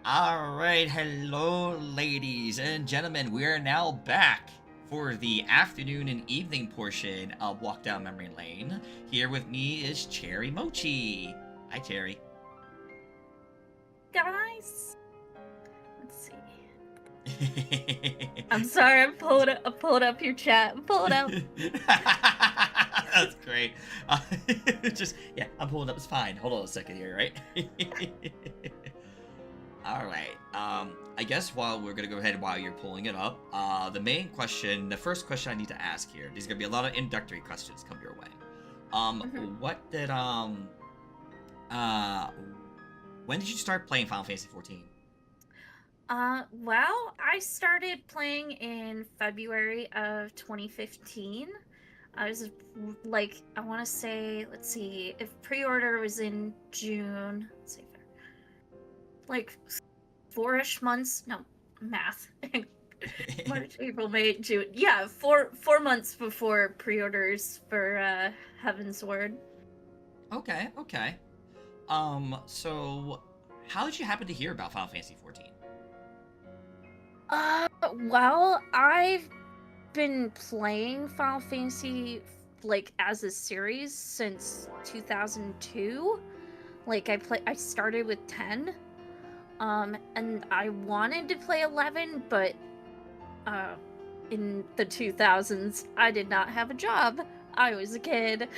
All right, hello, ladies and gentlemen. We are now back for the afternoon and evening portion of Walk Down Memory Lane. Here with me is Cherrymochi. Hi, Cherry. Guys, let's see. I'm sorry, I'm pulling up your chat. I'm pulling up. That's great. I'm pulling up. It's fine. Hold on a second here, right? All right. I guess while you're pulling it up, the first question I need to ask here. There's gonna be a lot of introductory questions come your way. What did when did you start playing Final Fantasy 14? Well, I started playing in February of 2015. I was like, I want to say, let's see, if pre-order was in June, let's see, like 4-ish months. No, math. March, April, May, June. Yeah, 4 months before pre-orders for Heaven's Word. Okay. So how did you happen to hear about Final Fantasy 14? Well, I've been playing Final Fantasy like as a series since 2002. Like I started with 10. And I wanted to play 11, but in the 2000s I did not have a job. I was a kid.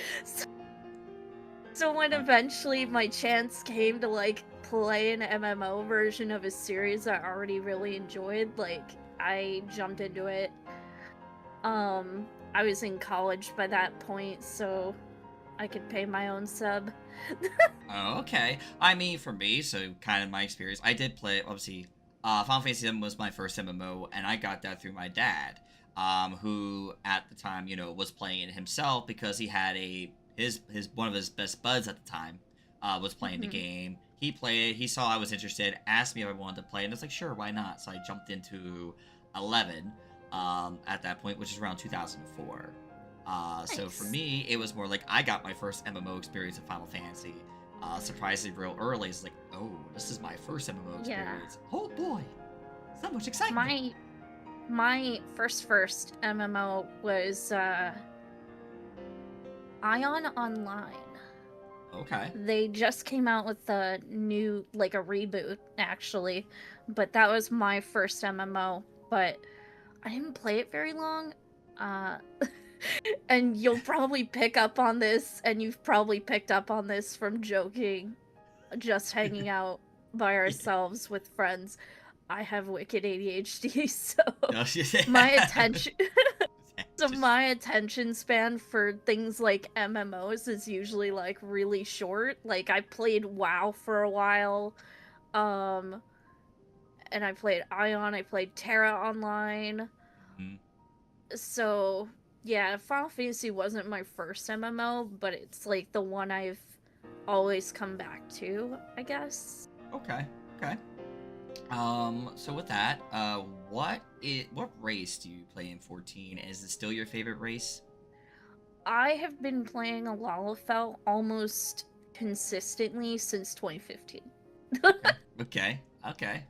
So when eventually my chance came to like play an MMO version of a series I already really enjoyed, like I jumped into it. I was in college by that point, so I could pay my own sub. Oh, okay. I mean, for me, so kind of my experience, I did play, obviously, Final Fantasy VII was my first MMO, and I got that through my dad, who at the time, was playing it himself because he had one of his best buds at the time, was playing the game. He played it, he saw I was interested, asked me if I wanted to play, and I was like, sure, why not? So I jumped into 11, at that point, which is around 2004. Nice. So for me, it was more like I got my first MMO experience of Final Fantasy. Surprisingly, real early. It's like, oh, this is my first MMO experience. Yeah. Oh boy, so much excitement. My first MMO was Ion Online. Okay. They just came out with a new, like a reboot, actually. But that was my first MMO. But I didn't play it very long. And you'll probably pick up on this, and you've probably picked up on this from joking, just hanging out by ourselves with friends. I have wicked ADHD, so my attention my attention span for things like MMOs is usually like really short. Like I played WoW for a while, and I played Ion, I played Terra Online. So yeah, Final Fantasy wasn't my first MMO, but it's like the one I've always come back to, I guess. Okay. So with that, what race do you play in 14? Is it still your favorite race? I have been playing a Lalafell almost consistently since 2015. Okay.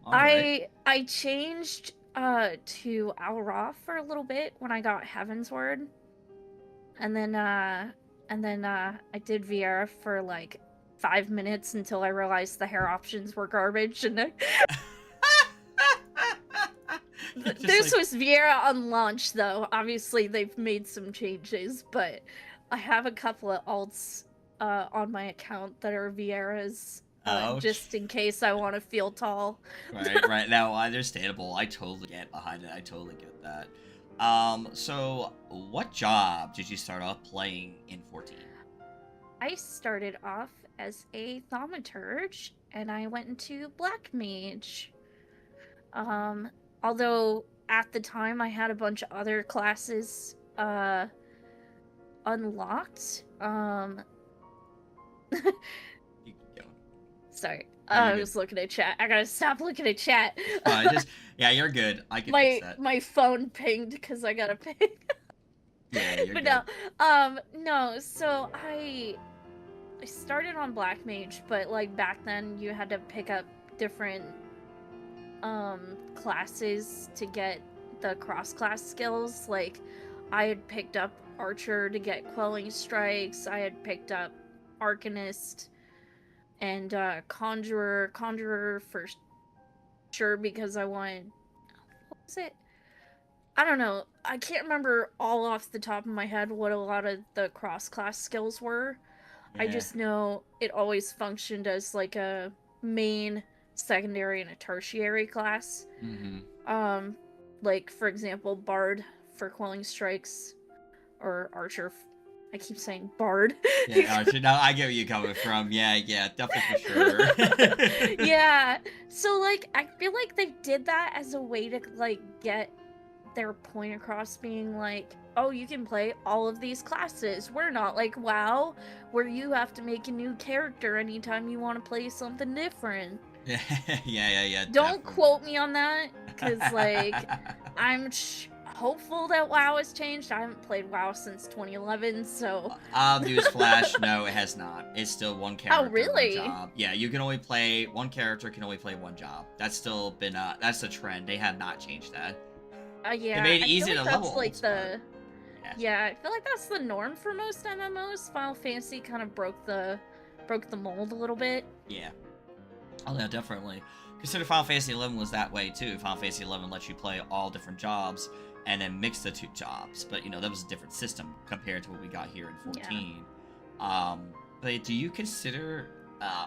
All right. I changed to Alra for a little bit when I got Heaven's Word. And then I did Vieira for like 5 minutes until I realized the hair options were garbage, and this was Vieira on launch, though. Obviously, they've made some changes, but I have a couple of alts on my account that are Vieiras, just in case I want to feel tall. Right. Now, understandable. I totally get behind it. I totally get that. So what job did you start off playing in 14? I started off as a thaumaturge, and I went into Black Mage. Although at the time I had a bunch of other classes unlocked. Sorry. I was looking at chat. I gotta stop looking at chat. Yeah, you're good. I can fix that. My phone pinged because I got a ping. Yeah, you're but good. No, so I started on Black Mage, but like back then you had to pick up different classes to get the cross-class skills. Like, I had picked up Archer to get Quelling Strikes, I had picked up Arcanist, and Conjurer for sure because I wanted... What was it? I don't know. I can't remember all off the top of my head what a lot of the cross-class skills were. I Yeah. just know it always functioned as like a main, secondary, and a tertiary class. Mm-hmm. Um, like for example, Bard for Quelling Strikes, or Archer. I keep saying Bard. Yeah, Archie. No, I get where you're coming from. Yeah, definitely for sure. Yeah. So like, I feel like they did that as a way to like get their point across, being like, oh, you can play all of these classes. We're not like WoW, where you have to make a new character anytime you want to play something different. Yeah, yeah, Don't definitely. quote me on that, because like, I'm hopeful that WoW has changed. I haven't played WoW since 2011, so... Newsflash, no, it has not. It's still one character, Oh, really? one job. Yeah, you can only play one character, can only play one job. That's still been that's a trend. They have not changed that. Yeah, They made it I easy feel to like level. that's like the... Yeah. Yeah, I feel like that's the norm for most MMOs. Final Fantasy kind of broke the mold a little bit. Yeah. Oh, yeah, definitely. Consider Final Fantasy XI was that way too. Final Fantasy XI lets you play all different jobs and then mix the two jobs. But that was a different system compared to what we got here in 14. Yeah. But do you consider?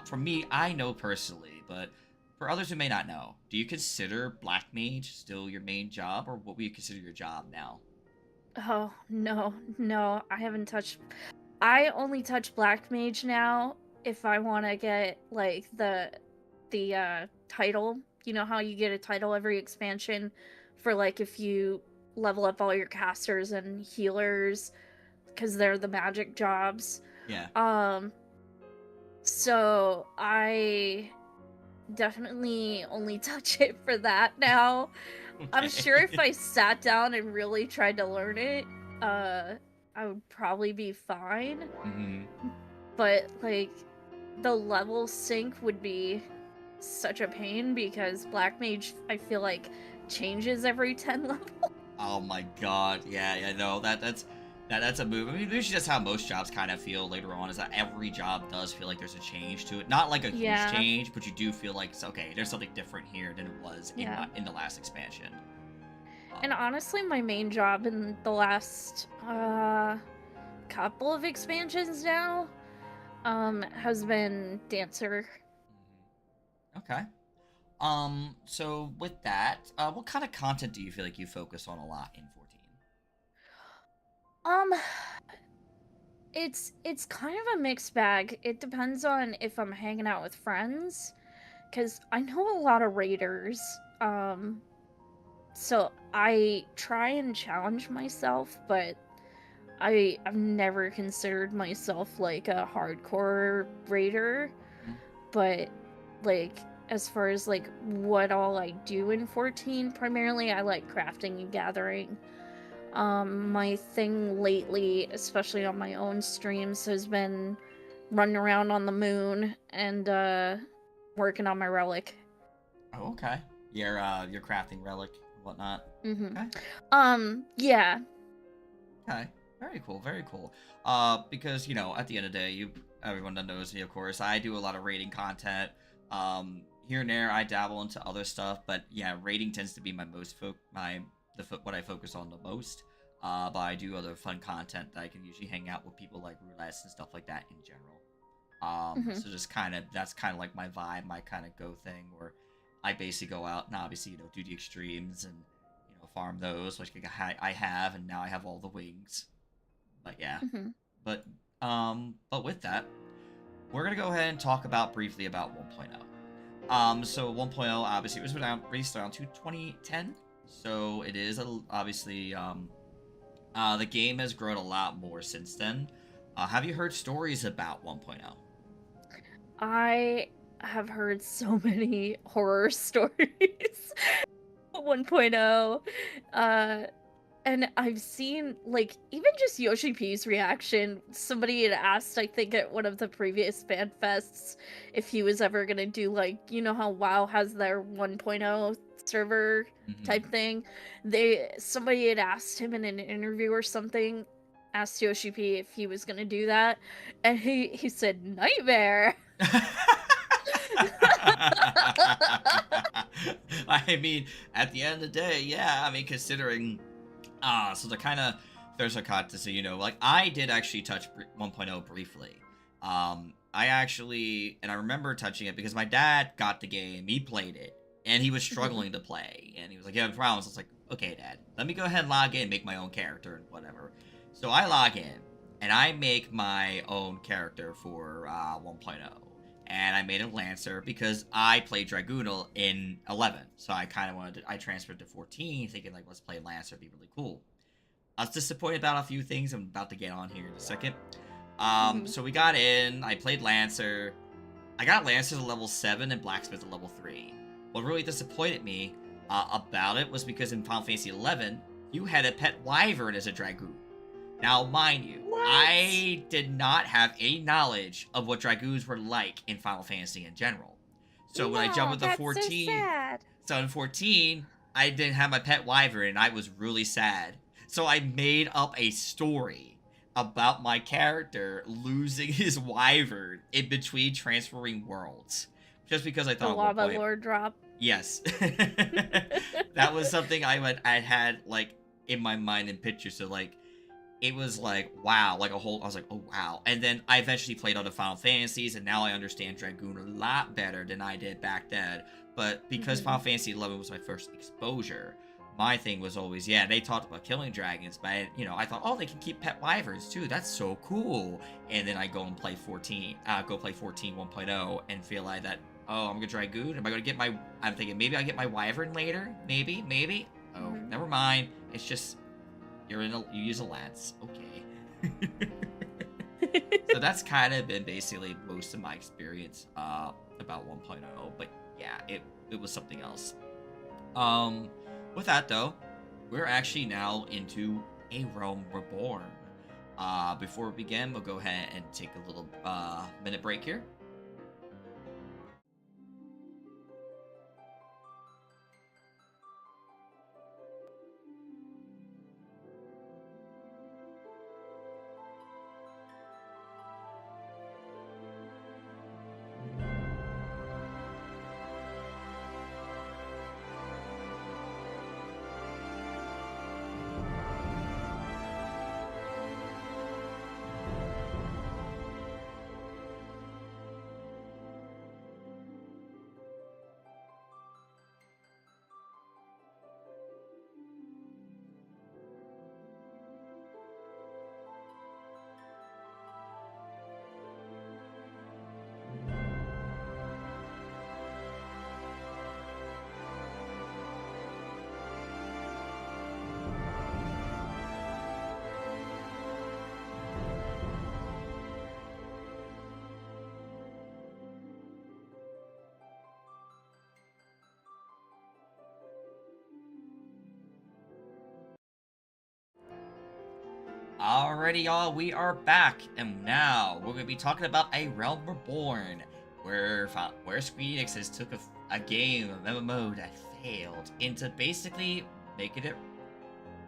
For me, I know personally, but for others who may not know, do you consider Black Mage still your main job, or what would you consider your job now? Oh no, I haven't touched. I only touch Black Mage now if I want to get like the title. You know how you get a title every expansion for like if you level up all your casters and healers because they're the magic jobs. Yeah. So I definitely only touch it for that now. Okay. I'm sure if I sat down and really tried to learn it, I would probably be fine. Mm-hmm. But like, the level sync would be such a pain because Black Mage, I feel like, changes every 10 levels. Oh my god, yeah, no, that's a move. I mean, usually that's how most jobs kind of feel later on, is that every job does feel like there's a change to it. Not like a huge change, but you do feel like, it's okay, there's something different here than it was in the last expansion. And honestly, my main job in the last couple of expansions now has been Dancer. Okay. So with that, what kind of content do you feel like you focus on a lot in 14? It's kind of a mixed bag. It depends on if I'm hanging out with friends, because I know a lot of raiders. So I try and challenge myself, but I've never considered myself like a hardcore raider. Mm-hmm. But like, as far as like what all I do in 14, primarily I like crafting and gathering. My thing lately, especially on my own streams, has been running around on the moon and working on my relic. Oh, okay. Your crafting relic and whatnot. Mm-hmm. Okay. Yeah. Okay. Very cool, very cool. Because, at the end of the day, everyone that knows me, of course, I do a lot of raiding content. Here and there, I dabble into other stuff, but yeah, raiding tends to be my most what I focus on the most. But I do other fun content that I can usually hang out with people like roulettes and stuff like that in general. So just that's kind of like my vibe, my kind of go thing, where I basically go out and obviously, do the extremes and, farm those, which I have, and now I have all the wings. But yeah. But with that, we're going to go ahead and talk briefly about 1.0. So 1.0, obviously, it was released around 2010. So it is obviously the game has grown a lot more since then. Have you heard stories about 1.0? I have heard so many horror stories. 1.0. And I've seen, like, even just Yoshi P's reaction. Somebody had asked, I think, at one of the previous fan fests, if he was ever gonna do, like, you know how WoW has their 1.0 server Hmm. type thing? Somebody had asked him in an interview or something, asked Yoshi P if he was gonna do that, and he said, "Nightmare." I mean, at the end of the day, yeah. I mean, considering, so the kind of there's a cut to see, like I did actually touch 1.0 briefly. I actually, and I remember touching it because my dad got the game, he played it, and he was Mhm. struggling to play, and he was like, "You have problems." I was like, "Okay, Dad, let me go ahead and log in, make my own character and whatever." So I log in, and I make my own character for 1.0. And I made a Lancer because I played Dragoonal in 11. So I kind of I transferred to 14 thinking, like, let's play Lancer, it'd be really cool. I was disappointed about a few things I'm about to get on here in a second. Mhm. So we got in, I played Lancer. I got Lancer to level 7 and Blacksmith to level 3. What really disappointed me about it was because in Final Fantasy 11, you had a pet wyvern as a Dragoon. Now, mind you, What? I did not have any knowledge of what Dragoons were like in Final Fantasy in general. So when I jumped No, into that's so 14, sad. so in 14, I didn't have my pet wyvern and I was really sad. So I made up a story about my character losing his wyvern in between transferring worlds. Just because I The thought at one lava point, lord drop. yes. That was something I had like in my mind in pictures. So like it was like wow, like a whole. I was like, oh wow. And then I eventually played other Final Fantasies, and now I understand Dragoon a lot better than I did back then. But because Mhm. Final Fantasy 11 was my first exposure, my thing was always, yeah, they talked about killing dragons, but I thought, oh, they can keep pet wyverns too. That's so cool. And then I go and play 14, go play 14 1.0, and feel like that. Oh, I'm gonna Dragoon. Am I gonna get my? I'm thinking maybe I get my wyvern later. Maybe, maybe. Oh, Mhm. never mind. It's just you use a lance. Okay. So that's kind of been basically most of my experience about 1.0, but yeah, it was something else. Um with that though, we're actually now into A Realm Reborn. Before we begin, we'll go ahead and take a little minute break here. Alrighty, y'all, we are back, and now we're going to be talking about A Realm Reborn, where Square Enix has took a game, of MMO that failed, into basically making it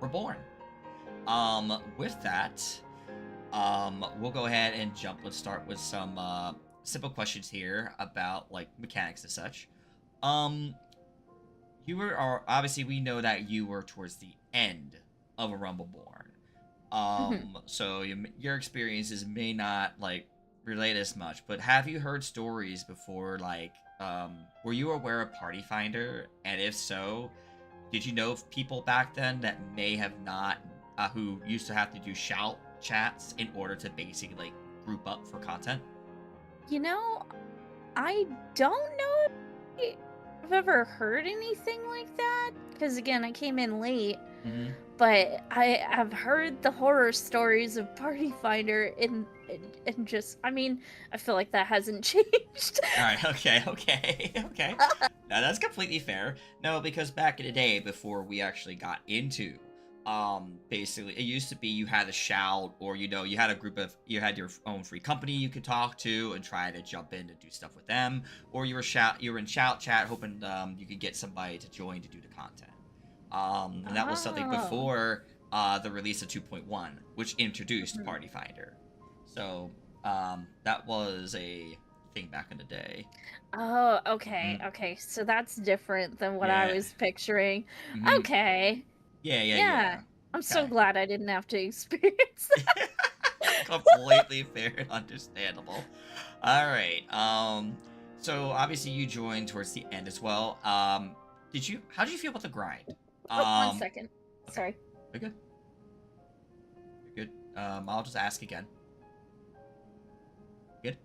reborn. With that, we'll go ahead and jump. Let's start with some simple questions here about like mechanics and such. Um, are obviously we know that you were towards the end of a Rumble Born. Mhm. So your experiences may not like relate as much, but have you heard stories before? Like, were you aware of Party Finder? And if so, did you know of people back then that may have not, who used to have to do shout chats in order to basically like group up for content? You know, I don't know if I've ever heard anything like that. Because again, I came in late, Mm-hmm. but I have heard the horror stories of Party Finder and just, I mean, I feel like that hasn't changed. All right. Okay. Okay. Okay. Now that's completely fair. No, because back in the day, before we actually got into basically it used to be you had a shout, or you had a group of, you had your own free company you could talk to and try to jump in and do stuff with them, or you were in shout chat hoping you could get somebody to join to do the content. And that was something Oh. before the release of 2.1, which introduced Mhm. Party Finder. So that was a thing back in the day. Oh, okay, Hmm. okay. So that's different than what I Yeah. was picturing. Hmm. Okay. Yeah, yeah, Yeah. yeah. I'm so Okay. glad I didn't have to experience that. Completely fair and understandable. All right. So obviously you joined towards the end as well. How did you feel about the grind? Oh, one Um, second. okay. Sorry. You're good. You're good. I'll just ask again. Good.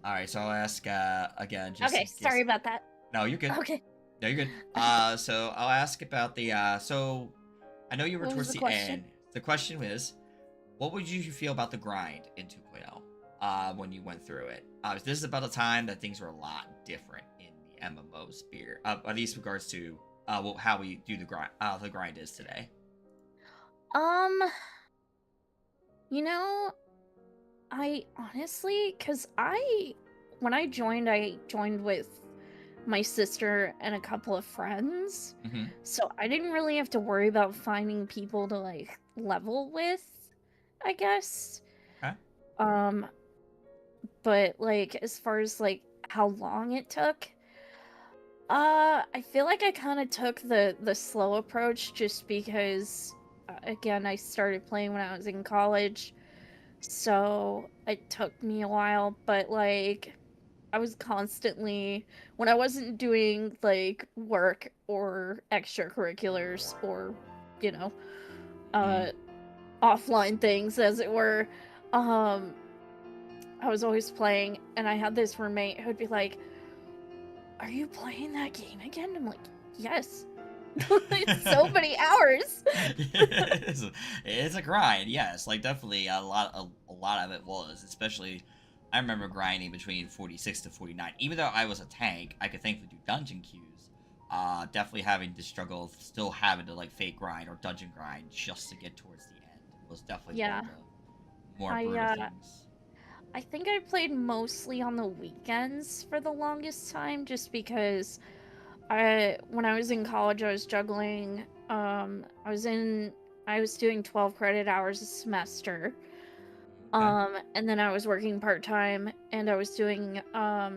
All right. So I'll ask again, just Okay, in case. sorry about that. No, you're good. Okay. No, you're good. So I'll ask about the. So I know you were What was towards the the question? end. The question is, what would you feel about the grind in 2.0 when you went through it? This is about a time that things were a lot different in the MMO sphere, at least regards to how we do the grind. The grind is today. Um, you know, I honestly, cause when I joined with my sister and a couple of friends, Mm-hmm. so I didn't really have to worry about finding people to like level with, I guess. Okay. Um, but like as far as like how long it took, I feel like I kind of took the slow approach just because again, I started playing when I was in college. So it took me a while, but like I was constantly, when I wasn't doing like work or extracurriculars or, you know, Mm-hmm. uh offline things as it were, um I was always playing, and I had this roommate who'd be like, "Are you playing that game again?" I'm like, "Yes." It's so many hours. It's a grind, yes. Like definitely a lot of it was, especially I remember grinding between 46 to 49. Even though I was a tank, I could thankfully do dungeon queues. Definitely having to struggle, still having to like fake grind or dungeon grind just to get towards the end was definitely one of Yeah. the more I brutal uh things. I think I played mostly on the weekends for the longest time just because I when I was in college I was juggling I was doing 12 credit hours a semester. Okay. And then I was working part-time and I was doing I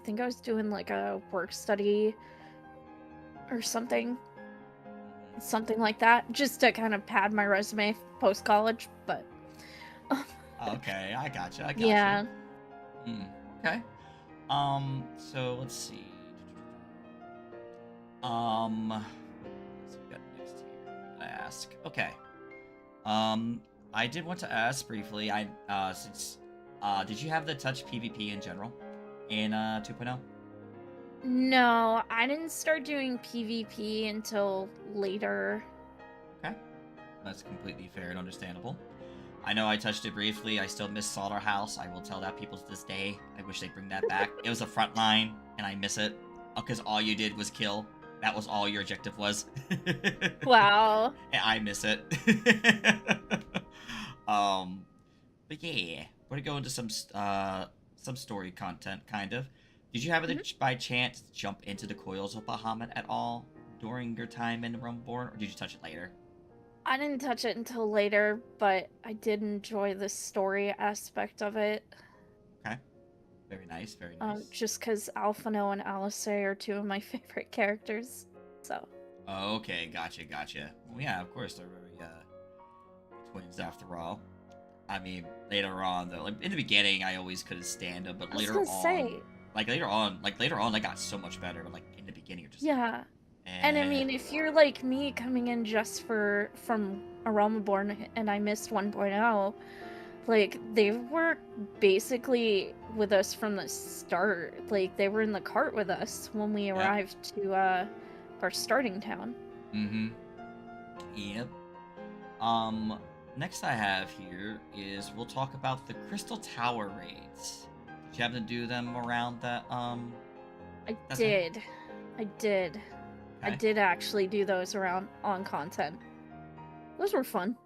think I was doing like a work study or something like that just to kind of pad my resume post college, but Okay, I gotcha. I gotcha. yeah. Hmm. Okay. So let's see. What else we got next here? I ask. Okay. Um, I did want to ask briefly. Since did you have the touch PvP in general in 2.0? No, I didn't start doing PvP until later. Okay, that's completely fair and understandable. I know I touched it briefly. I still miss Slaughterhouse. I will tell that people to this day. I wish they'd bring that back. It was a front line, and I miss it because all you did was kill. That was all your objective was. Wow. And I miss it. um, but yeah, we're gonna go into some story content, kind of. Did you happen Mhm. to, by chance, jump into the coils of Bahamut at all during your time in Rumbleborn, or did you touch it later? I didn't touch it until later, but I did enjoy the story aspect of it. Okay, very nice, very nice. Just because Alphino and Alice are two of my favorite characters. So, Okay, gotcha, gotcha. Well, yeah, of course they're very twins after all. I mean, later on though, like in the beginning, I always couldn't stand them, but I was gonna say, later on, they got so much better. But like in the beginning, you're just like, yeah. And I eh. mean, if you're like me coming in just from A Realm Reborn and I missed 1.0, like they were basically with us from the start. Like they were in the cart with us when we Yep. arrived to our starting town. Mm-hmm. Yep. Um, Next I have here is we'll talk about the Crystal Tower raids. Did you happen to do them around I that time? did. I did. I Okay. did actually do those around on content. Those were fun.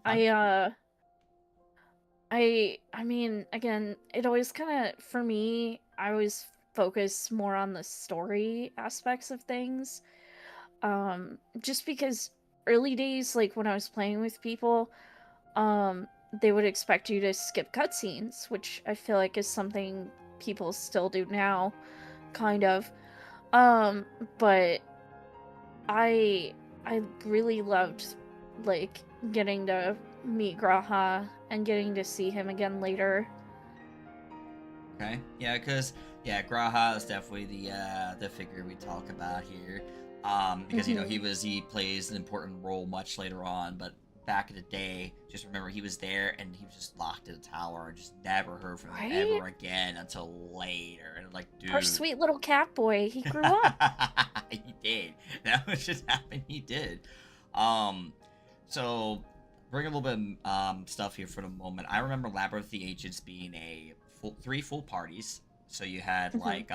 Fun. I I mean, again, it always kind of for me, I always focus more on the story aspects of things. Just because early days, like when I was playing with people, um, they would expect you to skip cutscenes, which I feel like is something people still do now, kind of. Um, but I I really loved like getting to meet Graha and getting to see him again later. Okay. Yeah, because yeah, Graha is definitely the figure we talk about here. Because Hmm. he plays an important role much later on, but back in the day, just remember he was there and he was just locked in a tower and just never heard from him Right? ever again until later. And like, Our dude, sweet little cat boy, he grew up. he did. That was just happened. He did. Um, so bring a little bit of stuff here for the moment. I remember Labyrinth of the Ancients being three full parties. So you had Hmm. like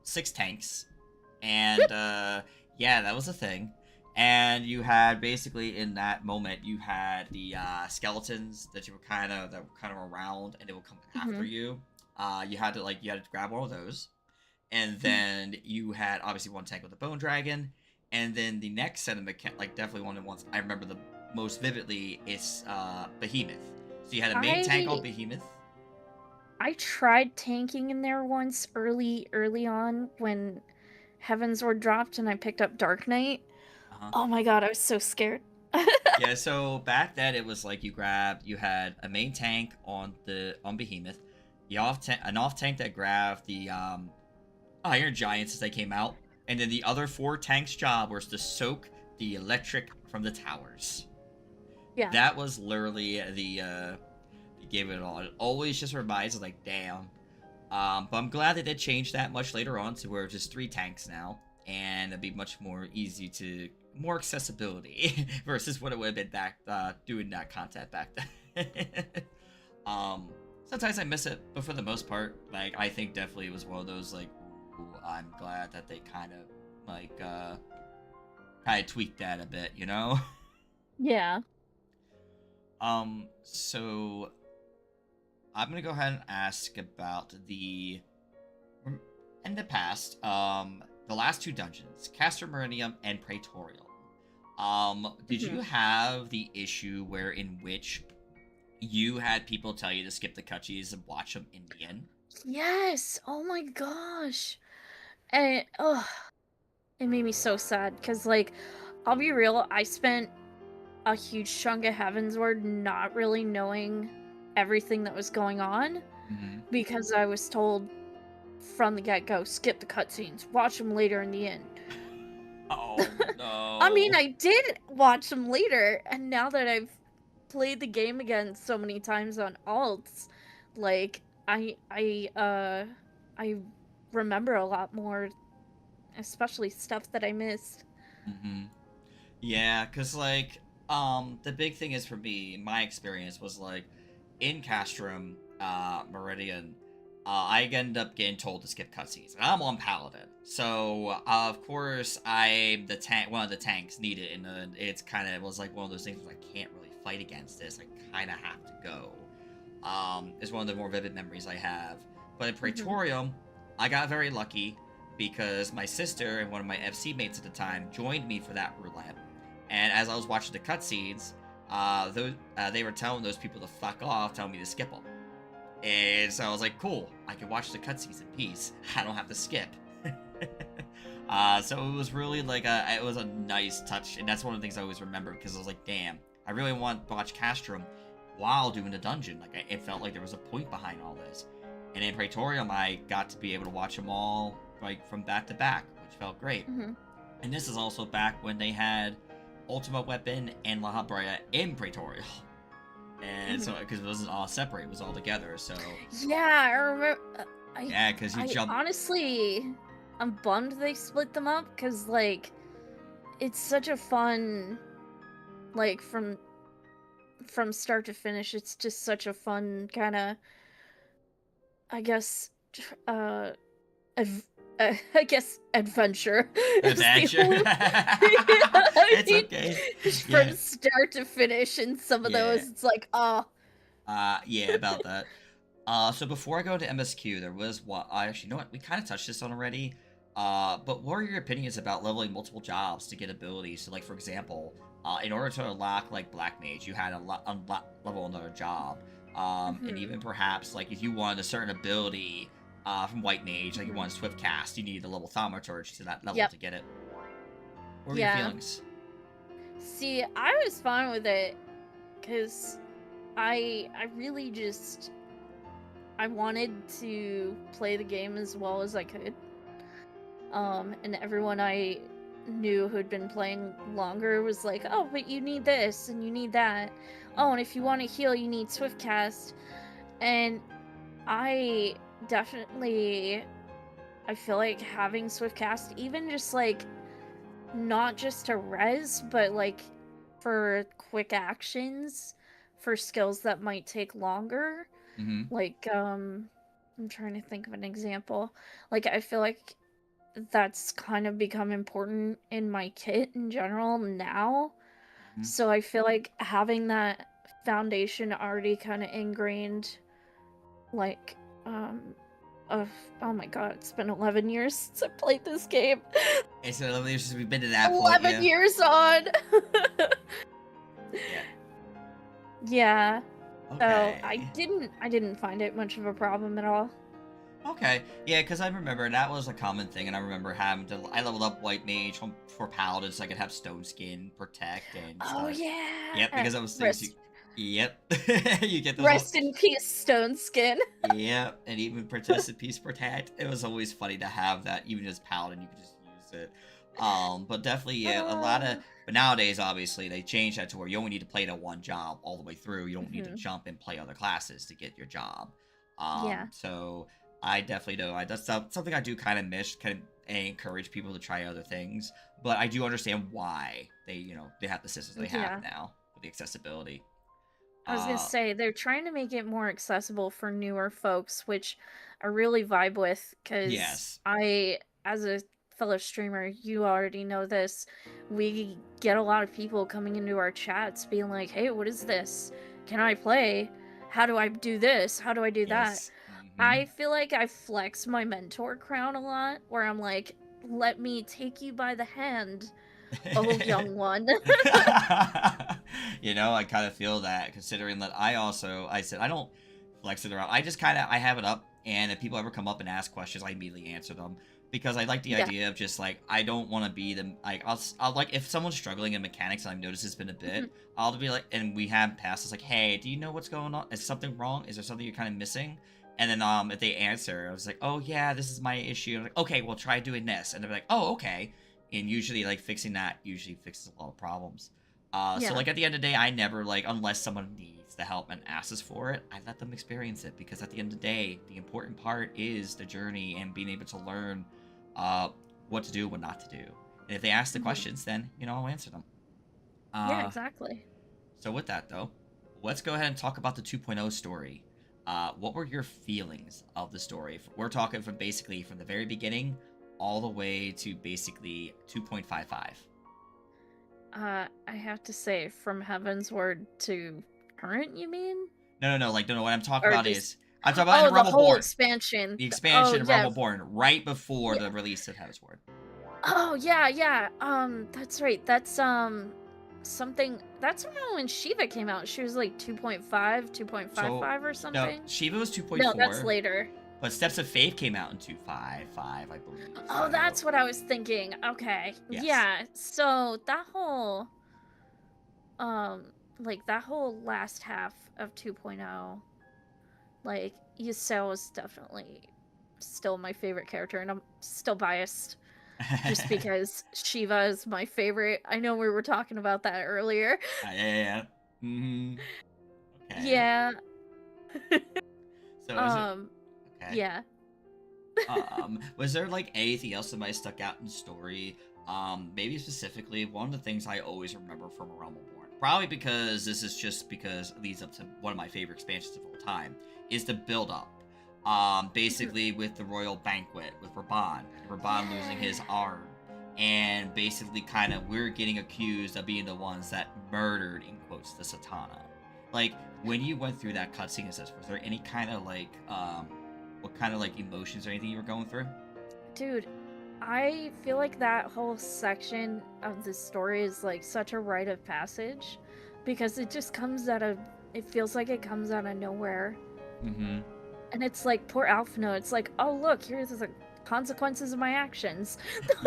6 tanks, and yeah, that was a thing. And you had basically in that moment you had the skeletons that were kind of around, and they would come after Hmm. you. You had to grab one of those, and then you had obviously one tank with the bone dragon, and then the next set of like definitely one of the ones I remember the most vividly is Behemoth. So you had a main tank called I Behemoth. I tried tanking in there once early on when Heavensward dropped and I picked up Dark Knight. Uh-huh. Oh my god, I was so scared. Yeah, so back then it was like you had a main tank on Behemoth, an off tank that grabbed the Iron Giants as they came out, and then the other 4 tanks' job was to soak the electric from the towers. Yeah. That was literally you gave it all. It always just reminds us like, damn. But I'm glad they did change that much later on to where it's just 3 tanks now, and it'd be much more easy to more accessibility versus what it would have been back doing that content back then. um, Sometimes I miss it, but for the most part, like I think definitely it was one of those like, ooh, I'm glad that they like kind of tweaked that a bit, you know. Yeah. So I'm gonna go ahead and ask about in the past, the last 2 dungeons, Castor Meridium and Praetorium. Did Hmm. you have the issue where in which you had people tell you to skip the cutscenes and watch them in the end? Yes. Oh my gosh. And oh, it made me so sad because like I'll be real, I spent a huge chunk of Heavensward not really knowing everything that was going on Mm-hmm. because I was told from the get-go, skip the cutscenes, watch them later in the end. Oh I mean, no. I did watch them later, and now that I've played the game again so many times on alts, like I remember a lot more, especially stuff that I missed. Mm-hmm. Yeah, cause like the big thing is for me, my experience was like in Castrum, Meridian, I ended up getting told to skip cutscenes, and I'm on Paladin, so of course I'm the tank, one of the tanks needed, and it's kind of was like one of those things where I can't really fight against this. I kind of have to go. Is one of the more vivid memories I have. But in Hmm. Praetorium, I got very lucky because my sister and one of my FC mates at the time joined me for that roulette. And as I was watching the cutscenes, they were telling those people to fuck off, telling me to skip them. And so I was like, cool, I can watch the cutscenes in peace. I don't have to skip. So it was really like it was a nice touch, and that's one of the things I always remember because I was like, damn, I really want to watch Castrum while doing the dungeon. Like it felt like there was a point behind all this. And in Praetorium, I got to be able to watch them all like from back to back, which felt great. Hmm. And this is also back when they had Ultimate Weapon and La Habrea in Praetorium. And Hmm. so, because it wasn't all separate, it was all together. So, Yeah, I remember. yeah, because you I jump. honestly, I'm bummed they split them up because like it's such a fun like from start to finish. It's just such a fun kind of I guess uh I guess adventure is the Adventure. only. I It's mean, okay. from Yeah. start to finish, in some of Yeah. those, it's like, oh, Yeah, about that. So before I go to MSQ, there was what I actually, you know what, we kind of touched this on already. But what are your opinions about leveling multiple jobs to get abilities? So, like for example, in order to unlock like Black Mage, you had to level another job. And hmm even perhaps like if you wanted a certain ability, from White Mage, like you hmm wanted Swift Cast, you needed to level Thaumaturge to that level yep, to get it. What were your yeah. feelings? See, I was fine with it because I really just I wanted to play the game as well as I could. And everyone I knew who'd been playing longer was like, "Oh, but you need this and you need that. Oh, and if you want to heal, you need Swift Cast." And I definitely I feel like having Swift Cast, even just like not just to res, but like for quick actions for skills that might take longer. Mm-hmm. Like, I'm trying to think of an example. Like, I feel like that's kind of become important in my kit in general now. Mm-hmm. So I feel like having that foundation already kind of ingrained, like, of oh my god, it's been 11 years since I played this game. And so we've been to that point, 11 yeah. years on. Yeah. Yeah. So Okay. I didn't find it much of a problem at all. Okay, yeah, because I remember that was a common thing, and I remember having to. I leveled up White Mage for Paladin so I could have Stone Skin, Protect, and Oh stuff. yeah. Yep, because I was things you. Rest Yep, you get those all. rest in peace, Stone Skin. Yep, and even Protested Peace Protect. It was always funny to have that, even as Paladin, you could just use it. But definitely, yeah, a lot of. Uh, But nowadays, obviously, they changed that to where you only need to play that one job all the way through. You don't need to mhm. jump and play other classes to get your job. Yeah. So I definitely know that's something I do kind of miss, kind of encourage people to try other things. But I do understand why they have the systems they have Yeah. now with the accessibility. I was gonna Uh, say they're trying to make it more accessible for newer folks, which I really vibe with because yes. as a fellow streamer, you already know this. We get a lot of people coming into our chats being like, "Hey, what is this? Can I play? How do I do this? How do I do that?" Yes. Mm-hmm. I feel like I flex my mentor crown a lot, where I'm like, "Let me take you by the hand, oh young one." I kind of feel that considering that I said I don't flex it around. I just kind of I have it up, and if people ever come up and ask questions, I immediately answer them because I like the Yeah. idea of just like I don't want to be the like I'll like if someone's struggling in mechanics and I've noticed it's been a bit, Mhm. I'll be like, and we have passed. It's like, hey, do you know what's going on? Is something wrong? Is there something you're kind of missing? And then if they answer, I was like, oh yeah, this is my issue. I'm like, okay, well try doing this, and they're like, oh okay, and usually like fixing that usually fixes a lot of problems. So Yeah. like at the end of the day, I never like unless someone needs the help and asks for it, I let them experience it because at the end of the day, the important part is the journey and being able to learn what to do, what not to do. And if they ask the Mhm. questions, then I'll answer them. Yeah, Uh, exactly. so with that though, let's go ahead and talk about the 2.0 story. What were your feelings of the story? We're talking from basically from the very beginning all the way to basically 2.55. I have to say, from Heaven's Word to current, you mean? No. Like, no. What I'm talking Or about just is I'm talking about in oh, the whole Rumbleborn, expansion. the Oh expansion of yeah, Rumbleborn, right before yeah. the release of Heaven's Ward. Oh yeah, yeah. That's right. That's something. That's around when Shiva came out. She was like 2.5, So 2.55 or no, something. Shiva was No, that's 2.4, later. but Steps of Faith came out in 2.55, I believe. Oh, So that's what I was thinking. Okay. yes. Yeah. So that whole like that whole last half of 2.0, like Ysel is definitely still my favorite character, and I'm still biased just because Shiva is my favorite. I know we were talking about that earlier. Yeah. Mm-hmm. Okay. Yeah. So is it um okay? yeah. Was there like anything else that might have stuck out in the story? Maybe specifically one of the things I always remember from Rumbleborn, probably because this is just because it leads up to one of my favorite expansions of all time, is the build up. Basically with the royal banquet with Raban losing his arm, and basically kind of we're getting accused of being the ones that murdered in quotes the Satana. Like when you went through that cutscene, was there any kind of like what kind of like emotions or anything you were going through? Dude, I feel like that whole section of the story is like such a rite of passage because it just comes out of it feels like it comes out of nowhere. Mm-hmm. And it's like poor Alphino, it's like, oh look, here's the consequences of my actions.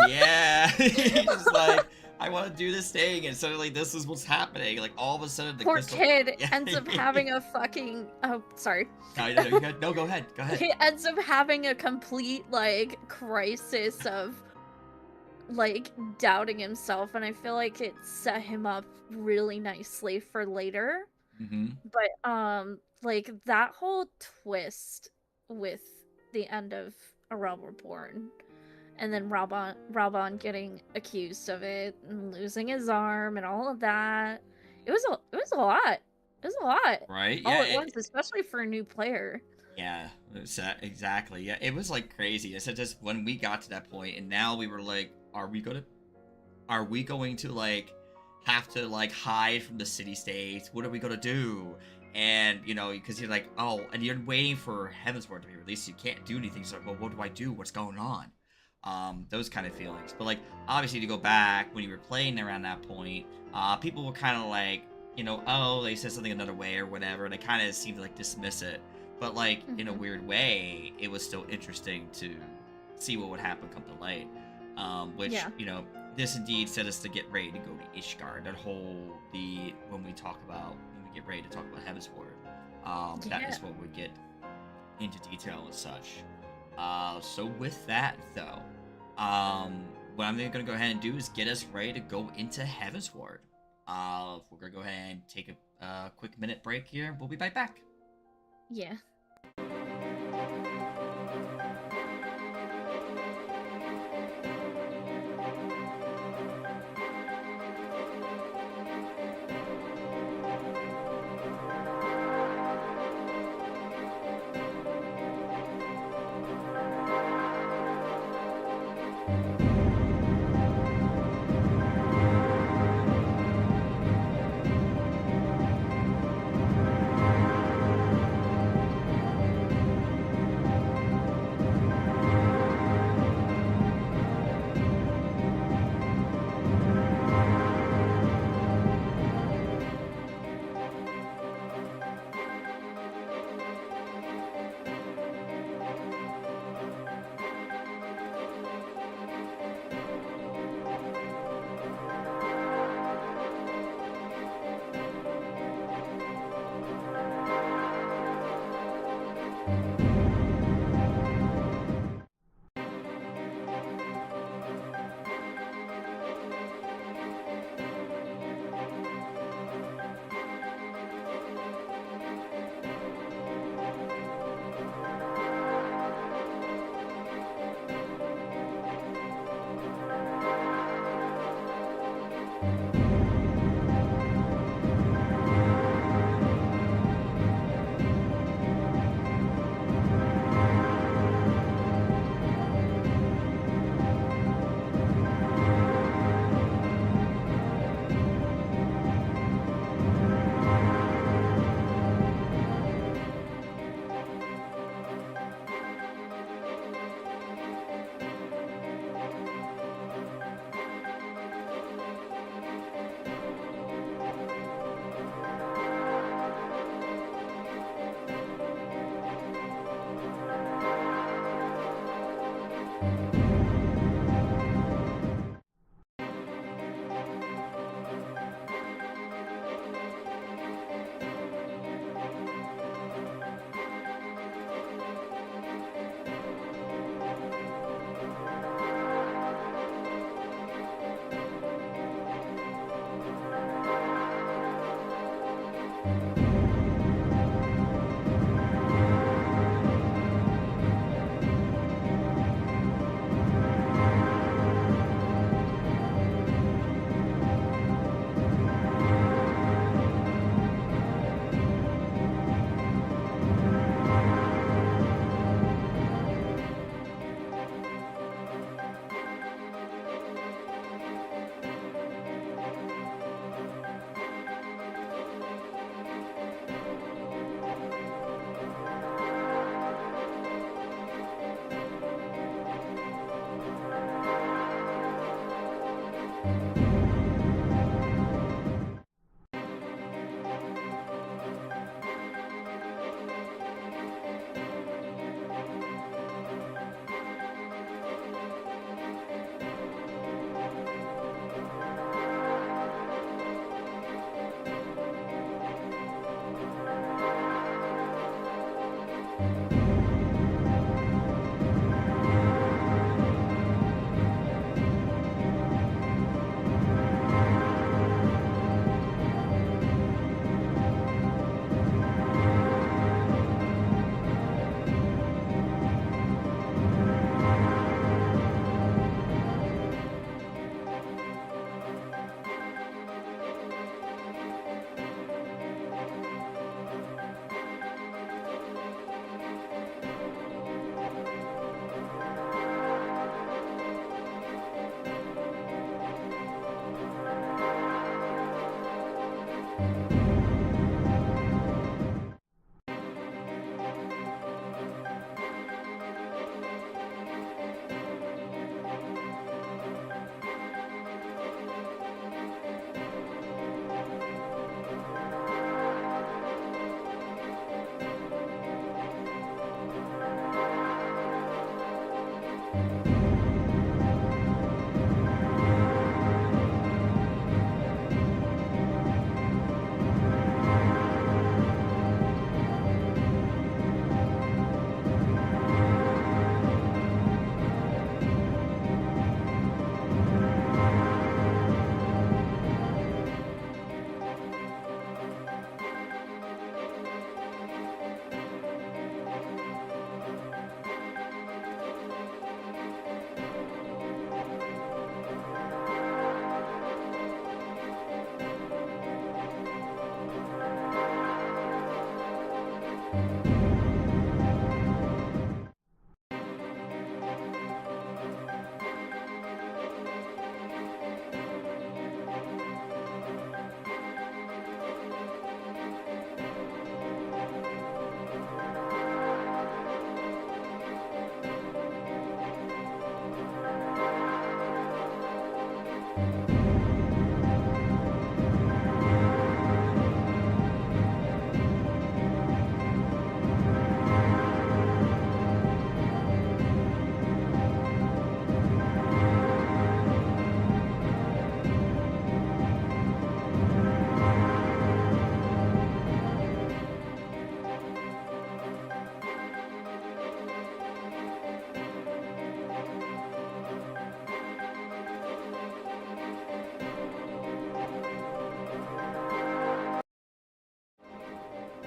Yeah. He's just like, I want to do this thing, and suddenly this is what's happening. Like all of a sudden the Poor crystal kid Yeah. ends up having a fucking oh sorry. No, go ahead. Go ahead. He ends up having a complete like crisis of like doubting himself, and I feel like it set him up really nicely for later. Mm-hmm. But like that whole twist with the end of A Realm Reborn, and then Raban getting accused of it and losing his arm and all of that. It was a lot. It was a lot. Right? All Yeah. at once, especially for a new player. Yeah, exactly. Yeah, it was like crazy. I said just when we got to that point, and now we were like, are we going to like have to like hide from the city states? What are we gonna do? And you know, because you're like, oh, and you're waiting for Heavensward to be released, you can't do anything. So, well, what do I do? What's going on? Those kind of feelings. But like, obviously, to go back when you were playing around that point, people were kind of like, you know, oh, they said something another way or whatever, and they kind of seemed to like dismiss it. But like in a weird way, it was still interesting to see what would happen come to light. Which you know, this indeed set us to get ready to go to Ishgard. That whole when we get ready to talk about Heavensward, that is what we get into detail and such. So with that though, what I'm gonna go ahead and do is get us ready to go into Heavensward. We're gonna go ahead and take a quick minute break here. We'll be right back. Yeah.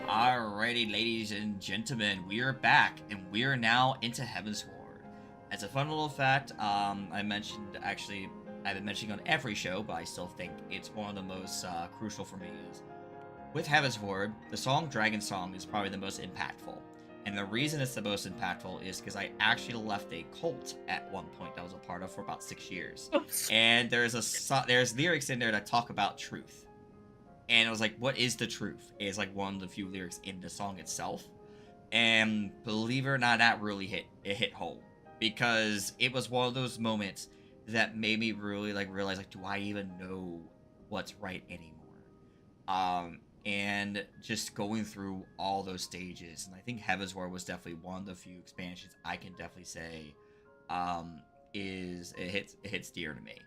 Alrighty, ladies and gentlemen, we are back, and we are now into Heaven's Ward. As a fun little fact, I mentioned, actually, I've been mentioning on every show, but I still think it's one of the most crucial for me, is with Heaven's Ward, the song Dragon Song is probably the most impactful. And the reason it's the most impactful is because I actually left a cult at one point that I was a part of for about 6 years. And there's lyrics in there that talk about truth. And I was like, what is the truth? It's like one of the few lyrics in the song itself. And believe it or not, that really hit home. Because it was one of those moments that made me really realize, do I even know what's right anymore? And just going through all those stages. And I think Heaven's Ward was definitely one of the few expansions I can definitely say it hits dear to me.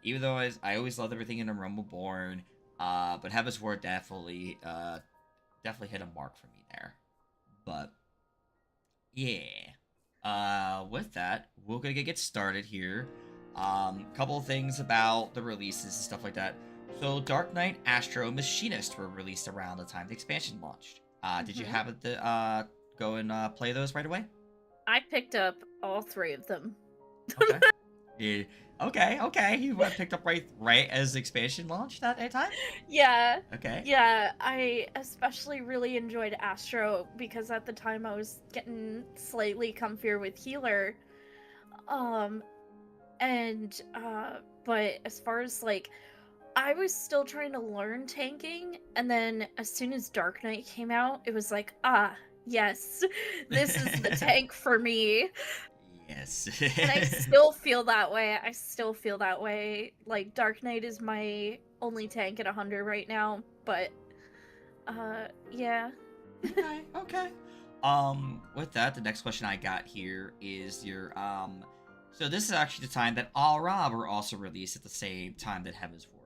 Even though I always loved everything in Rumble Born, but Heaven's Ward definitely hit a mark for me there. But yeah, with that, we're gonna get started here. Couple of things about the releases and stuff like that. So, Dark Knight, Astro, Machinist were released around the time the expansion launched. Did you happen to go and play those right away? I picked up all 3 of them. Okay. Yeah. Okay. You picked up right as the expansion launched at that time? Yeah. Okay. Yeah, I especially really enjoyed Astro because at the time I was getting slightly comfier with healer. But as far as I was still trying to learn tanking, and then as soon as Dark Knight came out, it was like, yes, this is the tank for me. Yes. And I still feel that way. Like, Dark Knight is my only tank at 100 right now, but, yeah. Okay. With that, the next question I got here is your, so this is actually the time that All Ra were also released at the same time that Heaven's Ward,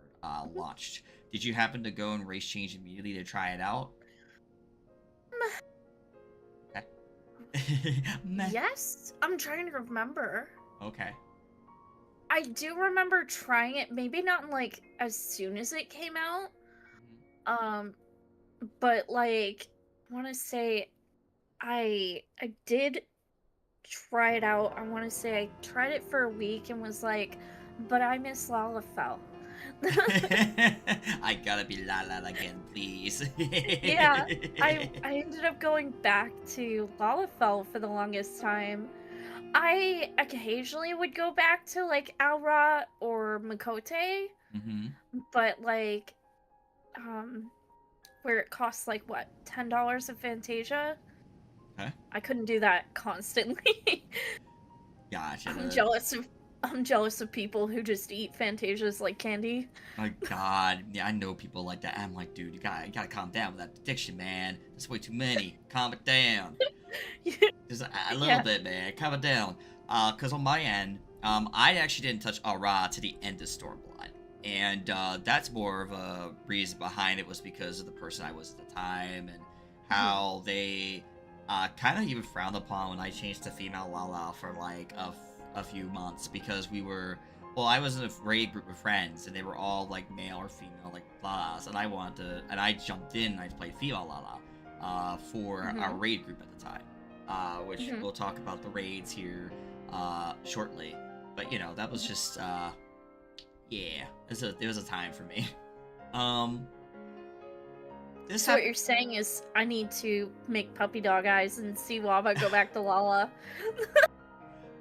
launched. Did you happen to go and race change immediately to try it out? Yes, I'm trying to remember. Okay. I do remember trying it, maybe not as soon as it came out. But I want to say I did try it out. I want to say I tried it for a week and was like, but I miss Lalafell. I gotta be Lala again, please. Yeah, I ended up going back to Lalafell for the longest time. I occasionally would go back to Aura or Makote, but where it costs what, $10 of Fantasia? Okay. I couldn't do that constantly. Gotcha. I'm jealous of people who just eat Fantasias like candy. My God, yeah, I know people like that. I'm like, dude, you gotta calm down with that addiction, man. That's way too many. Calm it down. Just a little bit, man. Calm it down. Because on my end, I actually didn't touch Ara to the end of Stormblood. And that's more of a reason behind it was because of the person I was at the time and how they kind of even frowned upon when I changed to female Lala for like a few months because we were, well, I was in a raid group of friends and they were all like male or female like Lalas, and I wanted to, and I jumped in and I played female Lala for our raid group at the time, which we'll talk about the raids here shortly. But you know, that was just yeah, it was a time for me. So what you're saying is I need to make puppy dog eyes and see Waba go back to Lala.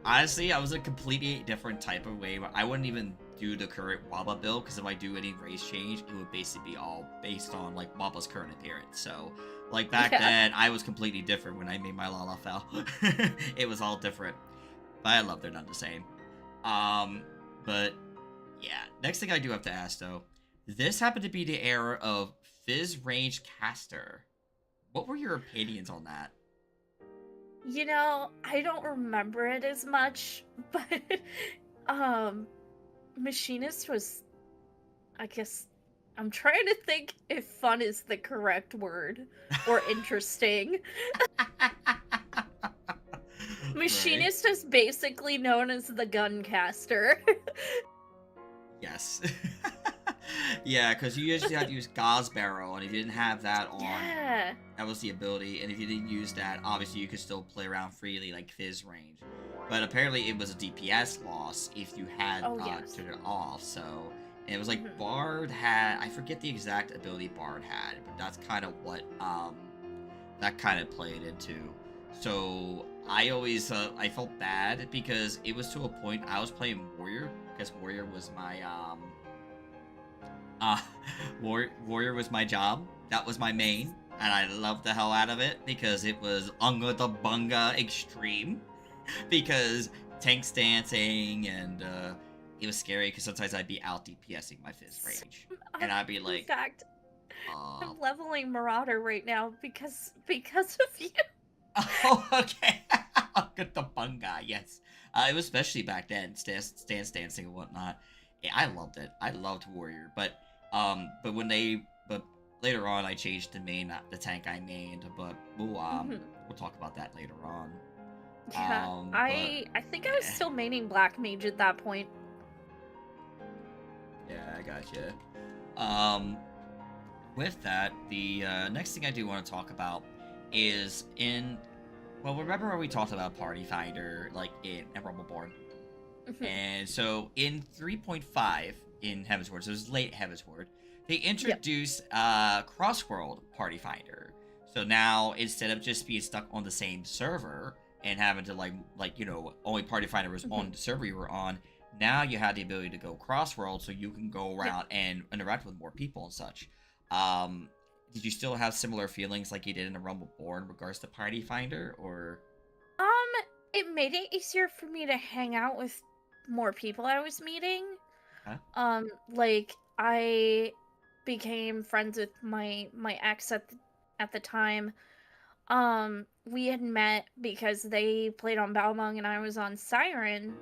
Honestly, I was a completely different type of way. I wouldn't even do the current Waba build because if I do any race change, it would basically be all based on like Waba's current appearance. So, like back then, I was completely different when I made my Lala fell. It was all different, but I love they're not the same. But yeah, next thing I do have to ask though, this happened to be the era of Fizz Range Caster. What were your opinions on that? You know, I don't remember it as much, but Machinist was, I guess, I'm trying to think if fun is the correct word or interesting. Machinist is basically known as the gun caster. Yes. Yeah, because you usually had to use Gauze Barrel, and if you didn't have that on, that was the ability, and if you didn't use that, obviously you could still play around freely, like Fizz Range. But apparently it was a DPS loss if you had turned it off, so... And it was like Bard had... I forget the exact ability Bard had, but that's kind of what, that kind of played into. So, I always, I felt bad, because it was to a point, I was playing Warrior, because Warrior was my, Warrior was my job. That was my main, and I loved the hell out of it because it was Unga the Bunga extreme. Because tank stancing and it was scary because sometimes I'd be out DPSing my Fizz Range, and I'd be like, in fact, I'm leveling Marauder right now because of you. Oh, okay. Unga the Bunga, yes. It was especially back then, stance dancing and whatnot. Yeah, I loved it. I loved Warrior, but later on I changed the main, the tank I mained, but we'll talk about that later on. Yeah, I think I was still maining Black Mage at that point. Yeah, I gotcha. With that, the next thing I do want to talk about is well, remember when we talked about Party Finder, like in Rumbleborn? And so in 3.5 in Heavensward, so it was late Heavensward, they introduced Crossworld Party Finder. So now instead of just being stuck on the same server and having to like you know, only Party Finder was on the server you were on, now you had the ability to go Crossworld, so you can go around and interact with more people and such. Did you still have similar feelings like you did in the Rumbleborn in regards to Party Finder, or? It made it easier for me to hang out with more people I was meeting. Huh? Like I became friends with my ex at the time. We had met because they played on Balmung and I was on Siren.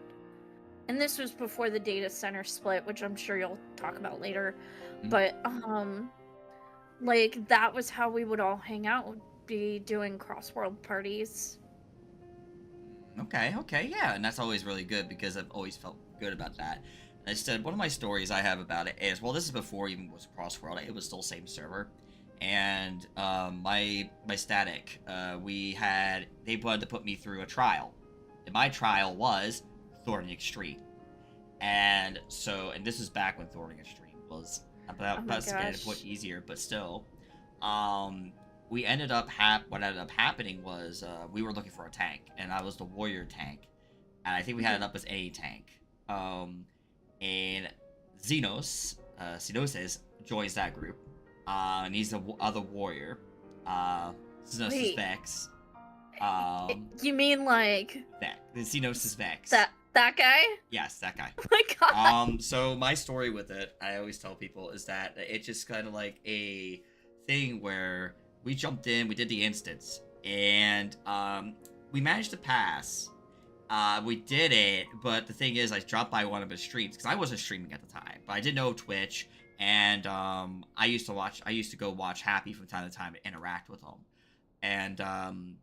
And this was before the data center split, which I'm sure you'll talk about later. But like that was how we would all hang out, would be doing cross-world parties. Okay, yeah, and that's always really good because I've always felt good about that. Instead, one of my stories I have about it is, well, this is before it even was Crossworld, it was still same server. And my static, they wanted to put me through a trial. And my trial was Thorny Extreme. And this was back when Thorny Extreme was about to get a point easier, but still. What ended up happening was we were looking for a tank, and I was the warrior tank, and I think we had it up as any tank. And Xenoses joins that group, and he's the other warrior. Xenos is Vex. You mean like Vex? Xenos is Vex. That guy? Yes, that guy. Oh my god. So my story with it, I always tell people, is that it's just kind of like a thing where we jumped in, we did the instance, and we managed to pass. We did it, but the thing is, I dropped by one of his streams because I wasn't streaming at the time, but I did know Twitch, and I used to watch. I used to go watch Happy from time to time and interact with him, and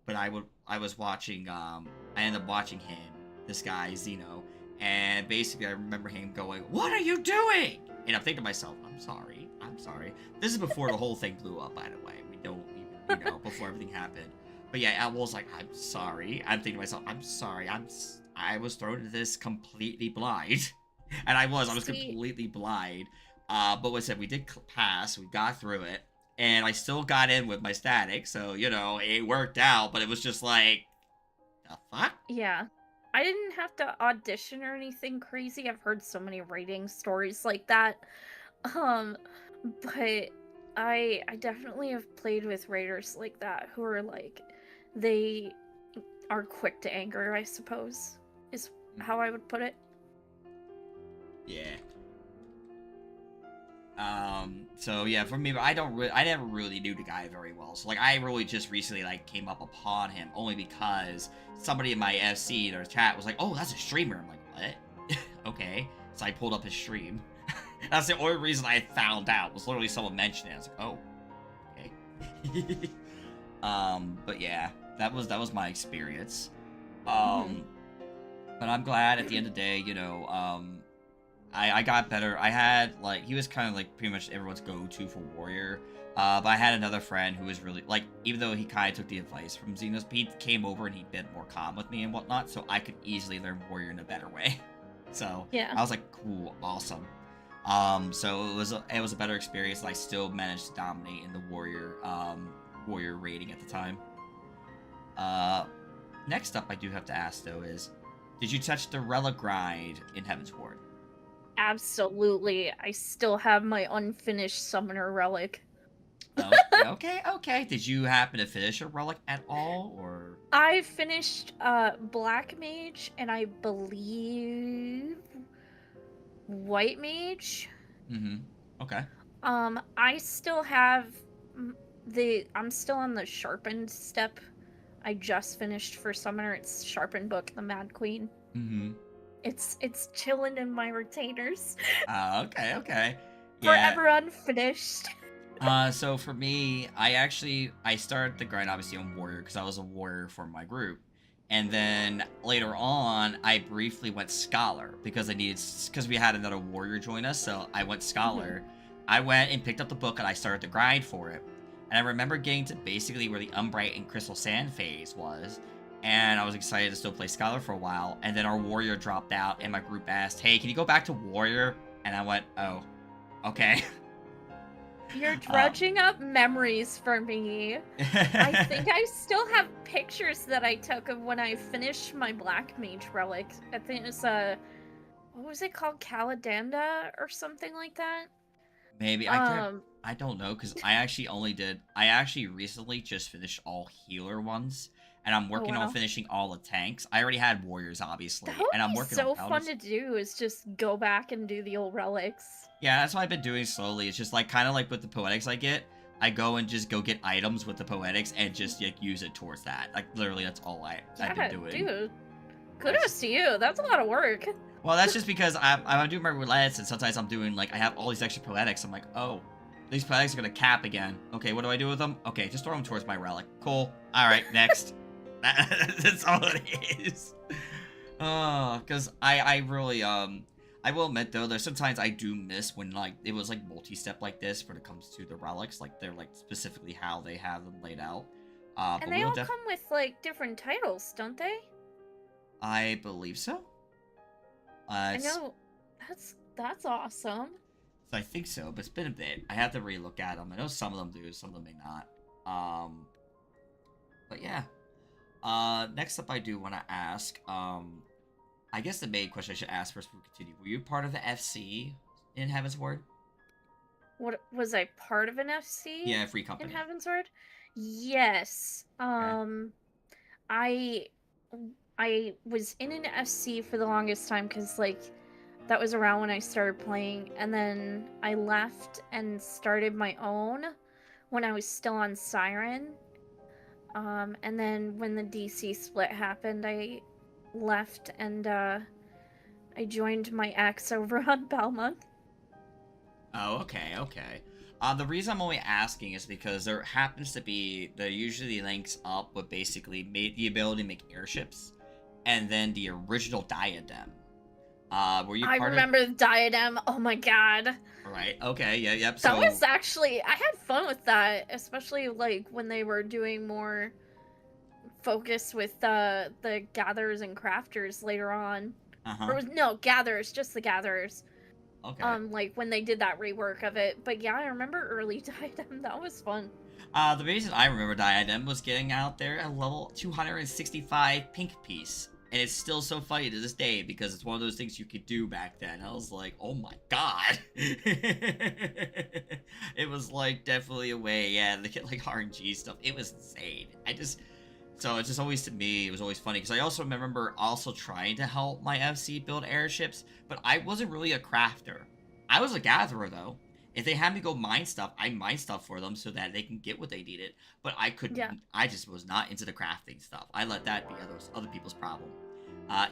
but I was watching. I ended up watching him, this guy Zeno, and basically I remember him going, "What are you doing?" And I'm thinking to myself, "I'm sorry, I'm sorry." This is before the whole thing blew up, by the way. We don't even, before everything happened. But yeah, I was like, I'm sorry. I'm thinking to myself, I'm sorry. I was thrown into this completely blind. And I was See, completely blind. But what I said, we did pass. We got through it. And I still got in with my static. So, it worked out. But it was just like, the fuck? yeah. I didn't have to audition or anything crazy. I've heard so many rating stories like that. Um, but I definitely have played with raiders like that who are like they are quick to anger, I suppose, is how I would put it. Yeah. So yeah, for me, I never really knew the guy very well. So like, I really just recently like came up upon him only because somebody in my FC or chat was like, "Oh, that's a streamer." I'm like, "What?" Okay. So I pulled up his stream. That's the only reason I found out, was literally someone mentioned it. I was like, "Oh, okay." But yeah, that was my experience. Mhm. But I'm glad at the end of the day, I got better. I had, like, he was kind of like pretty much everyone's go-to for warrior. But I had another friend who was really, like, even though he kind of took the advice from Xenos, he came over and he'd been more calm with me and whatnot, so I could easily learn warrior in a better way. So Yeah. I was like, cool, awesome. So it was a better experience, and I still managed to dominate in the warrior rating at the time. Uh, Next up, I do have to ask though is, did you touch the relic grind in Heaven's Ward? Absolutely. I still have my unfinished summoner relic. Oh, okay, okay. Did you happen to finish a relic at all, or? I finished Black Mage and I believe White Mage. Mm-hmm. Okay. I still have I'm still on the sharpened step. I just finished for summoner. It's sharpened book, the Mad Queen. Mm-hmm. It's chilling in my retainers. Okay, okay. Yeah. Forever unfinished. So for me, I started the grind obviously on warrior because I was a warrior for my group, and then later on I briefly went scholar because we had another warrior join us, so I went scholar. I went and picked up the book and I started the grind for it, and I remember getting to basically where the Umbrite and Crystal Sand phase was, and I was excited to still play scholar for a while, and then our warrior dropped out, and my group asked, "Hey, can you go back to warrior?" And I went, "Oh, okay." You're um, drudging up memories for me. I think I still have pictures that I took of when I finished my Black Mage relic. I think it's what was it called? Caladanda or something like that? Maybe I can't. Um, I don't know because I actually recently just finished all healer ones, and I'm oh working on wow. finishing all the tanks. I already had warriors, obviously, That would and I'm be working on so fun paladins. to do, is just go back and do the old relics. Yeah, that's what I've been doing slowly. It's just like kind of like with the poetics I get. I go and just go get items with the poetics and just like use it towards that. Like literally, that's all I've been Yeah, doing. dude. That's Kudos to you. That's a lot of work. Well, that's just because I'm doing my roulettes, and sometimes I'm doing, like, I have all these extra poetics. I'm like, oh, these poetics are gonna cap again. Okay, what do I do with them? Okay, just throw them towards my relic. Cool. All right, next. That's all it is. Oh, because I really I will admit though, there's sometimes I do miss when like it was like multi-step like this when it comes to the relics, like they're like specifically how they have them laid out. And But they we will all come with like different titles, don't they? I believe so. I It's know. That's awesome. So I think so, but it's been a bit. I have to relook at them. I know some of them do, some of them may not. But yeah. Next up, I do want to ask. I guess the main question I should ask first before we continue. Were you part of the FC in Heaven's Ward? What was I part of an FC Yeah, Free in Company. Heavensward? Yes. Okay. I I was in an FC for the longest time because like that was around when I started playing, and then I left and started my own when I was still on Siren. And then when the DC split happened, left and I joined my ex over on Belmont. Oh, okay, okay. The reason I'm only asking is because there usually links up with basically the ability to make airships, and then the original diadem. Were you I part of? remember the diadem. Oh my god. Right. Okay. Yeah. Yep. That So. was actually, I had fun with that, especially like when they were doing more focus with the gatherers and crafters later on. Uh huh. Or was no, gatherers, just the gatherers. Okay. Like when they did that rework of it. But yeah, I remember early diadem. That was fun. The reason I remember Diadem was getting out there at level 265 pink piece. And it's still so funny to this day because it's one of those things you could do back then. I was like, oh my god. It was like definitely a way, yeah, to get like RNG stuff. It was insane. So it's just always, to me, it was always funny because I also remember also trying to help my FC build airships, but I wasn't really a crafter. I was a gatherer though. If they had me go mine stuff, I mine stuff for them so that they can get what they needed. But I couldn't. Yeah. I just was not into the crafting stuff. I let that be other people's problem.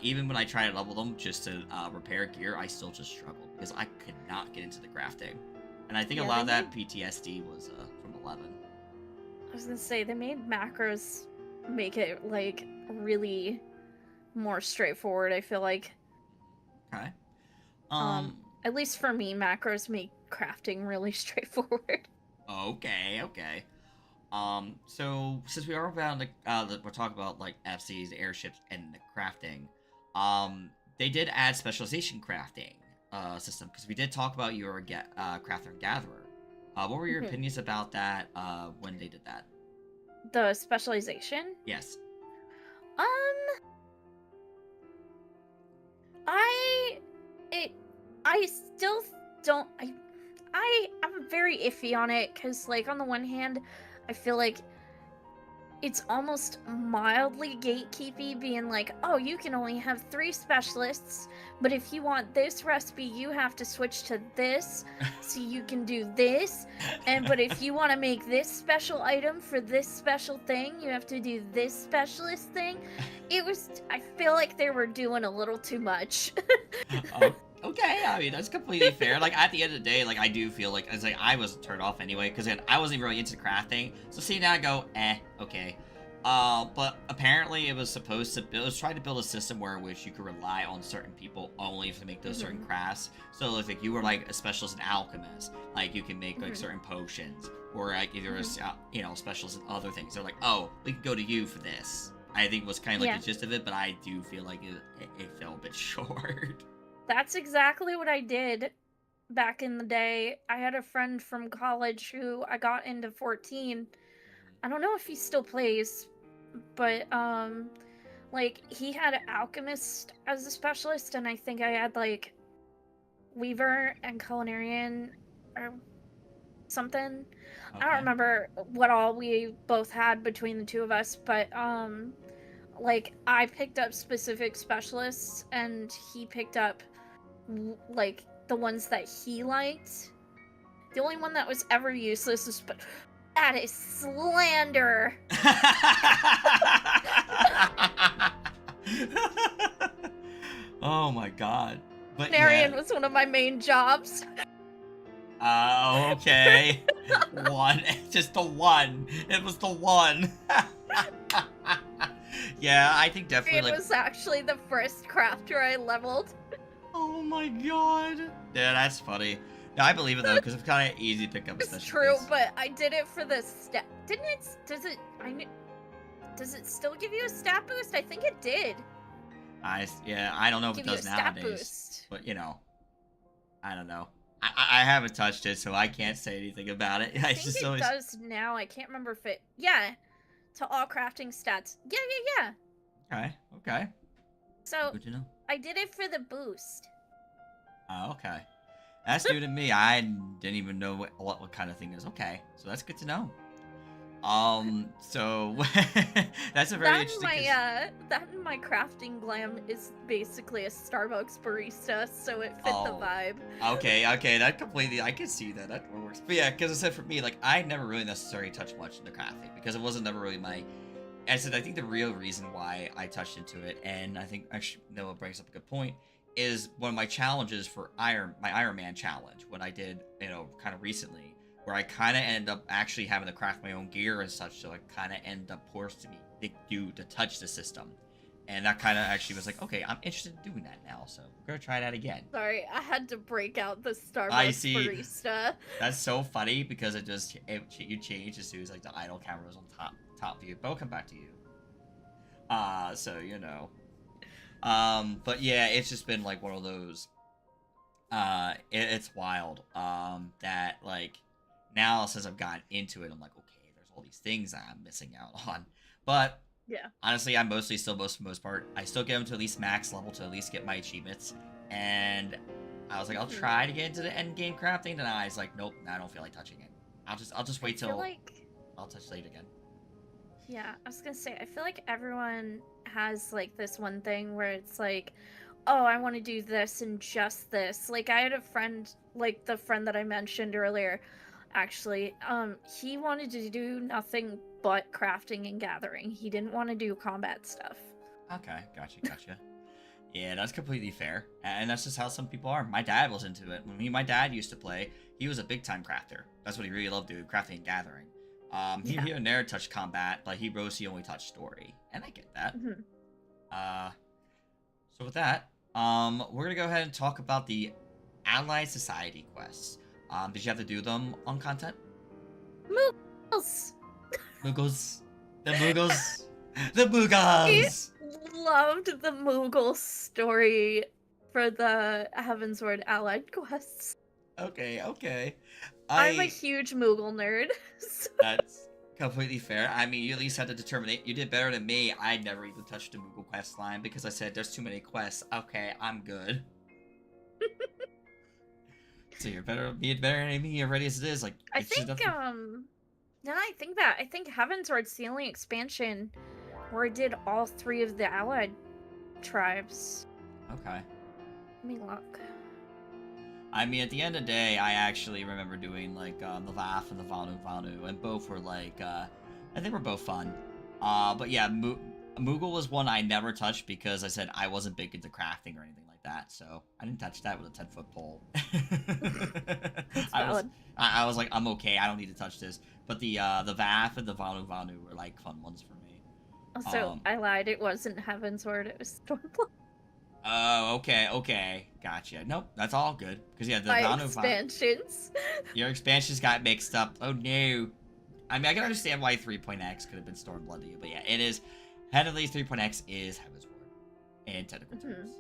Even when I try to level them just to repair gear, I still just struggled because I could not get into the crafting. And I think a lot of that PTSD was from 11. I was gonna say they made macros make it like really more straightforward. I feel like. Okay. At least for me, macros make crafting really straightforward. Okay. Okay. So since we are about like we're talking about like FC's airships and the crafting, they did add specialization crafting system because we did talk about your crafter and gatherer. What were your opinions about that when they did that? The specialization? Yes. I still don't. I'm very iffy on it because, like, on the one hand, I feel like it's almost mildly gatekeepy, being like, oh, you can only have 3 specialists, but if you want this recipe, you have to switch to this, so you can do this. But if you want to make this special item for this special thing, you have to do this specialist thing. I feel like they were doing a little too much. Okay, I mean that's completely fair. Like at the end of the day, like I do feel like I was turned off anyway because I wasn't really into crafting. So see now I go, okay. But apparently it was trying to build a system where which you could rely on certain people only to make those certain crafts. So if like you were like a specialist in alchemist, like you can make like certain potions, or like if you're a specialist in other things, they're like, oh, we can go to you for this. I think was kind of like the gist of it, but I do feel like it fell a bit short. That's exactly what I did back in the day. I had a friend from college who I got into 14. I don't know if he still plays, but like he had alchemist as a specialist, and I think I had like weaver and culinarian or something. Okay. I don't remember what all we both had between the two of us, but like I picked up specific specialists and he picked up like the ones that he liked. The only one that was ever useless was, but that is slander. Oh my god. But Marion was one of my main jobs. Okay. One. Just the one. It was the one. Yeah, I think definitely Marion was actually the first crafter I leveled. Oh my god. Yeah, that's funny. No, I believe it though, because it's kind of easy to pick up. It's true, but I did it for the stat. Didn't it? Does it still give you a stat boost? I think it did. I don't know if it does nowadays. But you know, I don't know. I haven't touched it, so I can't say anything about it. I think it does now. I can't remember if it. Yeah, to all crafting stats. Yeah. Okay. So good to know. I did it for the boost. Oh, okay. That's new to me. I didn't even know what kind of thing it is. Okay, so that's good to know. So that's a very interesting. That and my crafting glam is basically a Starbucks barista, so it fit the vibe. Okay, that completely, I can see that works. But yeah, because I said for me, like I never really necessarily touched much in the crafting because it wasn't never really my I said I think the real reason why I touched into it, and I think actually Noah brings up a good point, is one of my challenges for my Iron Man challenge, what I did, kind of recently, where I kind of ended up actually having to craft my own gear and such, so I kind of ended up forced to touch the system. And that kind of actually was like, okay, I'm interested in doing that now, so we're gonna try that again. Sorry, I had to break out the Starbucks I see. barista. That's so funny because you change as soon as like the idle camera was on top view. But we'll come back to you. So but yeah, it's just been like one of those. It's wild. That like now since I've gotten into it, I'm like, okay, there's all these things I'm missing out on, but. Yeah. Honestly, I'm mostly still, for the most part, I still get them to at least max level to at least get my achievements. And I was like, I'll try to get into the end game crafting. And I was like, nope, I don't feel like touching it. I'll just wait till I'll touch late again. Yeah, I was gonna say, I feel like everyone has like this one thing where it's like, oh, I want to do this and just this. Like I had a friend, like the friend that I mentioned earlier, actually, he wanted to do nothing but crafting and gathering. He didn't want to do combat stuff. Okay, gotcha. Yeah, that's completely fair. And that's just how some people are. My dad was into it. When my dad used to play, he was a big time crafter. That's what he really loved doing, crafting and gathering. He here and there touched combat, but he only touched story. And I get that. So with that, we're gonna go ahead and talk about the Allied Society quests. Did you have to do them on content? Moogles! Moogles. The Moogles. The Moogles! I loved the Moogle story for the Heavensward Allied quests. Okay. I'm a huge Moogle nerd. So. That's completely fair. I mean, you at least had to determine it. You did better than me. I never even touched the Moogle quest line because I said there's too many quests. Okay, I'm good. So you're better than me already as it is. Like I think now I think Heavensward's the only expansion where it did all 3 of the Allied tribes. Okay. Let me look. I mean, at the end of the day, I actually remember doing like the VAF and the Vanu, and both were like I think were both fun. But yeah, Moogle was one I never touched because I said I wasn't big into crafting or anything like that, so I didn't touch that with a 10-foot pole. I was like, I'm okay, I don't need to touch this. But the VAF and the Vanu were like fun ones for me. Also, I lied. It wasn't Heavensward. It was Stormblood. Oh, okay, gotcha. Nope, that's all good. Because yeah, the Vanu expansions. Your expansions got mixed up. Oh no. I mean, I can understand why 3.x could have been Stormblood to you, but yeah, it is. Heavily 3.x is Heavensward in technical terms.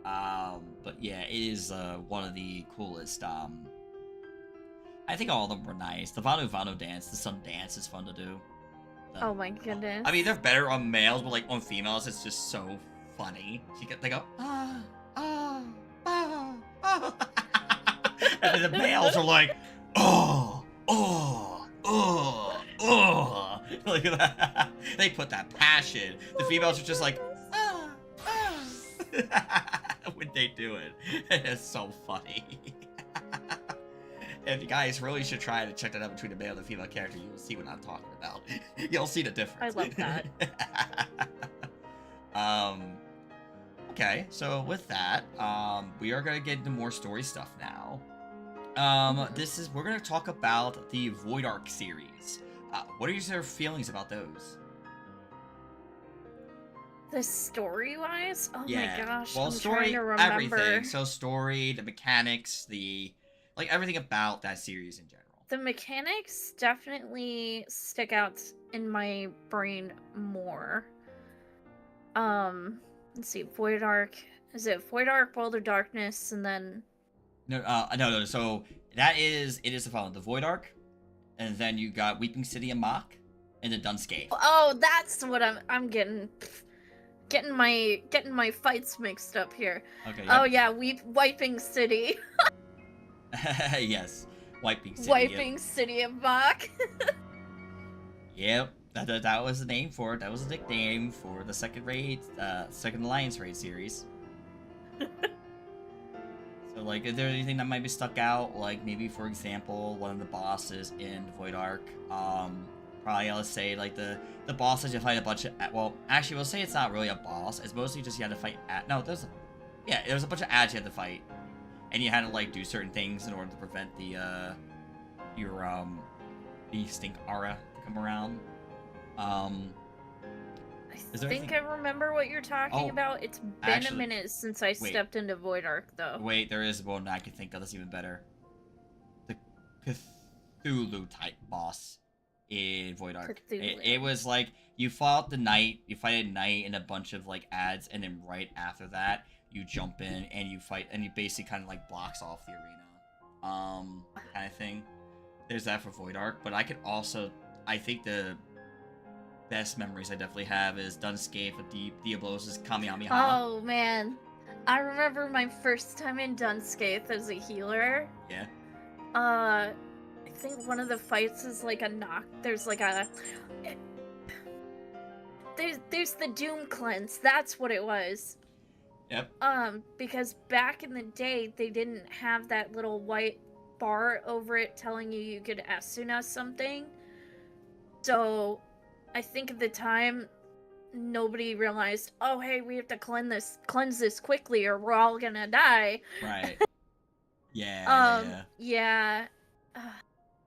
But yeah, it is one of the coolest. I think all of them were nice. The Vanu dance, the Sun dance is fun to do. Oh my goodness. I mean, they're better on males, but like on females, it's just so funny. They go and then the males are like like that. They put that passion. The females are just like when they do it. It's so funny. And you guys really should try to check that out between the male and the female character. You will see what I'm talking about. You'll see the difference. I love that. Okay, so with that, we are gonna get into more story stuff now. We're gonna talk about the Void Arc series. What are your feelings about those? The story-wise? Oh yeah. My gosh, well, I'm story, trying to remember. Everything. So story, the mechanics, like everything about that series in general. The mechanics definitely stick out in my brain more. Let's see, Void Arc. Is it Void Arc, World of Darkness, and then... No. So it is the following: the Void Arc, and then you got Weeping City and Mach, and then Dunscape. Oh, that's what I'm getting my fights mixed up here. Okay. Yep. Oh yeah, Wiping City. Yes, Wiping City. Wiping City of Mach. Yep. That was the name for it. That was the nickname for the second Alliance raid series. So, like, is there anything that might be stuck out? Like, maybe, for example, one of the bosses in Void Arc, probably I'll say like the boss that you fight a bunch of. Well, actually, we'll say it's not really a boss. It's mostly just you had to fight. No, there was a bunch of ads you had to fight, and you had to like do certain things in order to prevent the stink aura to come around. I think I remember what you're talking about. It's been actually, a minute since I stepped into Void Ark, though. Wait, there is one I can think of that's even better. The Cthulhu type boss in Void Ark. It was like you fought at night, and a bunch of like ads, and then right after that you jump in and you fight, and you basically kind of like blocks off the arena, kind of thing. There's that for Void Ark, but I think the best memories I definitely have is Dunscape with Diablos' Kamehameha. Oh man, I remember my first time in Dunscape as a healer. Yeah. I think one of the fights is like there's the Doom Cleanse. That's what it was. Yep. Because back in the day they didn't have that little white bar over it telling you could Asuna something. So I think at the time nobody realized, oh hey, we have to cleanse this quickly or we're all gonna die. Right. Yeah.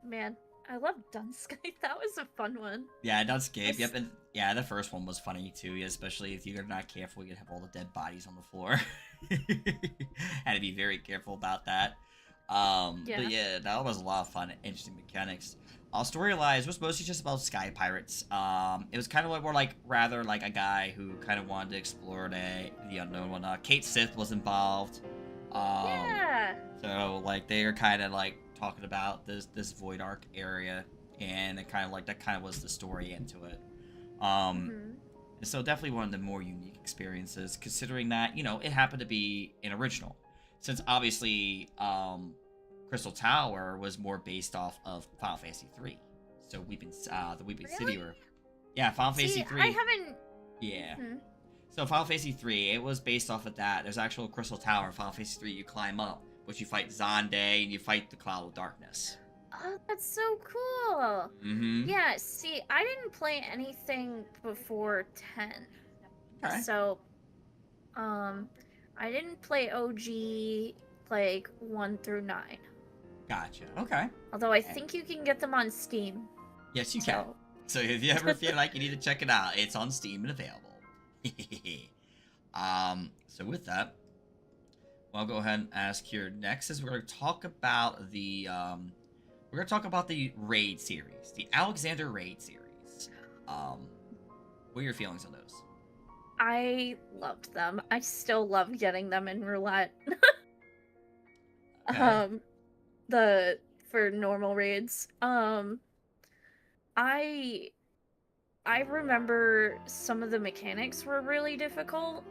Man, I love Dunscape. That was a fun one. Yeah, Dunscape. Yep, and yeah, the first one was funny too. Especially if you're not careful, you'd have all the dead bodies on the floor. Had to be very careful about that. But yeah, that was a lot of fun, interesting mechanics. Story-wise, was mostly just about sky pirates. It was kind of like more like rather like a guy who kind of wanted to explore the unknown one. Kate Sith was involved. Yeah. So like they are kind of like talking about this Void Ark area, and it kind of that kind of was the story into it. And so definitely one of the more unique experiences, considering that it happened to be an original, since obviously Crystal Tower was more based off of Final Fantasy III. So Weeping City, or Final Fantasy III. I haven't. Yeah. So Final Fantasy III, it was based off of that. There's actual Crystal Tower in Final Fantasy III. You climb up, which you fight Zonde, and you fight the Cloud of Darkness. Oh, that's so cool. Yeah, see, I didn't play anything before 10. Okay. So, I didn't play OG, like, 1 through 9. Gotcha. Okay. Although I think you can get them on Steam. Yes, you can. So if you ever feel like you need to check it out, it's on Steam and available. So with that, I'll go ahead and ask here next is we're going to talk about the raid series, the Alexander raid series. What are your feelings on those? I loved them. I still love getting them in roulette. Okay. For normal raids. I remember some of the mechanics were really difficult.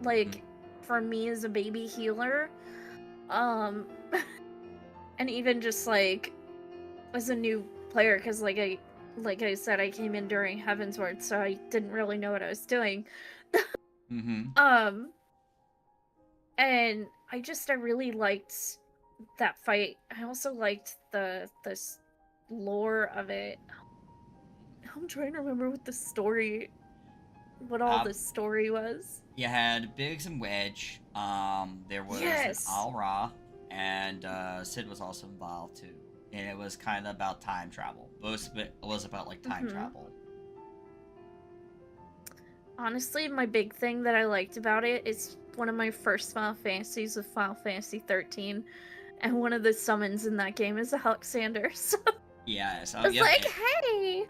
Like, for me as a baby healer. And even just, like, as a new player, because, like I said, I came in during Heavensward, so I didn't really know what I was doing. And I really liked that fight. I also liked the lore of it. I'm trying to remember what the story was. You had Biggs and Wedge. There was Al-Ra, and Sid was also involved too. And it was kind of about time travel. Most of it was about like time travel. Honestly, my big thing that I liked about it is one of my first Final Fantasies with Final Fantasy 13, and one of the summons in that game is Alexander. So yes, hey.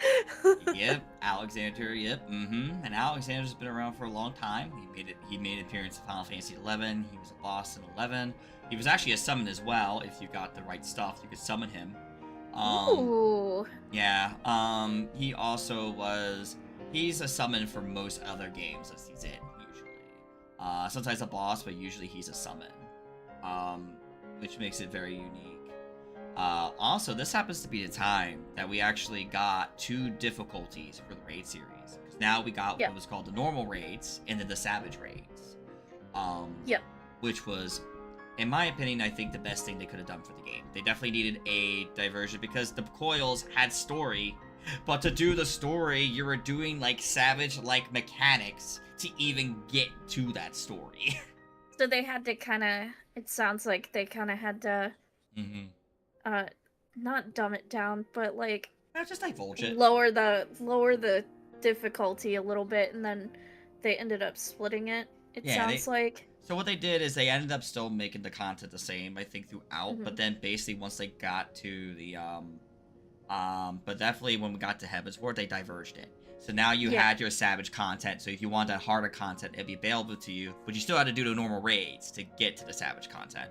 Yep, Alexander. Yep, And Alexander's been around for a long time. He made an appearance in Final Fantasy 11. He was a boss in 11. He was actually a summon as well. If you got the right stuff, you could summon him. Ooh. Yeah. He also was. He's a summon for most other games that he's in usually. Sometimes a boss, but usually he's a summon. Which makes it very unique. Also, this happens to be the time that we actually got 2 difficulties for the raid series. Because now we got what was called the normal raids and then the savage raids. Which was, in my opinion, I think the best thing they could have done for the game. They definitely needed a diversion because the Coils had story But to do the story, you were doing like savage-like mechanics to even get to that story. So they had to kind of, it sounds like they kind of had to, Mm-hmm. uh, not dumb it down, but like No, just divulge it. lower the difficulty a little bit, and then they ended up splitting it. It Yeah, sounds like. so what they did is they ended up still making the content the same, I think, throughout. But Mhm. then basically once they got to the but definitely when we got to Heaven's Ward, they diverged it. So now you Yeah. had your Savage content. So if you want that harder content, it'd be available to you, but you still had to do the normal raids to get to the Savage content.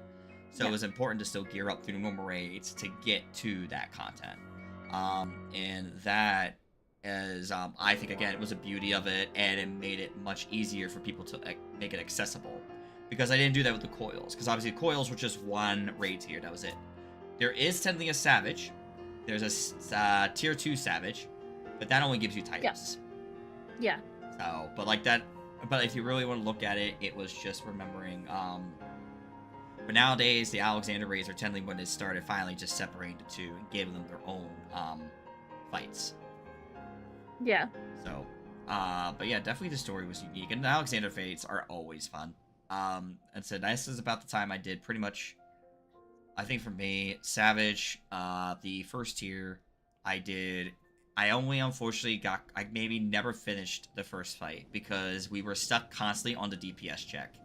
So Yeah. it was important to still gear up through the normal raids to get to that content. And that is, I think, again, it was a beauty of it, and it made it much easier for people to make it accessible. Because I didn't do that with the coils, because obviously coils were just one raid tier, that was it. There is technically a Savage. There's a tier 2 Savage, but that only gives you titles. Yeah. So, but like that, but if you really want to look at it, it was just remembering, but nowadays, the Alexander raids are technically when it started finally just separating the two and giving them their own, fights. Yeah. So, but yeah, definitely the story was unique, and the Alexander Fates are always fun. And so this is about the time I did pretty much, I think for me, Savage, the first tier, I only unfortunately I maybe never finished the first fight because we were stuck constantly on the DPS check.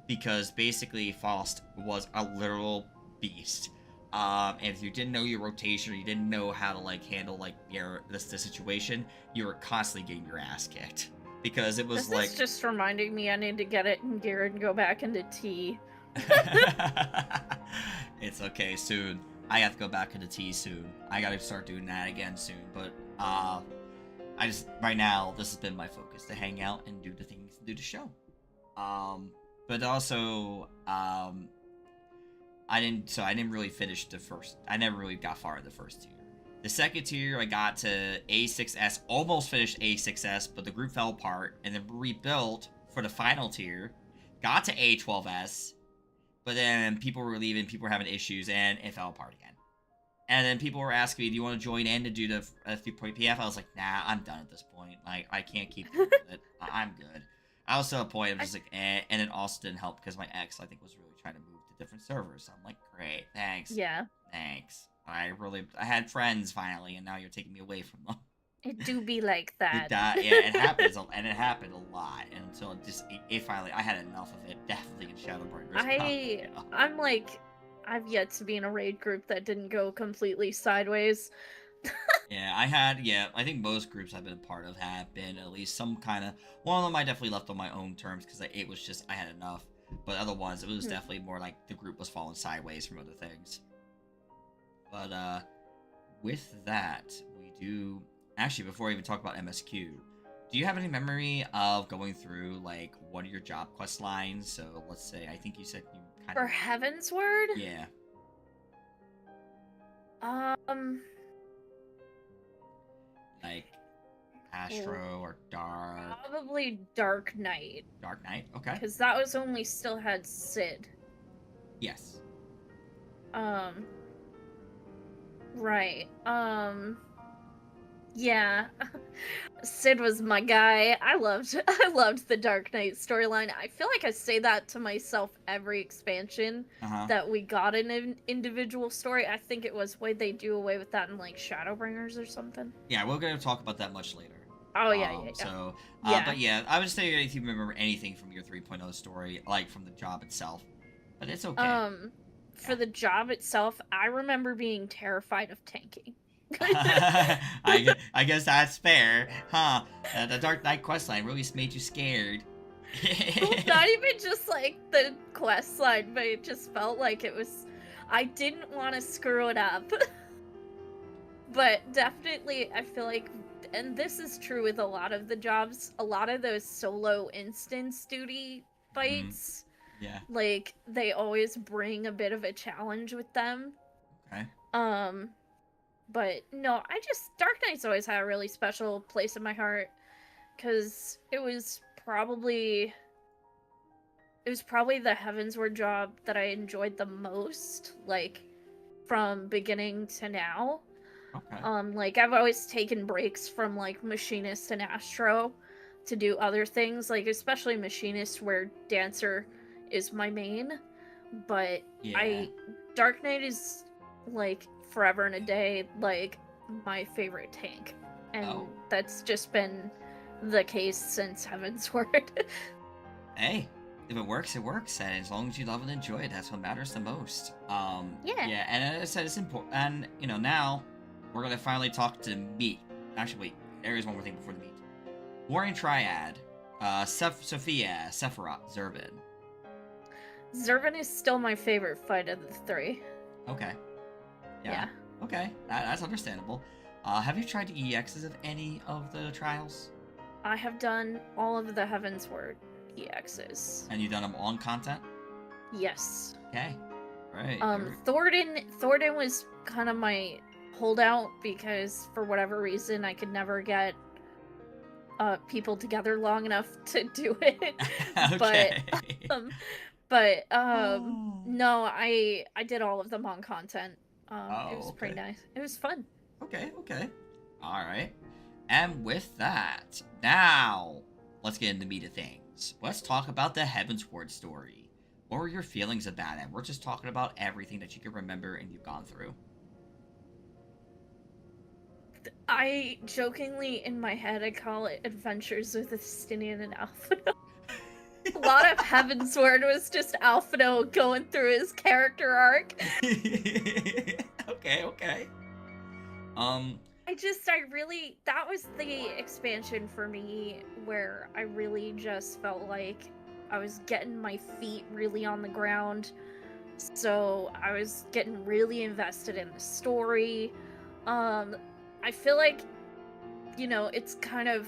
Because basically Faust was a literal beast. And if you didn't know your rotation or you didn't know how to like handle like the situation, you were constantly getting your ass kicked. Because it was This like is just reminding me I need to get it in gear and go back into T. It's okay, soon. I have to go back into T soon. I gotta start doing that again soon. But I just right now this has been my focus to hang out and do the things, do the show. But also I didn't really finish the first. I never really got far in the first tier. The second tier I got to A6S, almost finished A6S, but the group fell apart and then rebuilt for the final tier. Got to A12S, but then people were leaving, people were having issues, and it fell apart again. And then people were asking me, "Do you want to join in to do the 3-point PF?" I was like, "Nah, I'm done at this point. Like, I can't keep doing it. I'm good." I was to a point, I'm just like, eh. And it also didn't help because my ex, I think, was really trying to move to different servers. So I'm like, great, thanks. Yeah. Thanks. I had friends finally, and now you're taking me away from them. It do be like that. Yeah, it happens, and it happened a lot. And until it finally, I had enough of it. Definitely in Shadowbringers. I'm like, I've yet to be in a raid group that didn't go completely sideways. Yeah, I think most groups I've been a part of have been at least some kind of, one of them I definitely left on my own terms because it was just, I had enough. But other ones, it was definitely more like the group was falling sideways from other things. But, with that, we do, actually, before we even talk about MSQ, do you have any memory of going through, like, what are your job quest lines? So, let's say, I think you said you kind For of... Heaven's Word? Yeah. Like, Astro or Dark... Probably Dark Knight. Dark Knight, okay. Because that was only still had Sid. Yes. Right. Yeah. Sid was my guy. I loved the Dark Knight storyline. I feel like I say that to myself every expansion that we got an individual story. I think it was, way they do away with that in like Shadowbringers or something. Yeah, we're gonna talk about that much later. Oh yeah. So, but yeah, I would say if you remember anything from your 3.0 story, like from the job itself, but it's okay. For the job itself, I remember being terrified of tanking. I guess that's fair, huh? The Dark Knight questline really made you scared. Well, not even just like the quest line, but it just felt like it was, I didn't want to screw it up. But definitely, I feel like, and this is true with a lot of the jobs, a lot of those solo instance duty fights, yeah, like, they always bring a bit of a challenge with them. Okay. But no, Dark Knight's always had a really special place in my heart, because it was probably the Heavensward job that I enjoyed the most, like, from beginning to now. Okay. Like I've always taken breaks from like Machinist and Astro to do other things, like especially Machinist where Dancer is my main. But Yeah. I Dark Knight is like forever and a day like my favorite tank. And Oh. that's just been the case since Heaven's Word. Hey, if it works, it works, and as long as you love and enjoy it, that's what matters the most. Yeah. Yeah, and as I said, it's important. And now we're gonna finally talk to meat. Actually, wait, there is one more thing before the meat. Warring Triad, Sophia, Sephiroth, Zervin. Zervin is still my favorite fight of the three. Okay. Yeah. Yeah. Okay, that's understandable. Have you tried the EXs of any of the trials? I have done all of the Heaven's Word EXs. And you've done them on content? Yes. Okay. Right. Thornton was kind of my holdout because for whatever reason I could never get people together long enough to do it. Okay. um but Oh. no, I did all of them on content. It was Oh, pretty okay. nice. It was fun. Okay, okay. Alright. And with that, now let's get into the meat of things. Let's talk about the Heaven's Ward story. What were your feelings about it? We're just talking about everything that you can remember and you've gone through. I jokingly in my head I call it Adventures with Justinian and Alphino. A lot of Heaven's Word was just Alphino going through his character arc. Okay, okay. That was the expansion for me where I really just felt like I was getting my feet really on the ground. So I was getting really invested in the story. I feel like, it's kind of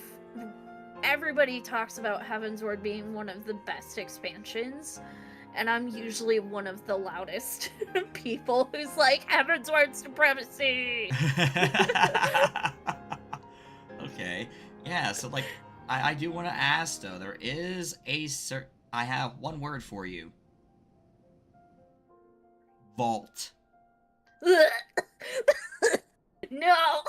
everybody talks about Heaven's Ward being one of the best expansions. And I'm usually one of the loudest people who's like, Heaven's Ward supremacy! Okay. Yeah, so like I do want to ask though, there is a I have one word for you. Vault. No!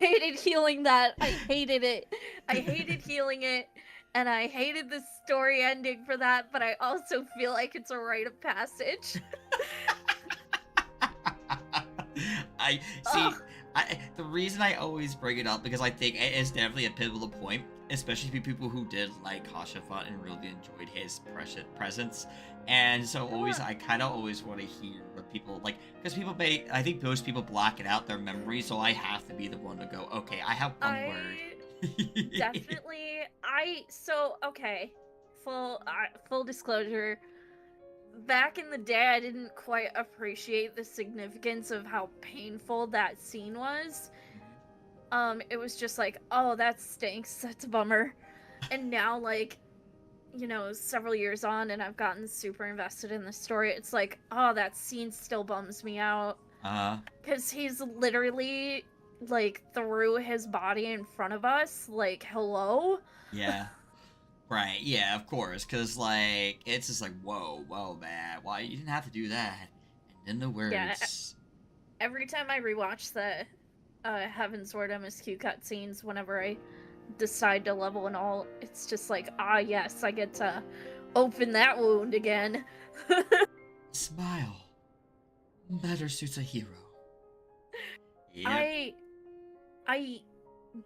Hated healing that. I hated it. I hated healing it. And I hated the story ending for that, but I also feel like it's a rite of passage. I see. The reason I always bring it up because I think it is definitely a pivotal point, especially for people who did like Hashafat and really enjoyed his presence. And so always, I kind of always want to hear what people like, because I think most people block it out their memory, so I have to be the one to go, okay, I have one word. Definitely, okay, full disclosure. Back in the day, I didn't quite appreciate the significance of how painful that scene was. It was just like, oh, that stinks. That's a bummer. And now, like, several years on, and I've gotten super invested in the story. It's like, oh, that scene still bums me out. Because he's literally like threw his body in front of us. Like, hello. Yeah. Right, yeah, of course, because, like, it's just like, whoa, man, why, you didn't have to do that, and then the words. Yeah, every time I rewatch the Heaven's Word MSQ cutscenes, whenever I decide to level and all, it's just like, ah, yes, I get to open that wound again. Smile. Better suits a hero. Yep. I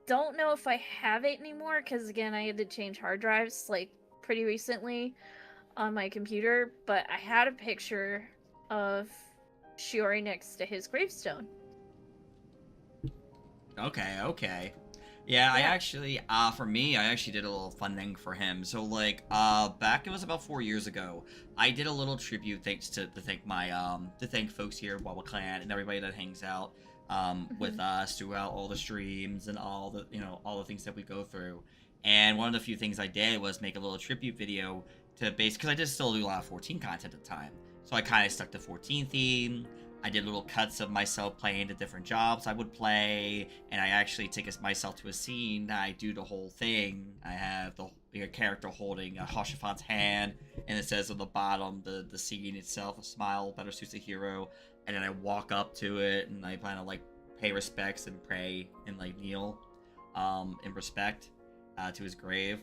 don't know if I have it anymore, because again, I had to change hard drives, like, pretty recently on my computer, but I had a picture of Shiori next to his gravestone. Okay. Yeah, I actually, for me, I actually did a little fun thing for him. So, like, back, it was about 4 years ago, I did a little tribute to thank folks here at Wabba Clan and everybody that hangs out, with us throughout all the streams and all the things that we go through. And one of the few things I did was make a little tribute video to because I did still do a lot of 14 content at the time. So I kind of stuck to 14 theme, I did little cuts of myself playing the different jobs I would play, and I actually take myself to a scene. I do the whole thing. I have the character holding Hoshifan's hand, and it says on the bottom the scene itself, a smile better suits a hero. And then I walk up to it, and I kind of like pay respects and pray and like kneel, in respect, to his grave.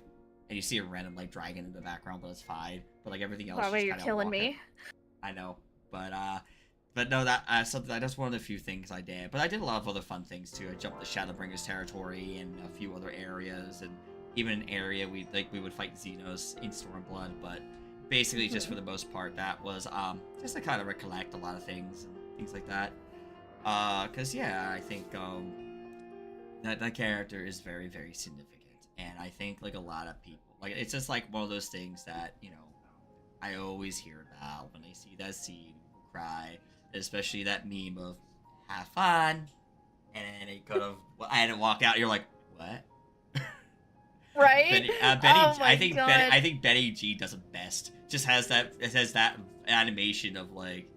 And you see a random like dragon in the background, but it's fine. But like everything else, Probably you're killing me. I know, but no, something. That's one of the few things I did. But I did a lot of other fun things too. I jumped the Shadowbringers territory and a few other areas, and even an area we would fight Xenos in Stormblood. But basically, just for the most part, that was just to kind of recollect a lot of things and things like that. Cause yeah, I think that character is very, very significant, and I think like a lot of people, like it's just like one of those things that I always hear about when I see that scene, cry, especially that meme of "have fun," and it kind of I had to walk out. You're like, what? Right? Betty, Oh my God. I think Betty G does it best. Just has that animation of like,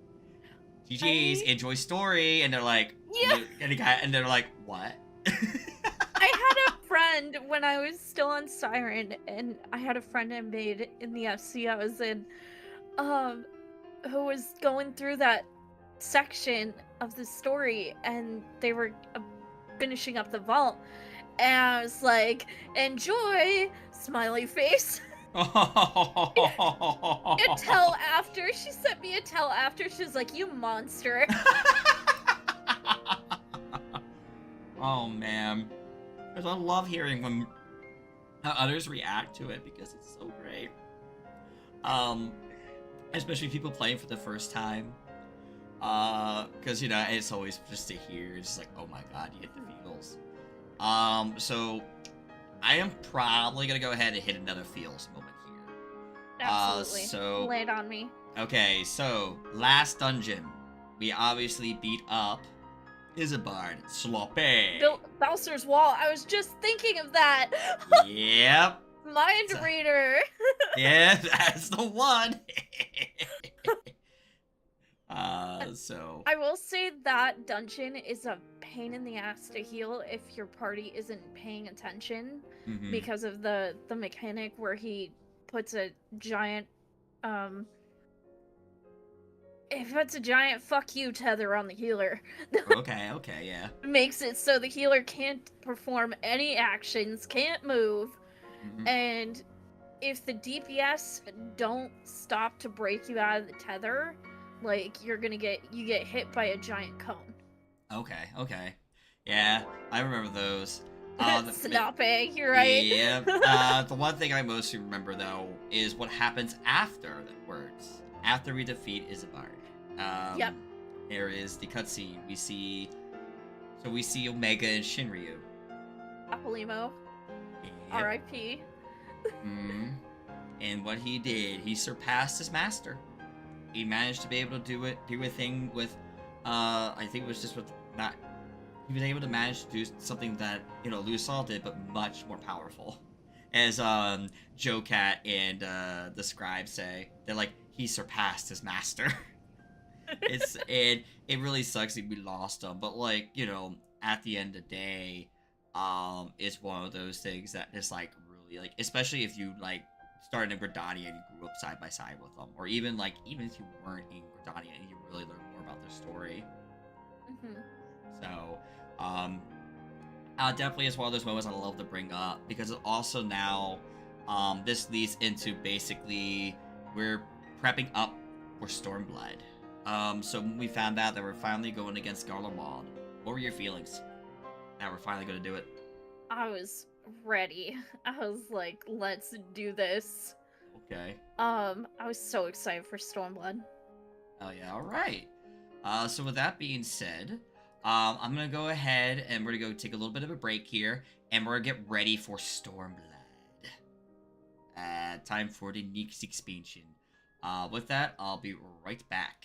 GG's, enjoy story, and they're like, Yeah. and they're like, what? I had a friend when I was still on Siren, and I had a friend I made in the FC I was in, who was going through that section of the story, and they were finishing up the vault, and I was like, enjoy, smiley face. A tell after, she sent me a tell after, she was like, you monster. Oh man, because I love hearing when how others react to it, because it's so great. Especially people playing for the first time, because it's always just to hear, it's just like, oh my god, you hit the feels. So I am probably gonna go ahead and hit another feels moment here. Absolutely. So lay it on me. Okay, so last dungeon, we obviously beat up Isabard, Sloppy. Bowser's Wall. I was just thinking of that. Yep. Mind reader. Yeah, that's the one. So I will say that dungeon is a pain in the ass to heal if your party isn't paying attention, because of the mechanic where he puts a giant fuck you tether on the healer. okay, yeah. Makes it so the healer can't perform any actions, can't move, and if the DPS don't stop to break you out of the tether, like you get hit by a giant cone. Okay. Yeah, I remember those. Snapping, you're right. Yeah. The one thing I mostly remember though is what happens after the words. After we defeat Isabard. Yep. There is the cutscene. We see Omega and Shinryu. Apolimo. Yep. R.I.P. And what he did, he surpassed his master. He managed to be able to do a thing with, I think it was just with not. He was able to manage to do something that Liu Sol did, but much more powerful. As Joe Cat and the scribe say, they're like, he surpassed his master. It really sucks that we lost him, but like at the end of the day, it's one of those things that is like really like, especially if you like started in Gridania and you grew up side by side with them, or even if you weren't in Gridania and you really learn more about their story. So, definitely is one of those moments I love to bring up, because it also now, this leads into basically we're prepping up for Stormblood. So when we found out that we're finally going against Garlemald, what were your feelings? That we're finally going to do it. I was ready. I was like, let's do this. Okay. I was so excited for Stormblood. Oh yeah, alright. So with that being said, I'm gonna go ahead and we're gonna go take a little bit of a break here, and we're gonna get ready for Stormblood. Time for the next expansion. With that, I'll be right back.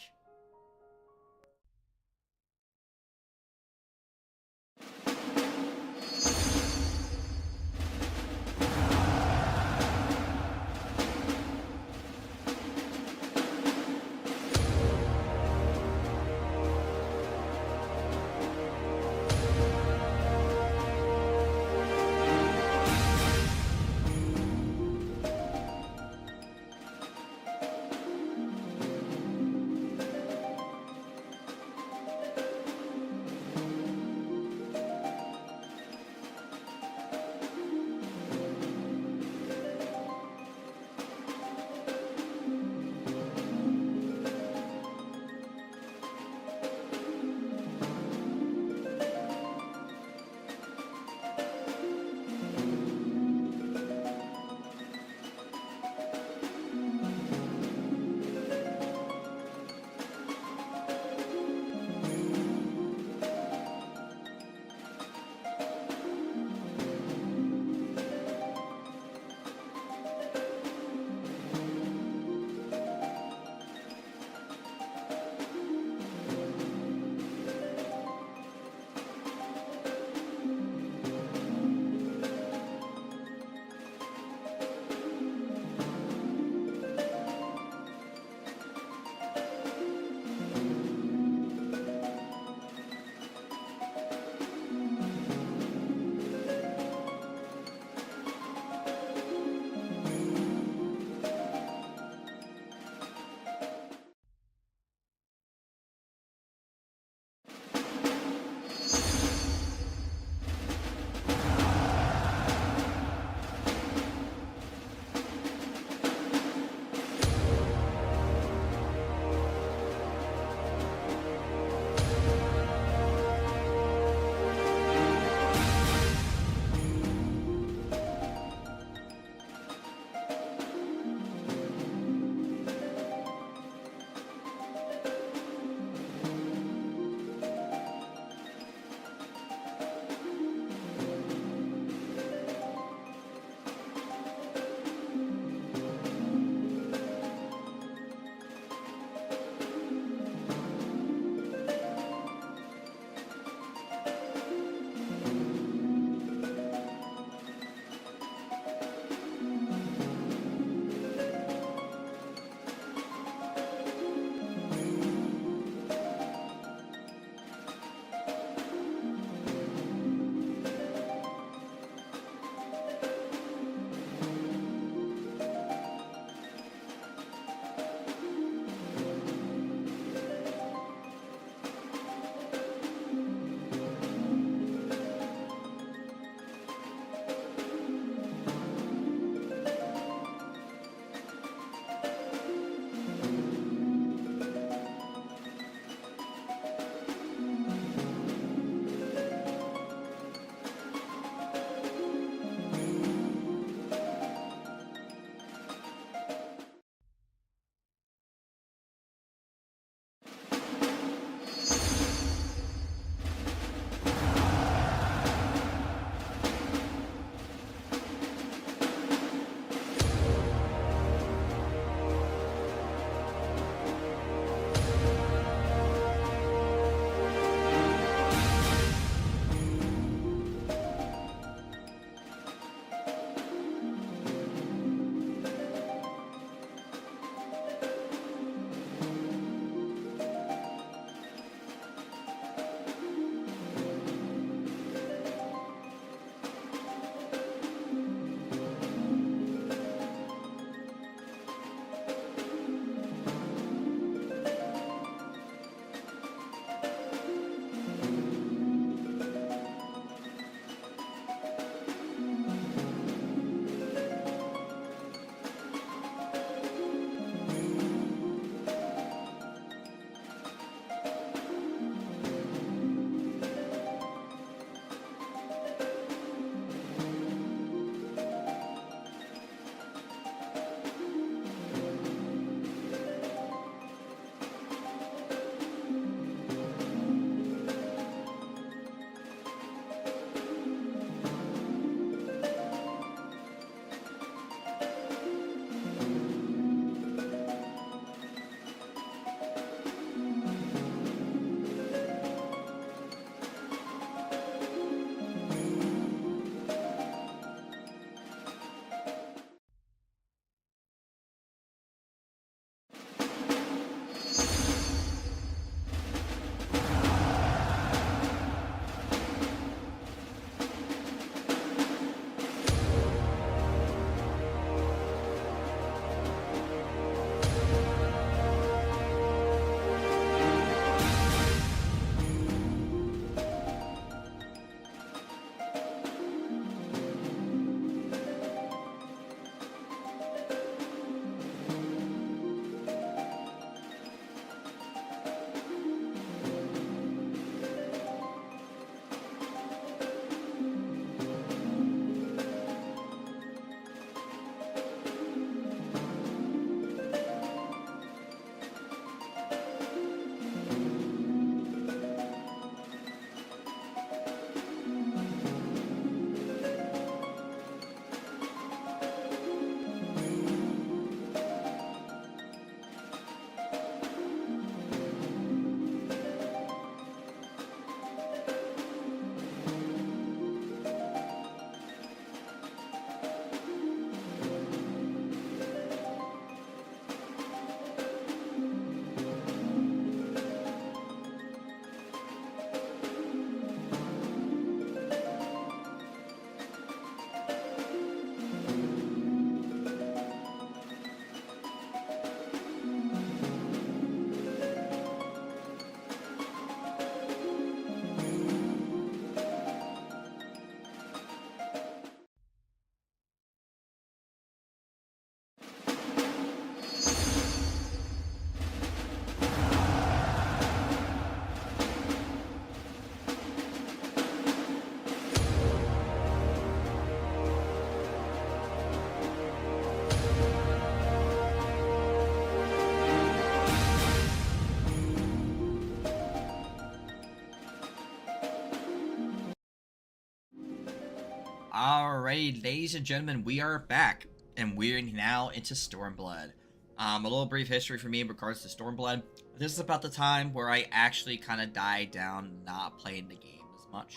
Alrighty, ladies and gentlemen, we are back, and we're now into Stormblood. A little brief history for me in regards to Stormblood. This is about the time where I actually kind of died down, not playing the game as much.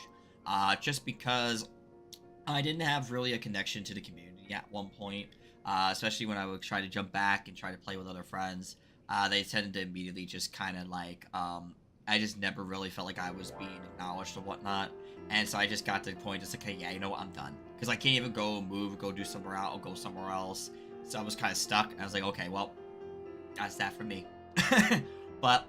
Just because I didn't have really a connection to the community at one point, especially when I would try to jump back and try to play with other friends. They tended to immediately just kind of like, I just never really felt like I was being acknowledged or whatnot. And so I just got to the point, just like, okay, yeah, you know what, I'm done. Because I can't even go move, go do somewhere else, or go somewhere else. So I was kind of stuck, and I was like, okay, well, that's that for me. But,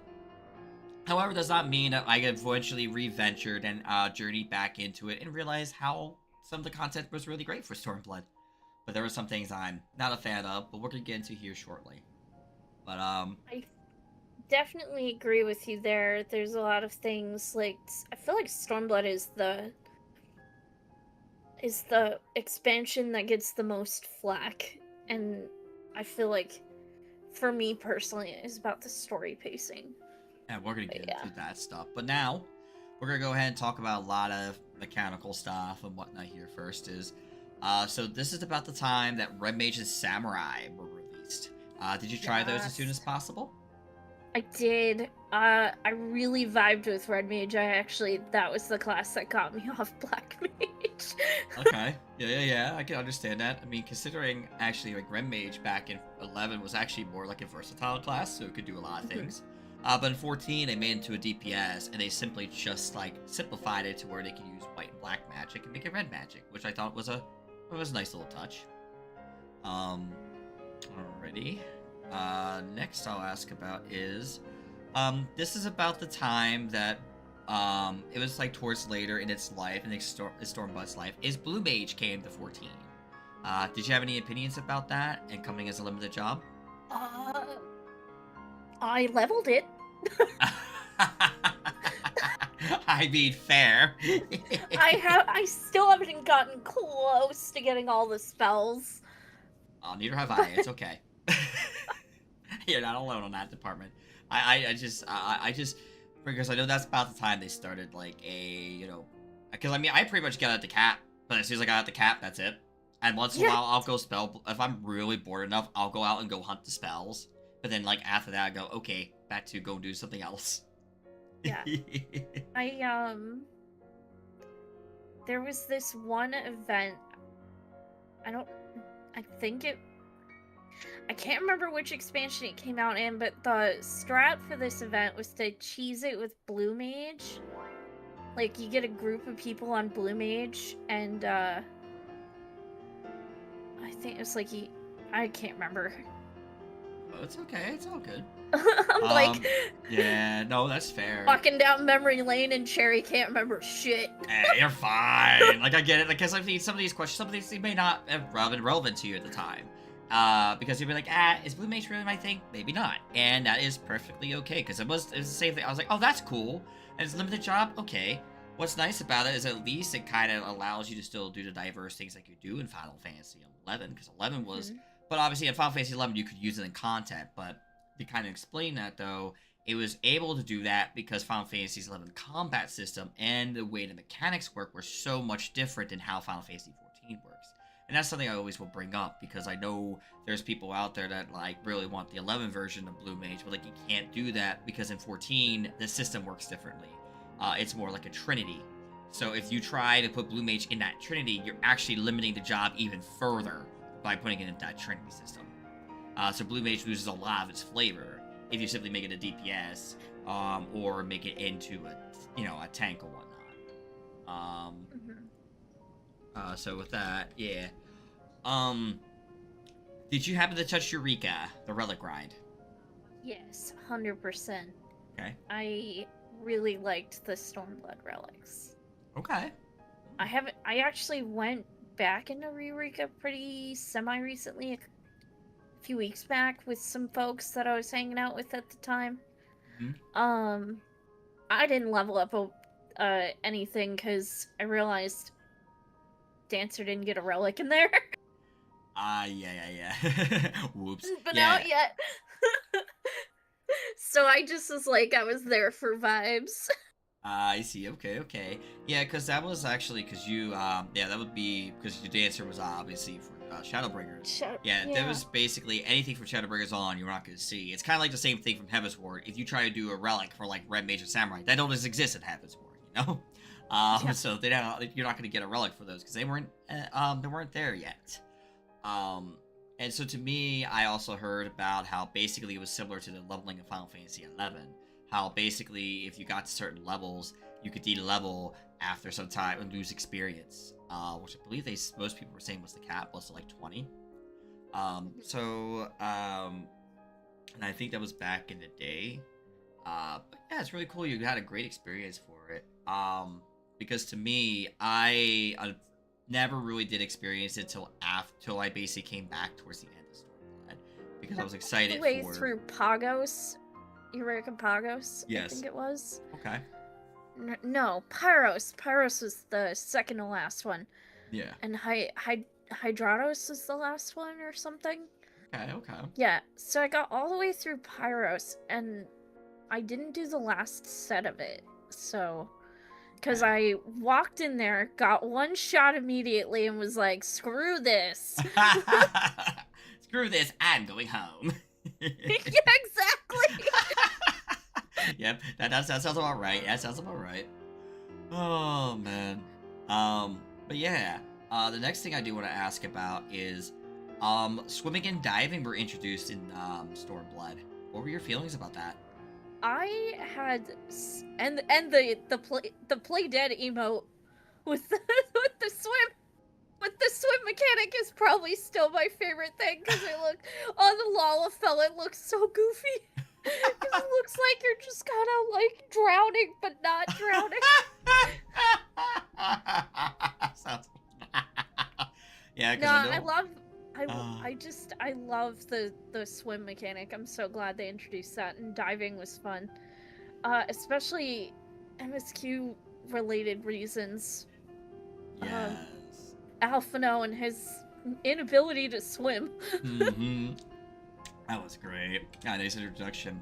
however, does not mean that I eventually re-ventured and journeyed back into it and realized how some of the content was really great for Stormblood. But there were some things I'm not a fan of, but we're going to get into here shortly. But, I definitely agree with you there. There's a lot of things like I feel like Stormblood is the expansion that gets the most flack, and I feel like for me personally it's about the story pacing. yeah, we're going to get into that stuff. But now, we're going to go ahead and talk about a lot of mechanical stuff and whatnot here first is, so this is about the time that Red Mage and Samurai were released. Did you try those as soon as possible? I did. I really vibed with Red Mage. That was the class that got me off Black Mage. Okay. Yeah. I can understand that. I mean, considering actually like Red Mage back in 11 was actually more like a versatile class, so it could do a lot of things. But in 14, they made it into a DPS, and they simply just like simplified it to where they can use white and black magic and make it red magic, which I thought was a nice little touch. Alrighty. Next I'll ask about is, this is about the time that, it was like towards later in its life, in Stormblood's life, is Blue Mage came to 14. Did you have any opinions about that and coming as a limited job? I leveled it. I mean, fair. I still haven't gotten close to getting all the spells. Neither have I. It's okay. You're not alone on that department. I just because I know that's about the time they started like because I mean I pretty much got at the cap, but as soon as I got at the cap, that's it. And once in a while I'll go spell if I'm really bored enough, I'll go out and go hunt the spells. But then like after that I go, okay, back to go do something else. Yeah. There was this one event. I can't remember which expansion it came out in, but the strat for this event was to cheese it with Blue Mage. Like, you get a group of people on Blue Mage, and, I think it was like, I can't remember. Oh, it's okay. It's all good. I'm like... Yeah, no, that's fair. Walking down memory lane and Cherry can't remember shit. Hey, you're fine. Like, I get it. Because I mean, some of these questions, some of these may not have been relevant to you at the time. Because you'd be like, is Blue Mage really my thing? Maybe not. And that is perfectly okay, because it was the same thing. I was like, oh, that's cool. And it's a limited job? Okay. What's nice about it is at least it kind of allows you to still do the diverse things like you do in Final Fantasy 11, because 11 was... But obviously in Final Fantasy 11 you could use it in content, but to kind of explain that, though, it was able to do that because Final Fantasy 11 combat system and the way the mechanics work were so much different than how Final Fantasy 14 works. And that's something I always will bring up, because I know there's people out there that like really want the 11 version of Blue Mage, but like you can't do that because in 14 the system works differently. It's more like a trinity. So if you try to put Blue Mage in that trinity, you're actually limiting the job even further by putting it in that trinity system. So Blue Mage loses a lot of its flavor if you simply make it a DPS, or make it into a tank or whatnot. So with that, yeah. Did you happen to touch Eureka, the relic ride? Yes, 100%. Okay. I really liked the Stormblood relics. Okay. I actually went back into Eureka pretty semi-recently, a few weeks back, with some folks that I was hanging out with at the time. I didn't level up anything because I realized Dancer didn't get a relic in there. Yeah. Whoops. But not yet. So I just was like, I was there for vibes. I see. Okay, okay. Yeah, because that was actually because you, yeah, that would be because your dancer was obviously for Shadowbringers. Yeah, that Yeah. was basically anything from Shadowbringers on you're not going to see. It's kind of like the same thing from Heaven's Ward. If you try to do a relic for like Red Mage and Samurai, that don't just exist in Heaven's Ward, you know. Yeah. So you're not going to get a relic for those because they weren't there yet. Um, and so to me, I also heard about how basically it was similar to the leveling of Final Fantasy XI. How basically, if you got to certain levels, you could de-level after some time and lose experience, which I believe most people were saying was the cap, was like 20. And I think that was back in the day. But yeah, it's really cool. You had a great experience for it. Because to me, I never really did experience it till I basically came back towards the end of Stormblood because I was The excited way for. through Pagos, Eureka Pagos, I Yes. think it was. Okay. No, Pyros. Pyros was the second to last one, Yeah. and Hydratos was the last one or something. Okay. Okay. Yeah, so I got all the way through Pyros, and I didn't do the last set of it. So, because I walked in there, got one shot immediately, and was like, "Screw this." Screw this. I'm going home. Yeah, exactly. Yep. That sounds about right. That sounds about right. Oh man. But yeah. The next thing I do want to ask about is, swimming and diving were introduced in Stormblood. What were your feelings about that? I had and the play dead emote with with the swim mechanic is probably still my favorite thing because it look on the Lalafell it looks so goofy because it looks like you're just kind of like drowning but not drowning. Sounds. Yeah, No, because I I know. love. I love the swim mechanic. I'm so glad they introduced that, and diving was fun, especially MSQ related reasons. Yes. Alphino and his inability to swim. Mm-hmm. That was great. Yeah, nice introduction.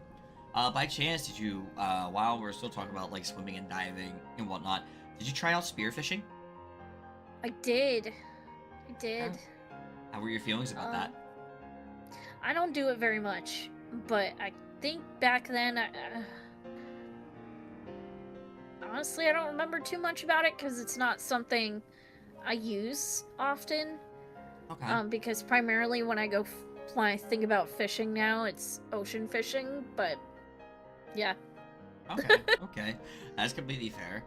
By chance, did you, while we're still talking about like swimming and diving and whatnot, did you try out spearfishing? I did. I did. How were your feelings about that? I don't do it very much, but I think back then, honestly, I don't remember too much about it because it's not something I use often. Okay. Because primarily when I think about fishing now, it's ocean fishing, but yeah. Okay. Okay. That's completely fair.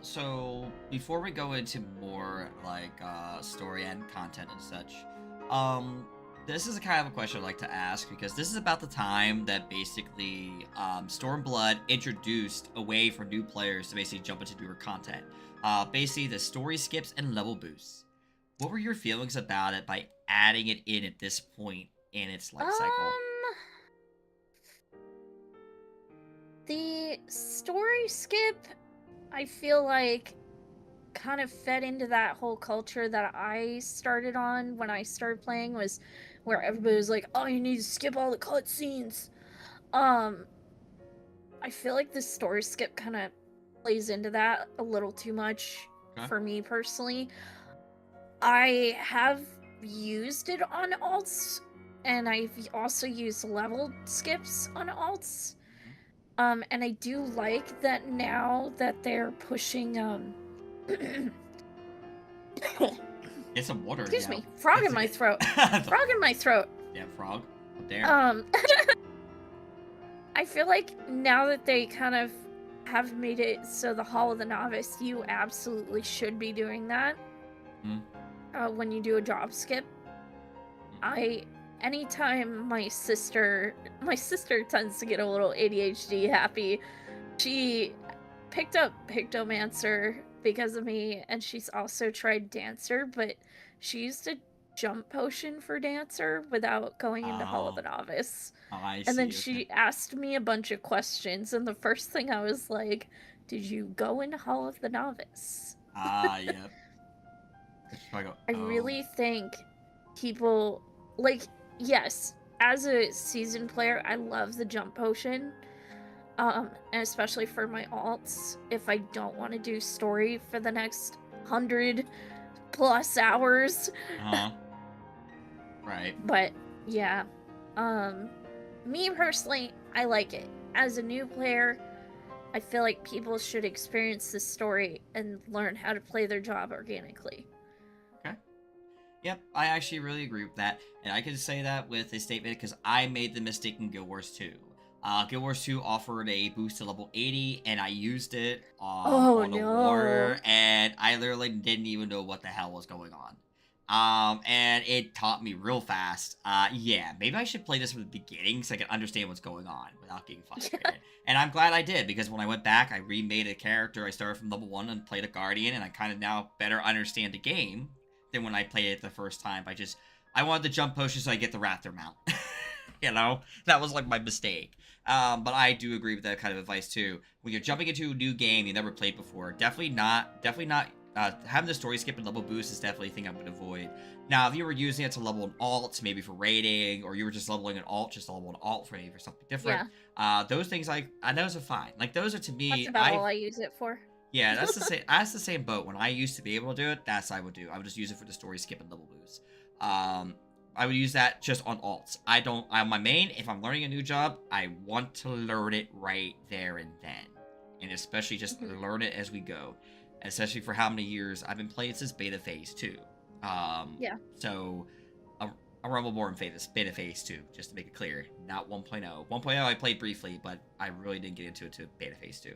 So before we go into more like story and content and such, this is a kind of a question I'd like to ask because this is about the time that basically Stormblood introduced a way for new players to basically jump into newer content. Basically the story skips and level boosts. What were your feelings about it by adding it in at this point in its life cycle? The story skip, I feel like, kind of fed into that whole culture that I started on when I started playing, was where everybody was like, "Oh, you need to skip all the cutscenes." I feel like the story skip kind of plays into that a little too much for me personally. I have used it on alts, and I've also used level skips on alts. And I do like that now that they're pushing Get some water. excuse Yeah. me, frog in my throat. Frog in my throat. Yeah, frog. Oh, damn. I feel like now that they kind of have made it so the Hall of the Novice, you absolutely should be doing that. When you do a job skip. Anytime my sister tends to get a little ADHD happy, she picked up Pictomancer because of me, and she's also tried Dancer, but she used a jump potion for Dancer without going into Hall of the Novice. I see. And then she asked me a bunch of questions, and the first thing I was like, "Did you go into Hall of the Novice?" Yep. I really think people, like, yes, as a seasoned player, I love the jump potion. And especially for my alts, if I don't want to do story for the next 100+ hours. Uh-huh. Right. But yeah, um, me personally, I like it. As a new player, I feel like people should experience this story and learn how to play their job organically. Okay. Yep, I actually really agree with that, and I can say that with a statement because I made the mistake in Guild Wars 2. Guild Wars 2 offered a boost to level 80, and I used it Oh on a no. warrior, and I literally didn't even know what the hell was going on. And it taught me real fast. Yeah, maybe I should play this from the beginning so I can understand what's going on without getting frustrated. And I'm glad I did, because when I went back, I remade a character. I started from level 1 and played a Guardian, and I kind of now better understand the game than when I played it the first time. I wanted the jump potion so I get the Raptor mount. You know, that was like my mistake. But I do agree with that kind of advice too. When you're jumping into a new game you never played before, definitely not. Having the story skip and level boost is definitely a thing I would avoid. Now, if you were using it to level an alt, maybe for raiding, or you were just leveling an alt, just to level an alt for maybe for something different. Yeah, Those things those are fine. Like those are to that's me, about all I use it for. yeah, that's the same. That's the same boat. When I used to be able to do it, that's what I would do. I would just use it for the story skip and level boost. I would use that just on alts. I don't. On my main, if I'm learning a new job, I want to learn it right there and then, and especially just learn it as we go. Especially for how many years I've been playing since beta phase 2. Yeah. So a Rumbleborn beta phase 2, just to make it clear, not 1.0. 1.0 I played briefly, but I really didn't get into it to beta phase 2.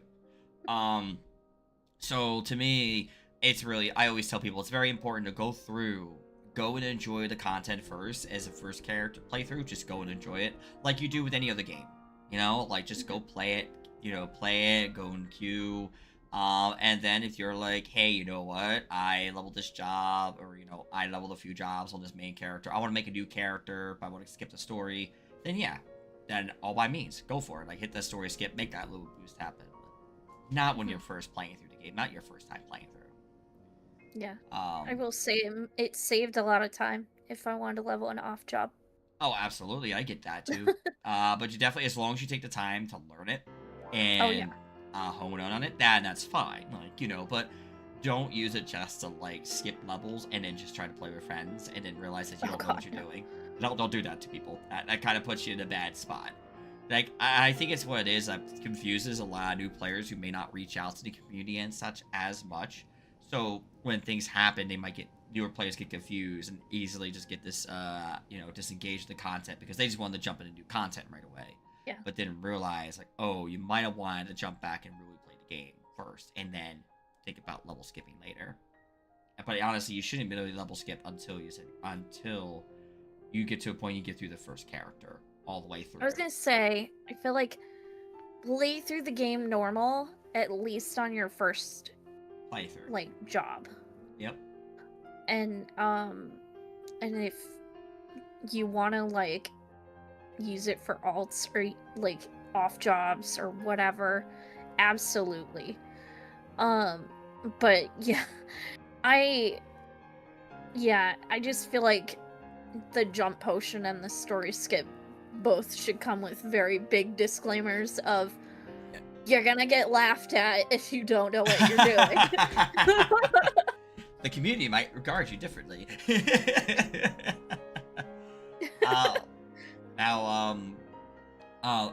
So to me, it's really, I always tell people it's very important to go and enjoy the content first as a first character playthrough. Just go and enjoy it like you do with any other game. You know, like just go play it. Play it, go and queue. And then if you're like, hey, you know what? I leveled this job, or I leveled a few jobs on this main character. I want to make a new character, but I want to skip the story. Then yeah, then all by means, go for it. Like hit that story skip, make that little boost happen. But not when you're first playing through the game, not your first time playing through. Yeah. I will say it saved a lot of time if I wanted to level an off job. Oh, absolutely, I get that too. But you definitely, as long as you take the time to learn it and Oh yeah. hone in on it, that's fine. But don't use it just to like skip levels and then just try to play with friends and then realize that you don't know what you're doing. Don't do that to people. That kind of puts you in a bad spot. Like I think it's what it is. That confuses a lot of new players who may not reach out to the community and such as much. So when things happen, newer players get confused and easily just get this disengaged the content because they just wanted to jump into new content right away. Yeah. But didn't realize like, oh, you might have wanted to jump back and really play the game first and then think about level skipping later. But honestly, you shouldn't really level skip until you get to a point you get through the first character all the way through. I was gonna say, I feel like play through the game normal, at least on your first playthrough, like job. Yep. And if you want to like use it for alts or like off jobs or whatever, absolutely. But yeah, I just feel like the jump potion and the story skip both should come with very big disclaimers of you're gonna get laughed at if you don't know what you're doing. The community might regard you differently.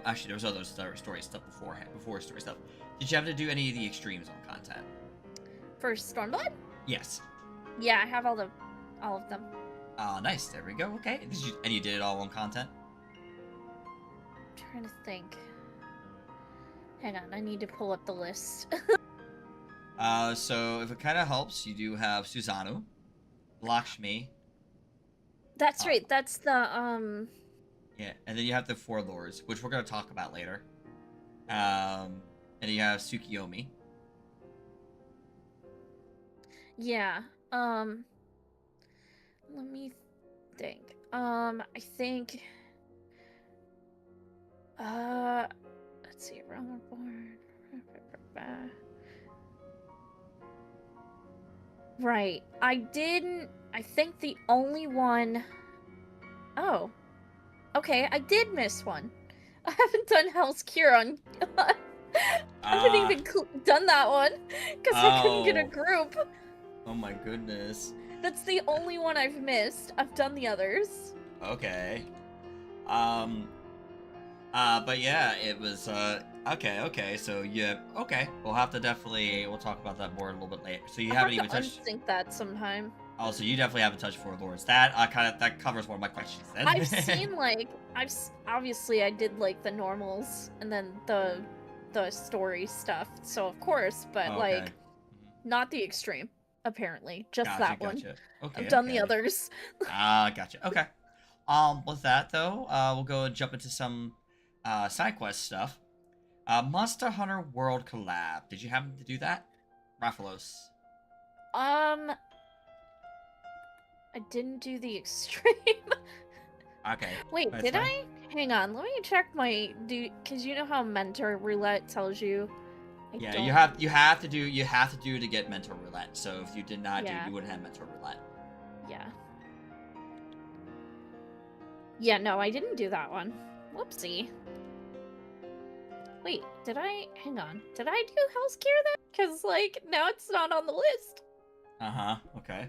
Actually, there was other story stuff before story stuff. Did you have to do any of the extremes on content? For Stormblood? Yes. Yeah, I have all of them. Nice. There we go. Okay. And you did it all on content? I'm trying to think. Hang on, I need to pull up the list. So if it kind of helps, you do have Susanoo, Lakshmi. That's right. That's the Yeah, and then you have the 4 lords, which we're gonna talk about later. And then you have Tsukiyomi. Yeah. Let me think. I think. Let's see. Realm Reborn. Right. I think the only one. Oh. Okay, I did miss one. I haven't done Hell's Cure on. I haven't Ah, even done that one because I couldn't get a oh, group. oh my goodness. That's the only one I've missed. I've done the others. Okay. Um, but yeah, it was, okay, so yeah, okay. We'll talk about that more a little bit later. So you I'll haven't have even to touched, unsync that sometime. oh, so you definitely haven't touched Four Lords. That covers one of my questions then. I've seen like obviously I did like the normals and then the story stuff. So of course, but Oh, okay. like not the extreme. Apparently, just Gotcha, that one. gotcha. Okay, I've done the okay. others. Gotcha. Okay. With that though, we'll go and jump into some side quest stuff. Monster Hunter World collab. Did you happen to do that, Raphalos? I didn't do the extreme. Okay. Wait, That's did fine. I? Hang on, let me check my because you know how mentor roulette tells you. I Yeah, don't. you have to do to get mentor roulette. So if you did not do, Yeah. you wouldn't have mentor roulette. Yeah. Yeah, no, I didn't do that one. Whoopsie. Wait, did I? Hang on. Did I do Hell's Cure then? Because, like, now it's not on the list. Okay.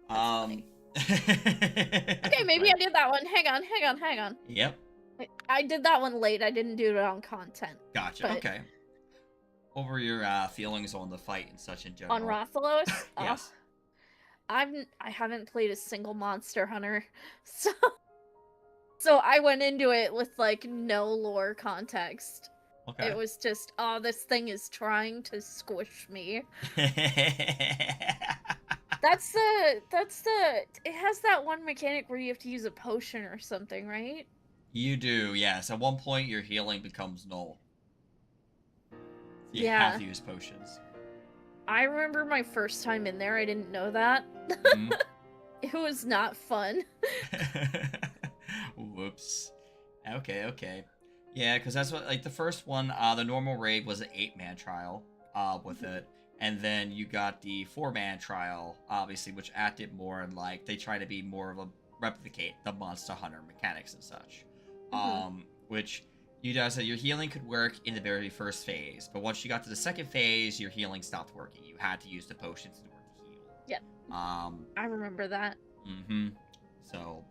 That's funny. Okay, Okay, maybe I did that one. Hang on. Yep. I did that one late. I didn't do it on content. Gotcha. But Okay. What were your feelings on the fight and such in general? on Rathalos, Yes. I haven't played a single Monster Hunter, so I went into it with like no lore context. Okay. It was just, oh, this thing is trying to squish me. That's the it has that one mechanic where you have to use a potion or something, right? You do, yes. At one point, your healing becomes null. You Yeah. have to use potions. I remember my first time in there, I didn't know that. Mhm. It was not fun. Whoops. Okay. Yeah, because that's what, like, the first one, the normal raid was an 8-man trial, with it. And then you got the 4-man trial, obviously, which acted more and like, they try to be more of a, replicate the Monster Hunter mechanics and such. Which, you guys said your healing could work in the very first phase, but once you got to the second phase, your healing stopped working. You had to use the potions in order to heal. Yeah. I remember that. So,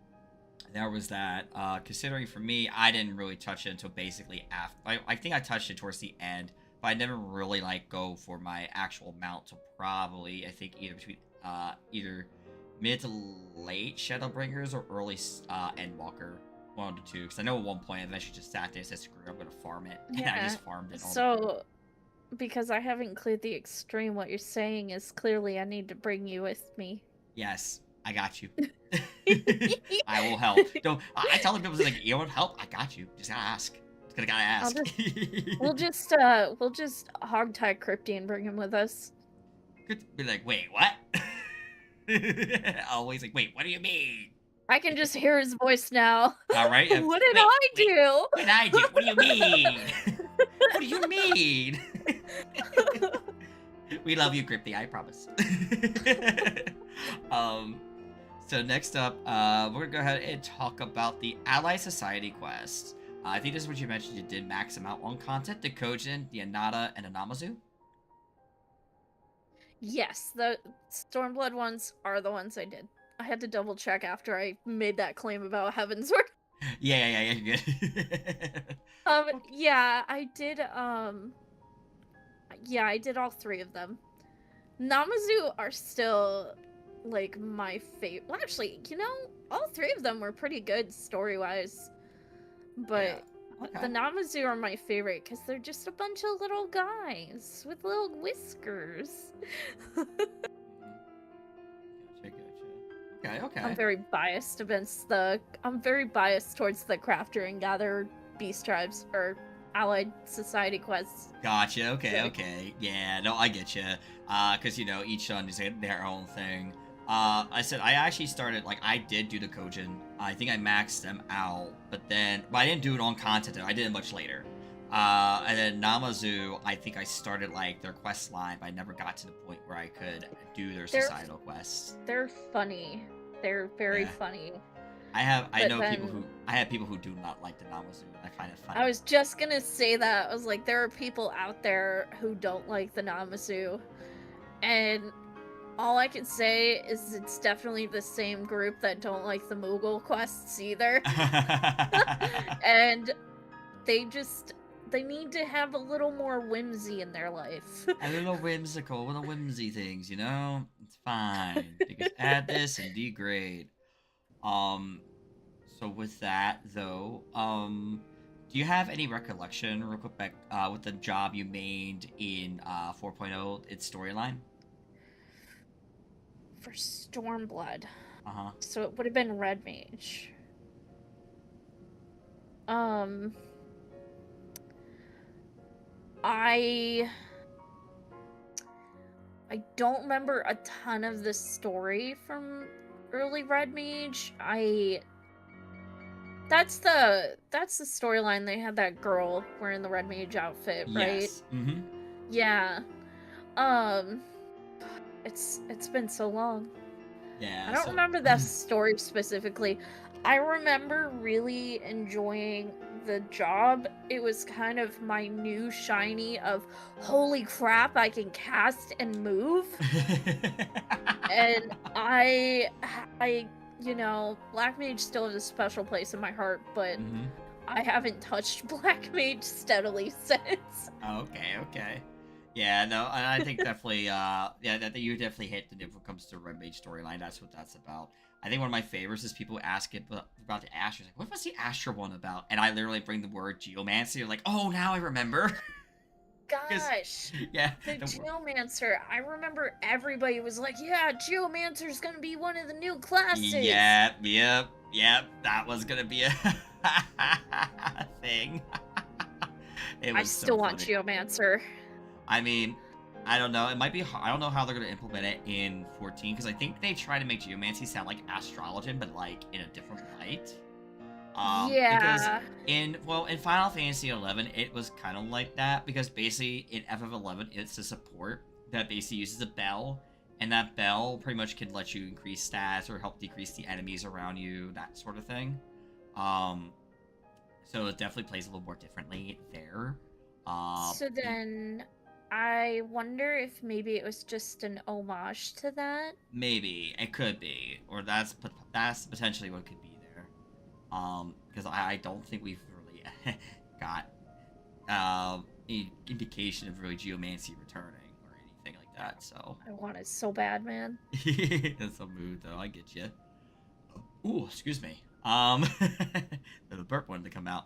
there was that. Considering for me, I didn't really touch it until basically after. I think I touched it towards the end, but I never really like go for my actual mount to probably, I think, either between either mid to late Shadowbringers or early Endwalker. One of the two, because I know at one point I eventually just sat there and said, screw it, I'm gonna farm it. And I just farmed it all So, because I haven't cleared the extreme, what you're saying is clearly I need to bring you with me. Yes, I got you. I will help. Don't. I tell the people like, you want help? I got you. Just gotta ask. Just gotta ask. We'll just hogtie Crypty and bring him with us. Could be like, wait, what? Always like, wait, what do you mean? I can just hear his voice now. All right. What did I do? What did I do? What do you mean? What do you mean? We love you, Crypty. I promise. So next up, we're gonna go ahead and talk about the Ally Society quest. I think this is what you mentioned. You did max them out on content: the Kojin, the Anata, and the Namazu. Yes, the Stormblood ones are the ones I did. I had to double check after I made that claim about Heavensward. Yeah, you're good. Yeah, I did, yeah, I did all 3 of them. Namazu are still, like, my favorite. Well, actually, you know, all 3 of them were pretty good story-wise. But the Namazu are my favorite because they're just a bunch of little guys with little whiskers. Okay. I'm very biased against I'm very biased towards the crafter and gather beast tribes or allied society quests. Gotcha. Okay. Yeah, no, I get you. Because you know each one is their own thing. I said I actually started, like, I did do the Kojin. I think I maxed them out, but I didn't do it on content. I did it much later. And then Namazu, I think I started like their quest line, but I never got to the point where I could do their societal quests. They're funny. They're very funny. But I have people who do not like the Namazu, and I find it funny. I was just gonna say that. I was like, there are people out there who don't like the Namazu, and all I can say is it's definitely the same group that don't like the Moogle quests either. And they need to have a little more whimsy in their life. A little whimsical, little whimsy things, you know? It's fine. Because add this and degrade. So with that though, do you have any recollection, real quick, back with the job you made in 4.0, its storyline? For Stormblood. Uh-huh. So it would have been Red Mage. I don't remember a ton of the story from early Red Mage. That's the storyline. They had that girl wearing the Red Mage outfit, right? Yes. Mm-hmm. Yeah. It's been so long. Yeah. I don't remember that story specifically. I remember really enjoying the job. It was kind of my new shiny of holy crap, I can cast and move. And I you know, Black Mage still has a special place in my heart, but I haven't touched Black Mage steadily since. Okay. Yeah, no, and I think definitely, that you definitely hit the when it comes to Red Mage storyline. That's what that's about. I think one of my favorites is people ask it about the Astra. Like, what was the Astra one about? And I literally bring the word Geomancer. You're like, oh, now I remember. Gosh. Yeah. The Geomancer. I remember everybody was like, yeah, Geomancer's gonna be one of the new classes. Yep. That was gonna be a thing. I still want Geomancer. I mean, I don't know. It might be. I don't know how they're gonna implement it in 14 because I think they try to make Geomancy sound like Astrologian, but like in a different light. Yeah. Because in Final Fantasy 11, it was kind of like that because basically in FF11, it's a support that basically uses a bell, and that bell pretty much can let you increase stats or help decrease the enemies around you, that sort of thing. So it definitely plays a little more differently there. So then, I wonder if maybe it was just an homage to that. Maybe it could be, or that's potentially what could be there. Because I don't think we've really got any indication of really Geomancy returning or anything like that. So I want it so bad, man. That's a mood, though. I get you. Ooh, excuse me. The burp wanted to come out.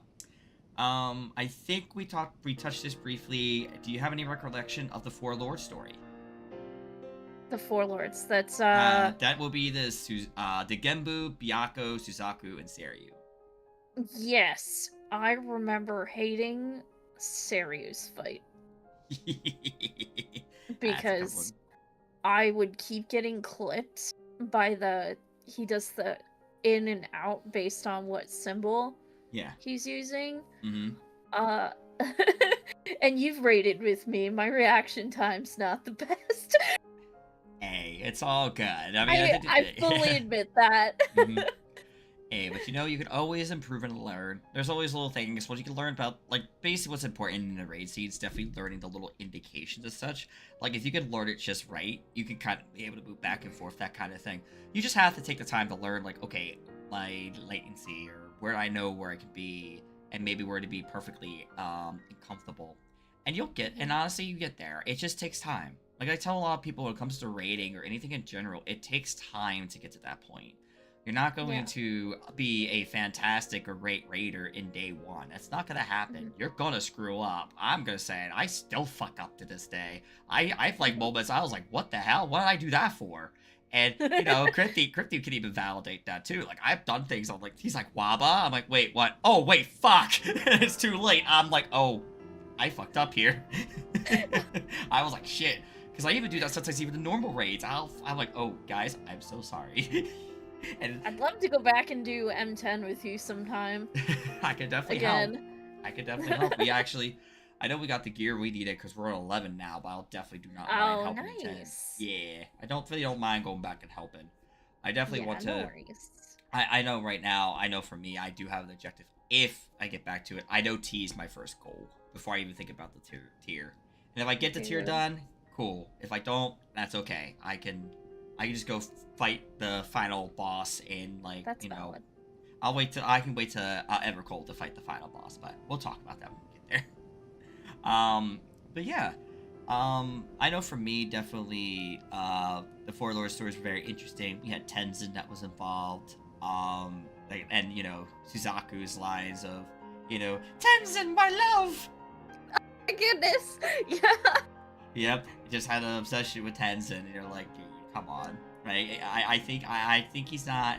I think we touched this briefly. Do you have any recollection of the Four Lords story? The Four Lords. That's that will be the Genbu, Byakko, Suzaku, and Seiryu. Yes, I remember hating Seiryu's fight because I would keep getting clipped by he does the in and out based on what symbol he's using. And you've rated with me. My reaction time's not the best. Hey, it's all good. I mean, I fully admit that. Hey, but you can always improve and learn. There's always little things. What you can learn about, like, basically what's important in the raid scene is definitely learning the little indications and such. Like, if you can learn it just right, you can kind of be able to move back and forth, that kind of thing. You just have to take the time to learn, like, okay, my latency, or where I know where I can be, and maybe where to be perfectly comfortable. And and honestly, you get there. It just takes time. Like, I tell a lot of people when it comes to raiding or anything in general, it takes time to get to that point. You're not going to be a fantastic or great raider in day one. That's not going to happen. You're going to screw up. I'm going to say it. I still fuck up to this day. I've like moments I was like, what the hell? What did I do that for? And, Crypty can even validate that too. Like, I've done things, I'm like, he's like, Waba? I'm like, wait, what? Oh, wait, fuck! It's too late. I'm like, oh, I fucked up here. I was like, shit. Because I even do that sometimes even the normal raids. I'm like, oh, guys, I'm so sorry. And I'd love to go back and do M10 with you sometime. I could definitely help. I could definitely help. We actually, I know we got the gear we needed because we're at 11 now, but I'll definitely do not mind helping nice. M10. Yeah, I don't mind going back and helping. I definitely want to. No worries. I know right now, I know for me, I do have an objective. If I get back to it, I know T is my first goal before I even think about the tier. And if I get the tier Dude, done, cool. If I don't, that's okay. I can just go fight the final boss in like, that's valid. I can wait to Evercold to fight the final boss, but we'll talk about that when we get there. But yeah, I know for me, definitely, the Four Lord stories were very interesting. We had Tenzin that was involved, and Suzaku's lines of, Tenzin, my love. My goodness. Yeah. Yep, just had an obsession with Tenzin, and you're like, dude, come on, right? I think he's not.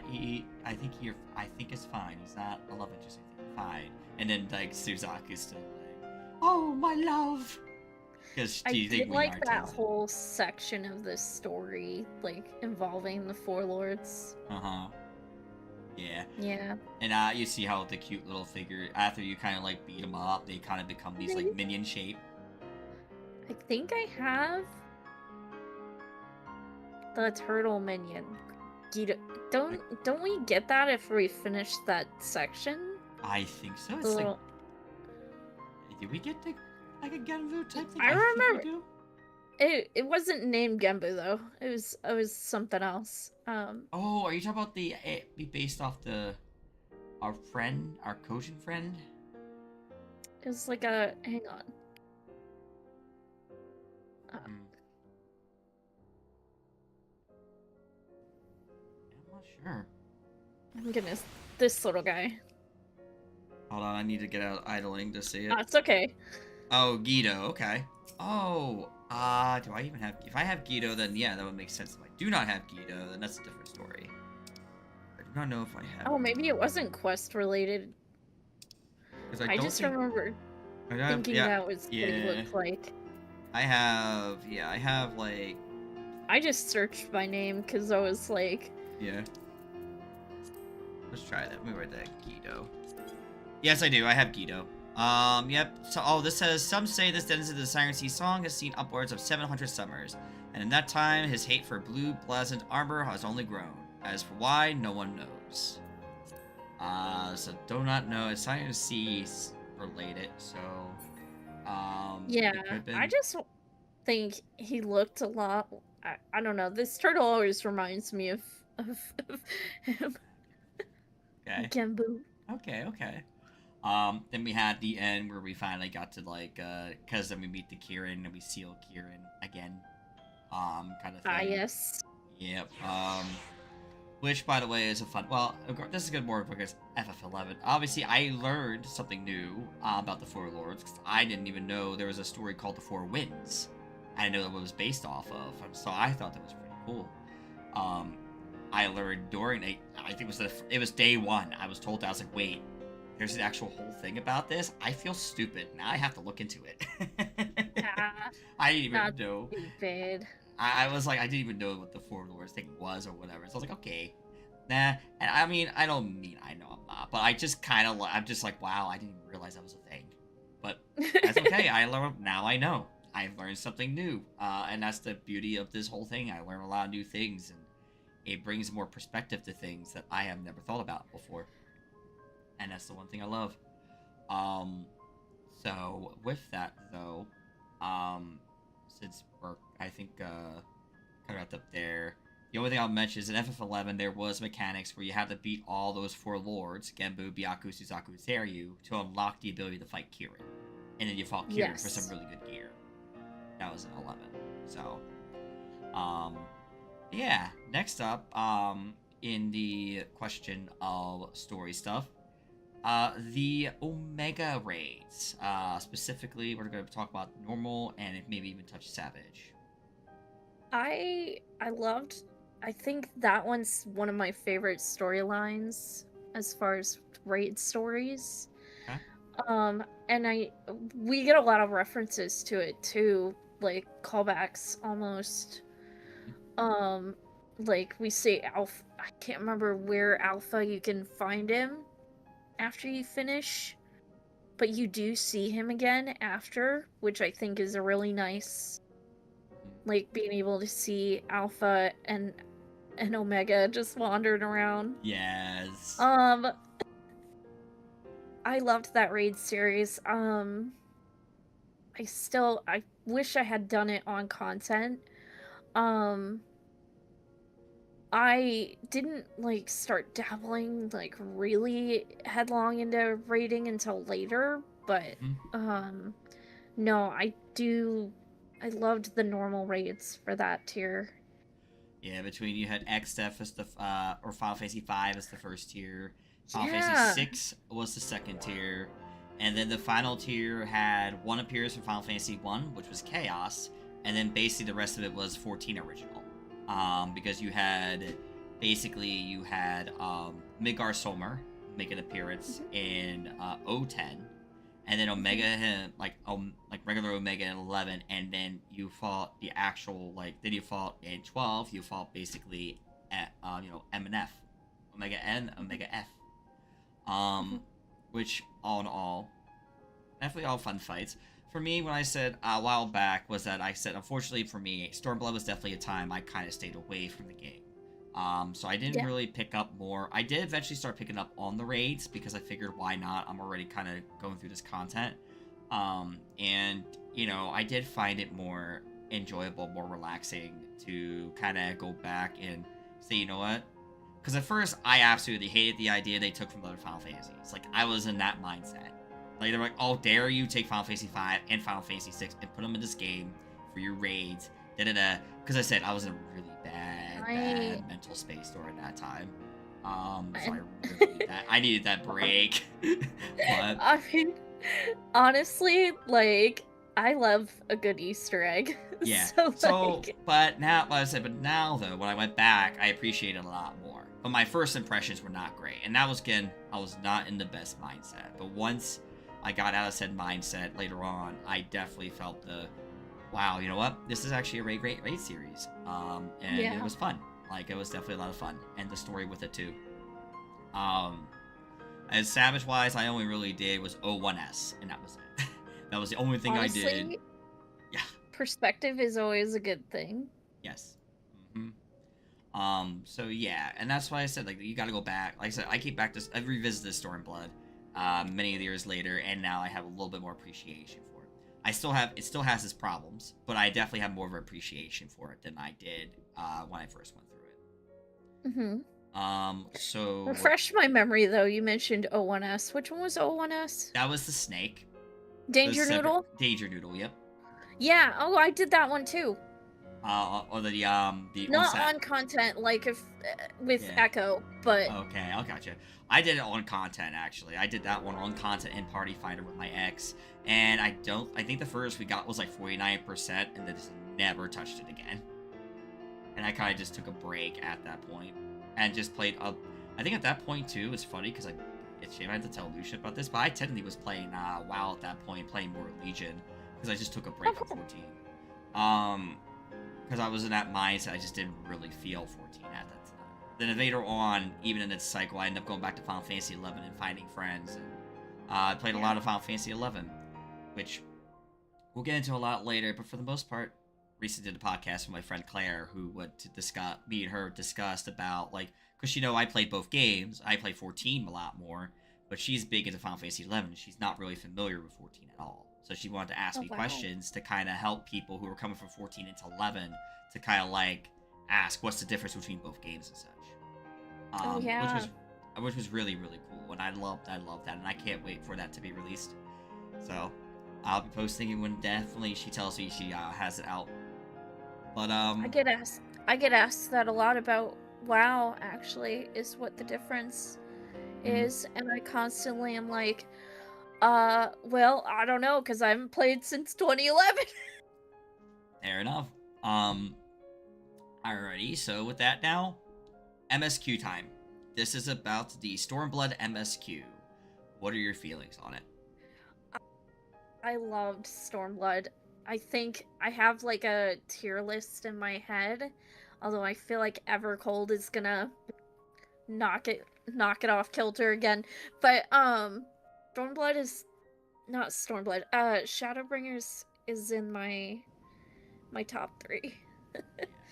I think it's fine. He's not a love interest. I think fine. And then like Suzaku's still like, oh my love. Because I you think did we like are that Tenzin. whole section of this story, like involving the Four Lords. Uh huh. Yeah. Yeah. And you see how the cute little figure, after you kind of like beat them up, they kind of become these like minion shape. I think I have the turtle minion. Gita, don't we get that if we finish that section? I think so. The It's like, little... did we get the like a Genvu type thing? I Think remember we do. it wasn't named Genbu though. It was something else. Oh, are you talking about the be based off our friend, our Kojin friend? It was like a hang on. Hmm. I'm not sure. Oh goodness, this little guy. Hold on, I need to get out idling to see it. It's okay. Oh, Guido. Okay. Oh, do I even have? If I have Guido, then yeah, that would make sense. If I do not have Guido, then that's a different story. I do not know if I have. Oh, maybe it wasn't quest related. Because I don't just think remember I have. thinking Yeah, that was what he yeah. looked like. I have. Yeah, I have like. I just searched by name because I was like, Yeah. Let's try that. Let me write that. Guido. Yes, I do. I have Guido. Yep. So, this says, some say this Denizen of the Siren Sea song has seen upwards of 700 summers, and in that time, his hate for blue blazoned armor has only grown. As for why, no one knows. So do not know. It's Siren Sea related, so, yeah. it could have been. I just think he looked a lot. I don't know. This turtle always reminds me of him. Okay. Genbu. Okay. Then we had the end where we finally got to like, cause then we meet the Kieran and we seal Kieran again, kind of thing. Ah, yes. Yep. Which by the way is a fun. Well, this is good more because FF11. Obviously, I learned something new about the Four Lords. 'Cause I didn't even know there was a story called the Four Winds. I didn't know that it was based off of, so I thought that was pretty cool. I learned during I think it was day one. I was told that. I was like, wait, there's an actual whole thing about this. I feel stupid now. I have to look into it. I didn't even Not know. stupid. I was like, I didn't even know what the Four Lords thing was or whatever. So I was like, okay, nah. And I mean, I don't mean I know I'm not, but I just kind of, I'm just like, wow, I didn't even realize that was a thing. But that's okay. I learned. Now I know. I've learned something new, and that's the beauty of this whole thing. I learn a lot of new things, and it brings more perspective to things that I have never thought about before. And that's the one thing I love. So with that though, since we're, I think, kind of wrapped up there, the only thing I'll mention is in FF11 there was mechanics where you had to beat all those four lords, Genbu, Byaku, Suzaku, Seiryu, to unlock the ability to fight Kieran. And then you fought Kieran for some really good gear. That was in 11. So, yeah. Next up, in the question of story stuff, the Omega raids. Specifically, we're going to talk about normal and maybe even touch savage. I loved. I think that one's one of my favorite storylines as far as raid stories. Okay. And we get a lot of references to it too, like callbacks almost. Like we say Alpha. I can't remember where Alpha you can find him after you finish, but you do see him again after, which I think is a really nice, like being able to see Alpha and and Omega just wandering around. Yes. Um, I loved that raid series. I wish I had done it on content. Um, I didn't like start dabbling like really headlong into raiding until later, but Mhm. no, I loved the normal raids for that tier. Yeah, between you had XDEF as the or Final Fantasy V as the first tier, Final Fantasy Yeah. VI was the second tier, and then the final tier had one appearance from Final Fantasy One, which was Chaos, and then basically the rest of it was 14 original. Because you had Midgar Solmer make an appearance Mhm. in 010, and then Omega Mhm. like regular Omega in 11, and then you fought the actual then you fought in 12. You fought basically at M and F, Omega N, Omega F, Mhm. um, which all in all, definitely all fun fights. For me, when I said a while back was that I said unfortunately for me, Stormblood was definitely a time I kind of stayed away from the game. So I didn't Yeah. really pick up more. I did eventually start picking up on the raids because I figured why not? I'm already kind of going through this content. And I did find it more enjoyable, more relaxing to kind of go back and say, you know what? Because at first I absolutely hated the idea they took from other Final Fantasies. Like I was in that mindset. Like they're like, "Oh, dare you take Final Fantasy V and Final Fantasy VI and put them in this game for your raids?" Da da da. Because I said I was in a really I bad mental space during that time. So I and really needed that break. But I mean, honestly, like I love a good Easter egg. yeah. So So, like but now, like I said, but now though, when I went back, I appreciated it a lot more. But my first impressions were not great, and that was again, I was not in the best mindset. But once I got out of said mindset later on, I definitely felt the wow. You know what? This is actually a great raid series. And it yeah. was fun. Like it was definitely a lot of fun, and the story with it too. Um, as Savage wise, I only really did was O1S, and that was it. That was the only thing I did. Honestly, Yeah. perspective is always a good thing. Yes. Hmm. So yeah, and that's why I said like you got to go back. Like I said, I revisit this Stormblood, many of the years later, and now I have a little bit more appreciation for it. It still has its problems, but I definitely have more of an appreciation for it than I did when I first went through Mhm. it. So Refresh my memory though. You mentioned O1S. Which one was O1S? that was the snake, the Danger separate Noodle? Danger Noodle. Yep. Yeah. Oh, I did that one too. Or the Not onset. on content like if with Yeah. Echo, but Okay, I'll gotcha. I did it on content actually. I did that one on content in Party Finder with my ex, and I think the first we got was like 49%, and then just never touched it again. And I kind of just took a break at that point, and just played up. I think at that point too, it's funny because it's shame I had to tell Lucia about this, but I technically was playing WoW at that point, playing more Legion, because I just took a break from 14. Because I was in that mindset, I just didn't really feel 14 at that time. Then later on, even in its cycle, I ended up going back to Final Fantasy 11 and finding friends, and I played a lot of Final Fantasy 11, which we'll get into a lot later. But for the most part, recently did a podcast with my friend Claire, who would to discuss me and her discussed about like because I played both games. I played 14 a lot more, but she's big into Final Fantasy 11. She's not really familiar with 14 at all. So she wanted to ask oh me wow. questions to kind of help people who are coming from 14 into 11 to kind of like ask what's the difference between both games and such. Oh Which yeah. was really really cool, and I loved that, and I can't wait for that to be released. So I'll be posting it when definitely she tells me she has it out. But I get asked that a lot about WoW actually is what the difference mm, is, and I constantly am like, well, I don't know cuz I haven't played since 2011. fair enough. Um, Alrighty. So with that now, MSQ time. This is about the Stormblood MSQ. What are your feelings on it? I loved Stormblood. I think I have like a tier list in my head, although I feel like Evercold is gonna knock it off kilter again. But Stormblood is not Stormblood. Shadowbringers is in my top 3. Yeah.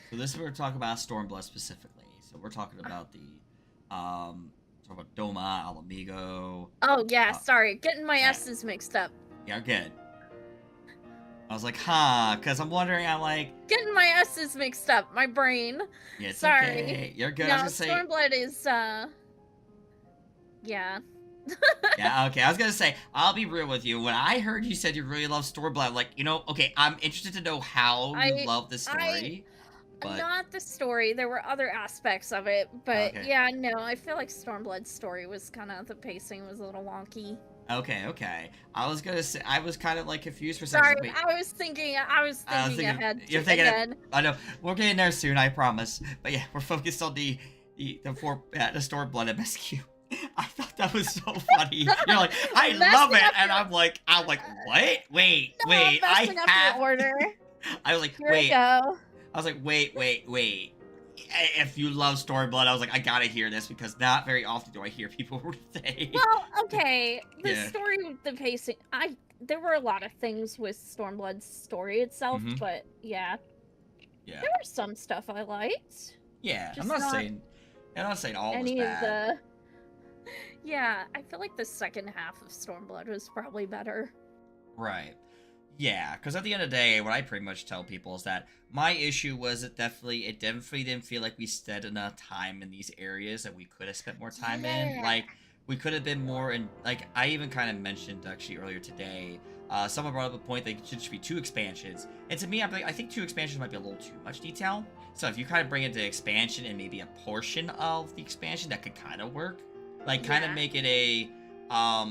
So this we're talking about Stormblood specifically. So we're talking about the talking about Doma, Alamigo. Oh yeah, Uh, sorry, getting my yeah, S's mixed up. yeah, good. I was like, huh, because I'm wondering, I'm like, Getting my S's mixed up. My brain. yeah, it's Sorry. okay. You're good. I was No, gonna say, Stormblood is yeah. yeah, okay. I was gonna say, I'll be real with you. When I heard you said you really love Stormblood, I'm like, okay, I'm interested to know how you I love this I story, but not the story. There were other aspects of it, but okay. yeah, no, I feel like Stormblood's story was kind of, the pacing was a little wonky. Okay. I was gonna say I was kind of like confused for a second. Sorry, Wait, I was I was thinking thinking ahead you're thinking. again. I know we're getting there soon. I promise. But yeah, we're focused on the Stormblood MSQ. I thought that was so funny. You're like, I love Messing it, up and your- I'm like, what? Wait. No, I'm messing up have. your order. I was like, Here we wait. go. I was like, wait. If you love Stormblood, I was like, I gotta hear this because not very often do I hear people say. Well, okay, the Yeah. story, the pacing, there were a lot of things with Stormblood's story itself, Mhm. but yeah, Yeah. there was some stuff I liked. Yeah. Just I'm not saying all was Any of bad. the. Yeah, I feel like the second half of Stormblood was probably better. Right. Yeah, because at the end of the day, what I pretty much tell people is that my issue was it definitely didn't feel like we spent enough time in these areas that we could have spent more time in. Yeah. Like, we could have been more in, like, I even kind of mentioned actually earlier today, someone brought up a point that it should just be 2 expansions. And to me, I think 2 expansions might be a little too much detail. So if you kind of bring it to expansion and maybe a portion of the expansion, that could kind of work. Like, kind of Yeah. make it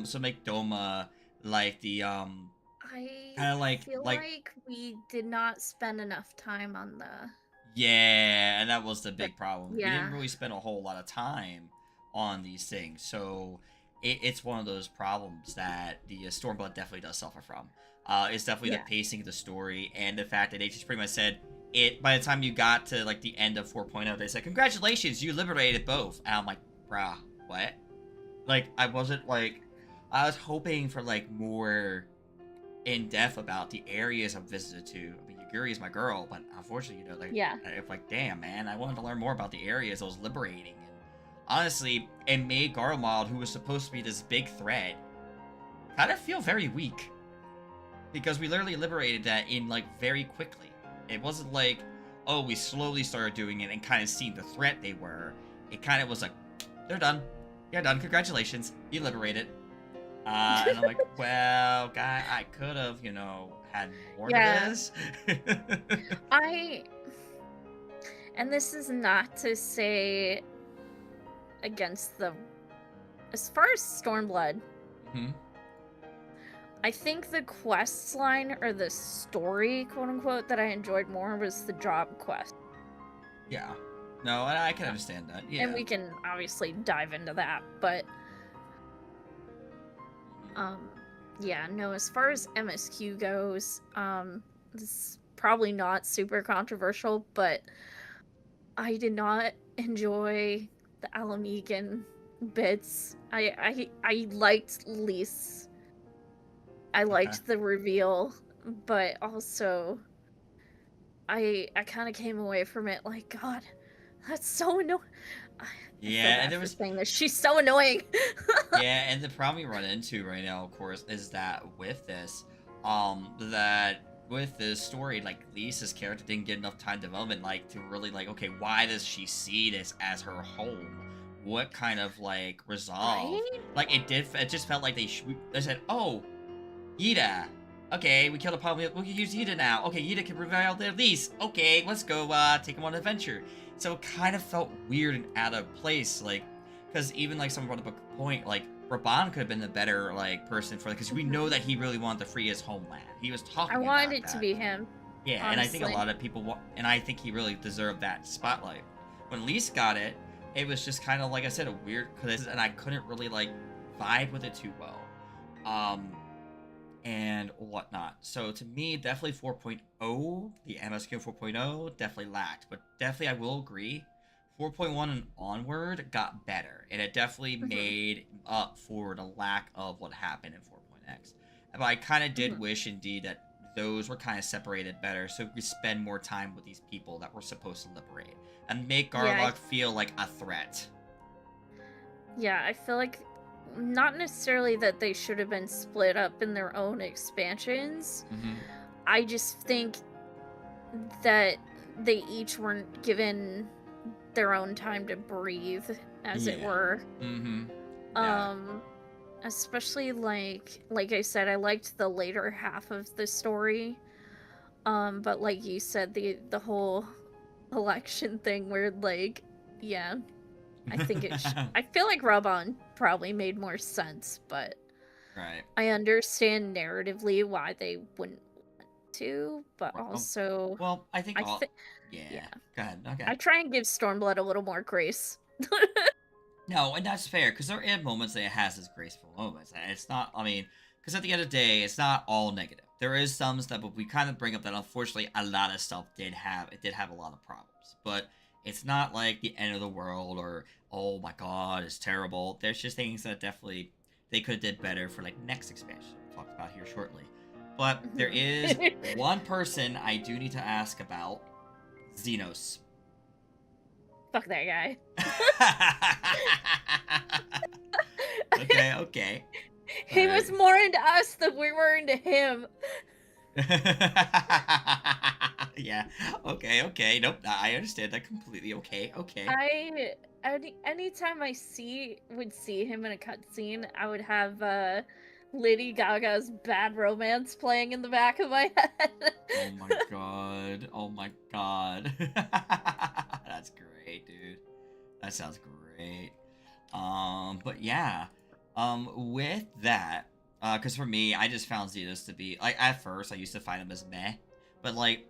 so make Doma like the, I kinda like- feel like- like we did not spend enough time on the. yeah, and that was the big problem. We yeah. didn't really spend a whole lot of time on these things, so it's one of those problems that the Stormblood definitely does suffer from. It's definitely Yeah. the pacing of the story and the fact that they just pretty much said it. By the time you got to like the end of 4.0, they said, "Congratulations, you liberated both." And I'm like, "Bruh, what?" Like I wasn't like I was hoping for like more in depth about the areas I've visited to. I mean, Yuguri is my girl, but unfortunately, like, Yeah. if like, damn, man, I wanted to learn more about the areas I was liberating. And honestly, it made Garlemald, who was supposed to be this big threat, kind of feel very weak. Because we literally liberated that in, like, very quickly. It wasn't like, oh, we slowly started doing it and kind of seeing the threat they were. It kind of was like, they're done. You're done. Congratulations. You liberated. And I'm like, well, guy, I could have, had more Yeah. to this. And this is not to say against the. As far as Stormblood, Mhm. I think the quests line, or the story, quote unquote, that I enjoyed more was the job quest. Yeah. No, I can understand that. Yeah. And we can obviously dive into that, but yeah, no, as far as MSQ goes, this is probably not super controversial, but I did not enjoy the Alamegan bits. I liked Lise. I liked the reveal, but also I kind of came away from it like, God, that's so annoying. Yeah, and there was saying this. She's so annoying. yeah, and the problem we run into right now, of course, is that with this, with this story, like Lisa's character didn't get enough time development, like to really like, okay, why does she see this as her home? What kind of like resolve? Right? Like it just felt like they said, oh, Yida. Okay, we killed a problem. We can use Yida now. Okay, Yida can reveal their lease. Okay, let's go take them on an adventure. So it kind of felt weird and out of place, like, because even like someone brought up a point, like Raban could have been the better like person for it, because we know that he really wanted to free his homeland. He was talking. I wanted about it that. to be him. Yeah, honestly. and I think a lot of people, and I think he really deserved that spotlight. When Lise got it, it was just kind of like I said, a weird, and I couldn't really like vibe with it too well. And whatnot. So to me, definitely 4.0, the MSQ 4.0 definitely lacked, but definitely I will agree, 4.1 and onward got better, and it definitely made up for the lack of what happened in 4.x. But I kind of did wish indeed that those were kind of separated better, so we spend more time with these people that we're supposed to liberate and make Yeah, Garlock feel like a threat. yeah, I feel like not necessarily that they should have been split up in their own expansions. Mm-hmm. I just think that they each weren't given their own time to breathe, as it Yeah. were. Mm-hmm. Yeah. Especially like I said, I liked the later half of the story. But like you said, the whole election thing where like, yeah, I think I feel like Rub-On probably made more sense, but Right. I understand narratively why they wouldn't want to, but Well, also well, I think I all. think Yeah. yeah. Go ahead. Okay. I try and give Stormblood a little more grace. No, and that's fair because there are moments that it has its graceful moments, and it's not. I mean, because at the end of the day, it's not all negative. There is some stuff, but we kind of bring up that unfortunately a lot of stuff did have a lot of problems, but it's not like the end of the world or oh my god, it's terrible. There's just things that definitely they could have did better for like next expansion we'll talk about here shortly. But there is one person I do need to ask about, Xenos. Fuck that guy. Okay, okay. He Alright. was more into us than we were into him. Yeah. Okay, okay. Nope. I understand that completely. Okay, okay. Anytime I would see him in a cutscene, I would have Lady Gaga's Bad Romance playing in the back of my head. Oh my god. Oh my god. That's great, dude. That sounds great. But yeah. With that, because for me, I just found Zetus to be like at first I used to find him as meh, but like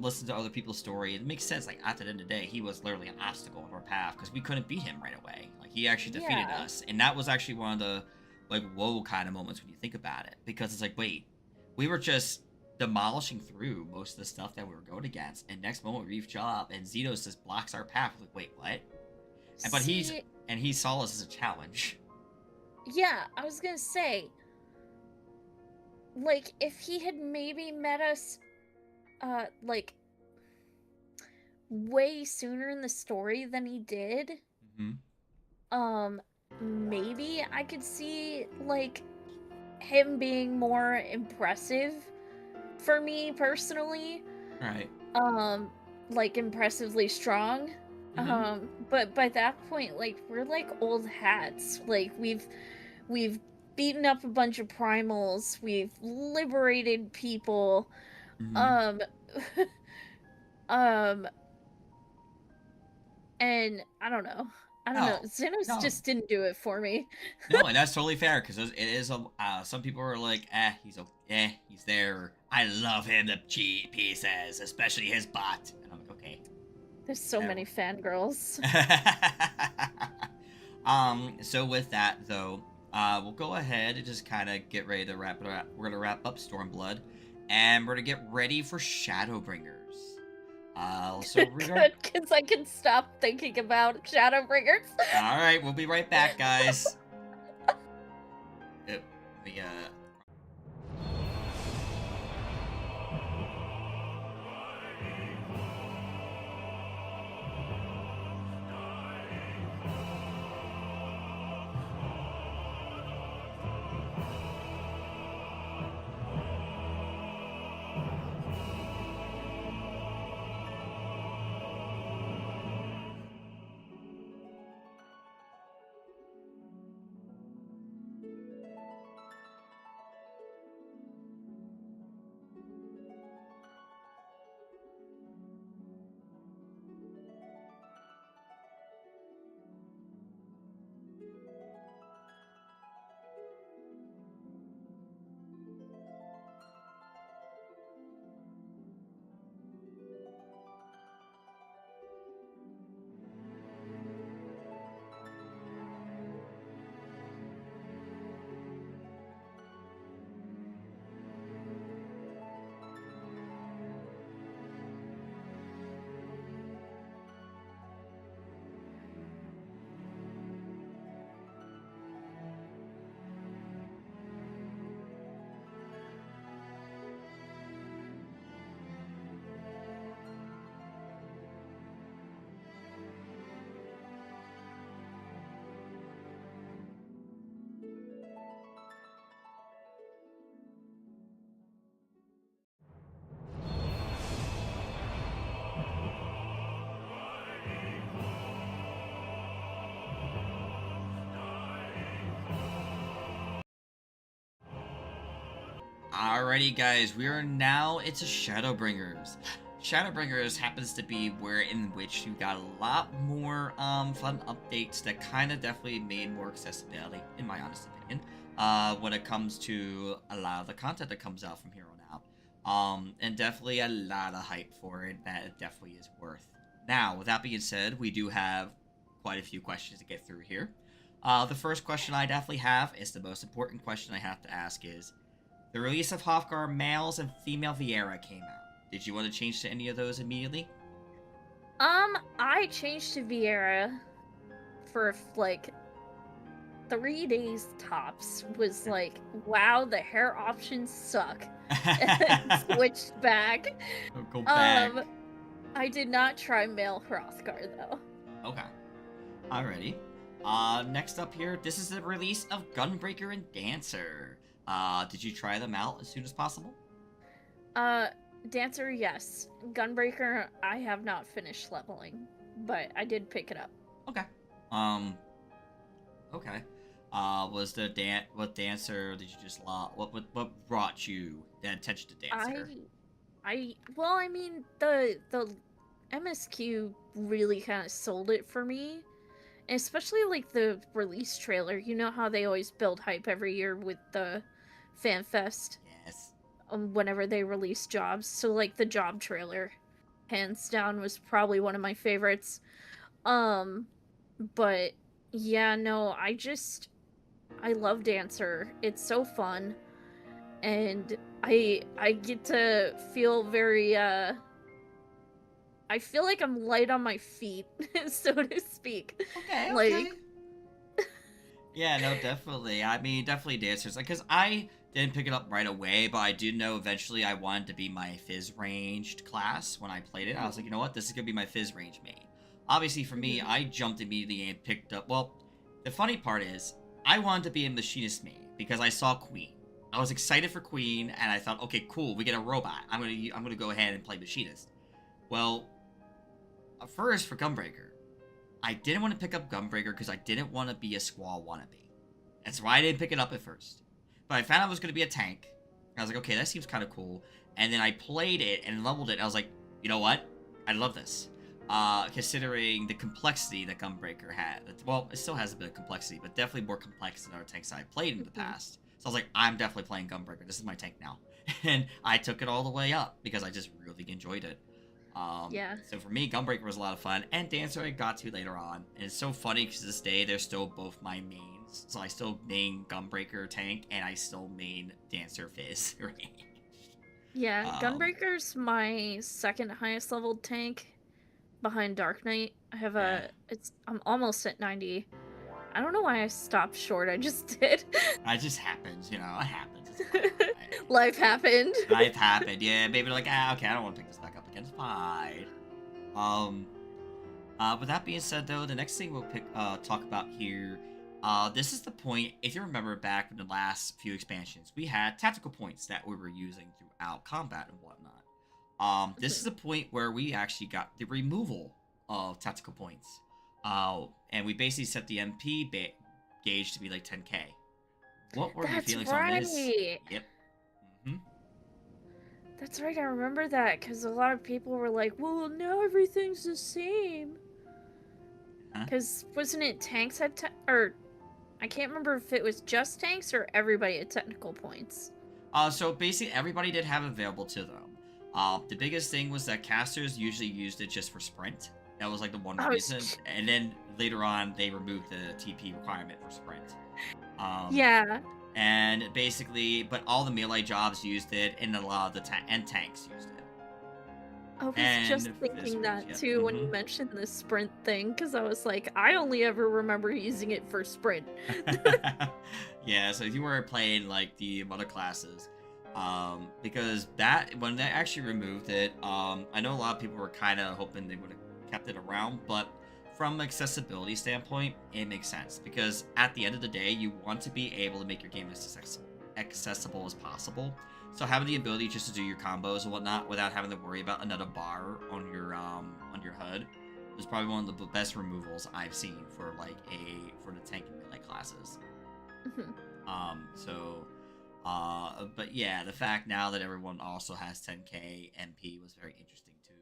listen to other people's story, it makes sense. Like at the end of the day, he was literally an obstacle in our path because we couldn't beat him right away. Like he actually defeated Yeah. us, and that was actually one of the like whoa kind of moments when you think about it, because it's like wait, we were just demolishing through most of the stuff that we were going against, and next moment we reach up and Zetos just blocks our path. Like wait, what? And, but See, he saw us as a challenge. yeah, I was gonna say, like, if he had maybe met us, like, way sooner in the story than he did, Mm-hmm. maybe I could see, like, him being more impressive for me personally. Right. Like, impressively strong. Mm-hmm. But by that point, like, we're like old hats. Like, we've beaten up a bunch of primals, we've liberated people. Mm-hmm. Um um and I don't know. I don't know. No, Xenos no, just didn't do it for me. no, and that's totally fair because it is a. Some people are like, he's there. I love him to cheat pieces, especially his bot. And I'm like, okay. There's so many fangirls. So with that though, we'll go ahead and just kind of get ready to wrap it up. We're gonna wrap up Stormblood, and we're gonna get ready for Shadowbringers. So we're gonna. Good, because I can stop thinking about Shadowbringers. All right, we'll be right back, guys. Yep, we Alrighty, guys, we are now into Shadowbringers. Shadowbringers happens to be where in which you got a lot more fun updates that kind of definitely made more accessibility, in my honest opinion, when it comes to a lot of the content that comes out from here on out. And definitely a lot of hype for it that it definitely is worth. Now, with that being said, we do have quite a few questions to get through here. The first question I definitely have is the most important question I have to ask is, the release of Hofgar Males and Female Viera came out. Did you want to change to any of those immediately? I changed to Vieira for like 3 days tops. Was like, wow, the hair options suck. And switched back. Go back. I did not try male Hrothgar though. Okay. Alrighty. Next up here, this is the release of Gunbreaker and Dancer. Did you try them out as soon as possible? Dancer, yes. Gunbreaker, I have not finished leveling, but I did pick it up. Okay. Okay. Was the what Dancer did you just what brought you the attention to Dancer? Well, I mean, the MSQ really kind of sold it for me. And especially like the release trailer. You know how they always build hype every year with the fan fest. Yes. Whenever they release jobs. So like the job trailer, hands down, was probably one of my favorites. But yeah, no, I love Dancer. It's so fun. And I get to feel very I feel like I'm light on my feet, so to speak. Okay, Like, okay. Yeah, no, definitely. I mean, definitely Dancers. Because I didn't pick it up right away, but I do know eventually I wanted to be my Fizz ranged class when I played it. I was like, you know what? This is going to be my Fizz range main. Obviously, for me, I jumped immediately and picked up... Well, the funny part is, I wanted to be a Machinist main because I saw Queen. I was excited for Queen, and I thought, okay, cool, we get a robot. I'm gonna go ahead and play Machinist. Well, first, for Gunbreaker, I didn't want to pick up Gunbreaker because I didn't want to be a Squall wannabe. That's why I didn't pick it up at first. But I found out it was going to be a tank. I was like, okay, that seems kind of cool. And then I played it and leveled it. And I was like, you know what? I love this. Considering the complexity that Gunbreaker had. Well, it still has a bit of complexity, but definitely more complex than other tanks I played in the past. So I was like, I'm definitely playing Gunbreaker. This is my tank now. And I took it all the way up because I just really enjoyed it. yeah. So for me, Gunbreaker was a lot of fun, and Dancer I got to later on. And it's so funny because to this day, they're still both my mains. So I still main Gunbreaker tank, and I still main Dancer Fizz range. Yeah, Gunbreaker's my second highest leveled tank behind Dark Knight. I have I'm almost at 90. I don't know why I stopped short, I just did. It just happens, you know, it happens. Life happened. Life happened, yeah. Maybe like, okay, I don't want to pick this back up again. It's fine. With that being said, though, the next thing we'll talk about here, this is the point, if you remember back in the last few expansions, we had tactical points that we were using throughout combat and whatnot. This is the point where we actually got the removal of tactical points. And we basically set the MP gauge to be like 10k. What were your feelings on this? Yep. That's right, I remember that, because a lot of people were like, well, now everything's the same. Because wasn't it tanks had, or I can't remember if it was just tanks or everybody had technical points. So basically everybody did have it available to them. The biggest thing was that casters usually used it just for sprint. That was like the one reason. And then later on, they removed the TP requirement for sprint. Yeah. And basically, but all the melee jobs used it, and a lot of the tanks used it. I was just thinking that too when you mentioned the sprint thing, because I was like, I only ever remember using it for sprint. Yeah, so if you were playing like the other classes, because that when they actually removed it, I know a lot of people were kind of hoping they would have kept it around, but from an accessibility standpoint, it makes sense because at the end of the day, you want to be able to make your game as accessible as possible. So having the ability just to do your combos and whatnot without having to worry about another bar on your HUD is probably one of the best removals I've seen for the tank and melee classes. But yeah, the fact now that everyone also has 10k MP was very interesting too.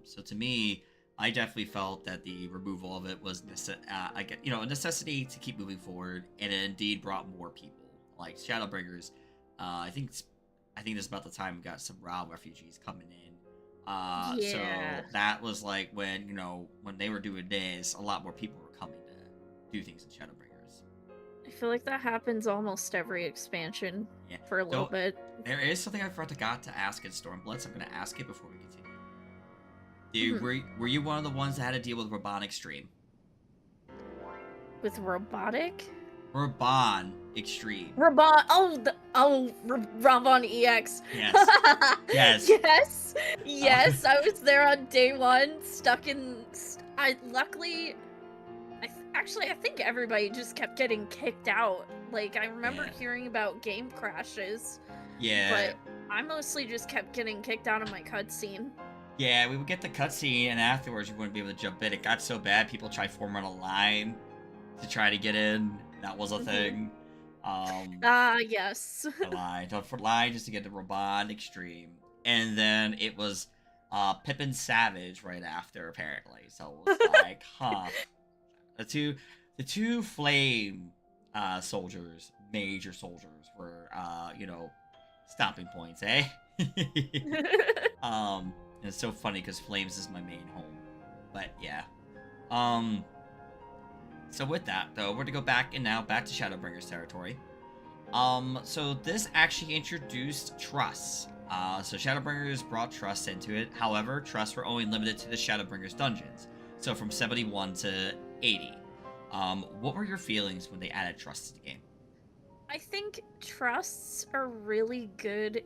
So to me, I definitely felt that the removal of it was a necessity to keep moving forward, and it indeed brought more people like Shadowbringers. I think this is about the time we got some RAL refugees coming in. So Yeah. that was like when when they were doing this, a lot more people were coming to do things in Shadowbringers. I feel like that happens almost every expansion Yeah. for a little So bit. there is something I forgot to ask in Stormblitz. I'm going to ask it before we continue. Mhm. Were you one of the ones that had to deal with Raban Extreme? With robotic? Raban Extreme. Rabon. Rabon EX. Yes. Yes. Yes. Uh, Yes. I was there on day one, stuck in. I luckily. Actually, I think everybody just kept getting kicked out. Like, I remember Yeah. hearing about game crashes, Yeah. but I mostly just kept getting kicked out of my cutscene. Yeah, we would get the cutscene, and afterwards you wouldn't be able to jump in. It got so bad, people tried forming a line to try to get in. That was a thing. Yes. A line. For line just to get to Raban Extreme. And then it was Pippin Savage right after, apparently. So it was like, huh. The two flame soldiers, major soldiers, were stopping points, eh? And it's so funny because Flames is my main home. But yeah. So with that though, we're to go back to Shadowbringers territory. So this actually introduced trusts. So Shadowbringers brought trusts into it. However, trusts were only limited to the Shadowbringers dungeons. So from 71 to 80. What were your feelings when they added trusts to the game? I think trusts are really good,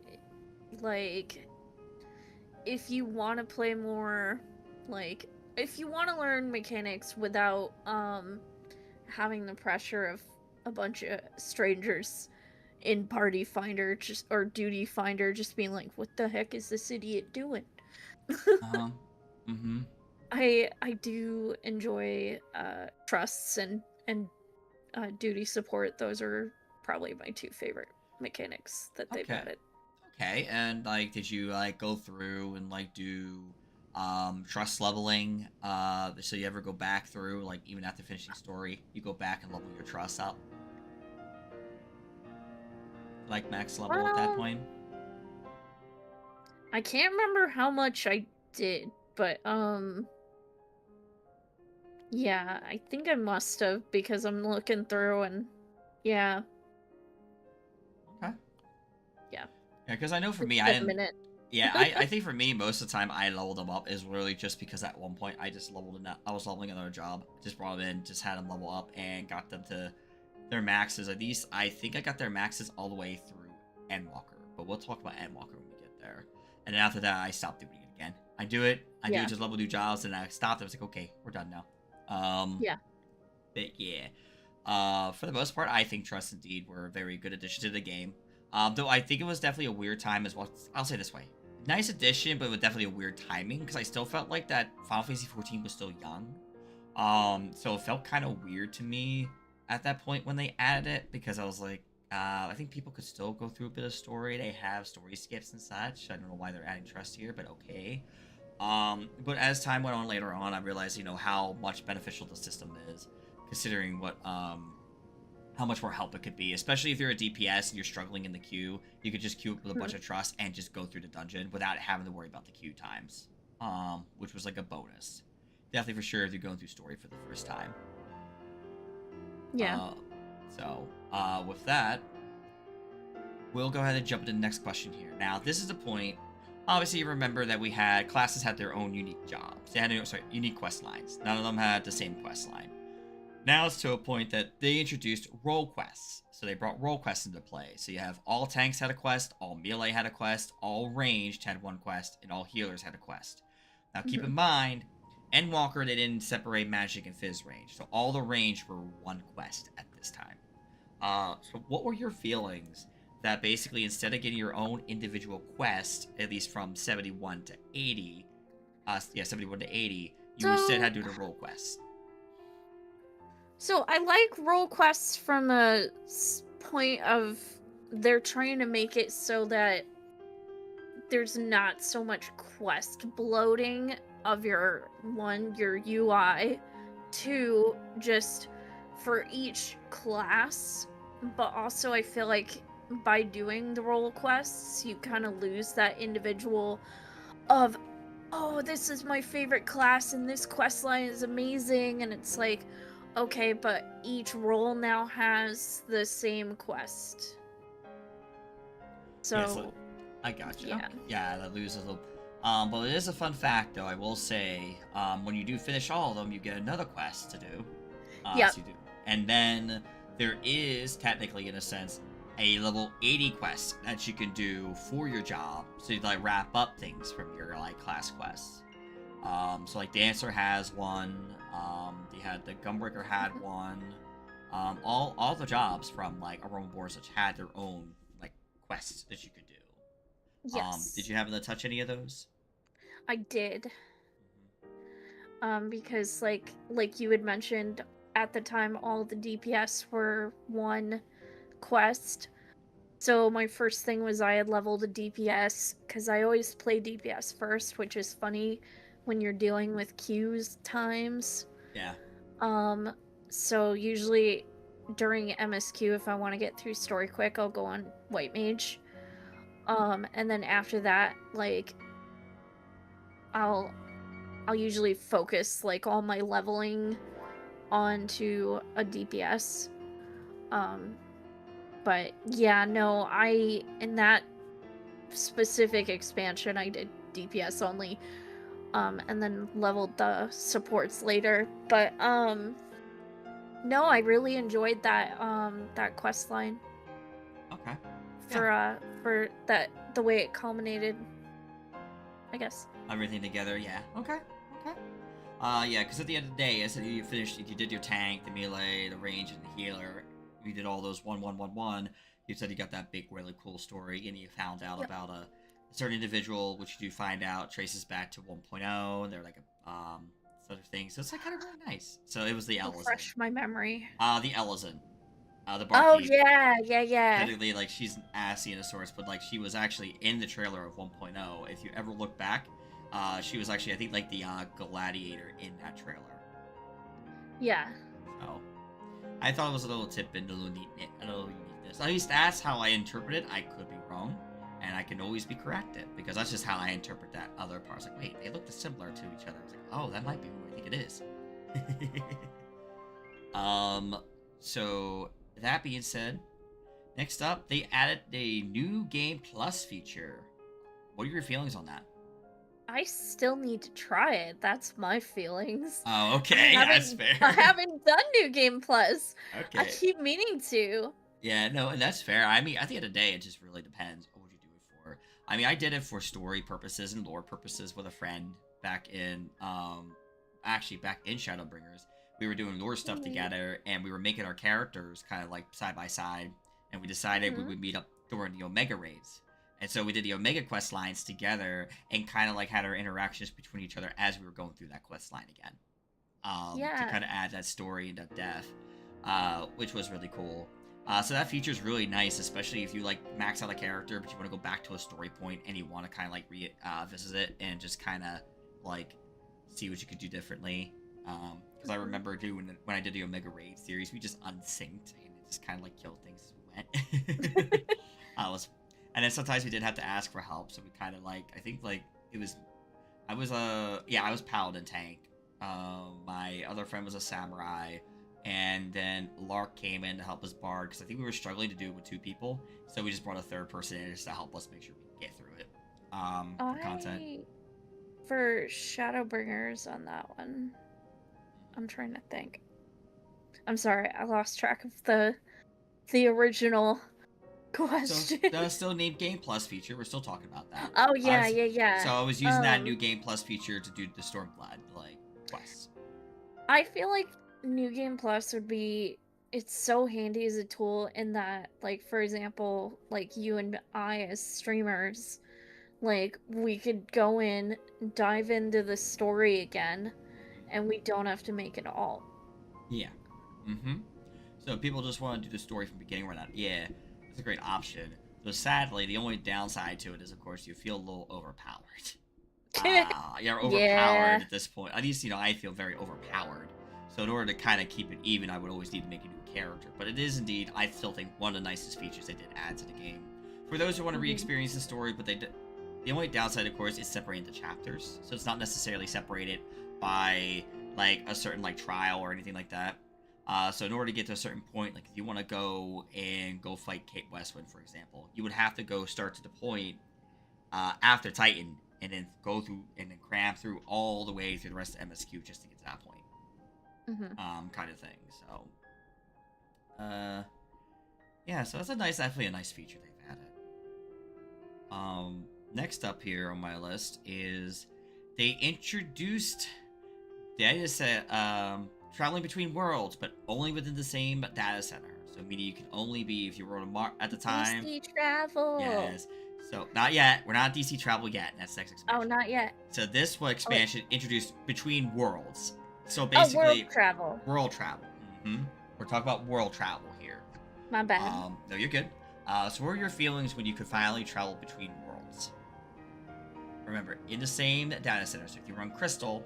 like, if you want to play more, like, if you want to learn mechanics without, having the pressure of a bunch of strangers in Party Finder just or Duty Finder just being like, what the heck is this idiot doing? Um, mm-hmm. I do enjoy trusts and duty support. Those are probably my two favorite mechanics that they've Okay. added. Okay, and like, did you like go through and like do trust leveling? So you ever go back through, like, even after finishing story, you go back and level your trust up, like max level at that point? I can't remember how much I did, but yeah, I think I must have because I'm looking through and yeah. Okay. Yeah. Yeah, because I know for It's me, I been a didn't. minute. Yeah, I think for me, most of the time I leveled them up is really just because at one point I just I was leveling another job, just brought them in, just had them level up and got them to their maxes. At least I think I got their maxes all the way through Endwalker, but we'll talk about Endwalker when we get there. And then after that, I stopped doing it again. I do it just level new jobs, and I stopped. I was like, okay, we're done now. Yeah. But yeah, for the most part, I think Trust indeed were a very good addition to the game. Though I think it was definitely a weird time as well. I'll say this way: nice addition, but with definitely a weird timing because I still felt like that Final Fantasy XIV was still young. So it felt kind of weird to me at that point when they added it because I was like, I think people could still go through a bit of story. They have story skips and such. I don't know why they're adding Trust here, but okay. But as time went on later on, I realized, how much beneficial the system is, considering how much more help it could be, especially if you're a DPS and you're struggling in the queue. You could just queue up with a bunch of trust and just go through the dungeon without having to worry about the queue times, which was like a bonus. Definitely for sure if you're going through story for the first time. Yeah. With that, we'll go ahead and jump into the next question here. Now, this is the point. Obviously, you remember that classes had their own unique jobs. They had unique quest lines. None of them had the same quest line. Now it's to a point that they introduced role quests. So they brought role quests into play. So you have all tanks had a quest, all melee had a quest, all ranged had one quest, and all healers had a quest. Now keep in mind, Endwalker, they didn't separate magic and fizz range. So all the range were one quest at this time. So what were your feelings that basically instead of getting your own individual quest, at least from 71 to 80, 71 to 80, you instead had to do the role quests? So I like role quests from a point of they're trying to make it so that there's not so much quest bloating of your UI, two, just for each class, but also I feel like by doing the role quests you kind of lose that individual of, oh, this is my favorite class and this quest line is amazing, and it's like, okay, but each role now has the same quest. Yeah, So I gotcha. yeah. Okay. Yeah, that loses a little. But it is a fun fact, though. I will say, when you do finish all of them, you get another quest to do. Yep. So you do, and then there is technically, in a sense, a level 80 quest that you can do for your job. So you like wrap up things from your like class quests. So like Dancer has one. The Gunbreaker had one. All the jobs from like Aroma Boars which had their own like quests that you could do. Yes. Did you happen to touch any of those? I did. Because like you had mentioned, at the time all the DPS were one quest. So my first thing was I had leveled a DPS, because I always play DPS first, which is funny when you're dealing with queues times. Yeah. So usually during MSQ, if I want to get through story quick, I'll go on White Mage. And then after that, like, I'll usually focus like all my leveling onto a DPS. But yeah, no, in that specific expansion I did DPS only, and then leveled the supports later. But no, I really enjoyed that that quest line. Okay. For that, the way it culminated, I guess. Everything together, yeah. Okay. Okay. Yeah, because at the end of the day, as you finished, you did your tank, the melee, the range, and the healer. You did all those 1-1-1-1. You said you got that big, really cool story, and you found out about a certain individual, which you do find out traces back to 1.0. They're like a sort of thing. So it's like kind of really nice. So it was the Ellison. Refresh my memory. The Ellison. The barkeep. Oh yeah. Technically, like, she's an assy in a source, but like she was actually in the trailer of 1.0. If you ever look back, she was actually, I think, like the gladiator in that trailer. Yeah. So I thought it was a little tidbit, a little uniqueness. At least that's how I interpret it. I could be wrong, and I can always be corrected, because that's just how I interpret that other part. I was like, wait, they look similar to each other. I was like, oh, that might be who I think it is. So that being said, next up, they added a new Game Plus feature. What are your feelings on that? I still need to try it. That's my feelings. Oh, okay, that's fair. I haven't done New Game Plus. Okay. I keep meaning to. Yeah, no, and that's fair. I mean, at the end of the day, it just really depends on what you do it for. I mean, I did it for story purposes and lore purposes with a friend back in, back in Shadowbringers. We were doing lore stuff together, and we were making our characters kind of like side by side, and we decided we would meet up during the Omega raids. And so we did the Omega quest lines together, and kind of like had our interactions between each other as we were going through that quest line again. To kind of add that story and that depth, which was really cool. So that feature is really nice, especially if you like max out a character, but you want to go back to a story point and you want to kind of like revisit it and just kind of like see what you could do differently. Because I remember doing when I did the Omega Raid series, we just unsynced and it just kind of like killed things as we went. And then sometimes we did have to ask for help, so we kind of like, I think like I was Paladin tank. My other friend was a samurai, and then Lark came in to help us bard, because I think we were struggling to do it with 2 people, so we just brought a 3rd person in just to help us make sure we can get through it. For content. For Shadowbringers on that one, I'm trying to think. I'm sorry, I lost track of the original question. So the still named Game Plus feature. We're still talking about that. Oh yeah. So I was using that new Game Plus feature to do the Stormblood like quests. I feel like New Game Plus would be, it's so handy as a tool in that, like, for example, like you and I as streamers, like, we could go in, dive into the story again, and we don't have to make an alt. Yeah. So people just want to do the story from the beginning or not. Yeah. It's a great option. So sadly, the only downside to it is, of course, you feel a little overpowered. You're overpowered Yeah. at this point. At least, I feel very overpowered. So in order to kind of keep it even, I would always need to make a new character. But it is indeed, I still think, one of the nicest features they did add to the game. For those who want to Mhm. re-experience the story, but the only downside, of course, is separating the chapters. So it's not necessarily separated by, like, a certain, like, trial or anything like that. So in order to get to a certain point, like if you want to go fight Kate Westwood, for example, you would have to go start to the point after Titan, and then go through and then cram through all the way through the rest of MSQ just to get to that point, Mhm. kind of thing. So, yeah, so that's definitely a nice feature they've added. Next up here on my list is they introduced data set traveling between worlds, but only within the same data center. So meaning you can only be if you were on at the time. DC travel. Yes. So not yet. We're not DC travel yet. That's next Oh, expansion. not yet. So this Oh, expansion introduced between worlds. So oh, world basically, travel. world travel. We're talking about world travel here. My bad. No, you're good. So what are your feelings when you could finally travel between worlds? Remember, in the same data center. So if you run Crystal,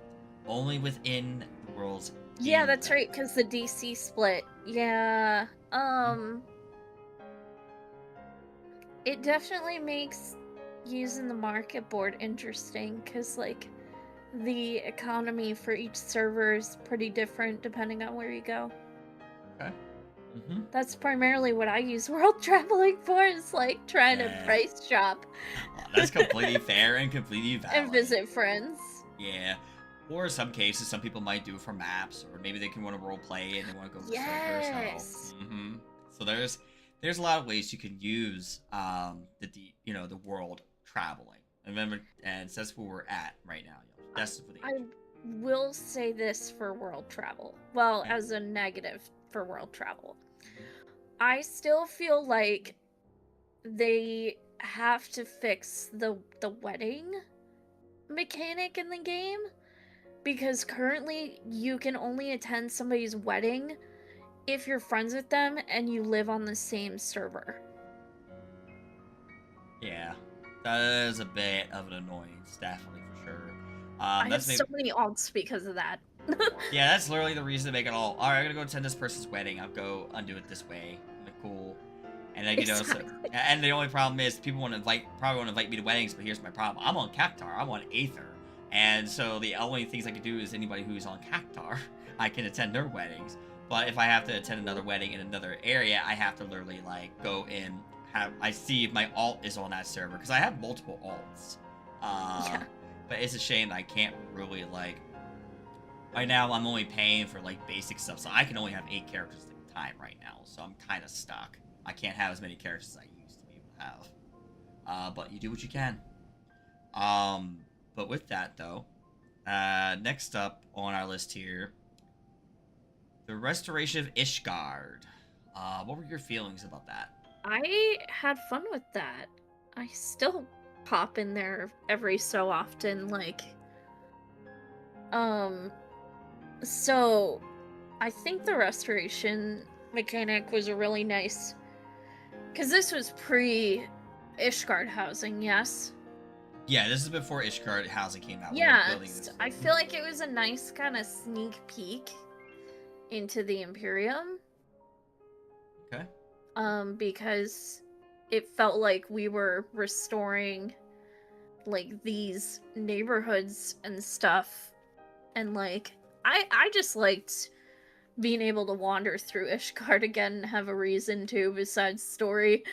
only within the worlds. Yeah, that's right, because the DC split. Yeah. It definitely makes using the market board interesting, because, like, the economy for each server is pretty different depending on where you go. Okay. That's primarily what I use world traveling for, is like trying to price shop. Well, that's completely fair and completely valid. And visit friends. Yeah. Or in some cases, some people might do it for maps, or maybe they can want to role play and they want to go to Yes. servers. So there's a lot of ways you can use the world traveling. And so that's where we're at right now. That's for the I will say this for world travel. Well, as a negative for world travel. I still feel like they have to fix the wedding mechanic in the game, because currently you can only attend somebody's wedding if you're friends with them and you live on the same server. Yeah, that is a bit of an annoyance, definitely for sure. I have so many alts because of that. Yeah, that's literally the reason to make it all. All right, I'm gonna go attend this person's wedding. I'll go undo it this way. Cool. And like, Exactly. and the only probably want to invite me to weddings, but here's my problem. I'm on Cactar. I'm on Aether, and so the only things I can do is anybody who's on Cactar, I can attend their weddings. But if I have to attend another wedding in another area, I have to literally like go in. I see if my alt is on that server, because I have multiple alts. Yeah. But it's a shame that I can't really like. Right now, I'm only paying for like basic stuff, so I can only have 8 characters at a time right now. So I'm kind of stuck. I can't have as many characters as I used to be able to have. But you do what you can. But with that though, next up on our list here, the Restoration of Ishgard. What were your feelings about that? I had fun with that. I still pop in there every so often, like, so I think the restoration mechanic was a really nice, because this was pre-Ishgard housing, yes? Yeah, this is before Ishgard housing came out. Yeah, I feel like it was a nice kind of sneak peek into the Imperium. Okay. Because it felt like we were restoring, like, these neighborhoods and stuff. And, like, I just liked being able to wander through Ishgard again and have a reason to besides story.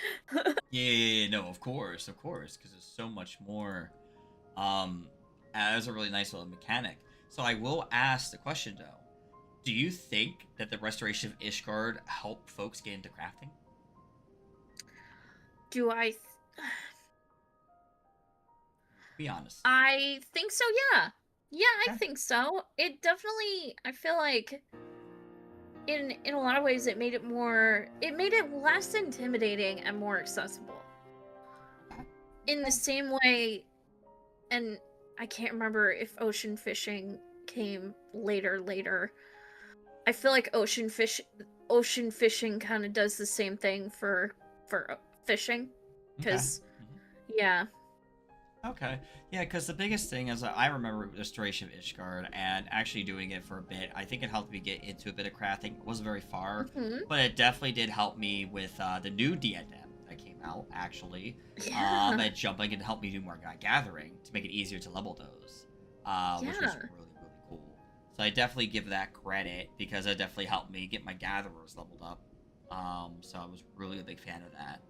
Yeah, no, of course, because there's so much more. That was a really nice little mechanic. So I will ask the question though: do you think that the restoration of Ishgard helped folks get into crafting? Do I? Be honest. I think so. Yeah. Yeah, I think so. It definitely. I feel like in a lot of ways it made it less intimidating and more accessible. In the same way, and I can't remember if ocean fishing came later. I feel like ocean fishing kind of does the same thing for fishing, Okay. because yeah, Okay. Yeah, because the biggest thing is I remember Restoration of Ishgard and actually doing it for a bit. I think it helped me get into a bit of crafting. It wasn't very far, hmm but it definitely did help me with the new diadem that came out, actually. yeah, And jumping and helped me do more gathering to make it easier to level those, which was yeah, really, really cool. So I definitely give that credit because it definitely helped me get my gatherers leveled up. So I was really a big fan of that.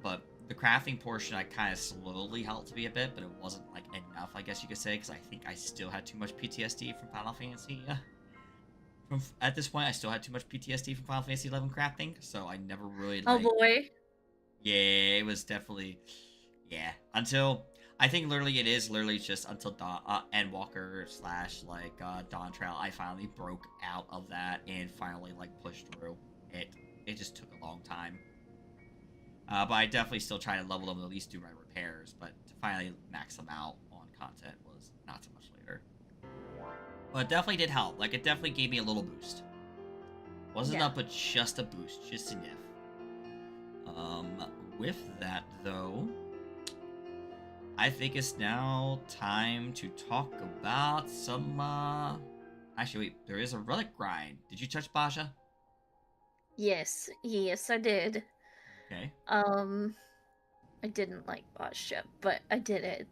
But the crafting portion I kind of slowly helped me a bit, but it wasn't like enough, I guess you could say, because I think I still had too much PTSD from Final Fantasy. At this point, I still had too much PTSD from Final Fantasy 11 crafting, so I never really oh like. boy, Yeah, it was definitely until I think literally it is literally just until Endwalker slash Dawn Trail I finally broke out of that and finally like pushed through it. It just took a long time. But I definitely still try to level them and at least do my repairs. But to finally max them out on content was not so much later. But it definitely did help. Like, it definitely gave me a little boost. Wasn't yeah. up, but just a boost. Just enough. With that, though, I think it's now time to talk about some, Actually, wait. There is a relic grind. Did you touch Basha? Yes, yes, I did. Okay. I didn't like Bosch, but I did it.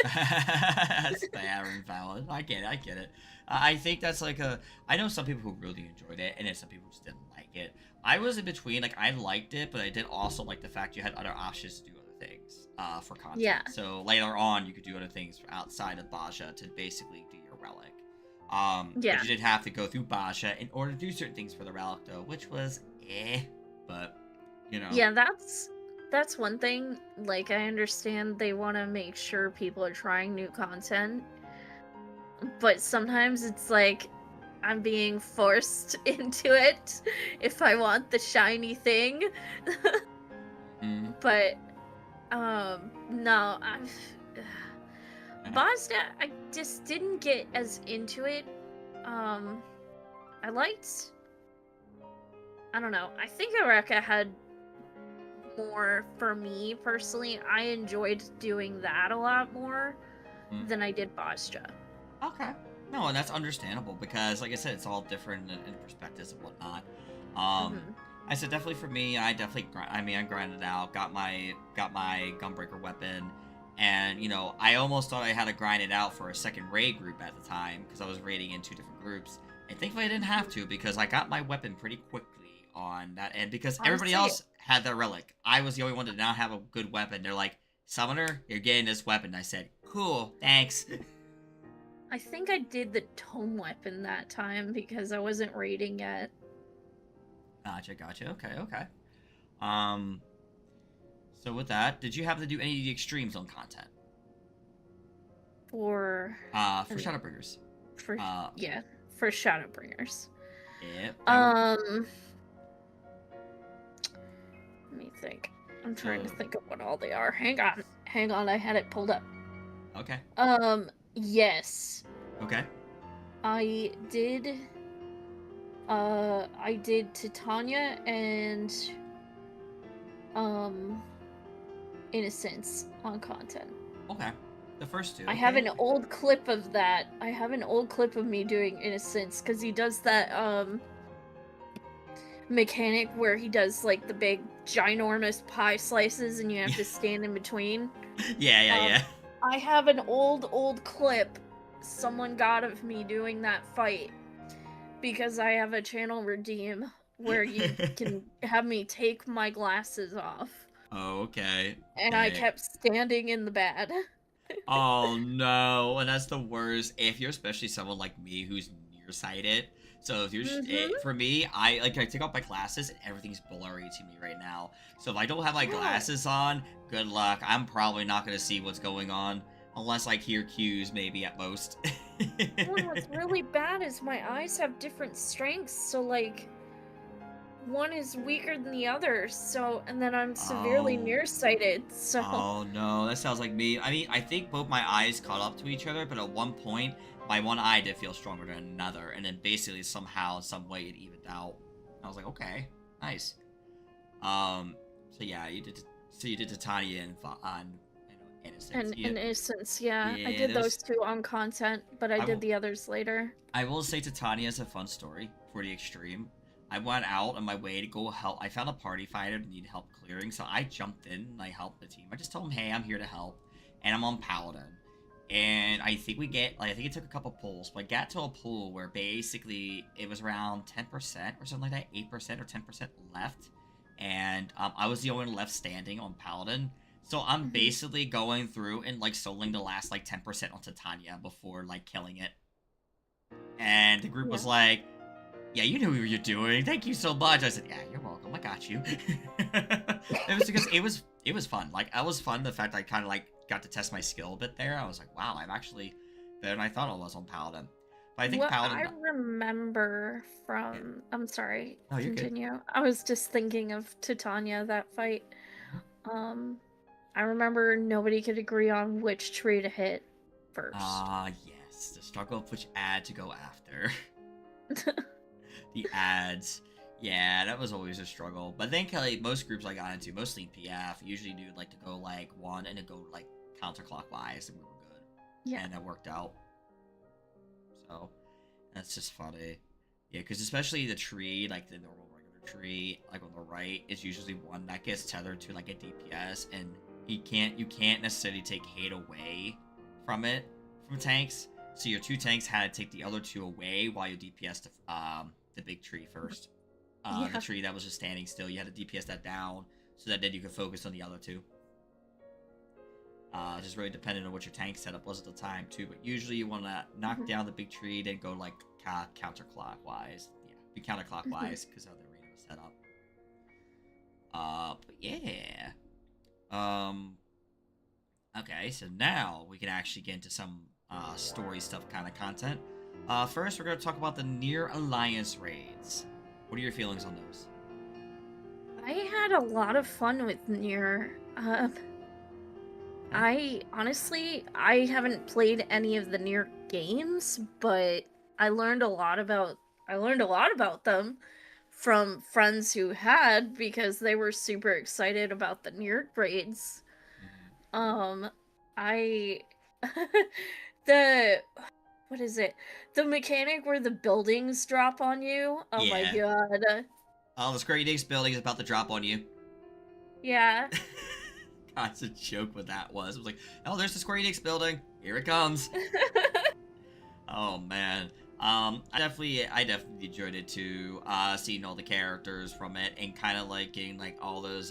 That's fair and valid. I get it. I get it. I think that's like a. I know some people who really enjoyed it, and then some people just didn't like it. I was in between. Like I liked it, but I did also like the fact you had other options to do other things for content. Yeah. So later on, you could do other things outside of Basha to basically do your relic. Yeah. But you did have to go through Basha in order to do certain things for the relic, though, which was but you know. Yeah, that's one thing. Like, I understand they want to make sure people are trying new content, but sometimes it's like I'm being forced into it if I want the shiny thing. Mm, But no, Bosnia, I just didn't get as into it. Um, I liked. I don't know. I think Eureka had more for me personally. I enjoyed doing that a lot more than I did Bosnia. Okay. No, and that's understandable because, like I said, it's all different in perspectives and whatnot. hmm I said definitely for me, I definitely, I grinded out, got my gunbreaker weapon, and I almost thought I had to grind it out for a second raid group at the time because I was raiding in two different groups. And thankfully, I didn't have to because I got my weapon pretty quickly on that end because everybody Honestly, else had their relic. I was the only one to not have a good weapon. They're like, "Summoner, you're getting this weapon." I said, "Cool, thanks." I think I did the tome weapon that time because I wasn't raiding yet. Gotcha. Okay. Um, so with that, did you happen to do any of the extremes on content? For For Shadowbringers. for Uh, yeah, for Shadowbringers. yeah. Let me think. I'm trying to think of what all they are. Hang on, I had it pulled up. Okay. Yes. Okay. I did Titania and Innocence on content. Okay. The first two. I have an old clip of that. I have an old clip of me doing Innocence because he does that mechanic where he does like the big ginormous pie slices and you have to stand in between. Yeah. I have an old clip someone got of me doing that fight because I have a channel redeem where you can have me take my glasses off. Oh, okay. And I kept standing in the bad. Oh no, and that's the worst. If you're especially someone like me who's nearsighted, so if you're for me, I take off my glasses and everything's blurry to me right now. So if I don't have my glasses on, good luck. I'm probably not gonna see what's going on unless I hear cues, maybe at most. Well, what's really bad is my eyes have different strengths, so like one is weaker than the other, so and then I'm severely nearsighted, so Oh no, that sounds like me. I mean, I think both my eyes caught up to each other, but at one point, my one eye did feel stronger than another, and then basically somehow, some way, it evened out. I was like, okay, nice. So yeah, you did. So you did Titania and on, Innocence. And Yeah, Innocence, yeah. I yeah. did those two on content, but I I did will. the others later. I will say Titania is a fun story for the extreme. I went out on my way to go help. I found a party fighter that needed help clearing, so I jumped in and I helped the team. I just told them, "Hey, I'm here to help," and I'm on Paladin. And I think I think it took a couple pulls, but I got to a pool where basically it was around 10% or something like that, 8% or 10% left, and I was the only one left standing on Paladin. So I'm Mhm. basically going through and like soloing the last like 10% on Titania before like killing it. And the group Yeah. was like, "Yeah, you knew what you're doing. Thank you so much." I said, "Yeah, you're welcome. I got you." It was because it was fun. Like, it was fun. The fact I kind of like got to test my skill a bit there. I was like, wow, I'm actually better than I thought I was on Paladin. But I think What I Paladin. remember Yeah. from, I'm sorry, Oh, you're good. continue. I was just thinking of Titania, that fight. Mhm. Um, I remember nobody could agree on which tree to hit first. Ah, yes, the struggle of which ad to go after. The ads. Yeah, that was always a struggle. But then Kelly, most groups I got into, mostly in PF, usually do like to go like one and then go like counterclockwise, and we were good. Yeah. And that worked out. So that's just funny. Yeah, because especially the tree, like the normal regular tree, like on the right, is usually one that gets tethered to like a DPS, and you can't necessarily take hate away from it from tanks. So your two tanks had to take the other two away while you DPS the big tree first. The Yeah. tree that was just standing still, you had to DPS that down so that then you could focus on the other two. Just really depending on what your tank setup was at the time too. But usually you want to knock Mhm. down the big tree, then go like counterclockwise. Yeah, be counterclockwise because how the arena was set up. But yeah. Um. Okay, so now we can actually get into some story stuff kind of content. First, we're gonna talk about the Near Alliance raids. What are your feelings on those? I had a lot of fun with Nier. Yeah. I haven't played any of the Nier games, but I learned a lot about them from friends who had, because they were super excited about the Nier grades. Mhm. Um, I the what is it? The mechanic where the buildings drop on you. Oh my Yeah. god. Oh, the Square Enix building is about to drop on you. Yeah. That's a joke what that was. It was like, oh, there's the Square Enix building. Here it comes. Oh man. I definitely enjoyed it too. Seeing all the characters from it and kind of like getting like all those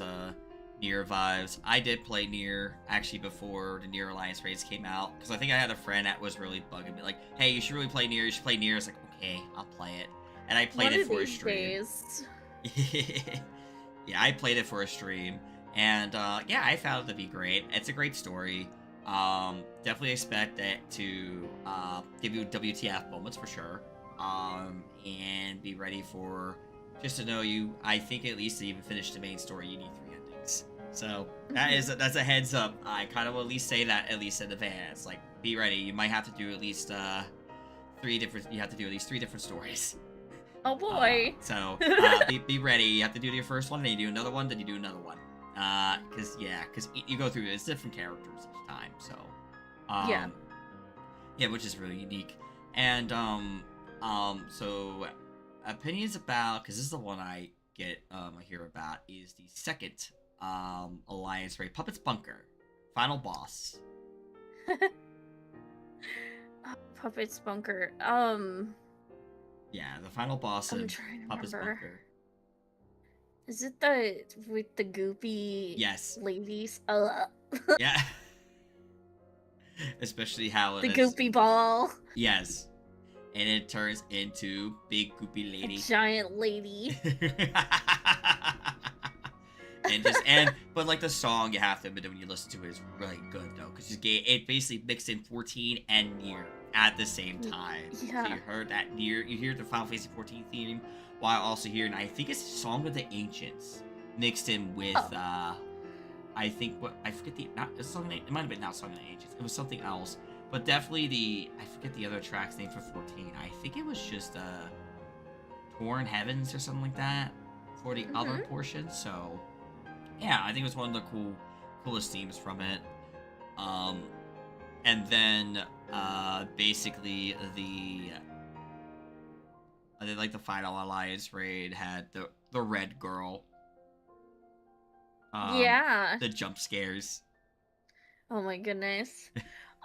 Nier vibes. I did play Nier actually before the Nier Alliance raids came out because I think I had a friend that was really bugging me like, hey, you should really play Nier. You should play Nier. It's like, okay, I'll play it, and I played One it of for a these stream. days. Yeah, I played it for a stream, and yeah, I found it to be great. It's a great story. Definitely expect it to give you WTF moments for sure. And be ready for just to know you. I think at least to even finish the main story, you need 3 endings. So that's a heads up. I kind of will at least say that at least in advance. Like, be ready. You might have to do at least 3 different. You have to do at least 3 different stories. Oh boy. Be ready. You have to do your first one, then you do another one, then you do another one. Because you go through it's different characters each time. So, Yeah. yeah, which is really unique. And so opinions about because this is the one I hear about is the second alliance raid, Puppet's Bunker, final boss. Puppet's Bunker. Yeah, the final boss I'm in trying to Puppet's remember. Bunker. Is it the with the goopy Yes. ladies? Yeah. Especially how it The is. goopy ball. Yes. And it turns into Big Goopy A Lady. giant lady. But like the song, you have to admit when you listen to it is really good though, because it basically mixed in 14 and Nier at the same time. Yeah. So you heard that Nier, you hear the Final Fantasy 14 theme, while also hearing I think it's Song of the Ancients mixed in with I think what I forget the not it's song it might have been not Song of the Ancients, it was something else, but definitely I forget the other track's name for 14. I think it was just Torn Heavens or something like that for the other portion. So Yeah, I think it was one of the coolest themes from it. Um, and then basically I did like the final alliance raid had the red girl. Yeah. The jump scares. Oh my goodness.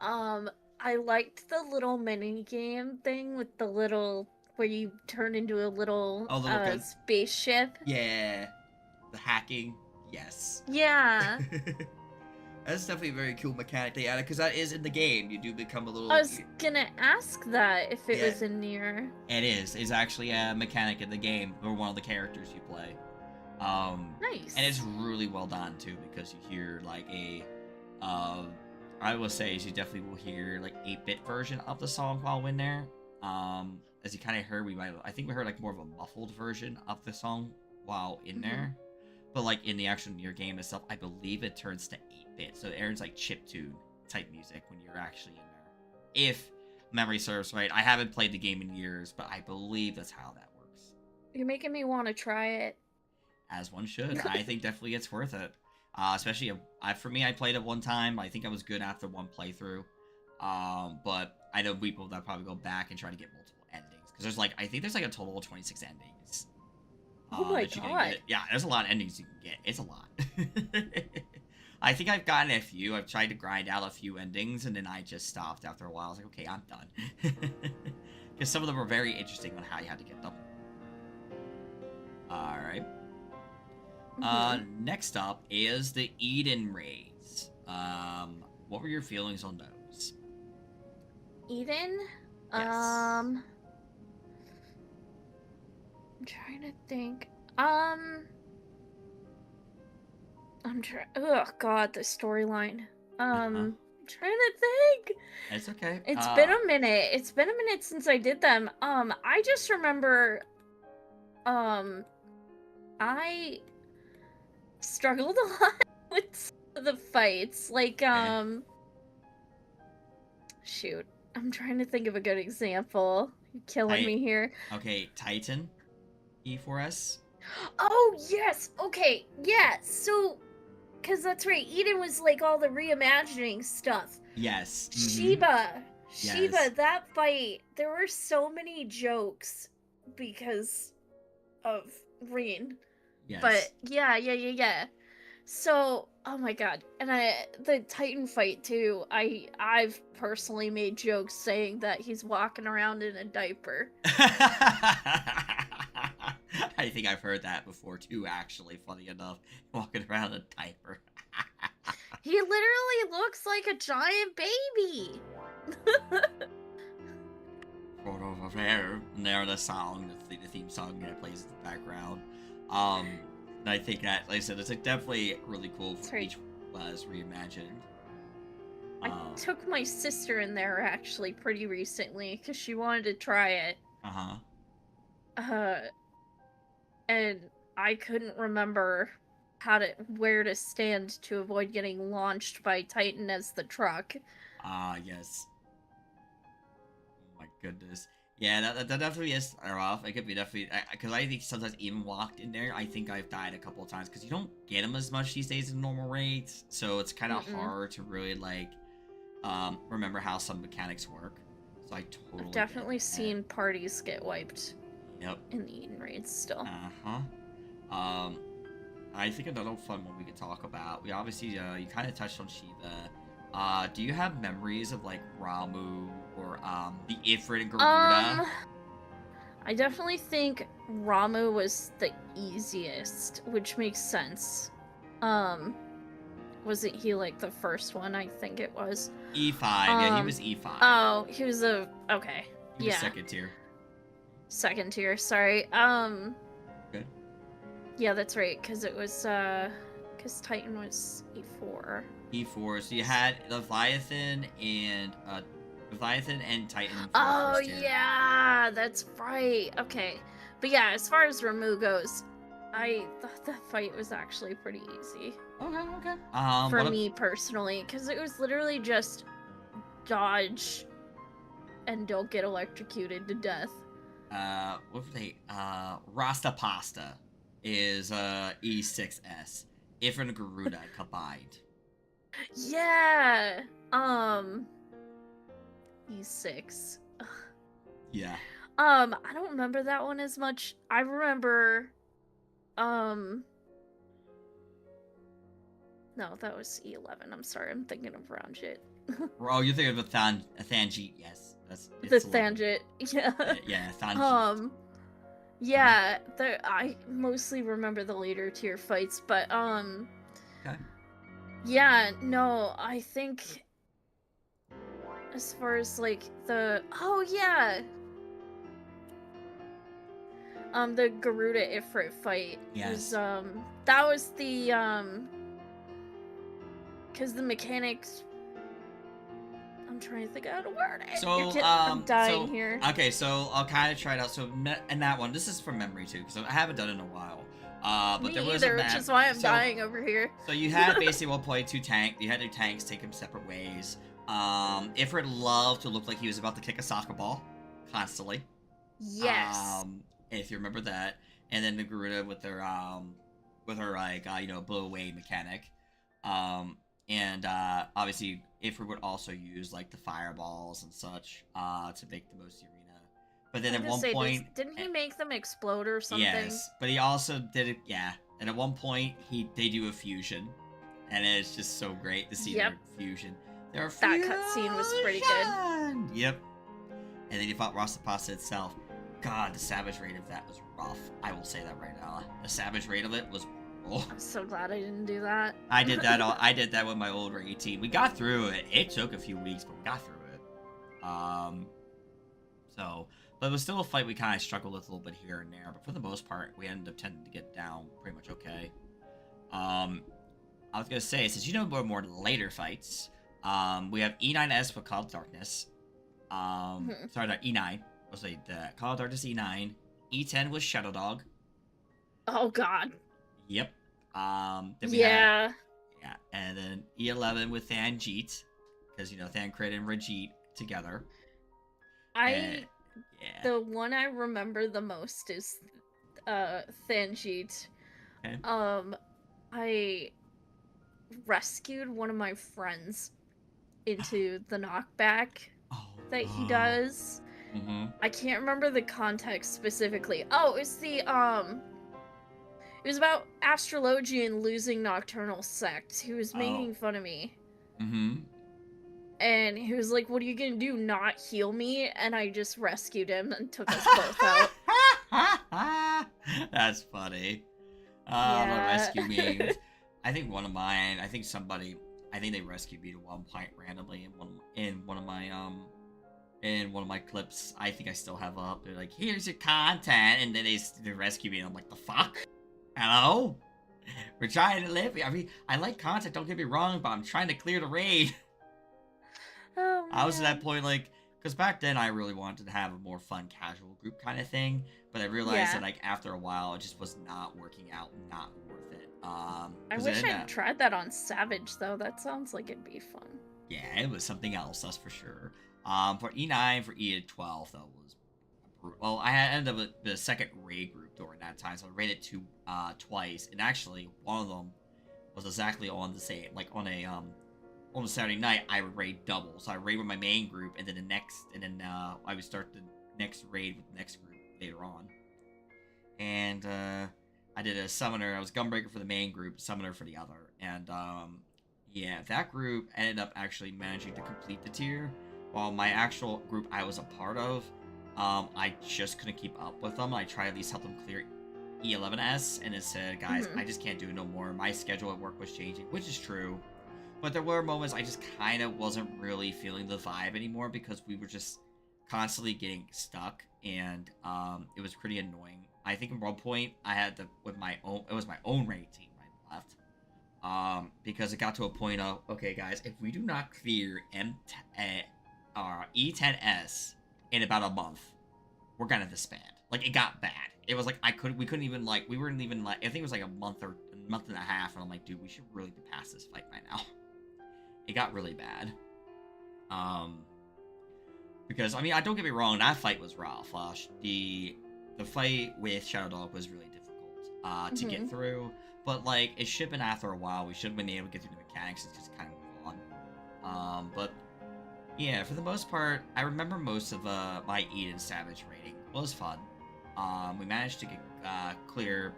Um, I liked the little mini game thing with the little where you turn into a little Oh, little gun. spaceship. Yeah, the hacking. Yes. Yeah. That's definitely a very cool mechanic they added because that is in the game. You do become a little. I was gonna ask that if it Yeah. was in near. It is. It's actually a mechanic in the game or one of the characters you play. Nice. And it's really well done too because you hear like a, I will say you definitely will hear like 8-bit version of the song while in there. As you kind of heard, I think we heard like more of a muffled version of the song while in there. But like in the actual near game itself, I believe it turns to 8-bit, so it earns like chiptune type music when you're actually in there. If memory serves right, I haven't played the game in years, but I believe that's how that works. You're making me want to try it. As one should. I think definitely it's worth it. Especially for me, I played it one time. I think I was good after one playthrough. But I know people that probably go back and try to get multiple endings because there's like I think there's like a total of 26 endings. Oh my god! Yeah, there's a lot of endings you can get. It's a lot. I think I've gotten a few. I've tried to grind out a few endings, and then I just stopped after a while. I was like, okay, I'm done. Because some of them were very interesting on how you had to get them. All right. Next up is the Eden raids. What were your feelings on those? Eden? Yes. I'm trying to think. I'm trying. Oh god, the storyline. I'm trying to think. It's okay. It's been a minute. It's been a minute since I did them. I just remember. I struggled a lot with the fights. Like, shoot. I'm trying to think of a good example. You're killing me here. Okay, Titan. E4S. Oh, yes! Okay, yeah, so... Because that's right, Eden was like all the reimagining stuff. Yes. Sheba, Yes. that fight, there were so many jokes because of Reen. Yes. But yeah. So, oh my god, and the Titan fight too. I've personally made jokes saying that he's walking around in a diaper. I think I've heard that before too. Actually, funny enough, walking around in a diaper. He literally looks like a giant baby. And there, the song, the theme song that plays in the background. And I think that, like I said, it's like definitely really cool for each was reimagined. I took my sister in there actually pretty recently because she wanted to try it. And I couldn't remember where to stand to avoid getting launched by Titan as the truck. Yes. Oh my goodness. Yeah, that definitely is rough. It could be definitely because I think sometimes even walked in there, I think I've died a couple of times because you don't get them as much these days in normal raids, so it's kind of hard to really like remember how some mechanics work. So I totally. I've definitely seen parties get wiped. Yep. In the Eden raids still. I think another fun one we could talk about. We obviously you kind of touched on Shiva. Do you have memories of like Ramu or the Ifrit and Garuda? I definitely think Ramu was the easiest, which makes sense. Wasn't he like the first one? I think it was. E5, yeah, he was E5. Oh, he was okay. He was second tier. Second tier, sorry. Good. Yeah, that's right, because it was because Titan was E4. E4, so you had Leviathan and Titan. Oh yeah, that's right. Okay, but yeah, as far as Ramu goes, I thought the fight was actually pretty easy. Okay. For me personally, because it was literally just dodge and don't get electrocuted to death. What were they? Rasta Pasta is E6S. Ifrit and Garuda combined. Yeah. E6. Yeah. I don't remember that one as much. I remember, um, no, that was E11. I'm sorry, I'm thinking of Ranjit. Oh, you're thinking of a Thanjit, yes. The It's 11. Thanjit, yeah. Yeah, Thanjit. Yeah, I mostly remember the later tier fights, but, Okay. yeah, no, I think as far as, like, oh, yeah! The Garuda Ifrit fight was, Yes. that was the, because the mechanics. I'm trying to think of how to word it. So, I'm dying here. Okay, so I'll kind of try it out. So, in that one, this is from memory too, because I haven't done it in a while. But Me there was either, a map. which is why I'm dying over here. So you had basically one play two tank. You had two tanks take them separate ways. Ifrit loved to look like he was about to kick a soccer ball, constantly. Yes. If you remember that, and then the Garuda with her like blow away mechanic. And obviously Ifrit would also use like the fireballs and such to make the most arena. But then at one point, didn't he make them explode or something? Yes, but he also did it. Yeah, and at one point they do a fusion, and it's just so great to see their fusion. That cutscene was pretty good. Yep. And then you fought Rastapasta itself. God, the savage rate of that was rough. I will say that right now. The savage rate of it was brutal. I'm so glad I didn't do that. I did that. I did that with my old raid team. We got through it. It took a few weeks, but we got through it. But it was still a fight we kind of struggled with a little bit here and there. But for the most part, we ended up tending to get down pretty much okay. I was gonna say, since you know more later fights, we have E9S with Call of Darkness. Sorry, not E9. I'll say the Call of Darkness E9. E10 was Shadow Dog. Oh God. Yep. Then yeah, and then E11 with Thanjit, because Thancred and Rajit together. The one I remember the most is Thanjit. Okay. I rescued one of my friends into the knockback that he does. Mm-hmm. I can't remember the context specifically. Oh, it's the it was about Astrologian losing Nocturnal Sect. He was making fun of me. Mm-hmm. And he was like, "What are you gonna do? Not heal me?" And I just rescued him and took us both out. That's funny. The rescue games. I think one of mine. I think they rescued me to one point randomly in one of my clips. I think I still have up. They're like, "Here's your content," and then they rescue me, and I'm like, "The fuck? Hello? We're trying to live. I mean, I like content. Don't get me wrong, but I'm trying to clear the raid." Oh, I was at that point, like, because back then I really wanted to have a more fun, casual group kind of thing, but I realized that, like, after a while, it just was not working out, not worth it. I wish I'd tried that on Savage, though. That sounds like it'd be fun. Yeah, it was something else, that's for sure. For E9, for E12, though, was brutal. Well, I ended up with the second raid group during that time, so I raided twice, and actually, one of them was exactly on the same, like, on a Saturday night, I would raid double. So I raid with my main group, and then I would start the next raid with the next group later on. And I did a summoner. I was Gunbreaker for the main group, summoner for the other. And that group ended up actually managing to complete the tier. While my actual group I was a part of, I just couldn't keep up with them. I tried to at least help them clear E11S, and it said, "Guys, I just can't do it no more. My schedule at work was changing," which is true. But there were moments I just kind of wasn't really feeling the vibe anymore because we were just constantly getting stuck, and it was pretty annoying. I think at one point I had it was my own raid team I left, because it got to a point of, okay guys, if we do not clear E10S in about a month, we're gonna disband. Like, it got bad. It was like we weren't even like, I think it was like a month and a half, and I'm like, dude, we should really be past this fight by now. It got really bad. Because, I mean, don't get me wrong, that fight was rough. The fight with Shadow Dog was really difficult to get through. but like it should have been after a while. We should have been able to get through the mechanics and just kind of move on. But yeah, for the most part, I remember most of my Eden Savage rating. It was fun. We managed to get clear.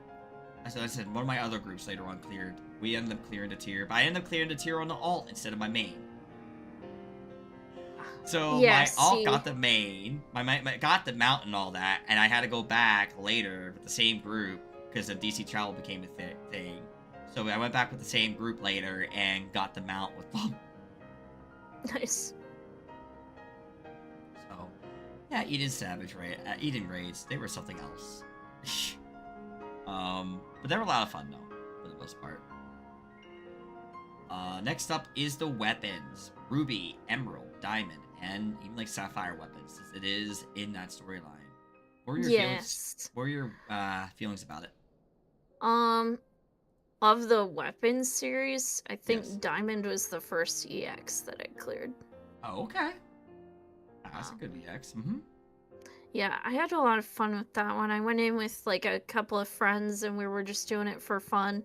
As I said, one of my other groups later on cleared. We ended up clearing the tier, but I ended up clearing the tier on the alt instead of my main. So Yeah, my alt see. got the main, my got the mount and all that, and I had to go back later with the same group because the DC travel became a thing. So I went back with the same group later and got the mount with them. Nice. So yeah, Eden Savage Eden raids, they were something else. But they were a lot of fun though, for the most part. Next up is the weapons. Ruby, Emerald, Diamond, and even like Sapphire weapons, since it is in that storyline. What were your feelings? What were your feelings about it? Of the weapons series, I think Yes. Diamond was the first EX that I cleared. Oh, okay. That's a good EX. Mm-hmm. Yeah, I had a lot of fun with that one. I went in with like a couple of friends and we were just doing it for fun.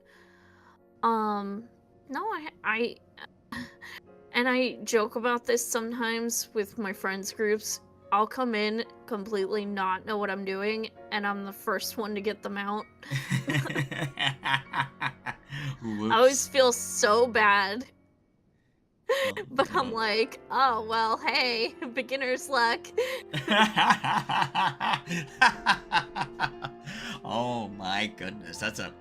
No, I and I joke about this sometimes with my friends groups. I'll come in completely not know what I'm doing, and I'm the first one to get them out. I always feel so bad. But I'm like, oh, well, hey, beginner's luck. Oh my goodness, that's a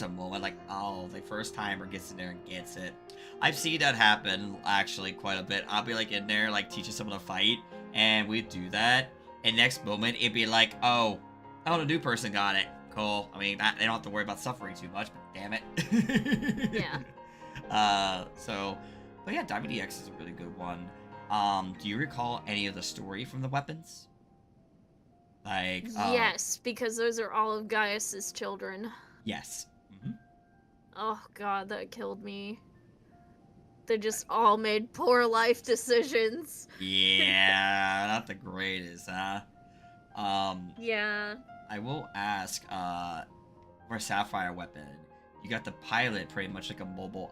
moment like, oh, the first timer gets in there and gets it. I've seen that happen actually quite a bit. I'll be like in there like teaching someone to fight, and we do that, and next moment it'd be like, oh, the new person got it. Cool. I mean, they don't have to worry about suffering too much, but damn it. Yeah. But yeah, Diamond EX is a really good one. Do you recall any of the story from the weapons? Like, yes, because those are all of Gaius's children. Yes. Mm-hmm. Oh god, that killed me. They just all made poor life decisions. Yeah, not the greatest, huh? Yeah. I will ask, for Sapphire weapon, you got the pilot pretty much like a mobile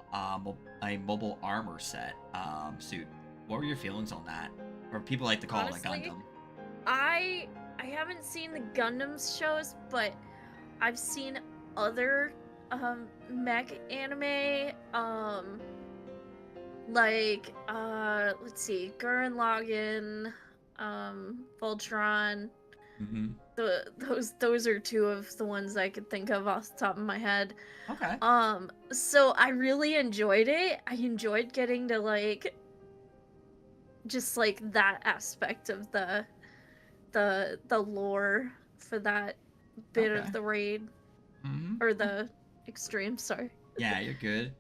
armor set, suit. What were your feelings on that? Or people like to call Honestly, it a Gundam. I haven't seen the Gundam shows, but I've seen other mech anime, like let's see, Gurren Lagann, Voltron. Mm-hmm. Those are two of the ones I could think of off the top of my head. Okay. So I really enjoyed it. I enjoyed getting to like just like that aspect of the lore for that bit of the raid. Mm-hmm. Or the extreme, sorry. Yeah, you're good.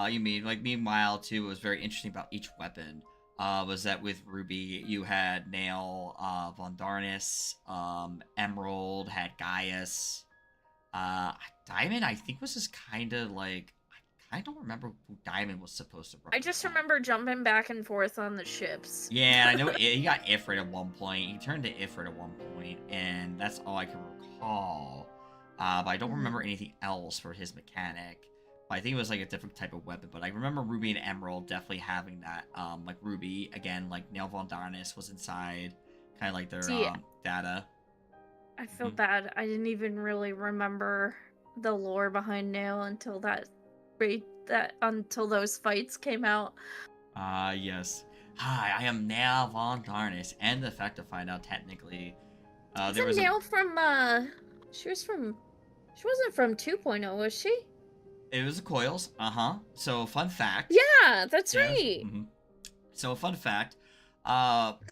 You mean like meanwhile too, what was very interesting about each weapon was that with Ruby you had Nail, Von Darnus, Emerald had Gaius, Diamond I think was just kind of like, I don't remember who Diamond was supposed to represent. I just remember jumping back and forth on the ships. Yeah, I know he got Ifrit at one point. He turned to Ifrit at one point, and that's all I can recall. But I don't remember anything else for his mechanic. But I think it was like a different type of weapon. But I remember Ruby and Emerald definitely having that. Like Ruby, again, like Nail Von Darnus was inside, kind of like their data. I feel bad. I didn't even really remember the lore behind Nail until until those fights came out. Yes. Hi, I am Nail Von Darnus, and the fact to find out technically, there was Nail from she wasn't from 2.0, was she? It was the coils. So fun fact. Yeah, that's right. Mm-hmm. So fun fact.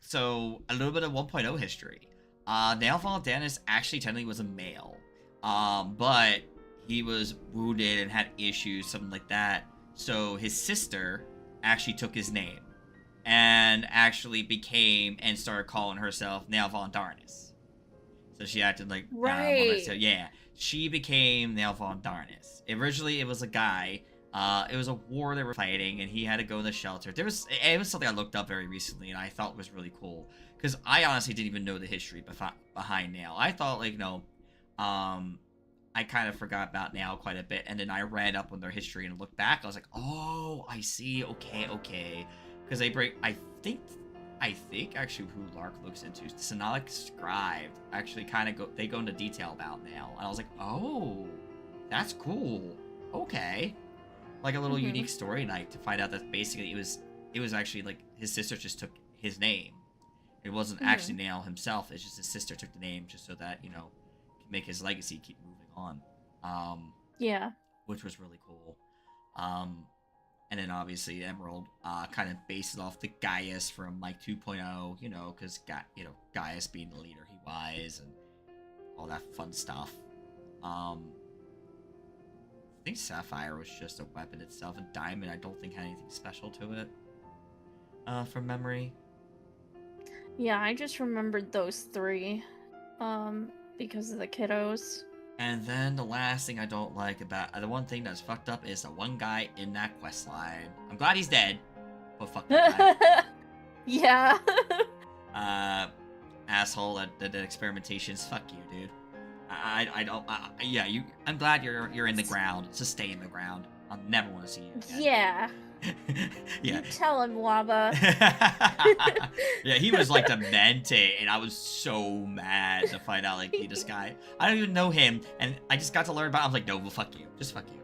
So a little bit of 1.0 history. Nail Von Darnus actually technically was a male. But he was wounded and had issues, something like that. So his sister actually took his name and actually became and started calling herself Nail Von Darnus. So she acted like right. So yeah, she became Nail Von Darnus. Originally, it was a guy. It was a war they were fighting, and he had to go in the shelter. It was something I looked up very recently, and I thought was really cool because I honestly didn't even know the history behind Nail. I thought like I kind of forgot about now quite a bit, and then I read up on their history and looked back. I was like, oh, I see. Okay, okay, because they break. I think actually who Lark looks into, Sonalic Scribe, actually kind of go into detail about now, and I was like, oh, that's cool. Okay, like a little unique story night to find out that basically it was actually like his sister just took his name. It wasn't actually Nail himself. It's just his sister took the name just so that can make his legacy keep moving on. Yeah. Which was really cool. And then obviously Emerald kind of bases off the Gaius from like 2.0, because Gaius being the leader he was and all that fun stuff. I think Sapphire was just a weapon itself, and Diamond I don't think had anything special to it. From memory. Yeah, I just remembered those three, because of the kiddos. And then the last thing I don't like about the one thing that's fucked up is the one guy in that quest line. I'm glad he's dead, but fuck that guy. Yeah. Asshole that did experimentations. Fuck you, dude. Yeah, you. I'm glad you're in the ground. Just stay in the ground. I'll never want to see you again. Yeah. Yeah. You tell him, Waba. Yeah, he was like demented, and I was so mad to find out like this guy. I don't even know him, and I just got to learn about him. I was like, no, well, fuck you. Just fuck you.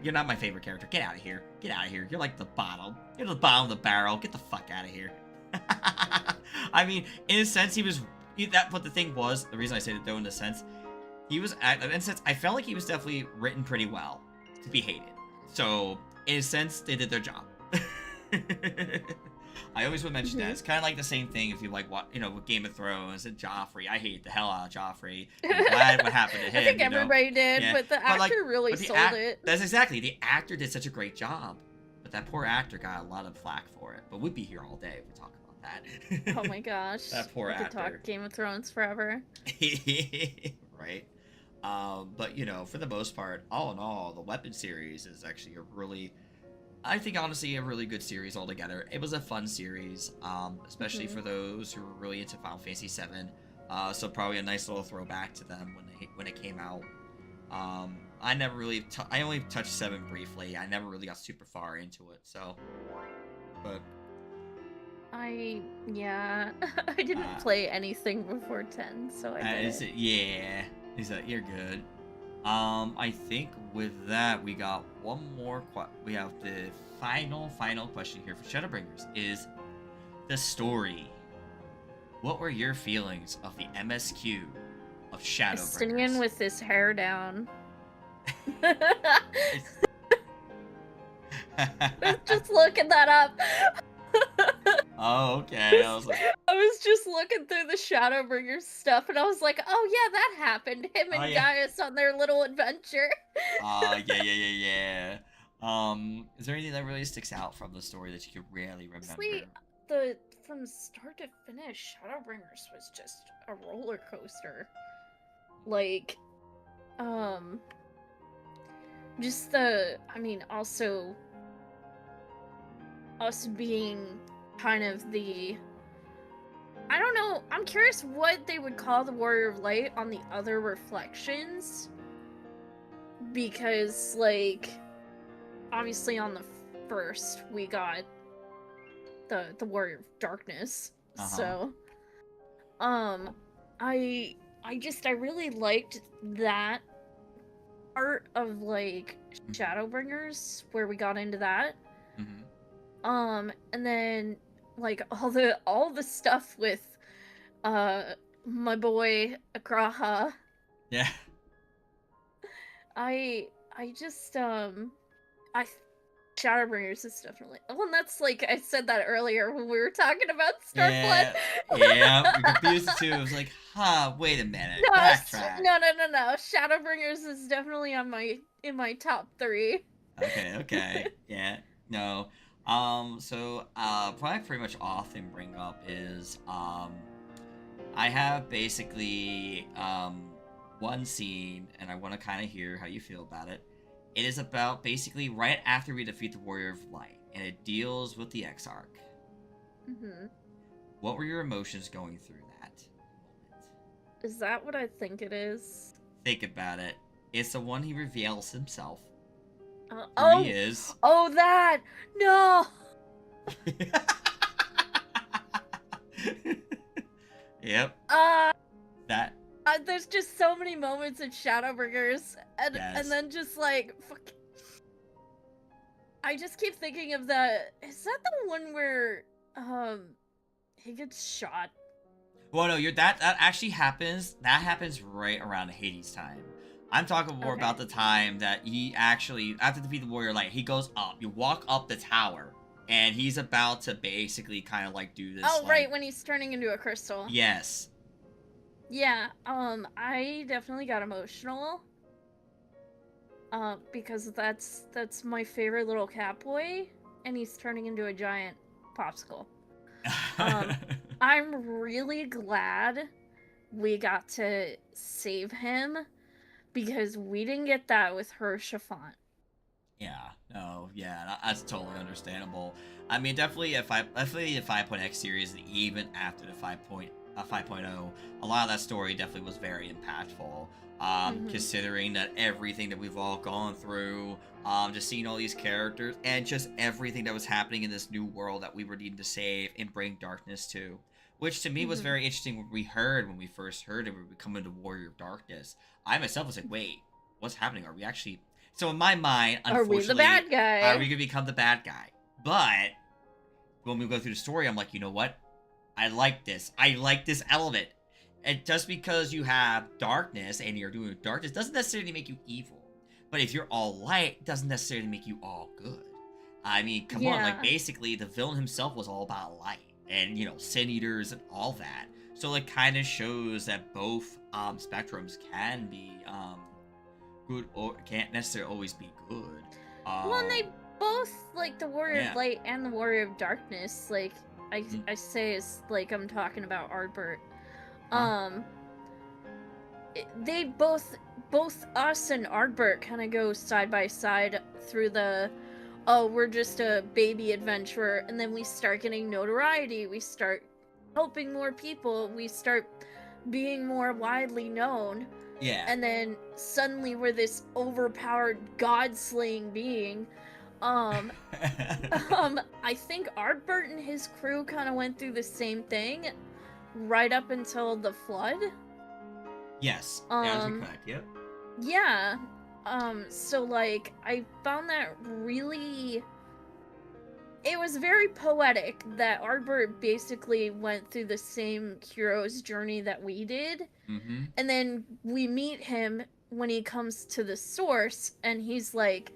You're not my favorite character. Get out of here. Get out of here. You're like the bottom. You're the bottom of the barrel. Get the fuck out of here. I mean, in a sense, but the thing was, the reason I say that though, in a sense, in a sense, I felt like he was definitely written pretty well to be hated. So, in a sense, they did their job. I always would mention that. It's kind of like the same thing if you like what with Game of Thrones and Joffrey. I hate the hell out of Joffrey. I'm glad what happened to him. I think everybody did, yeah. but the actor really sold it. That's exactly. The actor did such a great job, but that poor actor got a lot of flack for it. But we'd be here all day if we talk about that. Oh my gosh. That poor actor. We could talk Game of Thrones forever. Right. But for the most part, all in all, the Weapon series is actually I think honestly a really good series altogether. It was a fun series, especially for those who were really into Final Fantasy VII. So probably a nice little throwback to them when it came out. I only touched 7 briefly. I never really got super far into it. So, but I didn't play anything before 10, so I didn't. Yeah. You're good. I think with that we got one more. We have the final question here for Shadowbringers is the story. What were your feelings of the MSQ of Shadowbringers? Justinian with his hair down. Just looking that up. Oh, okay. I was just looking through the Shadowbringers stuff, and I was like, "Oh yeah, that happened. Him and Gaius on their little adventure." Yeah. Is there anything that really sticks out from the story that you can really remember? Honestly, from start to finish, Shadowbringers was just a roller coaster. Like, also us being kind of I don't know, I'm curious what they would call the Warrior of Light on the other reflections, because like obviously on the first we got the Warrior of Darkness. So I really liked that part of like Shadowbringers where we got into that. And then like all the stuff with my boy Agraha. Yeah. I Shadowbringers is definitely. Well, and that's like I said that earlier when we were talking about Starflood. Yeah, we confused the two. I was like, wait a minute. No, Backtrack. no. Shadowbringers is definitely in my top 3. Okay. Yeah. No. So what I pretty much often bring up is I have basically one scene, and I want to kind of hear how you feel about it. It is about basically right after we defeat the Warrior of Light, and it deals with the Exarch. What were your emotions going through that moment? Is that what I think it is? Think about it. It's the one he reveals himself who he Oh, is. oh, that no. Yep. Uh, That. there's just so many moments in Shadowbringers, and Yes. then just like, I just keep thinking of the. Is that the one where he gets shot? Well, no, that actually happens. That happens right around Hades' time. I'm talking more Okay. about the time that he actually, after defeat the warrior light, he goes up. You walk up the tower, and he's about to basically kind of like do this. Oh, like, right, when he's turning into a crystal. Yes. Yeah. I definitely got emotional. Because that's my favorite little catboy, and he's turning into a giant popsicle. I'm really glad we got to save him because we didn't get that with her chiffon. Yeah, no, yeah, that's totally understandable. I mean, definitely the 5.x series, even after the 5.0, a lot of that story definitely was very impactful. Considering that everything that we've all gone through, just seeing all these characters and just everything that was happening in this new world that we were needing to save and bring darkness to, which to me was very interesting when we first heard it, we were becoming the Warrior of Darkness. I myself was like, wait, what's happening? Are we actually? So in my mind, Are we the unfortunately, bad guy? are we gonna become the bad guy? But when we go through the story, I'm like, you know what? I like this. I like this element. And just because you have darkness and you're doing darkness doesn't necessarily make you evil. But if you're all light, doesn't necessarily make you all good. I mean, come on, like Yeah. basically the villain himself was all about light and sin eaters and all that. So it kind of shows that both spectrums can be good or can't necessarily always be good. Well, and they both, like, the Warrior Yeah. of Light and the Warrior of Darkness, like, I say it's like I'm talking about Ardbert. They both us and Ardbert kind of go side by side through the, oh, we're just a baby adventurer, and then we start getting notoriety, we start helping more people, we start being more widely known. Yeah. And then suddenly we're this overpowered god-slaying being. I think Ardbert and his crew kind of went through the same thing right up until the flood. Yes. That is correct. Yep. Yeah. So like I found that really, it was very poetic that Ardbert basically went through the same hero's journey that we did. And then we meet him when he comes to the source, and he's like,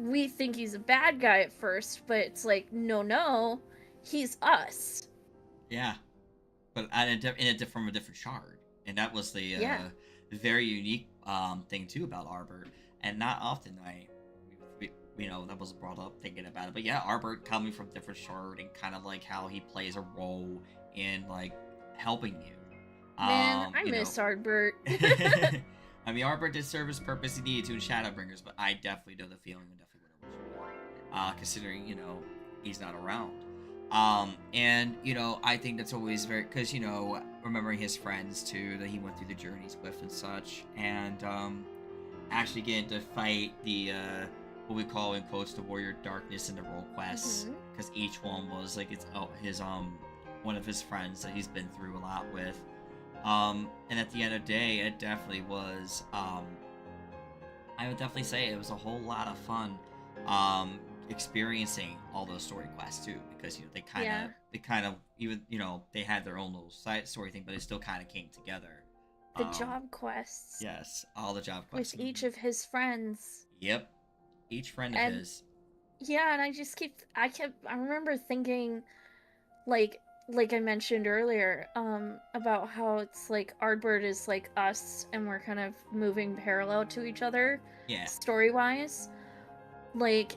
we think he's a bad guy at first, but it's like, no, he's us. Yeah, but from a different shard, and that was the very unique thing too about Arbor, and not often that was brought up thinking about it. But yeah, Arbor coming from different shard and kind of like how he plays a role in like helping you. Man, I miss Ardbert. I mean, Arbor did serve his purpose he needed to in Shadowbringers, but I definitely know the feeling and definitely would have wished more. Considering, he's not around. And, I think that's always very, because, remembering his friends too, that he went through the journeys with and such, and, actually getting to fight the, what we call in quotes, the Warrior Darkness and the role quests, because each one was like, one of his friends that he's been through a lot with. And at the end of the day, it definitely was, I would definitely say it was a whole lot of fun, experiencing all those story quests too, because, they kind of, even, they had their own little side story thing, but it still kind of came together. The job quests. Yes, all the job quests. With each of his friends. Yep. Each friend of his. Yeah, and I remember thinking, like I mentioned earlier, about how it's like Ardbert is like us and we're kind of moving parallel to each other. Yeah. Story-wise. Like,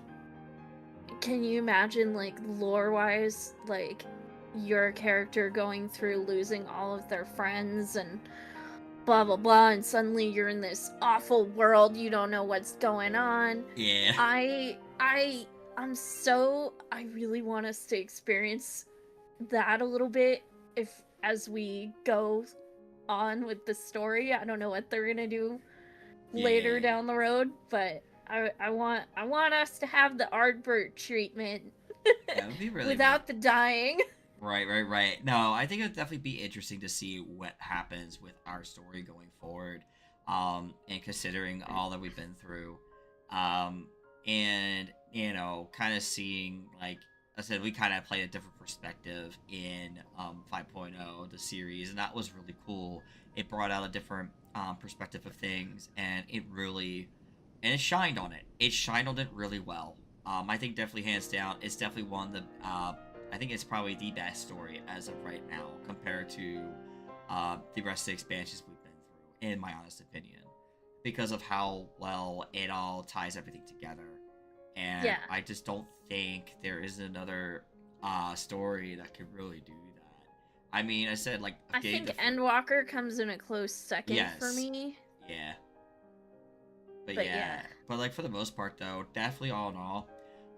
can you imagine, like, lore-wise, like, your character going through losing all of their friends and blah blah blah, and suddenly you're in this awful world, you don't know what's going on. Yeah. I really want us to experience that a little bit as we go on with the story. I don't know what they're gonna do later Yeah. down the road, but I want us to have the Ardbert treatment That would be really neat. without the dying. Right. No, I think it would definitely be interesting to see what happens with our story going forward. And considering all that we've been through. Um, and, kind of seeing, like I said, we kind of played a different perspective in 5.0, the series, and that was really cool. It brought out a different perspective of things, and it shined on it. It shined on it really well. I think definitely hands down, it's definitely one of the I think it's probably the best story as of right now compared to the rest of the expansions we've been through, in my honest opinion, because of how well it all ties everything together. And Yeah. I just don't think there is another story that could really do that. I mean, I said like I think Endwalker comes in a close second for yes, me. yeah, but But yeah, yeah. but like for the most part though, definitely all in all,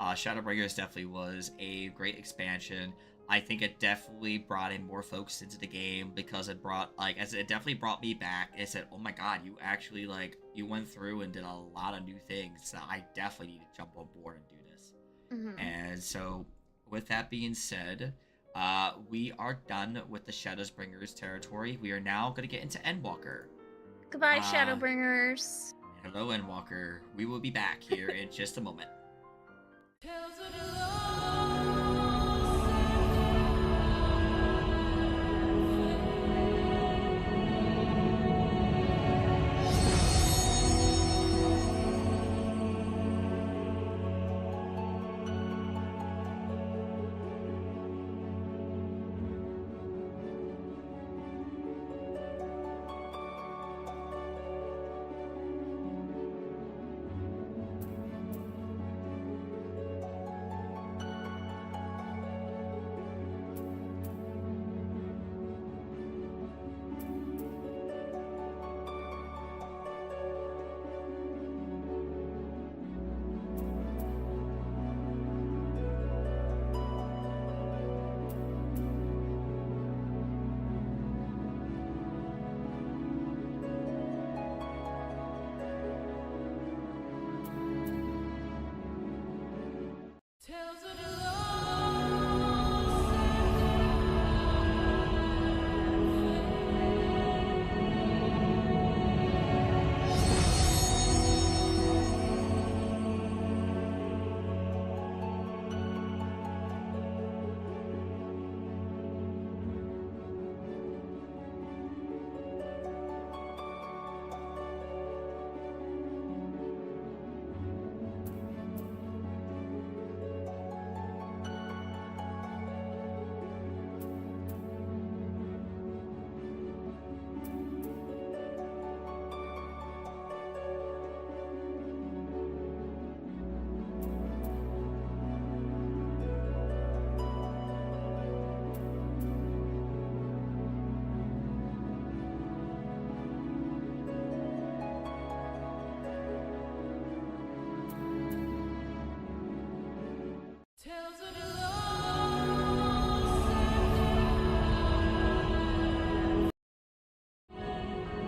Shadowbringers definitely was a great expansion. I think it definitely brought in more folks into the game because it brought as it definitely brought me back. It said, "Oh my God, you actually you went through and did a lot of new things. So I definitely need to jump on board and do this." Hmm. And so, with that being said, we are done with the Shadowbringers territory. We are now going to get into Endwalker. Goodbye, Uh, Shadowbringers. Hello, Endwalker. We will be back here in just a moment.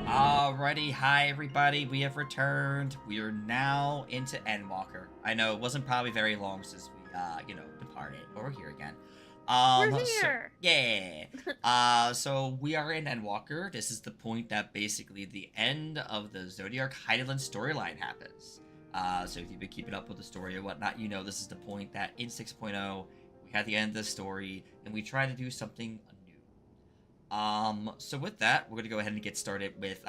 Alrighty, hi everybody, we have returned. We are now into Endwalker. I know it wasn't probably very long since we, departed, but we're here again. We're So, here. yeah. So we are in Endwalker. This is the point that basically the end of the Zodiac Heideland storyline happens. So if you've been keeping up with the story or whatnot, you know this is the point that in 6.0, we had the end of the story, and we try to do something new. So with that, we're gonna go ahead and get started with,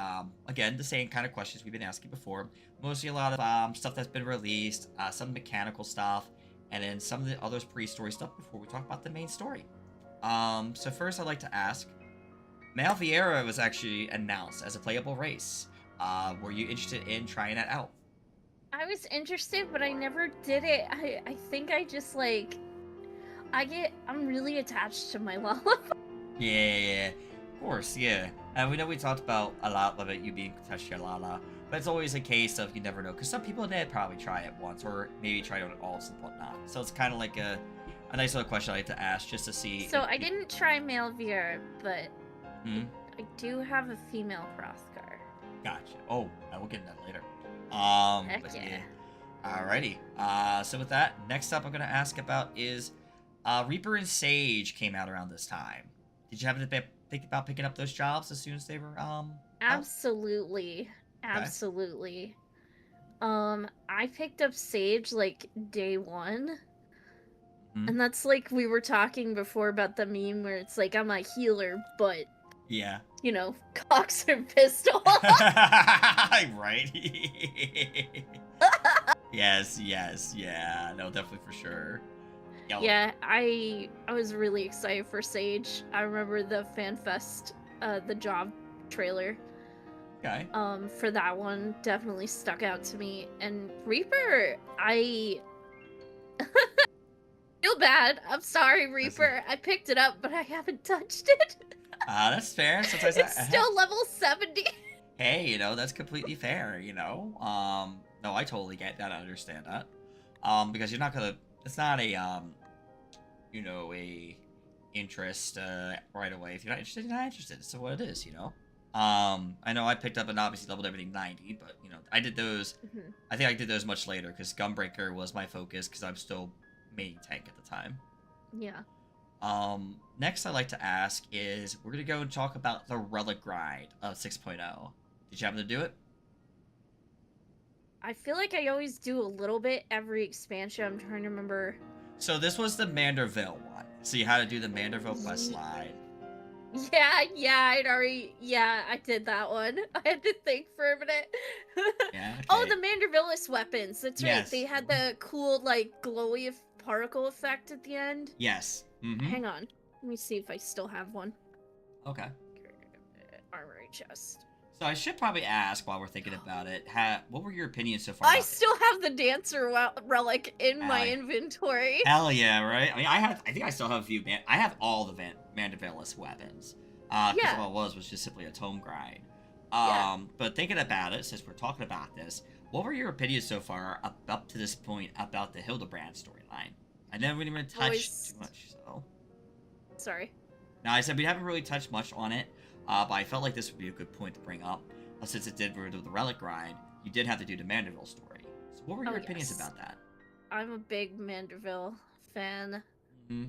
again, the same kind of questions we've been asking before. Mostly a lot of, stuff that's been released, some mechanical stuff, and then some of the other pre-story stuff before we talk about the main story. So first I'd like to ask, Malviera was actually announced as a playable race. Were you interested in trying that out? I was interested, but I never did it. I think I just I'm really attached to my lollipop. Yeah, of course, yeah. And we know we talked about a lot of it, you being Tashalala, but it's always a case of you never know, because some people did probably try it once, or maybe try it on all and whatnot. So it's kind of like a nice little question I like to ask, just to see. So I didn't try male VR, but Hmm? I do have a female Hrothgar. Gotcha. Oh, I will get into that later. Heck But yeah. yeah. Alrighty. So with that, next up I'm gonna ask about is Reaper and Sage came out around this time. Did you happen to think about picking up those jobs as soon as they were out? Absolutely. Okay. Absolutely. I picked up Sage like day one. Hmm. And that's like we were talking before about the meme where it's like I'm a healer, but Yeah. cocks and pistol. Right. Yes, yes, yeah. No, definitely for sure. Yellow. Yeah, I was really excited for Sage. I remember the FanFest, the job trailer. Okay. For that one definitely stuck out to me. And Reaper, I feel bad. I'm sorry, Reaper. I picked it up, but I haven't touched it. That's fair. Sometimes It's heck, still level 70. hey, that's completely fair, No, I totally get that. I understand that. Because you're not gonna. It's not a a interest right away. If you're not interested, you're not interested. It's what it is, I know I picked up and obviously leveled everything 90, but I did those. Mhm. I think I did those much later because Gunbreaker was my focus because I'm still main tank at the time. Yeah. Next I'd like to ask is we're gonna go and talk about the relic grind of 6.0. Did you happen to do it? I feel like I always do a little bit every expansion. I'm trying to remember. So this was the Manderville one. So you had to do the Manderville quest Ye- slide. Yeah, I did that one. I had to think for a minute. Yeah, Oh, okay. the Mandervillis weapons. That's right. They Yes. had the cool, like, glowy particle effect at the end. Yes. Mm-hmm. Hang on. Let me see if I still have one. Okay. Armory chest. So I should probably ask while we're thinking about it, what were your opinions so far I about still have the dancer relic in my Allie? inventory. Hell yeah, right? I mean, I think I still have a few. I have all the Mandervillis weapons. Because Yeah, all it was just simply a tome grind. yeah. But thinking about it, since we're talking about this, what were your opinions so far up to this point about the Hildebrand storyline? I never really touched too Always. much, so. Sorry. Now, I said we haven't really touched much on it, but I felt like this would be a good point to bring up. Since it did do the Relic grind, you did have to do the Manderville story. So what were your opinions Yes. about that? I'm a big Manderville fan. Hmm.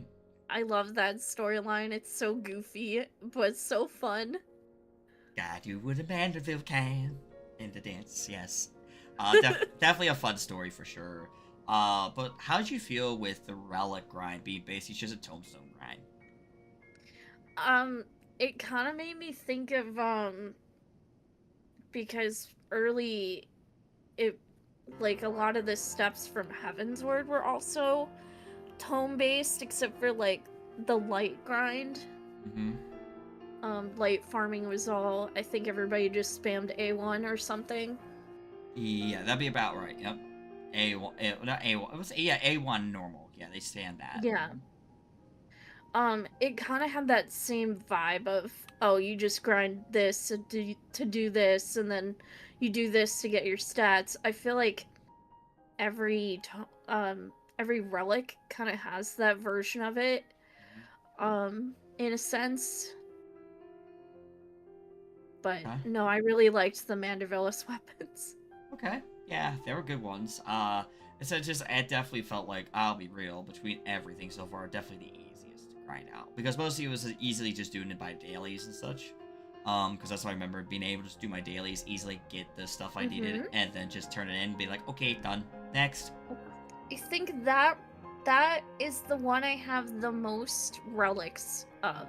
I love that storyline. It's so goofy, but so fun. Got you with a Manderville can. In the dance, yes. Definitely a fun story for sure. But how'd you feel with the Relic grind being basically just a tombstone grind? It kind of made me think of because early it like a lot of the steps from Heavensward were also tome based except for like the light grind. Mm-hmm. Light farming was all I think everybody just spammed A1 or something. Yeah, that'd be about right. Yep. A1, not A1. It was A1 normal. Yeah, they stand that. Yeah. It kind of had that same vibe of, oh, you just grind this to do this, and then you do this to get your stats. I feel like every every relic kind of has that version of it, in a sense. But Okay. no, I really liked the Mandervillis weapons. Okay. Yeah, they were good ones. It definitely felt like, I'll be real, between everything so far, definitely the easiest to grind out. Because mostly it was easily just doing it by dailies and such. Because that's what I remember, being able to just do my dailies, easily get the stuff I needed, and then just turn it in and be like, okay, done. Next. I think that is the one I have the most relics of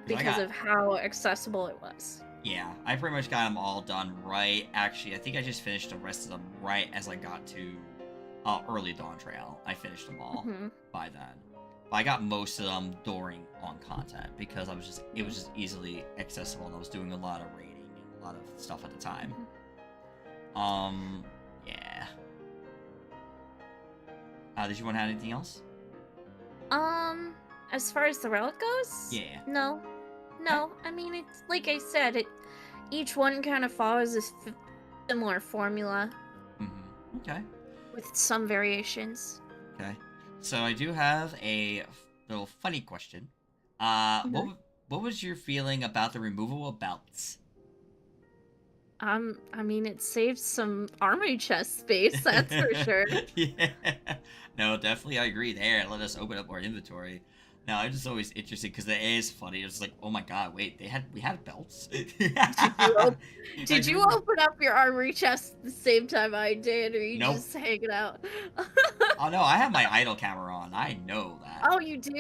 because of how accessible it was. Yeah, I pretty much got them all done right. Actually, I think I just finished the rest of them right as I got to early Dawn Trail. I finished them all by then. But I got most of them during on content because it was just easily accessible, and I was doing a lot of raiding and a lot of stuff at the time. Yeah. Did you want to add anything else? As far as the relic goes, Yeah. no. I mean, it's like I said, each one kind of follows a similar formula. Okay. With some variations. Okay. So I do have a little funny question. What was your feeling about the removal of belts? I mean, it saves some armory chest space, that's for sure. Yeah. No, definitely, I agree there. Let us open up our inventory. No, it's just always interesting because it is funny. It's like, oh my god, wait, we had belts. Did you op- I did do you remember. open up your armory chest at the same time I did, or you Nope. just hanging out? Oh no, I have my idle camera on. I know that. Oh, you do?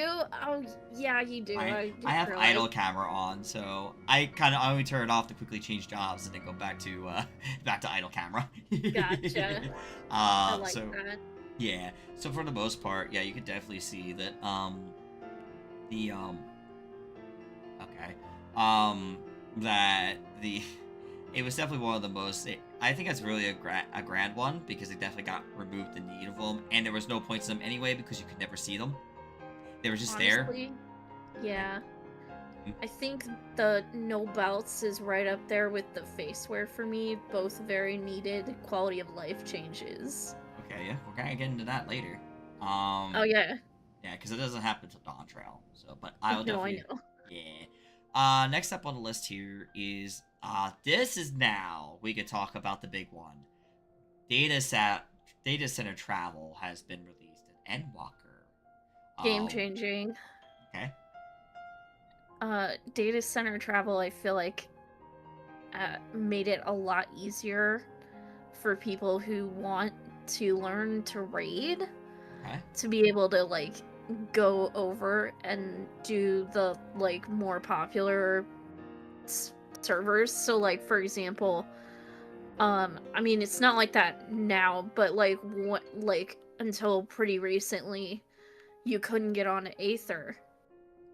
Oh, yeah, you do. I I didn't have realize. idle camera on, so I only turn it off to quickly change jobs and then go back to back to idle camera. Gotcha. I like So that. yeah. So for the most part, yeah, you can definitely see that the okay that the it was definitely one of the most. I think that's really a grand one because they definitely got removed the need of them, and there was no point to them anyway because you could never see them. They were just there. Honestly, yeah. Mm, I think the no belts is right up there with the face wear for me. Both very needed quality of life changes. okay, yeah, we're gonna get into that later. Oh yeah. Yeah, because it doesn't happen to Dawn Trail. So, but I will No, I definitely, know. yeah. Next up on the list here is this is now we could talk about the big one. Data set Data center travel has been released in Endwalker. Game Uh, changing. okay. Data center travel, I feel like made it a lot easier for people who want to learn to raid Okay. to be able to like go over and do the like more popular servers. So like for example, I mean it's not like that now, but like what like until pretty recently you couldn't get on Aether.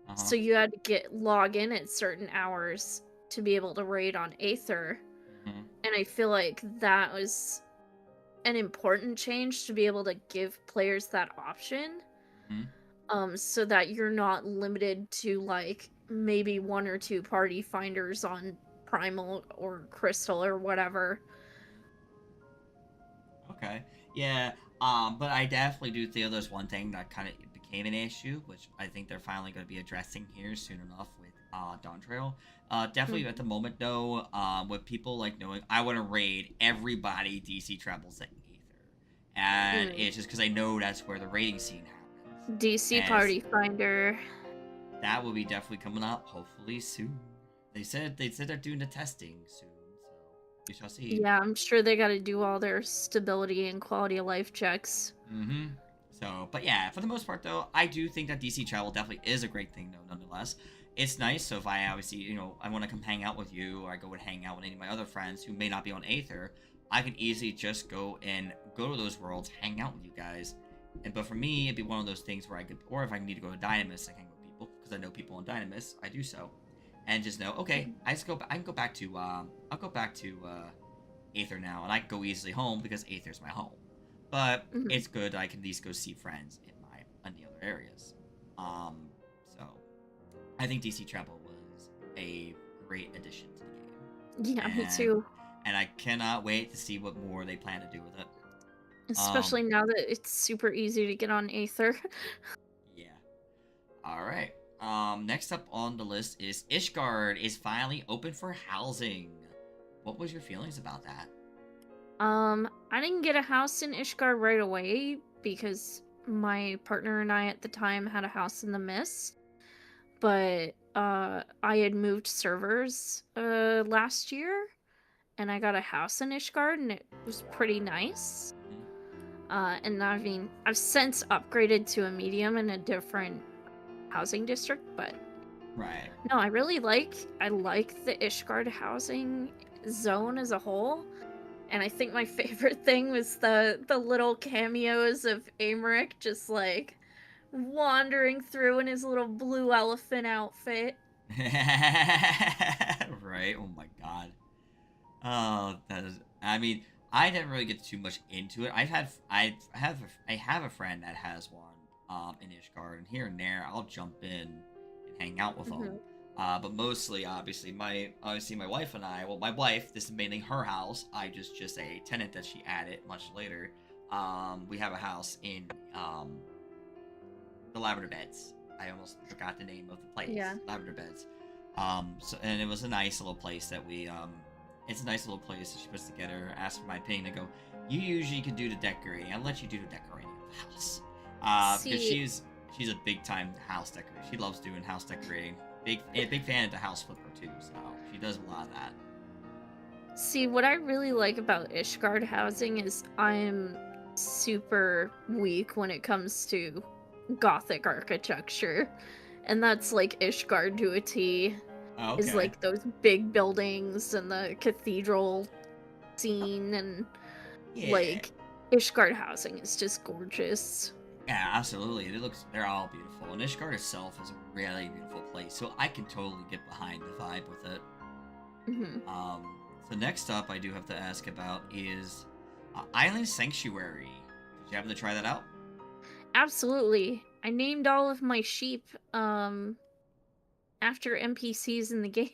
Uh huh. So you had to log in at certain hours to be able to raid on Aether. Hmm. And I feel like that was an important change to be able to give players that option. Hmm. So that you're not limited to like maybe one or two party finders on Primal or Crystal or whatever. Okay. Yeah. But I definitely do feel there's one thing that kind of became an issue, which I think they're finally going to be addressing here soon enough with Dawn Trail. Definitely at the Mhm. moment though, with people like knowing I want to raid everybody DC travels at Aether, and Mm. it's just because I know that's where the raiding scene happens, DC as Party Finder. that will be definitely coming up hopefully soon. They said they're doing the testing soon, so we shall see. Yeah, I'm sure they got to do all their stability and quality of life checks. Mm-hmm. So, but yeah, for the most part, though, I do think that DC travel definitely is a great thing, though, nonetheless. It's nice, so if I obviously, I want to come hang out with you, or I go and hang out with any of my other friends who may not be on Aether, I can easily just go to those worlds, hang out with you guys. But for me, it'd be one of those things where I could, or if I need to go to Dynamis and hang with people, because I know people on Dynamis, I do so. And just know, okay, I can go back to, I'll go back to, Aether now, and I can go easily home because Aether's my home. But Mhm. it's good I can at least go see friends in the other areas. Um, so I think DC Travel was a great addition to the game, Yeah, me and too. I cannot wait to see what more they plan to do with it. Um, Especially now that it's super easy to get on Aether. yeah. All right. Next up on the list is Ishgard is finally open for housing. What was your feelings about that? I didn't get a house in Ishgard right away because my partner and I at the time had a house in the Mist, but I had moved servers last year and I got a house in Ishgard and it was pretty nice. Mhm. And I mean, I've since upgraded to a medium in a different housing district, but Right. no, I like the Ishgard housing zone as a whole. And I think my favorite thing was the little cameos of Amaric just like wandering through in his little blue elephant outfit. Right. Oh my god. Oh, that is. I mean, I didn't really get too much into it. I have a friend that has one in Ishgard, and here and there I'll jump in and hang out with them. Hmm. But mostly, obviously my wife and I. Well, my wife. This is mainly her house. I just a tenant that she added much later. We have a house in the Lavender Beds. I almost forgot the name of the place. Yeah. Lavender Beds. So and it was a nice little place that it's a nice little place that she puts together. Asked for my opinion. I go, you usually can do the decorating. I'll let you do the decorating of the house. Because See, she's a big time house decorator. She loves doing house decorating. Big fan of the house flipper too. So she does a lot of that. see, what I really like about Ishgard housing is I'm super weak when it comes to Gothic architecture. And that's like Ishgard to a T. Oh, Is okay. like those big buildings and the cathedral scene and Yeah. like Ishgard housing is just gorgeous. Yeah, absolutely. They're all beautiful. And Ishgard itself is a really beautiful place, so I can totally get behind the vibe with it. Hmm. So next up, I do have to ask about is Island Sanctuary. Did you happen to try that out? Absolutely. I named all of my sheep after NPCs in the game.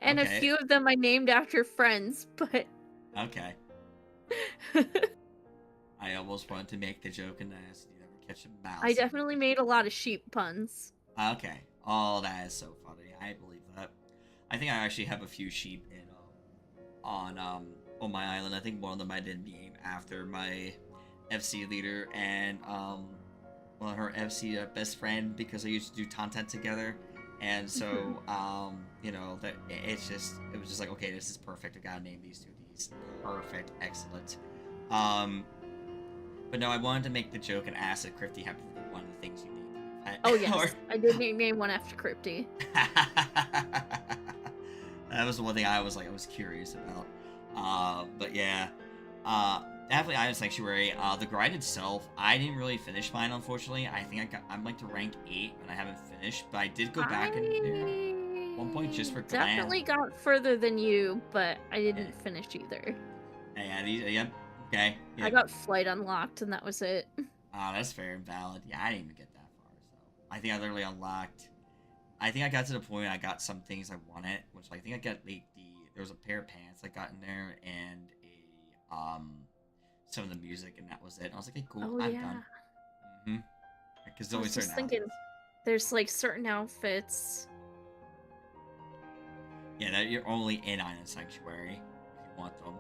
And a Okay, few of them I named after friends, but okay. I almost wanted to make the joke and ask, did you ever catch a I mouse? definitely made a lot of sheep puns. Okay. Oh, that is so funny. I believe that. I think I actually have a few sheep in on my island. I think one of them I did name after my FC leader and well, her FC best friend because I used to do content together. And so you know that it was just like, okay, this is perfect. I gotta name these two these. Perfect, excellent. Um but no, I wanted to make the joke and ask if Crafty happened to be one of the things you named. Oh Or yes, I did name one after Crypty. that was the one thing I was curious about. But yeah, definitely Island Sanctuary. The grind itself, I didn't really finish mine, unfortunately. I think I'm like to rank 8, and I haven't finished. But I did go back in there at one point just for glance. Definitely got further than you, but I Yeah, didn't finish either. yeah, okay, I yeah. got flight unlocked, and that was it. That's fair and valid. Yeah, I didn't even get that far. So I think I literally unlocked. I think I got to the point I got some things I wanted, which I think I got like there was a pair of pants I got in there and a some of the music and that was it. And I was like, hey, cool, Oh I'm done. yeah. Because there's I always was certain just thinking, outfits. there's like certain outfits. Yeah, that you're only in Island Sanctuary if you want them.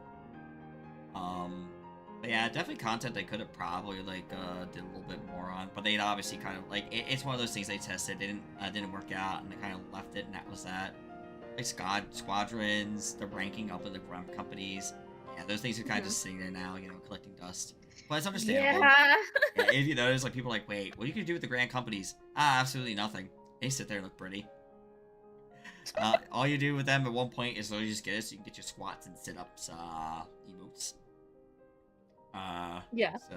But yeah, definitely content they could have probably like did a little bit more on, but they'd obviously kind of like it's one of those things they tested, didn't work out, and they kind of left it, and that was that. Like squadrons, the ranking up of the grunt companies, yeah, those things are kind of just sitting there now, collecting dust. But it's understandable. Yeah. Yeah, if you notice, like people are like, wait, what are you gonna do with the grand companies? Ah, absolutely nothing. They sit there and look pretty. All you do with them at one point is literally just get it so you can get your squats and sit-ups emotes. Yeah. So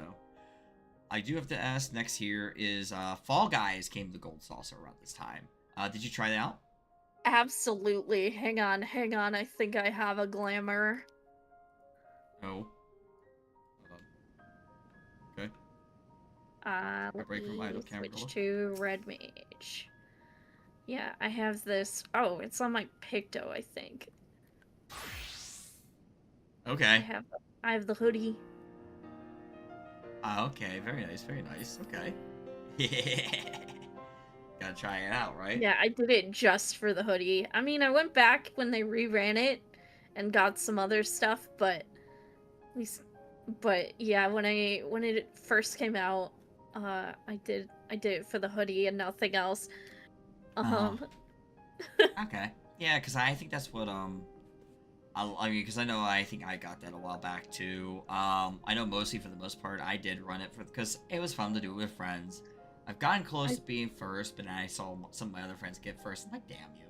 I do have to ask next here is Fall Guys came to the Gold Saucer around this time. Did you try that out? Absolutely. Hang on, hang on. I think I have a glamour. No. Hold on. Okay. Let Break from idle me camera roller. switch to Red Mage. Yeah, I have this. Oh, it's on my Picto, I think. Okay. I have the hoodie. Okay. Very nice. Very nice. Okay. Gotta try it out, right? Yeah, I did it just for the hoodie. I mean, I went back when they reran it and got some other stuff, but at least, but yeah, when it first came out, I did it for the hoodie and nothing else. Uh-huh. Um, Okay. Yeah, because I think that's what I mean, because I think I got that a while back too. I know mostly for the most part I did run it because it was fun to do it with friends. I've gotten close to being first, but then I saw some of my other friends get first. I'm like, damn you.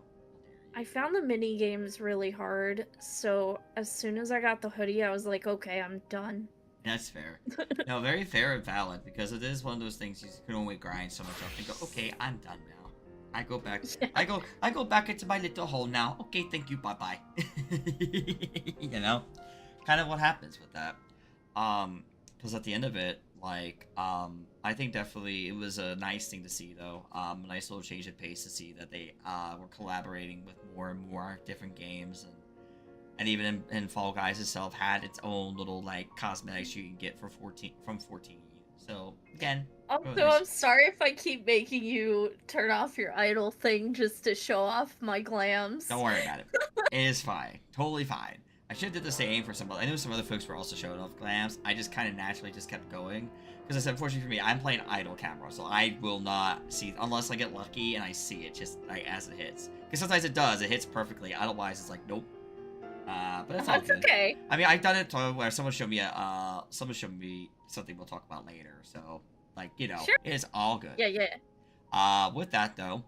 I found the mini games really hard, so as soon as I got the hoodie, I was like, okay, I'm done. That's fair. No, very fair and valid because it is one of those things you can only grind so much up and go, okay, I'm done now. I go back. Yeah. I go back into my little hole now. Okay, thank you. Bye bye. You know, kind of what happens with that. Because at the end of it, like, I think definitely it was a nice thing to see though. A nice little change of pace to see that they were collaborating with more and more different games and even in Fall Guys itself had its own little like cosmetics you can get for 14 So again, really Also, nice. I'm sorry if I keep making you turn off your idol thing just to show off my Don't glams. worry about it. It is fine. Totally fine. I should have did the same for some. I know some other folks were also showing off glams. I just kind of naturally just kept going because, unfortunately for me, I'm playing idle camera, so I will not see unless I get lucky and I see it just like as it hits. Because sometimes it does. It hits perfectly. Otherwise, it's like nope. But it's all That's good. okay. I mean, I've done it to where someone showed me something we'll talk about later. So like Sure. it is all good. Yeah, yeah. With that though.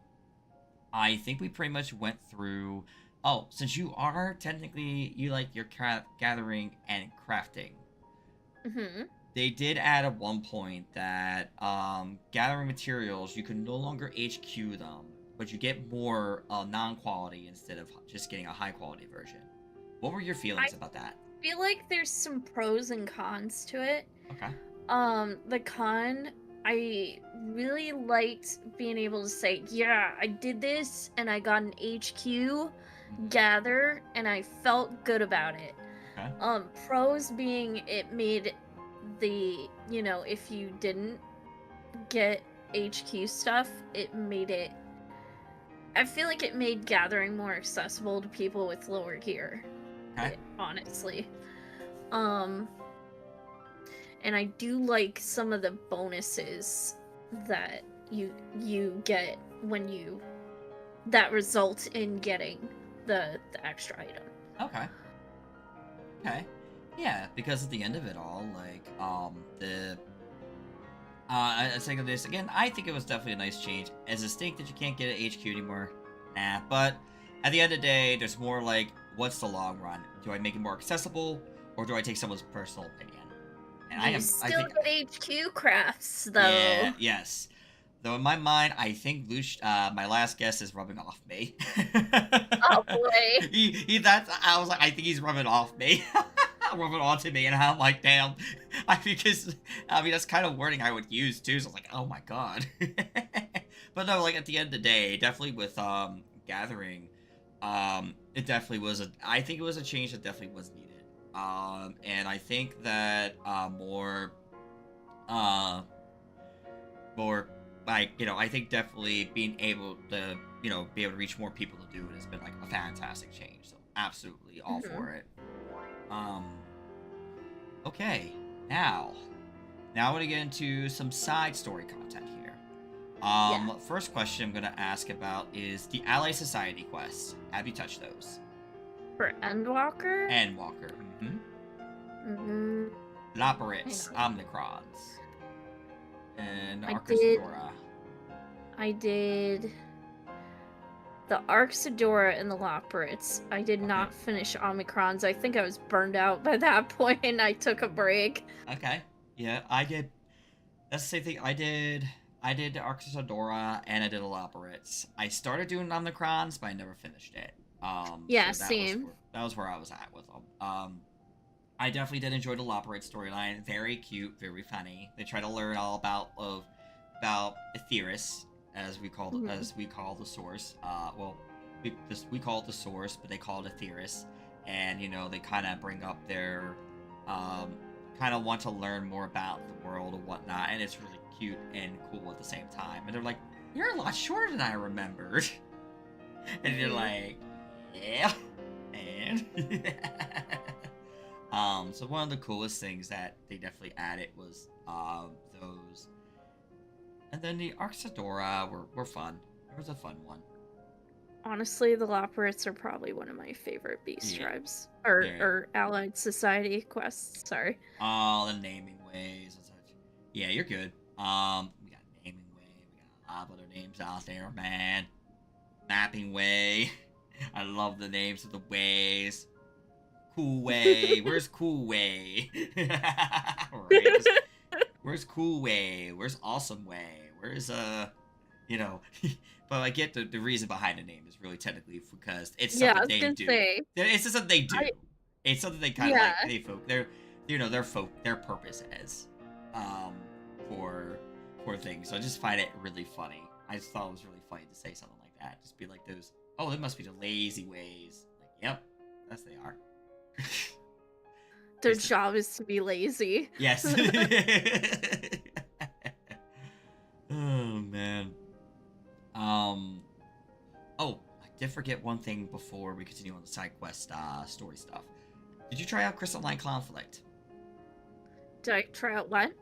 I think we pretty much went through. Oh, since you are technically you like your gathering and crafting, Mhm. they did add at one point that gathering materials you can no longer HQ them, but you get more non-quality instead of just getting a high-quality version. What were your I feelings about that? feel like there's some pros and cons to it. Okay. The con, I really liked being able to say, yeah, I did this and I got an HQ Mhm. gather and I felt good about it. Okay. Pros being it made if you didn't get HQ stuff, it made it I feel like it made gathering more accessible to people with lower gear. Okay. Honestly. Um and I do like some of the bonuses that you get when you that result in getting the extra item. Okay. Okay. Yeah, because at the end of it all, like the I think of this again. I think it was definitely a nice change. As a stink that you can't get at HQ anymore, nah. But at the end of the day, there's more like, what's the long run? Do I make it more accessible, or do I take someone's personal opinion? And You I still think, get HQ crafts yeah, though. yes. Though in my mind, I think my last guess is rubbing off me. Oh boy. That's, I was like, I think he's rubbing off me. Rubbing onto me, and I'm like, damn. Because, I mean, that's kind of wording I would use, too, so I was like, oh my god. But no, like, at the end of the day, definitely with, Gathering, it definitely was I think it was a change that definitely was needed. And I think that, uh, more like I think definitely being able to be able to reach more people to do it has been like a fantastic change, so absolutely all Mhm. for it. um okay, now I want to get into some side story content here. Yeah. First question I'm gonna ask about is the Ally Society quests. Have you touched those? For Endwalker? And Walker. Mm, Laporitz, hang on. Omnicrons, and I Arcus did Fedora. I did the Arxidora and the Loporits. I did Okay. not finish Omicrons. I think I was burned out by that point and I took a break. Okay. Yeah, I did. That's the same thing. I did Arcus Fedora and I did Elaborates. I started doing Omnicrons, but I never finished it. Yeah, So same. that was where I was at with them. I definitely did enjoy the Loporate storyline. Very cute, very funny. They try to learn all about Aetheris, Mhm. as we call the source. Well, we call it the source, but they call it Aetheris, and they kind of bring up their um, kind of want to learn more about the world and whatnot, and it's really cute and cool at the same time. And they're like, "You're a lot shorter than I remembered," and you're Mhm. like, "Yeah," and so one of the coolest things that they definitely added was those, and then the Arxidora were fun. It was a fun one. Honestly, the Loporits are probably one of my favorite beast Yeah, tribes. Or yeah. or allied society quests, sorry. All the naming ways and such. Yeah, you're good. We got naming way. We got a lot of other names out there, man. Mapping way. I love the names of the ways. Cool way. Where's cool way? Right. Where's cool way? Where's awesome way? Where's you know, but I get the reason behind the name is really technically because it's Yeah, I something was they gonna do. say. It's just something they do. I It's something they kind of yeah. like their purpose is um for things. So I just find it really funny. I just thought it was really funny to say something like that. Just be like those. Oh, they must be the lazy ways. Like, yep, yes they are. Their It's job is to be lazy. yes. man. Um. Oh, I did forget one thing before we continue on the side quest story stuff. Did you try out Crystalline Conflict? Did I try out what?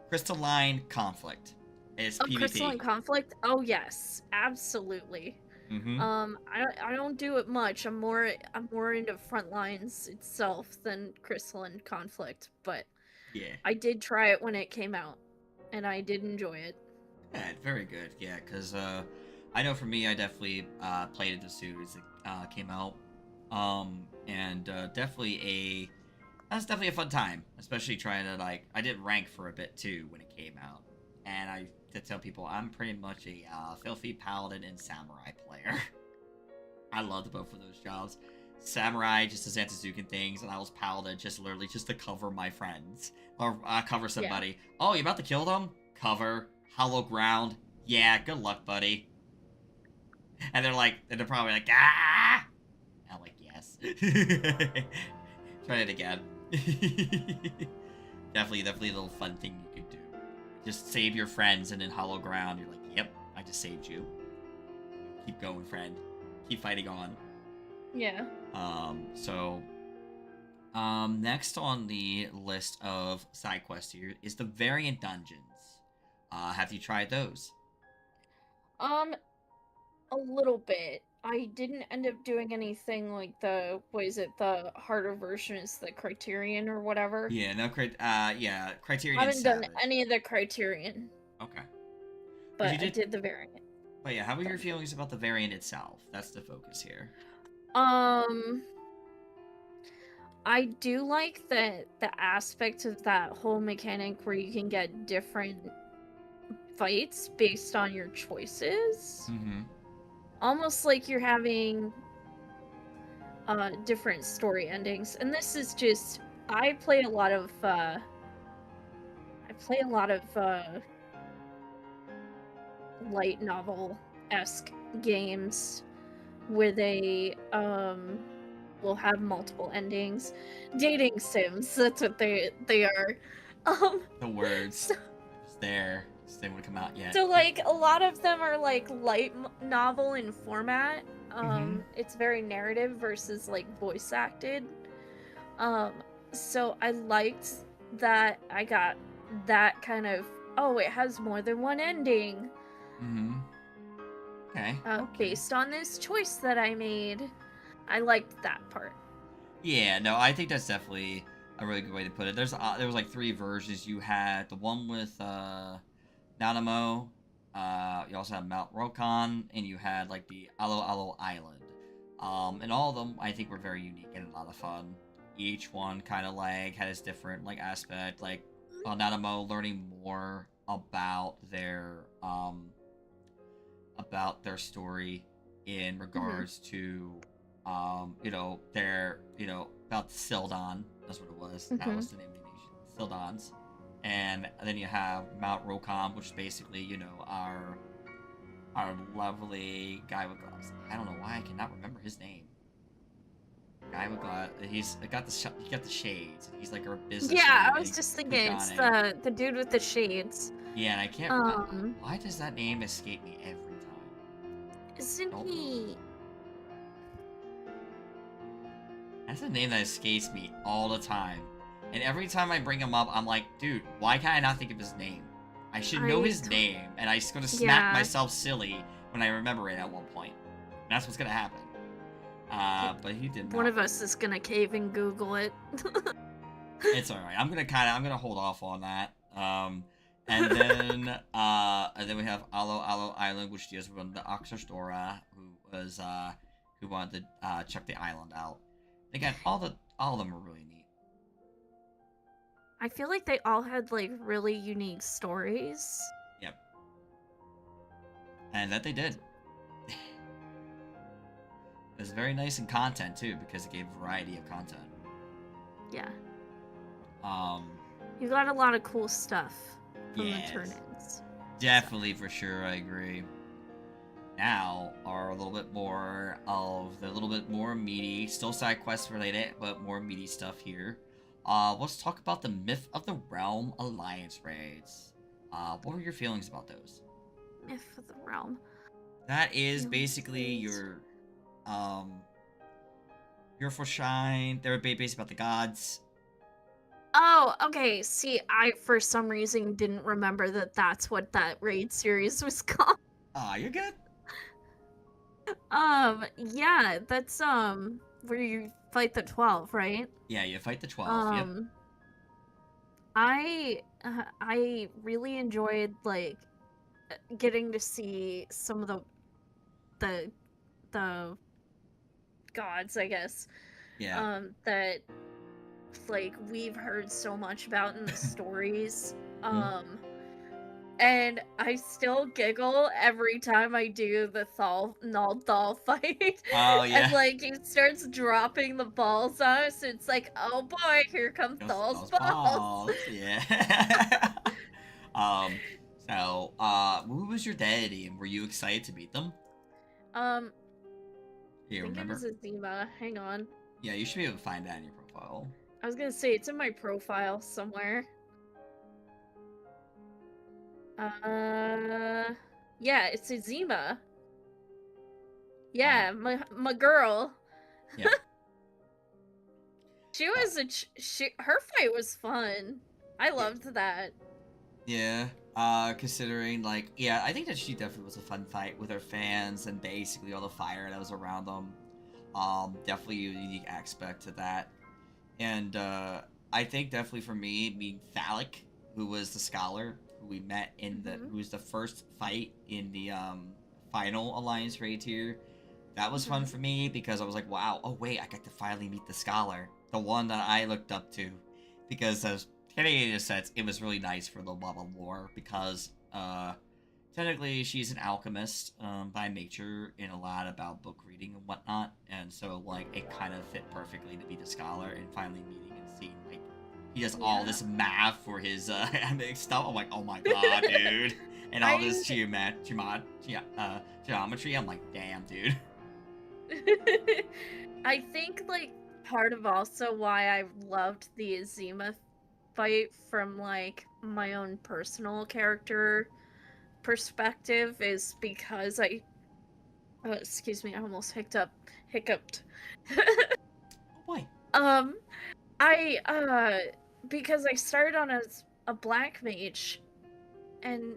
Crystalline Conflict. It's Oh, Crystalline PvP. Conflict? Oh yes, absolutely. Mm-hmm. I don't do it much. I'm more into Frontlines itself than Crystalline Conflict, but Yeah. I did try it when it came out, and I did enjoy it. Yeah, very good. Yeah, because I know for me, I definitely played it as soon as it came out. And definitely that's definitely a fun time, especially trying to like I did rank for a bit too when it came out, and I did tell people I'm pretty much a filthy paladin and samurai player. I loved both of those jobs. Samurai just to Zantazukin things, and I was paladin just literally just to cover my friends or cover Yeah. somebody. Oh, you about to kill them? Cover. Hollow ground. Yeah, good luck, buddy. And they're probably like, ah. I'm like, yes. Try it again. Definitely a little fun thing you could do. Just save your friends, and in hollow ground, you're like, yep, I just saved you. Keep going, friend. Keep fighting on. Yeah. Next on the list of side quests here is the variant dungeons. Have you tried those? A little bit. I didn't end up doing anything like the harder version is the Criterion or whatever. Yeah, no, yeah, I Criterion haven't done Savage. any of the Criterion, Okay. But you but I did, did the variant. but yeah, how were your dungeon. feelings about the variant itself? That's the focus here. Um, I do like the aspect of that whole mechanic where you can get different fights based on your choices. Mm-hmm. Almost like you're having different story endings. And this is just I play a lot of light novel-esque games where they will have multiple endings. Dating sims, that's what they are. The words. So, Just there. Just they wouldn't come out yet. so like a lot of them are like light novel in format. Mm-hmm. It's very narrative versus like voice acted. Um, so I liked that I got that kind of, oh, it has more than one ending. Mm-hmm. Okay. Okay. Based on this choice that I made. I liked that part. Yeah, no, I think that's definitely a really good way to put it. There was like three versions. You had the one with Nanamo, you also had Mount Rokan, and you had like the Alo Alo Island. And all of them I think were very unique and a lot of fun. Each one kind of like had its different like aspect. Like Nanamo learning more about their story in regards to their about Sildon. That's what it was. That was the name of the nation, Sildons. And then you have Mount Rokan, which is basically our lovely guy with glasses. I don't know why I cannot remember his name. Guy with glasses. He got the shades. He's like our business. Yeah, I was just thinking it's the dude with the shades. Yeah, and I can't. Why does that name escape me every time? Isn't he? That's a name that escapes me all the time. And every time I bring him up, I'm like, dude, why can I not think of his name? I should know his name, and I'm gonna smack myself silly when I remember it at one point. And that's what's gonna happen. But he did not. One of us is gonna cave and Google it. It's alright. I'm gonna hold off on that. And then we have Alo Alo Island, which deals with the Oxostora, who wanted to check the island out. Again, all of them are really neat. I feel like they all had like really unique stories. Yep. And that they did. It was very nice in content too, because it gave variety of content. Yeah. You got a lot of cool stuff from the turn-ins. Definitely, for sure, I agree. Now are a little bit more meaty, still side quest related, but more meaty stuff here. Let's talk about the Myth of the Realm Alliance raids. What were your feelings about those? Myth of the realm. That is Healing basically spirits. your for shine. They're based about the gods. Oh, okay. See, I for some reason didn't remember that that's what that raid series was called. Ah, you're good. Yeah, that's where you fight the 12, right? Yeah, you fight the 12. Yep. Um, I really enjoyed like getting to see some of the the gods, I guess. Yeah. That like we've heard so much about in the stories. Mhm. And I still giggle every time I do the Thal fight. Oh And yeah. like he starts dropping the balls on us. It's like, oh boy, here come Just Thal's those balls. balls. Yeah. um. So, who was your deity, and were you excited to meet them? Um, Do I you think it was remember? Azima. Hang on. Yeah, you should be able to find that in your profile. I was gonna say it's in my profile somewhere. Uh, yeah, it's Azima. Uh, Yeah, my girl. yeah. She Uh, was her fight was fun. I yeah. loved that. Yeah. Considering like, yeah, I think that she definitely was a fun fight with her fans and basically all the fire that was around them. Definitely a unique aspect to that. And I think definitely for me, being Phallic, who was the scholar who we met in Mhm. who was the first fight in the final Alliance raid tier. That was fun Mhm. for me because I was like, wow, oh wait, I got to finally meet the scholar, the one that I looked up to, because as Kenny just said, it was really nice for the Baba lore because technically she's an alchemist by nature in a lot about book reading and whatnot, and so like it kind of fit perfectly to be the scholar and finally meeting and seeing like he does all Yeah. this math for his stuff. I'm like, oh my god, dude, and all this I geometry. I'm like, damn, dude. I think like part of also why I loved the Azima fight from like my own personal character perspective is because excuse me, I almost hiccuped. Oh boy. um I because I started on as a black mage, and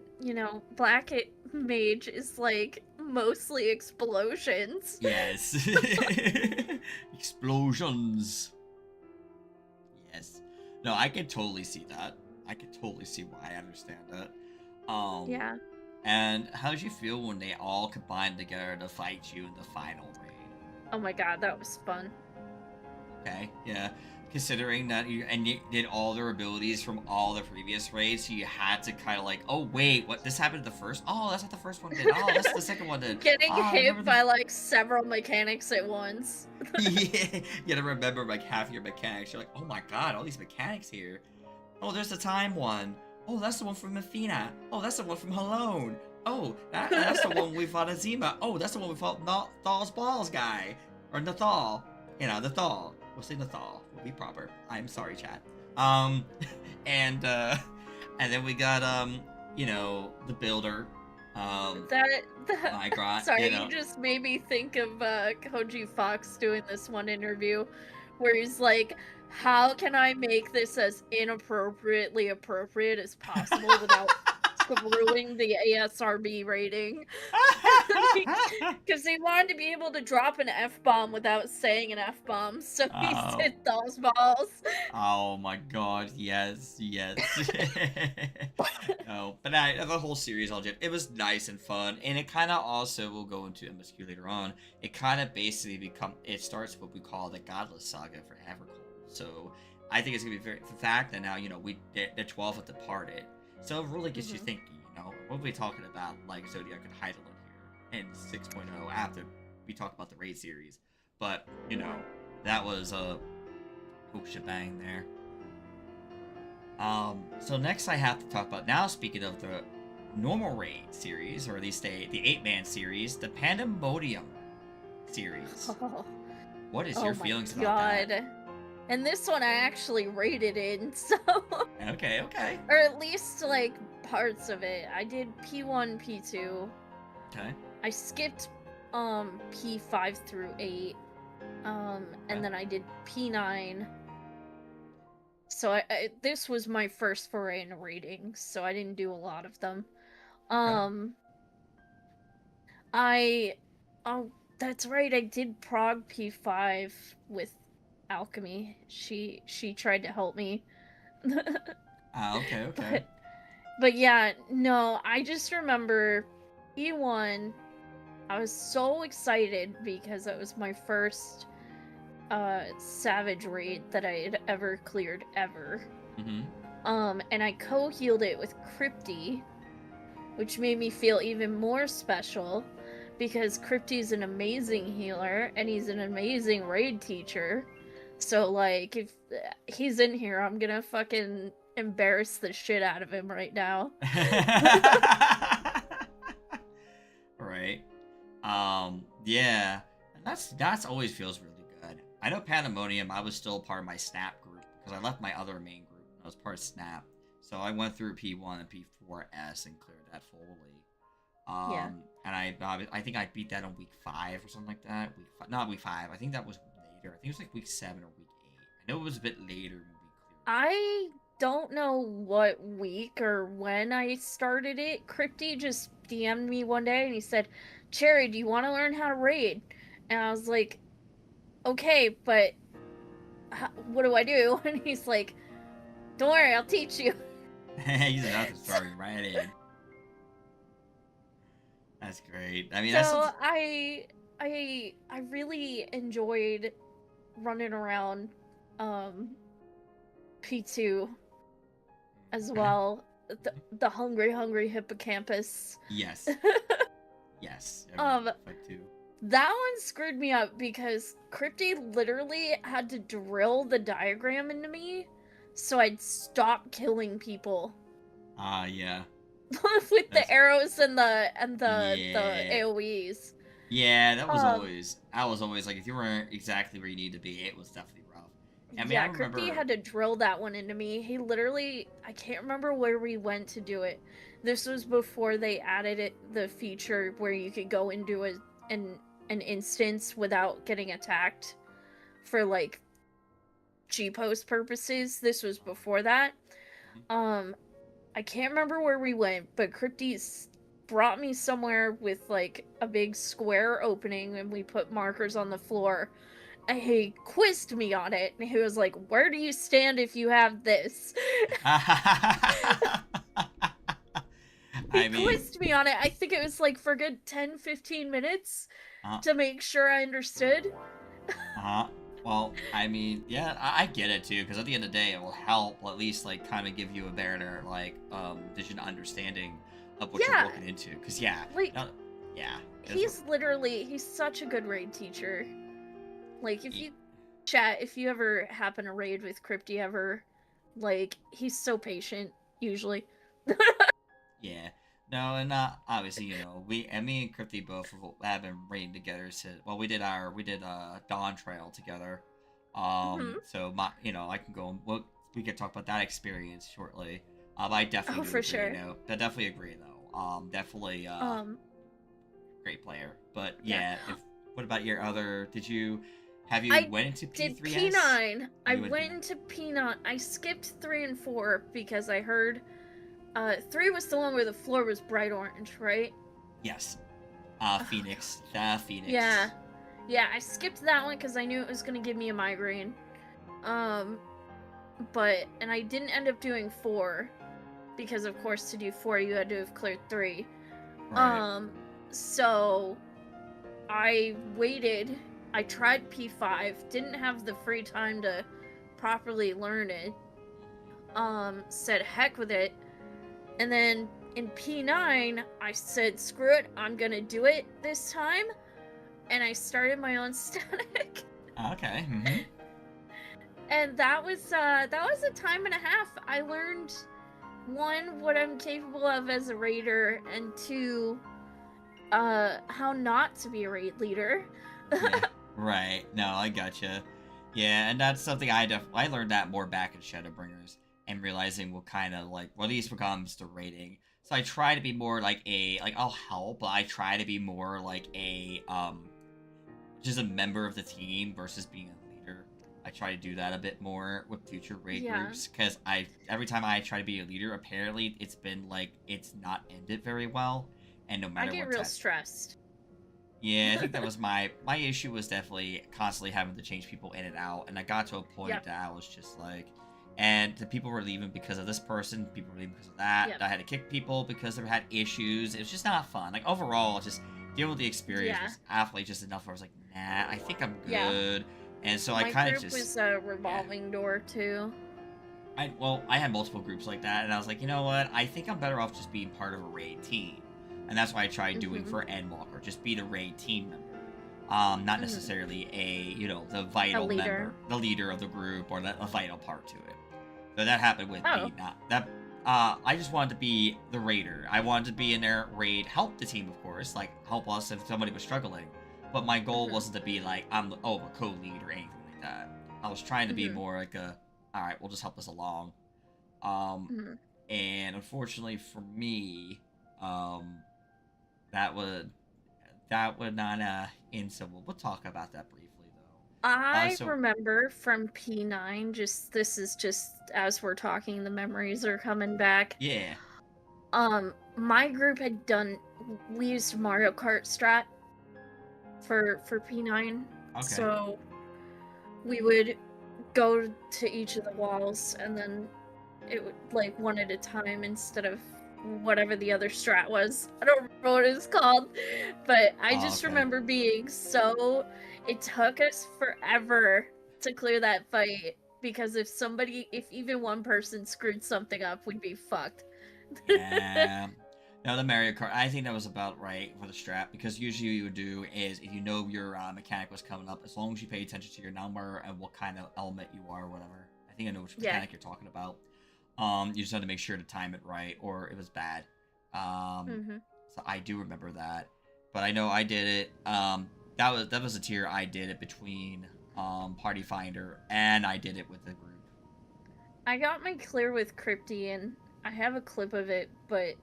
mage is like mostly explosions. Yes. Explosions. Yes. No, I can totally see that. I can totally see why. I understand that. Um, Yeah. and how did you feel when they all combined together to fight you in the final raid? Oh my god, that was fun. Okay, yeah. Considering that you did all their abilities from all the previous raids, so you had to kind of like, oh wait, what this happened to the first? Oh, that's what the first one did. Oh, that's what the second one did. Getting Oh, I remember hit the. by like several mechanics at once. Yeah, you gotta remember like half your mechanics. You're like, oh my god, all these mechanics here. Oh, there's the time one. Oh, that's the one from Athena. Oh, that's the one from Halone. Oh, that's the one we fought Azima. Oh, that's the one we fought Thal's Balls guy. Or Nathal. You know, Nathal. We'll say Nathal. We'll be proper. I'm sorry, chat. Um, and and then we got the builder. That My God, sorry, you just made me think of Koji Fox doing this one interview where he's like, how can I make this as inappropriately appropriate as possible without screwing the ASRB rating? Because he wanted to be able to drop an F-bomb without saying an F-bomb, so he Oh. said those balls. Oh my god, yes. No, but the whole series, it was nice and fun, and it kind of also, we'll go into MSQ later on, it kind of basically it starts what we call the Godless Saga for Evercold. So I think it's going to be the fact that now, the 12 have departed. So it really gets you thinking, what are we talking about, like Zodiac and Hydaelyn here in 6.0 after we talk about the raid series. But, that was a cool shebang there. So next I have to talk about, now speaking of the normal raid series, or at least the 8-man series, the Pandemonium series. Oh, What is your feelings God. about that? And this one I actually rated in, so... Okay. Or at least, like, parts of it. I did P1, P2. Okay. I skipped P5 through 8. And then I did P9. So this was my first foray into reading, so I didn't do a lot of them. Okay. Oh, that's right, I did Prog P5 with Alchemy. She tried to help me. Okay, okay. But yeah, no, I just remember P1, I was so excited because it was my first Savage raid that I had ever cleared ever. Mm-hmm. And I co-healed it with Crypty, which made me feel even more special because Crypty's an amazing healer and he's an amazing raid teacher. So like, if he's in here, I'm gonna fucking embarrass the shit out of him right now. Right. Yeah. And that's always feels really good. I know Pandemonium, I was still part of my Snap group because I left my other main group. I was part of Snap. So I went through P1 and P4S and cleared that fully. Yeah. And I think I beat that on week 5 or something like that. Not week 5. I think that was later. I think it was like week 7 or week 8. I know it was a bit later when we cleared. I don't know what week or when I started it. Crypty just DM'd me one day and he said, "Cherry, do you want to learn how to raid?" And I was like, "Okay, but what do I do?" And he's like, "Don't worry, I'll teach you." He's about to start right in. That's great. I mean, so I really enjoyed running around P2 as well. The hungry hippocampus. Yes. Yes. Like too. That one screwed me up because Crypty literally had to drill the diagram into me so I'd stop killing people. Yeah. With the arrows and the AoEs. Yeah, that was always like if you weren't exactly where you need to be, it was definitely rough. I mean, yeah, I remember Crypty had to drill that one into me. He literally, I can't remember where we went to do it. This was before they added the feature where you could go into an instance without getting attacked for like G-post purposes. This was before that. I can't remember where we went, but Crypty's brought me somewhere with like a big square opening and we put markers on the floor. And he quizzed me on it and he was like, "Where do you stand if you have this?" He quizzed me on it. I think it was like for a good 10-15 minutes to make sure I understood. Well, I mean, yeah, I get it too, because at the end of the day, it will help at least like kind of give you a better like vision understanding of what you're looking into. Because he's such a good raid teacher. Like if you ever happen to raid with Crypty ever, like he's so patient usually. Yeah. No, and obviously, you know, me and Crypty both have been raiding together since. Well, we did Dawn Trail together. So I can go. Well, we could talk about that experience shortly. I definitely for agree, sure. I definitely agree though. Definitely great player. But yeah, what about your other? Have you went into P3S? Did P9. I went into P9. I skipped 3 and 4 because I heard 3 was the one where the floor was bright orange, right? Yes. Phoenix. The Phoenix. Yeah. Yeah, I skipped that one because I knew it was going to give me a migraine. And I didn't end up doing 4. Because, of course, to do 4, you had to have cleared 3. Right. So, I waited. I tried P5. Didn't have the free time to properly learn it. Said heck with it. And then in P9, I said, screw it, I'm gonna do it this time. And I started my own static. Okay. And that was a time and a half. I learned, 1, what I'm capable of as a raider, and 2, how not to be a raid leader. Yeah, right. No, I gotcha. Yeah, and that's something I learned that more back in Shadowbringers. and realizing what kind of like, well, at least when it comes to rating. So I try to be more like I'll help, but I try to be more like just a member of the team versus being a leader. I try to do that a bit more with future raid Yeah. groups, because every time I try to be a leader, apparently it's been like it's not ended very well, and no I matter get what real time. stressed. Yeah, I think that was my issue, was definitely constantly having to change people in and out, and I got to a point Yep. that I was just like, and the people were leaving because of this person, people were leaving because of that. Yep. I had to kick people because they had issues. It was just not fun. Like overall, just dealing with the experience Yeah. was athlete just enough. Where I was like, nah, I think I'm Yeah. good. And so I My kind of group just was a revolving door too. I had multiple groups like that, and I was like, you know what? I think I'm better off just being part of a raid team, and that's what I tried doing for Endwalker. Just be the raid team member, not necessarily the vital leader. member, the leader of the group, or a vital part to it. So that happened with me. Not that. I just wanted to be the raider. I wanted to be in their raid, help the team, of course, like help us if somebody was struggling. But my goal wasn't to be like I'm a co-lead or anything like that. I was trying to be more like all right, we'll just help us along. And unfortunately for me, that would not end. So we'll talk about that briefly though. I remember from P9, this is just as we're talking, the memories are coming back. Yeah. My group had done, we used Mario Kart strat for P9. Okay. So we would go to each of the walls, and then it would like one at a time instead of whatever the other strat was. I don't remember what it's called, but I just remember being so. It took us forever to clear that fight, because if even one person screwed something up, we'd be fucked. Yeah. No, the Mario Kart, I think that was about right for the strat, because usually what you would do is, if you know your mechanic was coming up, as long as you pay attention to your number and what kind of element you are or whatever, I think I know which mechanic you're talking about, you just had to make sure to time it right, or it was bad. So I do remember that. But I know I did it, that was a tier I did it between Party Finder, and I did it with the group. I got my clear with Crypty, and I have a clip of it, but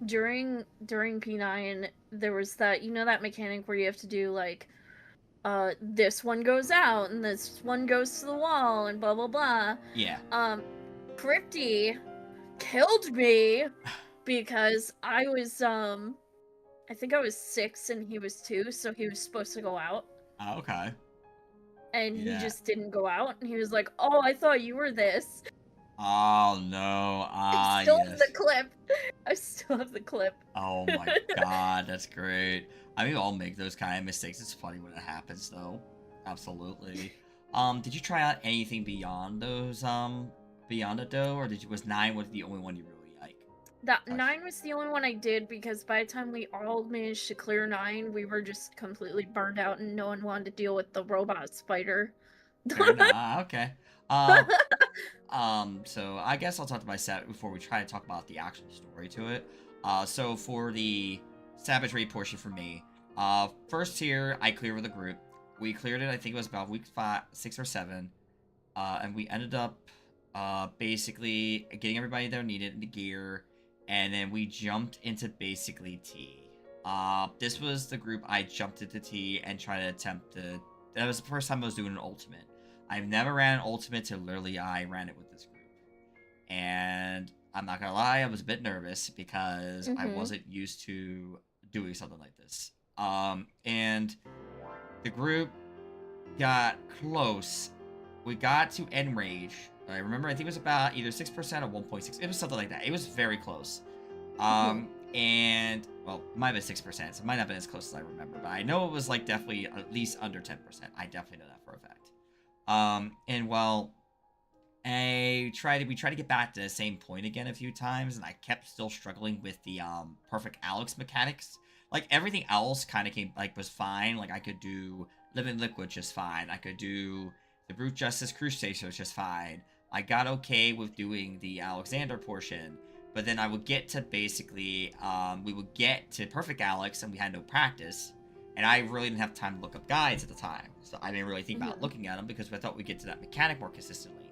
during P9 there was that that mechanic where you have to do like this one goes out and this one goes to the wall and blah blah blah. Yeah. Crypty killed me because I was I think I was 6 and he was 2, so he was supposed to go out. Oh, okay. And he just didn't go out, and he was like, "Oh, I thought you were this." Oh no! I still have the clip. I still have the clip. Oh my god, that's great. I mean, we all make those kind of mistakes. It's funny when it happens, though. Absolutely. Did you try out anything beyond those? Beyond it though, or was 9 the only one you really like? That 9 was the only one I did, because by the time we all managed to clear 9, we were just completely burned out, and no one wanted to deal with the robot spider. Fair enough. Okay. So I guess I'll talk to my set before we try to talk about the actual story to it. So for the Savage Raid portion for me, first tier I cleared with a group. We cleared it, I think it was about week 6 or 7, and we ended up basically getting everybody that needed in the gear, and then we jumped into basically T. This was the group I jumped into T and tried to attempt to. That was the first time I was doing an ultimate. I've never ran an ultimate till literally I ran it with this group. And I'm not gonna lie, I was a bit nervous because I wasn't used to doing something like this. And the group got close. We got to end rage. I remember, I think it was about either 6% or 1.6. It was something like that. It was very close. And, well, it might have been 6%, so it might not have been as close as I remember. But I know it was, like, definitely at least under 10%. I definitely know that for a fact. And, well, we tried to get back to the same point again a few times, and I kept still struggling with the, Perfect Alex mechanics. Like, everything else kind of was fine. Like, I could do Living Liquid just fine. I could do the Brute Justice Crusader just fine. I got okay with doing the Alexander portion, but then I would get to basically, we would get to Perfect Alex, and we had no practice, and I really didn't have time to look up guides at the time, so I didn't really think about looking at them, because I thought we'd get to that mechanic more consistently.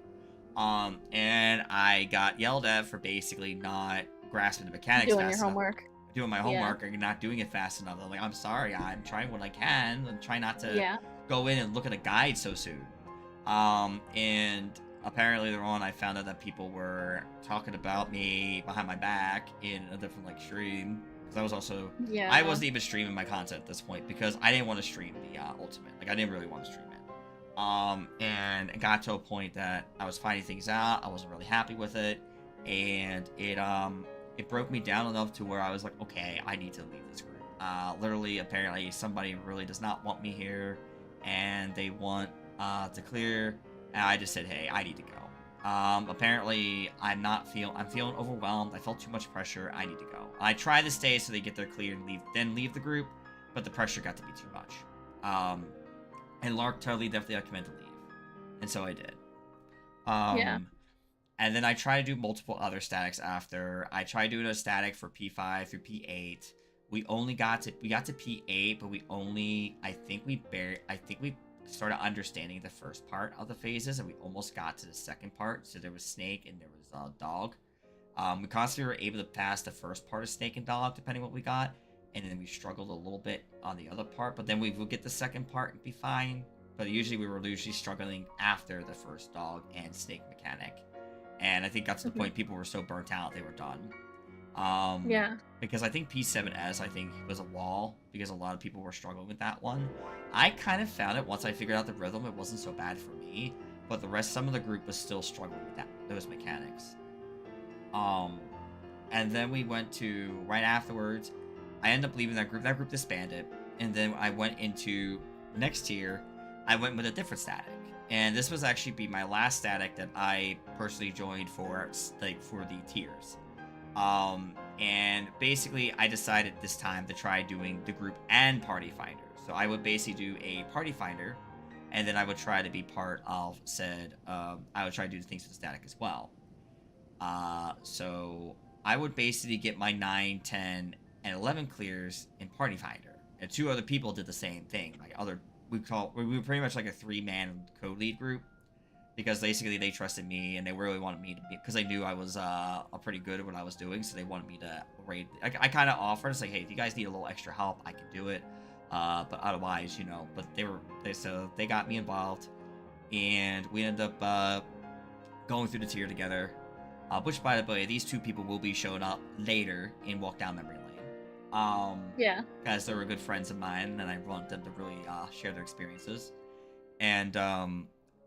And I got yelled at for basically not grasping the mechanics Doing your fast enough. homework. Doing my Yeah. homework and not doing it fast enough. I'm like, I'm sorry, I'm trying what I can and try not to Yeah. go in and look at a guide so soon. And apparently later on I found out that people were talking about me behind my back in a different like stream. Because I was also I Yeah. wasn't even streaming my content at this point because I didn't want to stream the ultimate. Like I didn't really want to stream it. And it got to a point that I was finding things out. I wasn't really happy with it, and it broke me down enough to where I was like, okay, I need to leave this group. Literally, apparently, somebody really does not want me here, and they want to clear. And I just said, hey, I need to go. Apparently, I'm feeling overwhelmed. I felt too much pressure. I need to go. I tried to stay so they get their clear and then leave the group, but the pressure got to be too much. And Lark totally definitely recommended to leave, and so I did. Yeah. And then I tried to do multiple other statics after. I tried doing a static for P5 through P8. We got to P8, but I think we started understanding the first part of the phases, and we almost got to the second part. So there was Snake and there was Dog. We constantly were able to pass the first part of Snake and Dog, depending what we got, and then we struggled a little bit on the other part. But then we would get the second part and be fine. But usually we were struggling after the first Dog and Snake mechanic. And I think got to the point people were so burnt out they were done. Yeah. Because I think P7S was a wall because a lot of people were struggling with that one. I kind of found it once I figured out the rhythm. It wasn't so bad for me, but some of the group was still struggling with those mechanics. And then we went to right afterwards. I ended up leaving that group. That group disbanded, and then I went into next tier. I went with a different static. And this was actually be my last static that I personally joined for the tiers. And basically I decided this time to try doing the group and party finder. So I would basically do a party finder, and then I would try to be part of said, I would try to do things with the static as well. So I would basically get my 9, 10, and 11 clears in party finder. And 2 other people did the same thing. We were pretty much like a 3-man co-lead group, because basically they trusted me and they really wanted me to be, because they knew I was pretty good at what I was doing, so they wanted me to raid. I kind of offered, it's like, hey, if you guys need a little extra help, I can do it, but otherwise, but they got me involved, and we ended up going through the tier together, which, by the way, these 2 people will be showing up later in Walk Down Memory Lane. Yeah. Guys, they were good friends of mine, and I want them to really share their experiences. And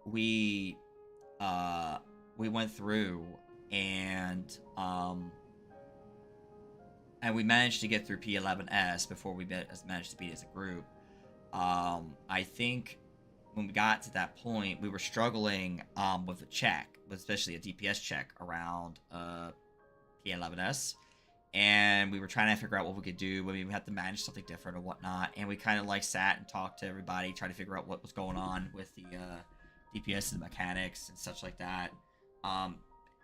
we went through, and we managed to get through P11S before we managed to beat as a group. I think when we got to that point, we were struggling with a check, especially a DPS check around P11S. And we were trying to figure out what we could do when we had to manage something different or whatnot. And we kind of like sat and talked to everybody, trying to figure out what was going on with the DPS and the mechanics and such like that.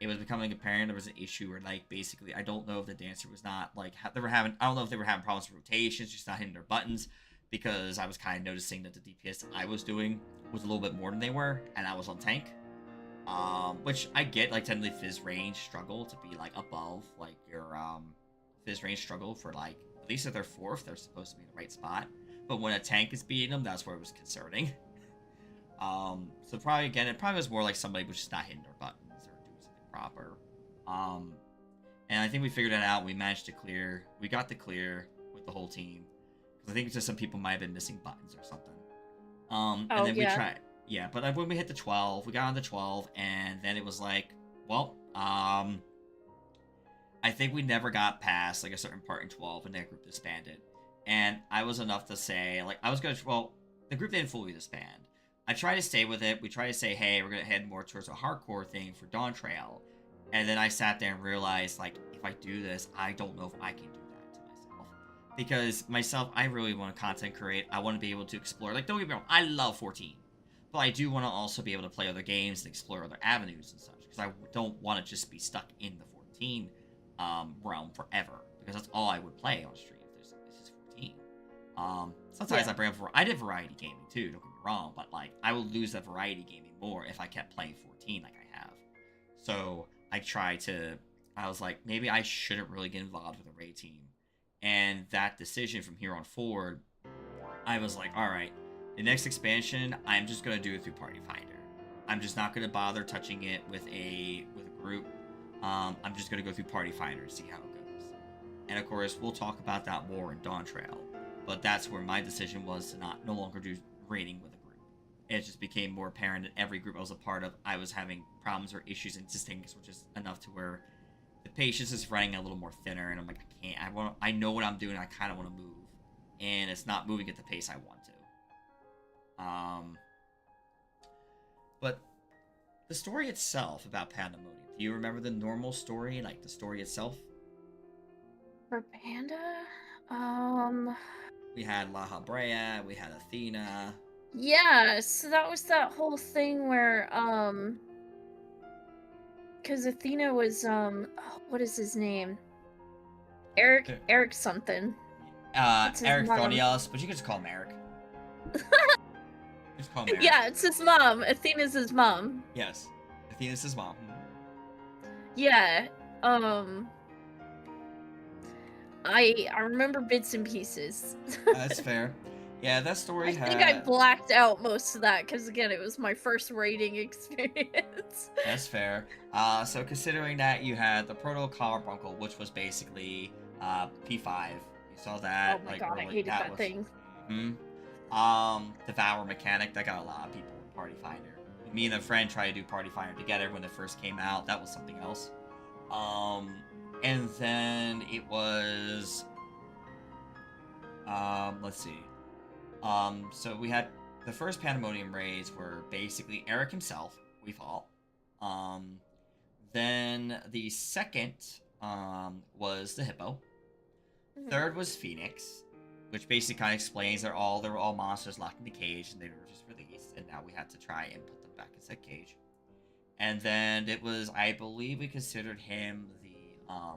It was becoming apparent there was an issue where, like, basically, I don't know if the dancer was not like I don't know if they were having problems with rotations, just not hitting their buttons, because I was kind of noticing that the DPS I was doing was a little bit more than they were, and I was on tank. Which I get, like, technically Fizz range struggle to be, like, above, like, your, Fizz range struggle for, like, at least if they're 4th, they're supposed to be in the right spot. But when a tank is beating them, that's where it was concerning. So probably, again, it probably was more like somebody was just not hitting their buttons or doing something proper. And I think we figured it out. We got the clear with the whole team. Because I think it's just some people might have been missing buttons or something. And then we tried. Yeah, but when we hit the 12, we got on the 12, and then it was like, well, I think we never got past, like, a certain part in 12, and that group disbanded. And I was enough to say, like, the group didn't fully disband. I tried to stay with it. We tried to say, hey, we're going to head more towards a hardcore thing for Dawn Trail. And then I sat there and realized, like, if I do this, I don't know if I can do that to myself. Because myself, I really want to content create. I want to be able to explore. Like, don't get me wrong, I love 14. But I do want to also be able to play other games and explore other avenues and such, because I don't want to just be stuck in the 14 realm forever, because that's all I would play on stream. This is 14. Sometimes I bring up I did variety gaming too, don't get me wrong, but, like, I would lose that variety gaming more if I kept playing 14 like I have. So I was like, maybe I shouldn't really get involved with a raid team. And that decision from here on forward, I was like, all right, the next expansion, I'm just gonna do it through Party Finder. I'm just not gonna bother touching it with a group. I'm just gonna go through Party Finder and see how it goes. And of course, we'll talk about that more in Dawn Trail. But that's where my decision was to no longer do raiding with a group. It just became more apparent that every group I was a part of, I was having problems or issues, and things were just enough to where the patience is running a little more thinner, and I'm like, I can't. I know what I'm doing. I kind of want to move, and it's not moving at the pace I want to. But the story itself about Pandemonium. Do you remember the normal story, like the story itself? For Panda? We had La Habrea, we had Athena. Yeah, so that was that whole thing where, because Athena was, what is his name? Eric something. Eric Thonius, but you can just call him Eric. Just call him Eric. Yeah, it's his mom. Athena's his mom. Yes. Athena's his mom. Yeah, I remember bits and pieces. That's fair. Yeah, that story I think I blacked out most of that, because again, it was my first raiding experience. That's fair. So considering that you had the Proto Carbuncle, which was basically P5. You saw that. Oh my god, I hated that thing. Devour mechanic, that got a lot of people in Party Finder. Me and a friend tried to do Party Finder together when it first came out. That was something else. And then it was let's see. So we had the first Pandemonium raids were basically Eric himself, we fought. Then the second was the Hippo. Third was Phoenix, which basically kind of explains they were all monsters locked in the cage, and they were just released, and now we had to try and put them back in that cage. And then it was, I believe we considered him I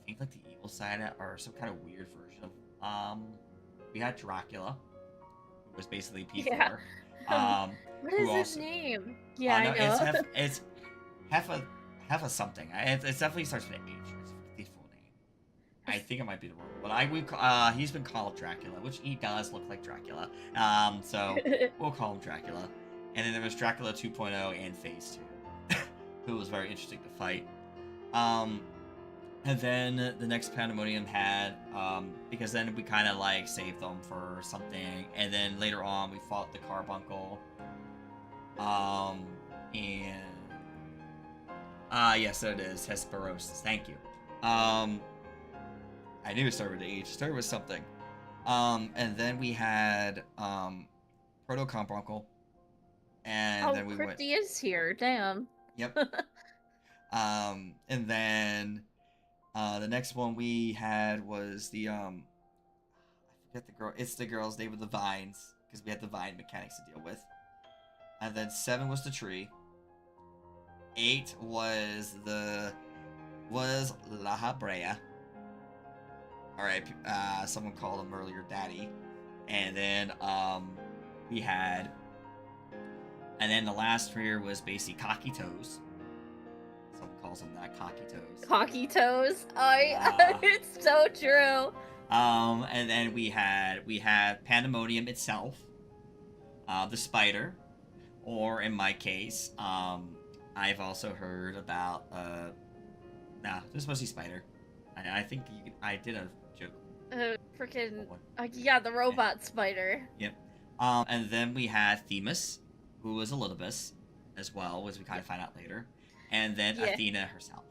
think like the evil side, or some kind of weird version of we had Dracula, who was basically P4. Yeah. What is his name? Yeah, I know. It's Heffa something. It definitely starts with an H. It's the full name. I think it might be the wrong one. But he's been called Dracula, which he does look like Dracula. So we'll call him Dracula. And then there was Dracula 2.0 and Phase 2, who was very interesting to fight. And then the next Pandemonium had, because then we kind of like saved them for something, and then later on we fought the Carbuncle, and yes, there it is, Hesperosis. Thank you. I knew it started with H. It started with something. And then we had Proto Carbuncle, and then we went. Crypty is here. Damn. Yep. And then the next one we had was the I forget the girl. It's the girl's name with the vines, because we had the vine mechanics to deal with. And then 7 was the tree. 8 was La Habrea. Alright, someone called him earlier Daddy. And then we had, and then the last tier was basically Cocky Toes. Someone calls them that, Cocky Toes. Cocky Toes. It's so true. And then we had Pandemonium itself, the spider, or in my case, I've also heard about this was the spider. I think I did a joke. Freaking yeah, the robot spider. Yep. And then we had Themis, who was Elidibus, as well, as we kind of find out later, and then Athena herself.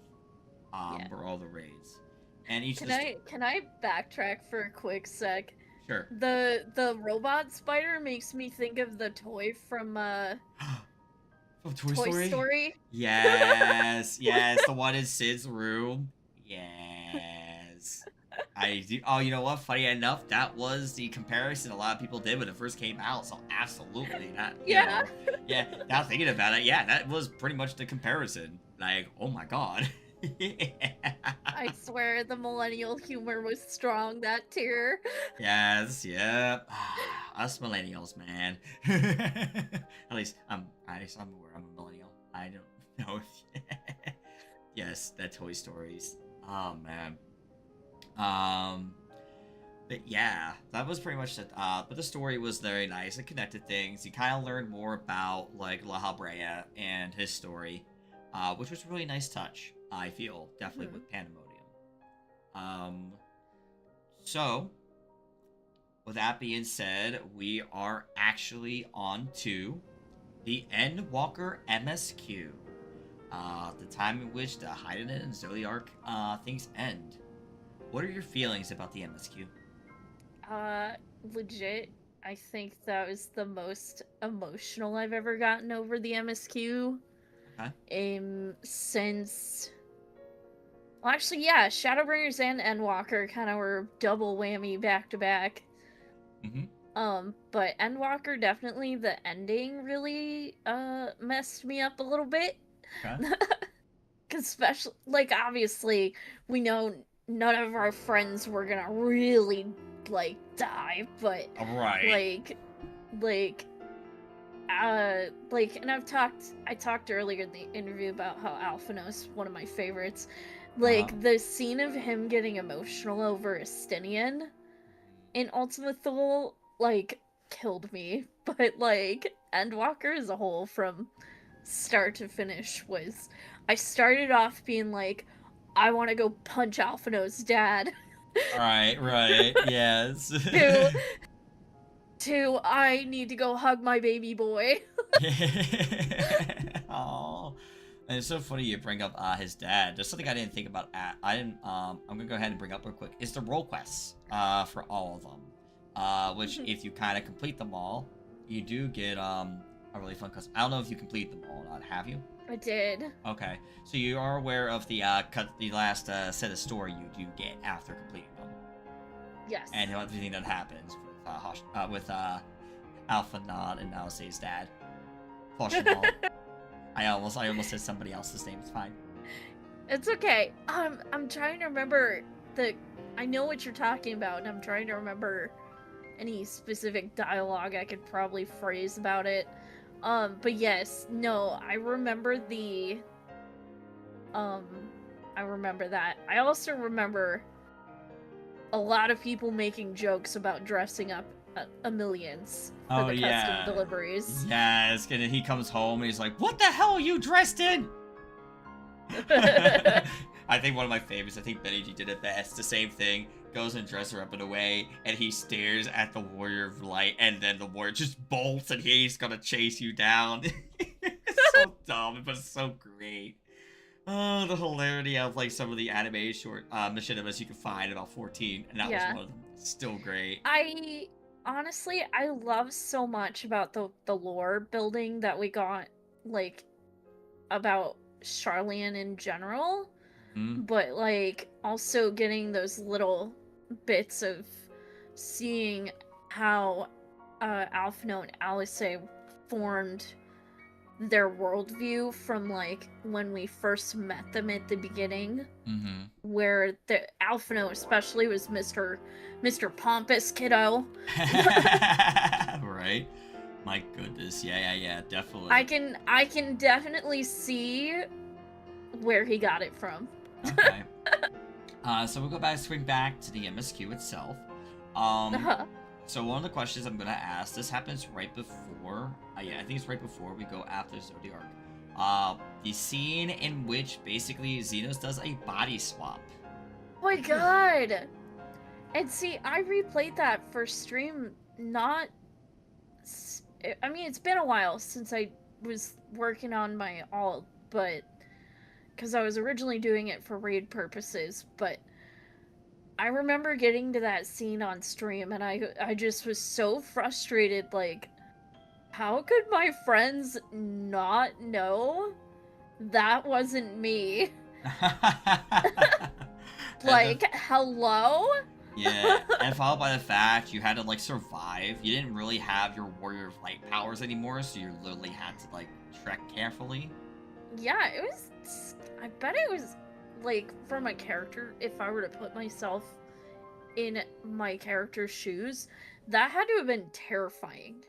Were all the raids. And each can I backtrack for a quick sec? Sure. The robot spider makes me think of the toy from from Toy Story? Yes, yes, the one in Sid's room. Yes. I do. Oh, you know what? Funny enough, that was the comparison a lot of people did when it first came out. So absolutely, that. Yeah. Yeah. Now thinking about it, yeah, that was pretty much the comparison. Like, oh my god. Yeah. I swear the millennial humor was strong that tier. Yes, yep. Us millennials, man. At least I'm aware I'm a millennial. I don't know if yes, that Toy Stories. Oh man. Um but yeah, that was pretty much it. But the story was very nice. It connected things. You kind of learned more about like La Habrea and his story, which was a really nice touch. I feel definitely with Pandemonium. Um, so with that being said, we are actually on to the Endwalker MSQ. The time in which the Heiden and Zodiark things end. What are your feelings about the MSQ? Uh, Legit, I think that was the most emotional I've ever gotten over the MSQ. Okay. Since well, actually, yeah, Shadowbringers and Endwalker kind of were double whammy back to back. Mm-hmm. But Endwalker definitely the ending really messed me up a little bit. Okay. Cause especially like obviously we know none of our friends were gonna really like die, but All right. like and I talked earlier in the interview about how Alphanos one of my favorites. Like the scene of him getting emotional over Estinian in Ultima Thule like killed me. But like Endwalker as a whole from start to finish was I started off being like, I want to go punch Alphino's dad. Right, yes. to I need to go hug my baby boy. Oh, and it's so funny you bring up his dad. There's something I didn't think about. I'm gonna go ahead and bring up real quick. Is the role quests for all of them, which if you kind of complete them all, you do get a really fun custom. I don't know if you complete them all or not. Have you? I did. Okay, so you are aware of the the last set of story you do get after completing them. Yes. And everything that happens with Alpha Nod and I'll say his dad. Foshinol. I almost said somebody else's name. It's fine. It's okay. I'm trying to remember I know what you're talking about, and I'm trying to remember any specific dialogue I could probably phrase about it. But yes, no, I remember I remember that. I also remember a lot of people making jokes about dressing up a millions for the custom deliveries. Yes, and then he comes home and he's like, "What the hell are you dressed in?" I think one of my favorites, I think Benny G did it best. The same thing, goes and dresses her up in a way, and he stares at the Warrior of Light, and then the Warrior just bolts, and he's gonna chase you down. It's so dumb, but it's so great. Oh, the hilarity of like some of the anime short machinimas you can find, about 14, and that was one of them. It's still great. I honestly love so much about the lore building that we got, like about Charlian in general, but like also getting those little bits of seeing how Alphino and Alice formed their worldview from like when we first met them at the beginning, where the Alphino especially was Mr. Pompous kiddo. Right. My goodness, yeah, definitely. I can definitely see where he got it from. Okay. So we'll swing back to the MSQ itself. So one of the questions I'm gonna ask, this happens right before, I think it's right before we go after Zodiark. The scene in which basically Xenos does a body swap. Oh my god! And see, I replayed that for stream, I mean, it's been a while since I was working on my alt, but because I was originally doing it for raid purposes, but I remember getting to that scene on stream, and I just was so frustrated, like, how could my friends not know that wasn't me? Like, hello? Yeah, and followed by the fact you had to, like, survive. You didn't really have your Warrior of Light powers anymore, so you literally had to, like, trek carefully. Yeah, it was... I bet it was like, for my character, if I were to put myself in my character's shoes, that had to have been terrifying.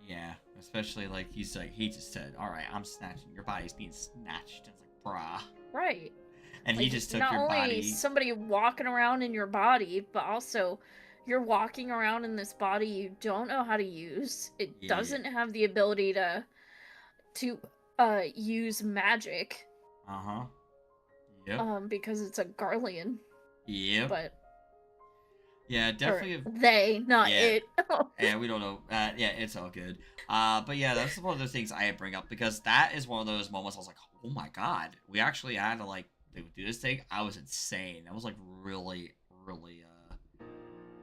Yeah, especially like he just said, "All right, I'm snatching your body's being snatched." It's like, bruh, Right. and he Like, just took not your only body. somebody walking around in your body, but also you're walking around in this body you don't know how to use. It Yeah. doesn't have the ability to use magic Uh huh. Yep. because it's a Garlean, Yep. but Yeah, or definitely. they, not Yeah. it. Yeah, we don't know. Yeah, it's all good. But yeah, that's one of those things I bring up because that is one of those moments I was like, oh my god, we actually had to like do this thing. I was insane. That was like really, really.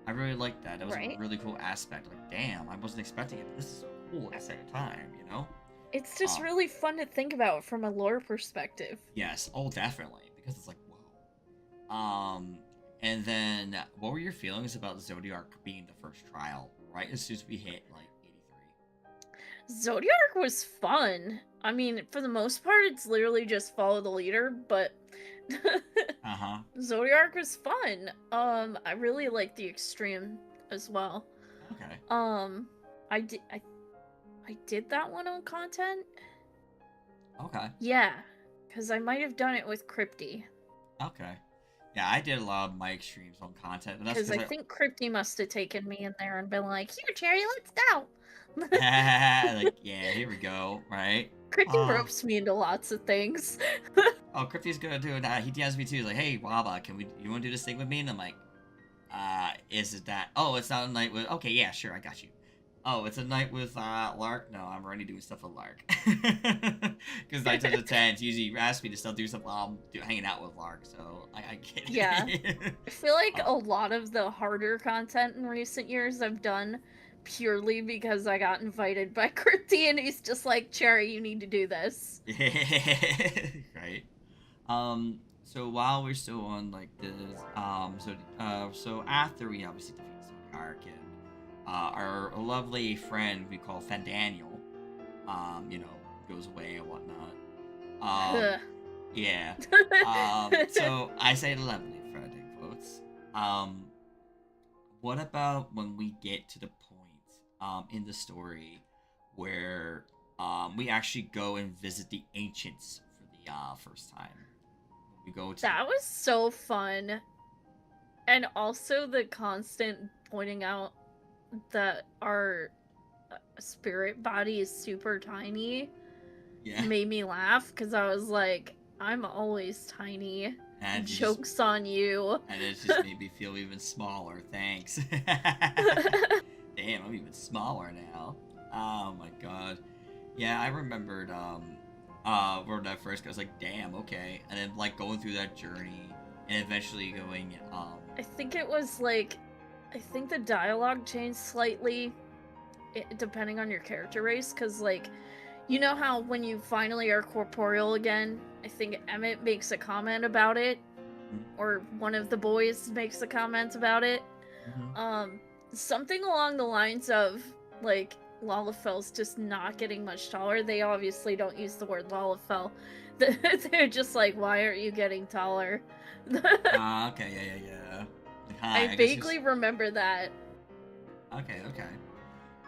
I really liked that. That was a Right? really cool aspect. Like, damn, I wasn't expecting it. But this is so cool at the same time, you know? It's just Um, really fun to think about from a lore perspective. yes. Oh, definitely, because it's like, whoa. And then what were your feelings about Zodiark being the first trial? Right as soon as we hit like 83. Zodiark was fun. I mean, for the most part, it's literally just follow the leader, but Uh huh. Zodiark was fun. I really like the extreme as well. Okay. I did that one on content. Okay. Yeah, because I might have done it with Crypty. Okay. Yeah, I did a lot of my extremes on content, but that's Because I because think Crypty must have taken me in there and been like, "Here, Cherry, let's go." I like, yeah, here we go, right? Crypty Uh, ropes me into lots of things. oh, Crypty's gonna do it. He DMs me too. He's like, hey, Waba, you want to do this thing with me? And I'm like, is it that? Oh, it's not a night with. Okay, yeah, sure, I got you. Oh, it's a night with Lark. No, I'm already doing stuff with Lark. Because 9 times out of 10, it's usually ask me to still do stuff while I'm hanging out with Lark. So I get it. Yeah. I feel like Oh. a lot of the harder content in recent years I've done purely because I got invited by Crypty and he's just like, Cherry, you need to do this. Right. So while we're still on like this, so after we obviously defeat Zodiark and our lovely friend we call Fandaniel, goes away and whatnot. Yeah. So I say lovely friend in quotes. What about when we get to the point, in the story where we actually go and visit the ancients for the first time? We go to That was so fun. And also the constant pointing out that our spirit body is super tiny yeah, made me laugh because I was like, I'm always tiny. and Joke's on you. and it just made me feel even smaller. Thanks. Damn, I'm even smaller now. Oh my god. Yeah, I remembered when I first got, I was like, damn, okay. And then like going through that journey and eventually going I think it was like, I think the dialogue changed slightly depending on your character race, because like, you know how when you finally are corporeal again, I think Emmett makes a comment about it, or one of the boys makes a comment about it. mm-hmm. Something along the lines of like Lalafel's just not getting much taller. They obviously don't use the word Lalafell. They're just like, why aren't you getting taller? Okay, yeah. Hi, I guess vaguely remember that. Okay, okay.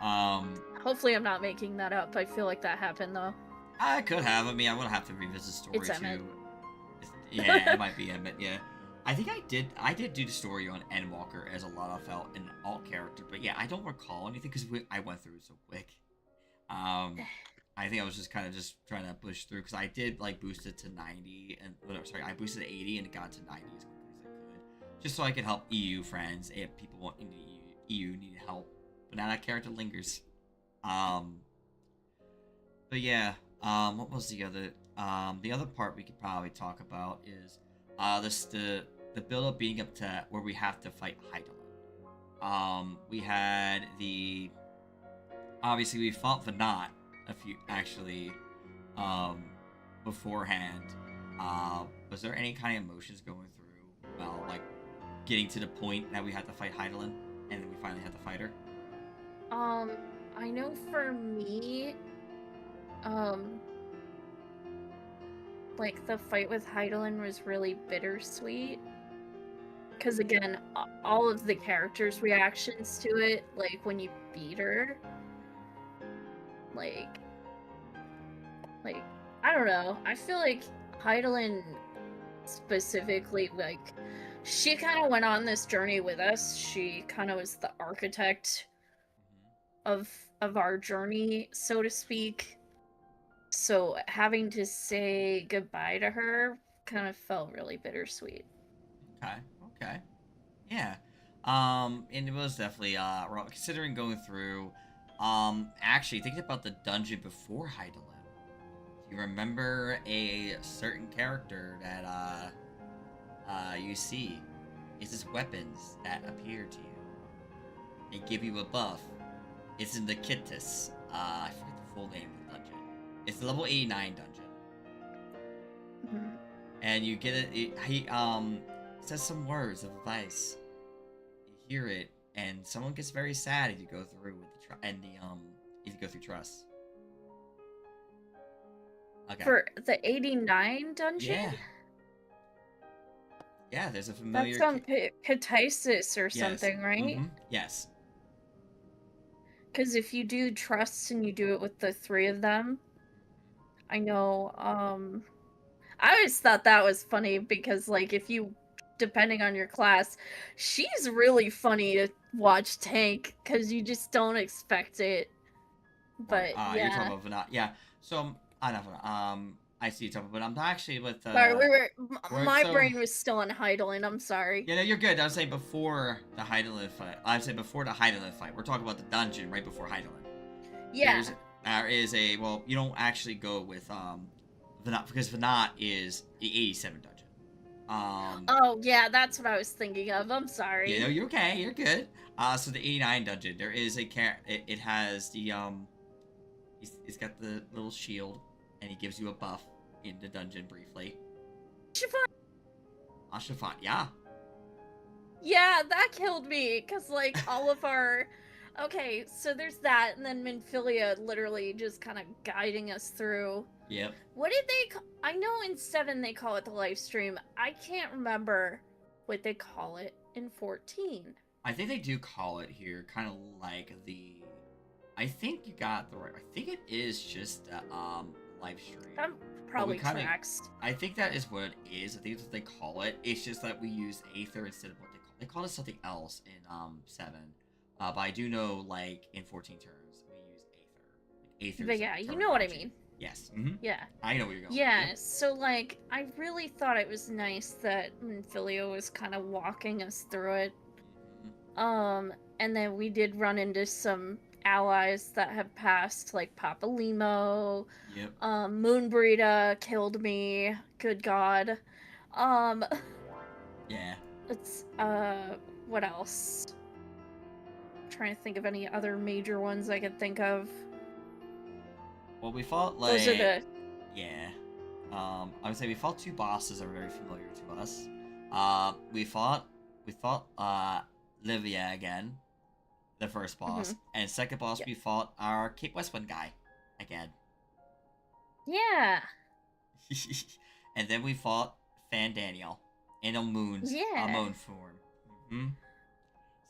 Um, Hopefully I'm not making that up. I feel like that happened though. I could have. I mean, I would have to revisit the story It's Emmett. too. Yeah, it might be Emmett. Yeah, I think I did. I did do the story on Endwalker as a lot of felt an alt character, but yeah, I don't recall anything because I went through it so quick. I think I was just kind of just trying to push through because I did like boost it to 90 and sorry, I boosted to 80 and it got to 90 as quickly as I could, just so I could help EU friends if people want EU need help. But now that character lingers. But yeah. What was the other part we could probably talk about is the build up being up to where we have to fight Hydaelyn. We had obviously we fought Venat a few actually beforehand. Was there any kind of emotions going through like getting to the point that we had to fight Hydaelyn and then we finally had to fight her? I know for me, like the fight with Heidelin was really bittersweet. Because again, all of the characters' reactions to it, like when you beat her, like, like I don't know. I feel like Heidelin specifically, like, she kind of went on this journey with us. She kind of was the architect of our journey, so to speak. So having to say goodbye to her kind of felt really bittersweet. Okay. Okay. Yeah. And it was definitely considering going through actually thinking about the dungeon before Heidelin. Do you remember a certain character that you see? It's just weapons that appear to you. They give you a buff. It's in the Kittis. I forget the full name of the dungeon. It's the level 89 dungeon. Mm-hmm. And you get it. He says some words of advice. You hear it, and someone gets very sad if you go through with if you go through trust. Okay. For the 89 dungeon? Yeah. Yeah, there's a familiar. That's on Katisis or Yes. something, right? Mm-hmm. Yes. Because if you do trust and you do it with the three of them, I know, I always thought that was funny because, like, if you, depending on your class, she's really funny to watch tank because you just don't expect it. But yeah. You're talking about Vanat. Yeah. So I don't know. I see you talking, but I'm not actually with. Sorry, my brain was still on Heidelin. I'm sorry. Yeah, no, you're good. I was saying before the Heidelin fight. I was saying before the Heidelin fight. We're talking about the dungeon right before Heidelin. Yeah. There is a you don't actually go with Vanat because Vanat is the 87 dungeon. Oh yeah, that's what I was thinking of. I'm sorry. You know, you're okay. You're good. So the 89 dungeon, there is a it has the it's got the little shield, and he gives you a buff in the dungeon briefly. Shafat, yeah. Yeah, that killed me, because, like, all of our... Okay, so there's that, and then Minfilia literally just kind of guiding us through. Yep. What did they... I know in 7 they call it the live stream. I can't remember what they call it in 14. I think they do call it here, kind of like the... I think you got the right... I think it is just the live stream. I'm probably tracks. I think that is what it is. I think that's what they call it. It's just that we use Aether instead of what they call it. They call it something else in 7. But I do know, like, in 14 turns, we use Aether. Aether. But yeah, you know what I mean. Yes. Mm-hmm. Yeah. I know where you're going. Yeah, so, like, I really thought it was nice that Minfilia was kind of walking us through it. Mm-hmm. And then we did run into some allies that have passed, like Papa Limo. Yep. Moonbreeda killed me. Good God. Yeah. It's, what else? I'm trying to think of any other major ones I could think of. Well, we fought, like... Those are the... Yeah. I would say we fought 2 bosses that are very familiar to us. We fought, Livia again, the first boss. Mm-hmm. And second boss, we fought our Cape Westwind guy again. Yeah. And then we fought Fan Daniel in a moon form. Mm-hmm.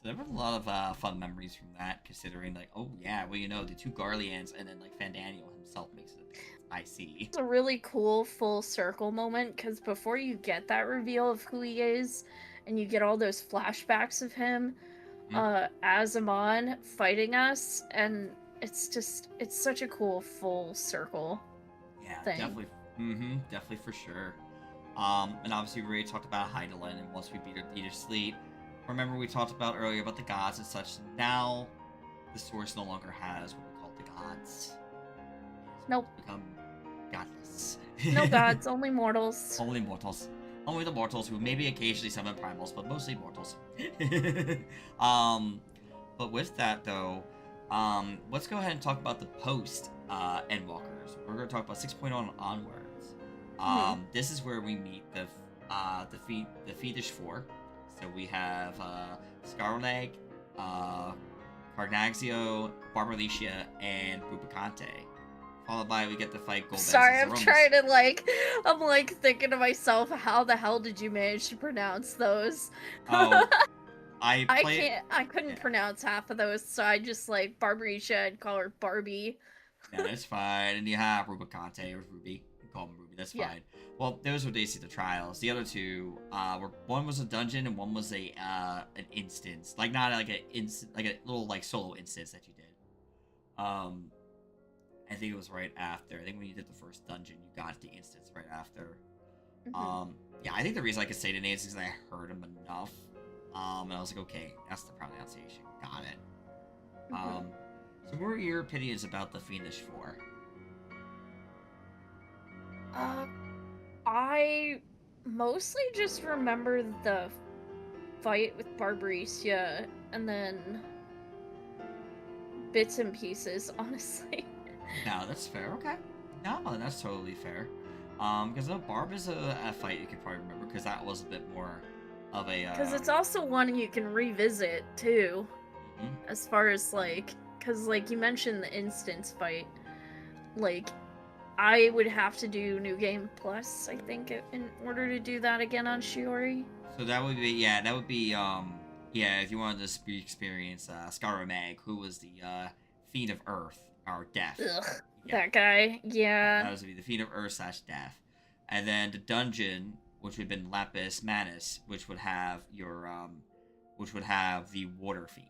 So there were a lot of fun memories from that, considering, like, oh yeah, well, you know, the 2 Garleans and then, like, Fan Daniel himself makes it. I see. It's a really cool full circle moment, because before you get that reveal of who he is, and you get all those flashbacks of him, as Amon fighting us, and it's such a cool full circle. Yeah, thing. Definitely. Mm-hmm, definitely for sure. And obviously we already talked about Heidelin, and once we beat her sleep. Remember we talked about earlier about the gods and such. Now, the source no longer has what we call the gods. Nope. Become godless. No gods, only mortals. Only mortals. Only the mortals who maybe occasionally summon primals, but mostly mortals. But with that though, let's go ahead and talk about the post Endwalkers. We're going to talk about 6.0 onwards. This is where we meet the Fiendish Four. So we have Scarleg, Carnaxio, Barbarlicia, and Rubicante. Followed by we get to fight Golbez Sorry, and I'm Zeromus. trying to like, I'm like thinking to myself, how the hell did you manage to pronounce those? Oh, I play. I couldn't Yeah, pronounce half of those, so I just like Barbarisha and call her Barbie. no, that's fine. And you have Rubicante or Ruby. You call him Ruby. That's Yeah. fine. Well, those were basically the trials. The other two, were one was a dungeon and one was a an instance, like not like like a little like solo instance that you did. I think it was right after. I think when you did the first dungeon, you got the instance right after. Mhm. Yeah, I think the reason I could say the names is because I heard them enough. And I was like, okay, that's the pronunciation. Got it. Mhm. So what are your opinions about the Fiendish Four? Uh, I mostly just remember the fight with Barbarisha and then bits and pieces, honestly. No, that's fair. Okay. No, that's totally fair. Because no, Barb is a fight you could probably remember because that was a bit more of a Because it's also one you can revisit, too. mhm. As far as, like, because, like, you mentioned the instance fight. Like, I would have to do New Game Plus, I think, in order to do that again on Shiori. So that would be, yeah, that would be yeah, if you wanted to experience Scaramag, who was the Fiend of Earth or Death. Ugh, Yeah, that guy. Yeah. that was be the Fiend of Earth / Death, and then the dungeon, which would have been Lapis Manus, which would have your which would have the Water Fiend,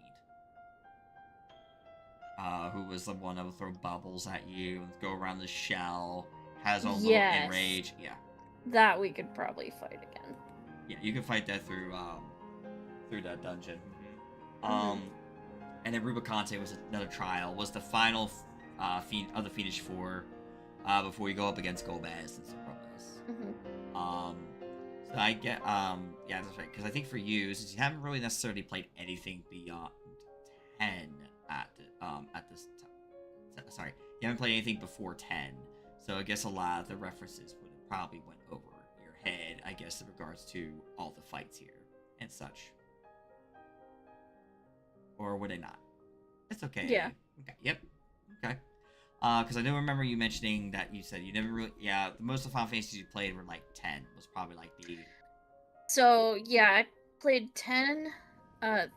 who was the one that would throw bubbles at you and go around the shell, has a little Yes. enrage. Yeah, That we could probably fight again. yeah, you can fight that through that dungeon. Mhm. And then Rubicante was another trial. Was the final fiend of the Fiendish Four before you go up against Golbez and Zeromus. Mhm. So I get yeah, that's right. Because I think for you, since you haven't really necessarily played anything beyond 10 at this time, sorry, you haven't played anything before 10. So I guess a lot of the references would have probably went over your head. I guess in regards to all the fights here and such. Or would it not? It's okay. Yeah. Okay. Yep. Okay. Because I do remember you mentioning that you said you never really, yeah, the most of the Final Fantasies you played were like 10. Was probably like the. So, yeah, I played 10,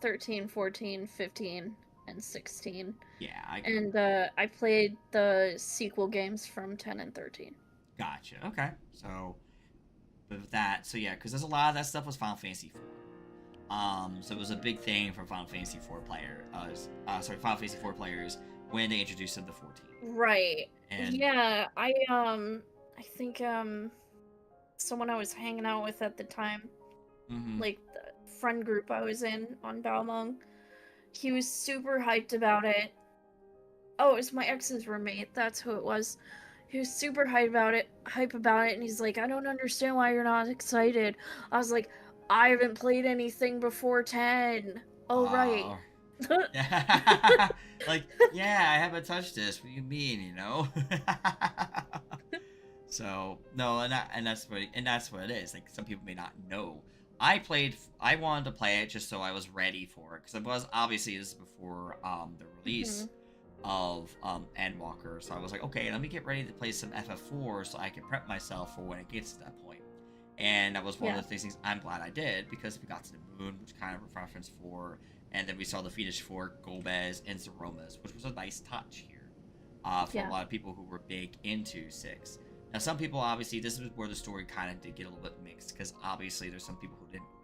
13, 14, 15, and 16. Yeah, I And I played the sequel games from 10 and 13. gotcha. Okay. So, but with that, so yeah, because there's a lot of that stuff was Final Fantasy 4. So it was a big thing for Final Fantasy 4 Final Fantasy 4 players when they introduced them to 14. Right. And Yeah, I think someone I was hanging out with at the time, mm-hmm. like the friend group I was in on Balmung, he was super hyped about it. Oh, it was my ex's roommate. That's who it was. He was super hype about it, and he's like, I don't understand why you're not excited. I was like, I haven't played anything before 10. Oh, right. Yeah. Like, yeah, I haven't touched this. What do you mean, you know? So, no, and that's what it is. Like, some people may not know. I wanted to play it just so I was ready for it. Because it was, obviously, this is before, the release of, Endwalker. So I was like, okay, let me get ready to play some FF4 so I can prep myself for when it gets to that point. And that was one of the things I'm glad I did, because we got to the moon, which kind of a reference for, and then we saw the Fiendish Four, Golbez, and Zeromas, which was a nice touch here for a lot of people who were big into 6. Now, some people, obviously, this is where the story kind of did get a little bit mixed, because obviously there's some people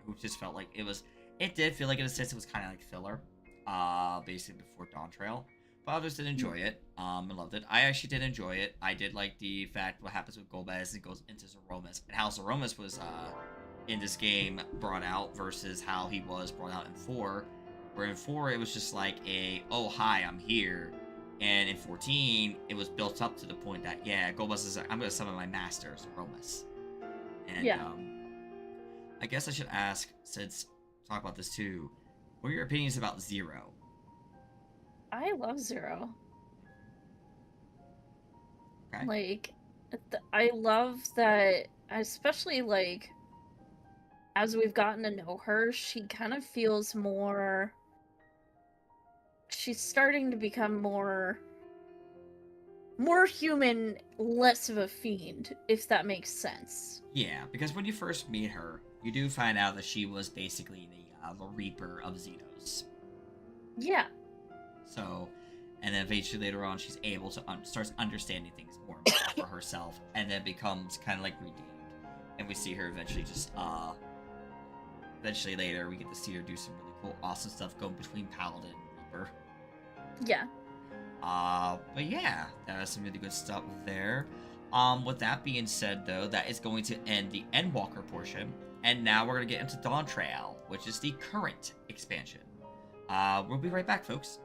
who just felt like it did feel like, in a sense, it was kind of like filler, basically before Dawn Trail. But others did enjoy it, and loved it. I actually did enjoy it. I did like the fact what happens with Golbez and goes into Zeromus, and how Zeromus was, in this game, brought out versus how he was brought out in 4. Where in 4, it was just like oh, hi, I'm here. And in 14, it was built up to the point that, yeah, Golbez is like, I'm going to summon my master, Zeromus. And, I guess I should ask, since talk about this too, what are your opinions about Zero? I love Zero. Okay. Like, I love that, especially, like, as we've gotten to know her, she kind of feels more... She's starting to become more more human, less of a fiend, if that makes sense. Yeah, because when you first meet her, you do find out that she was basically the Reaper of Xenos. Yeah. So, and then eventually later on, she's able to starts understanding things more and more for herself, and then becomes kind of like redeemed. And we see her eventually eventually later, we get to see her do some really cool, awesome stuff going between Paladin and Reaper. Yeah. But yeah, that was some really good stuff there. With that being said, though, that is going to end the Endwalker portion, and now we're gonna get into Dawn Trail, which is the current expansion. We'll be right back, folks.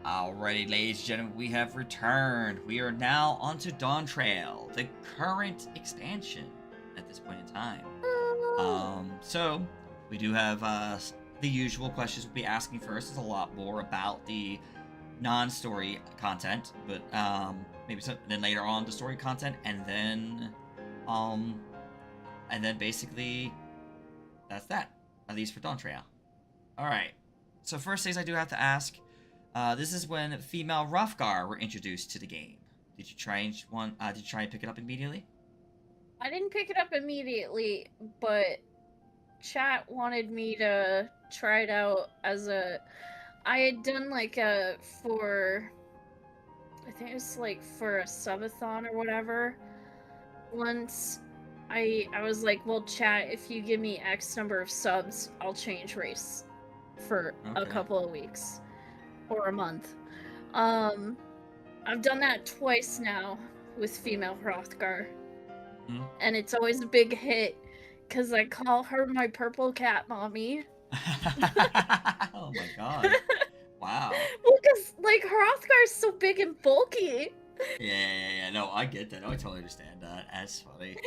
Alrighty, ladies and gentlemen, we have returned. We are now onto Dawn Trail, the current expansion at this point in time. So we do have the usual questions we'll be asking first. Is a lot more about the non-story content, but maybe some, then later on the story content, and then basically that's that. At least for Dawn Trail. All right. So first things I do have to ask. This is when female Roughgar were introduced to the game. Did you try and pick it up immediately? I didn't pick it up immediately, but chat wanted me to try it out as a. I had done like I think it was like for a subathon or whatever. Once I was like, well, chat, if you give me X number of subs, I'll change race for a couple of weeks or a month. I've done that twice now with female Hrothgar. And it's always a big hit because I call her my purple cat mommy. Oh my god. Wow. Well, because like Hrothgar's so big and bulky. Yeah. No, I get that. I totally understand that. That's funny.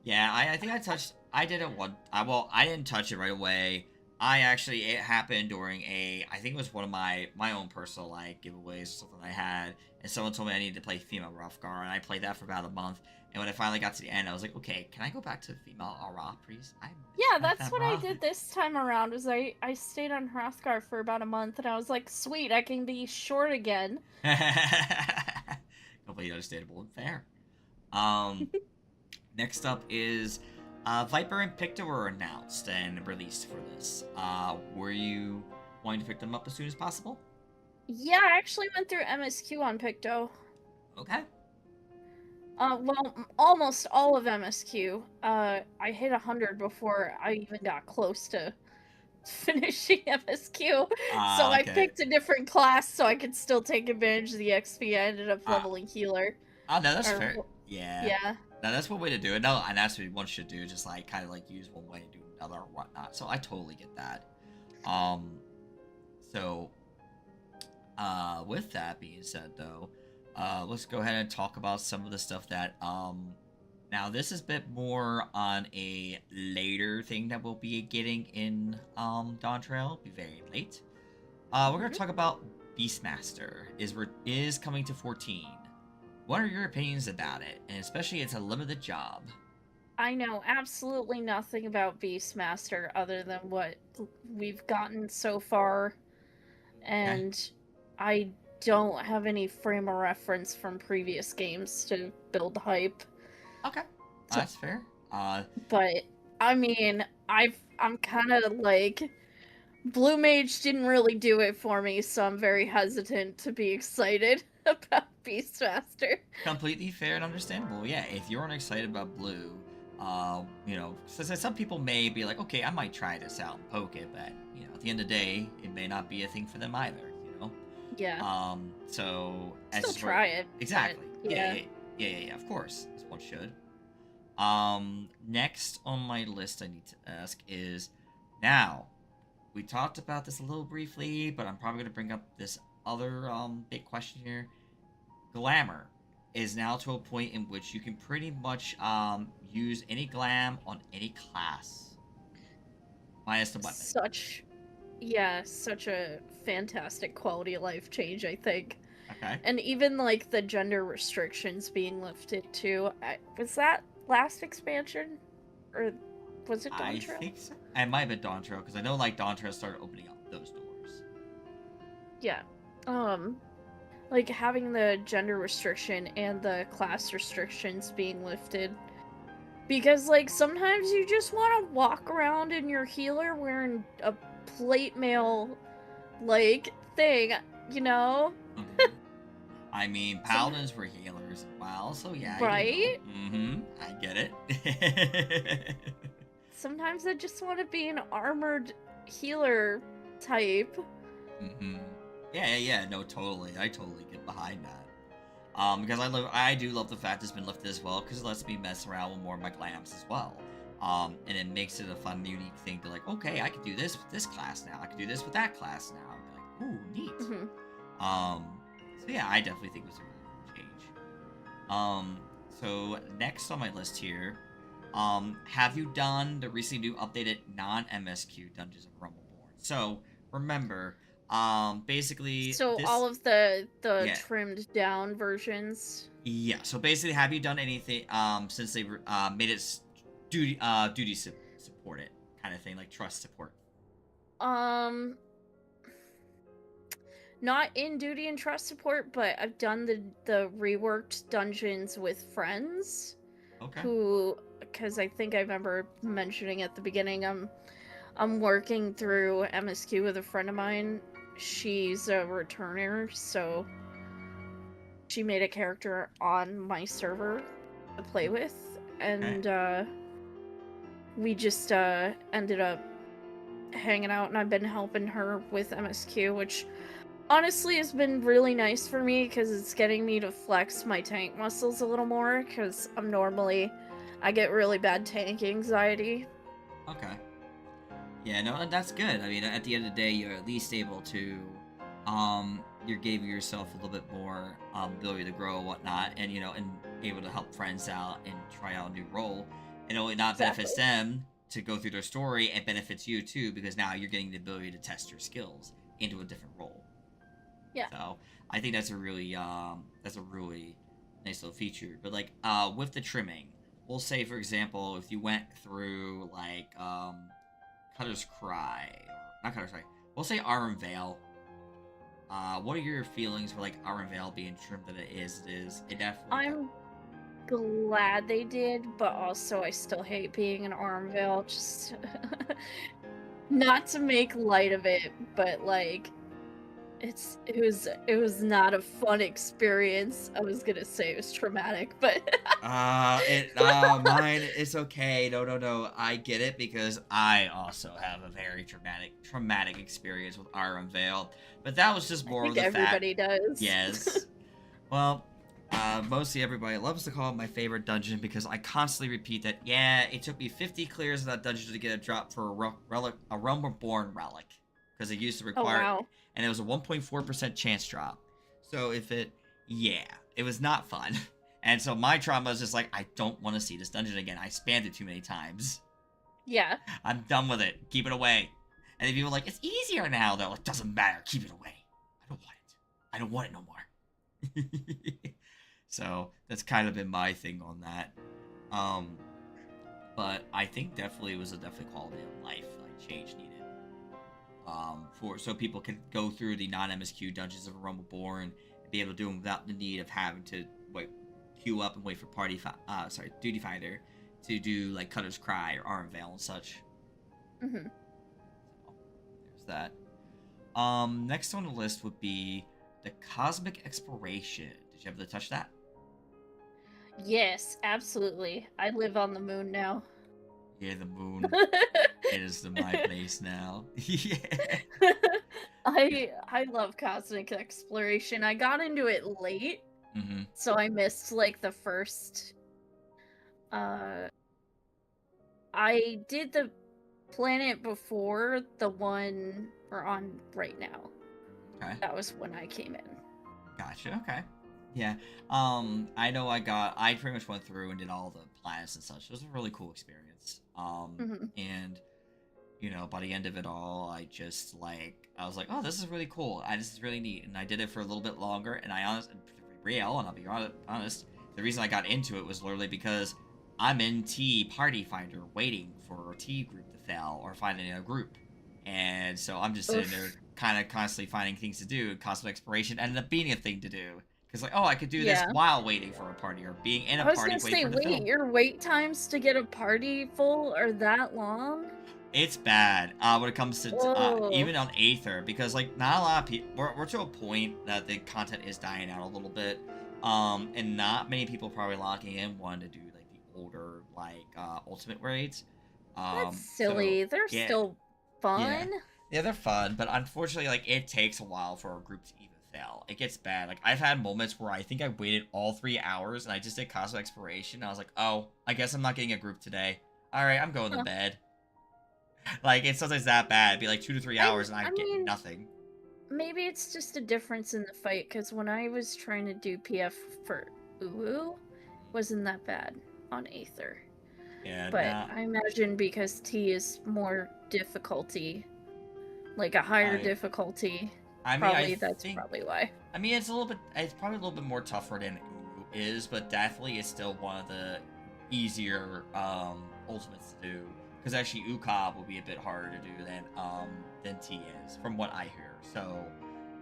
Yeah, I think I did it I didn't touch it right away. It happened during I think it was one of my own personal, like, giveaways or something I had, and someone told me I needed to play female Roughgar, and I played that for about a month, and when I finally got to the end, I was like, okay, can I go back to female Ara, please? Yeah, that's what I did this time around, was I stayed on Hrothgar for about a month, and I was like, sweet, I can be short again. Completely understandable and fair. Next up is Viper and Picto were announced and released for this. Were you wanting to pick them up as soon as possible? Yeah, I actually went through MSQ on Picto. Okay. Well, almost all of MSQ. I hit 100 before I even got close to finishing MSQ. So I picked a different class so I could still take advantage of the XP. I ended up leveling healer. Oh, no, that's fair. Yeah. Yeah. No, that's one way to do it. No, and that's what one should do. Just like kind of like use one way and do another or whatnot. So I totally get that. So, with that being said, though, let's go ahead and talk about some of the stuff that now this is a bit more on a later thing that we'll be getting in Dawn Trail. It'll be very late. We're gonna talk about Beastmaster is coming to 14. What are your opinions about it? And especially it's a limited job. I know absolutely nothing about Beastmaster other than what we've gotten so far. And I don't have any frame of reference from previous games to build hype. Okay, So, that's fair. but I mean, I'm kind of like Blue Mage didn't really do it for me, so I'm very hesitant to be excited about Beastmaster. Completely fair and understandable. Yeah, if you aren't excited about Blue, so some people may be like, okay, I might try this out and poke it, but at the end of the day, it may not be a thing for them either. Yeah. So Still as try it. exactly. Yeah. Yeah. Of course, as one should. Next on my list, I need to ask is now. We talked about this a little briefly, but I'm probably going to bring up this other big question here. Glamour is now to a point in which you can pretty much use any glam on any class, minus the weapon. Such a fantastic quality of life change, I think. Okay. And even like the gender restrictions being lifted too. Was that last expansion, or was it Dawn I Trail? think so. It might have been Dawn Trail because I know like Dawn Trail started opening up those doors. Yeah. Like having the gender restriction and the class restrictions being lifted. Because like sometimes you just want to walk around in your healer wearing a plate mail like thing, you know? I mean, paladins were healers. Wow, so yeah, right? I get it. Sometimes I just want to be an armored healer type. Yeah, no, totally. I totally get behind that. Because I do love the fact it's been lifted as well, because it lets me mess around with more of my glams as well. And it makes it a fun, unique thing to like, okay, I could do this with this class now. I could do this with that class now. I'd be like, ooh, neat. So yeah, I definitely think it was a really cool change. So next on my list here, have you done the recently new updated non-MSQ Dungeons of Rumbleborn? So remember, basically, so all of the trimmed down versions. Yeah. So basically, have you done anything since they made it duty supported kind of thing, like trust support? Not in duty and trust support, but I've done the reworked dungeons with friends. Okay. Who, because I think I remember mentioning at the beginning, I'm working through MSQ with a friend of mine. She's a returner, so she made a character on my server to play with, and we just ended up hanging out, and I've been helping her with MSQ, which honestly has been really nice for me because it's getting me to flex my tank muscles a little more, because I get really bad tank anxiety. Okay. Yeah, no, that's good. I mean, at the end of the day, you're at least able to, you're giving yourself a little bit more ability to grow and whatnot, and and able to help friends out and try out a new role. And it not benefits them to go through their story, and benefits you too, because now you're getting the ability to test your skills into a different role. Yeah. So I think that's a really nice little feature. But like with the trimming, we'll say for example, if you went through like Cutter's Cry, or not Cutter's Cry, we'll say Iron Veil. What are your feelings for like Iron Veil being trimmed that it is? It definitely. I'm glad they did, but also I still hate being an Arm Veil. Just not to make light of it, but like it was not a fun experience. I was gonna say it was traumatic, but mine, it's okay. No, I get it, because I also have a very traumatic experience with Iron Veil, but that was just more of the fact. Everybody does. Yes. Well, mostly everybody loves to call it my favorite dungeon, because I constantly repeat that. Yeah, it took me 50 clears of that dungeon to get a drop for a Realm Reborn relic, because it used to require. Oh, wow. And it was a 1.4% chance drop. So it was not fun. And so my trauma is just like, I don't want to see this dungeon again. I spammed it too many times. Yeah. I'm done with it. Keep it away. And then people are like, it's easier now, though. It doesn't matter. Keep it away. I don't want it. I don't want it no more. So that's kind of been my thing on that. But I think definitely it was a quality of life like change needed. for so people can go through the non-MSQ dungeons of Rumbleborn and be able to do them without the need of having to wait, queue up and wait for Duty Finder to do like Cutter's Cry or Arm Veil and such. Mm-hmm. So, there's that. Next on the list would be the Cosmic Exploration. Did you ever touch that? Yes, absolutely. I live on the moon now. Yeah, the moon is my place now. Yeah. I love cosmic exploration. I got into it late, so I missed like the first. I did the planet before the one we're on right now. Okay. That was when I came in. Gotcha. Okay. Yeah. I know I pretty much went through and did all the planets and such. It was a really cool experience. And you know, by the end of it all, I was like, oh, this is really cool. This is really neat. And I did it for a little bit longer. And I'll be honest, the reason I got into it was literally because I'm in T Party Finder waiting for a T group to fail or finding a group. And so I'm just sitting there kind of constantly finding things to do. Cosmic exploration ended up being a thing to do. Because like, oh, I could do this while waiting for a party or being in a party waiting for the film. Your wait times to get a party full are that long? It's bad when it comes to even on Aether, because like not a lot of people. We're to a point that the content is dying out a little bit, and not many people probably locking in wanting to do like the older like ultimate raids. That's silly. They're still fun. Yeah, they're fun, but unfortunately, like it takes a while for a group to even fail. It gets bad. Like I've had moments where I think I waited all 3 hours and I just did Cosmic Exploration. And I was like, oh, I guess I'm not getting a group today. All right, I'm going to bed. Like it's sometimes that bad. It'd be like 2 to 3 hours and I'd get nothing. Maybe it's just a difference in the fight, because when I was trying to do PF for Uwu, wasn't that bad on Aether. Yeah, but I imagine because T is more difficulty, like a higher difficulty. That's probably why. I mean, it's probably a little bit more tougher than Uwu is, but definitely it's still one of the easier ultimates to do. Because actually, Ukab will be a bit harder to do than T is, from what I hear. So,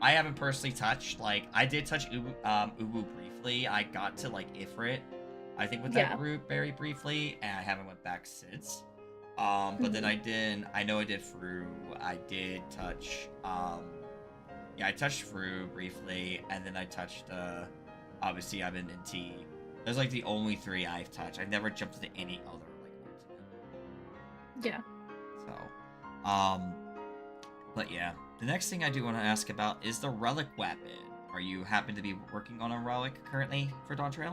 I haven't personally touched, like, I did touch Uwu briefly. I got to, like, Ifrit, I think, with that group very briefly, and I haven't went back since. But then I know I did Fru. I did touch, I touched Fru briefly, and then I touched, obviously, I've been in T. Those, like, the only 3 I've touched. I've never jumped into any other. Yeah. So, but yeah, the next thing I do want to ask about is the relic weapon. Are you happen to be working on a relic currently for Dawn Trail?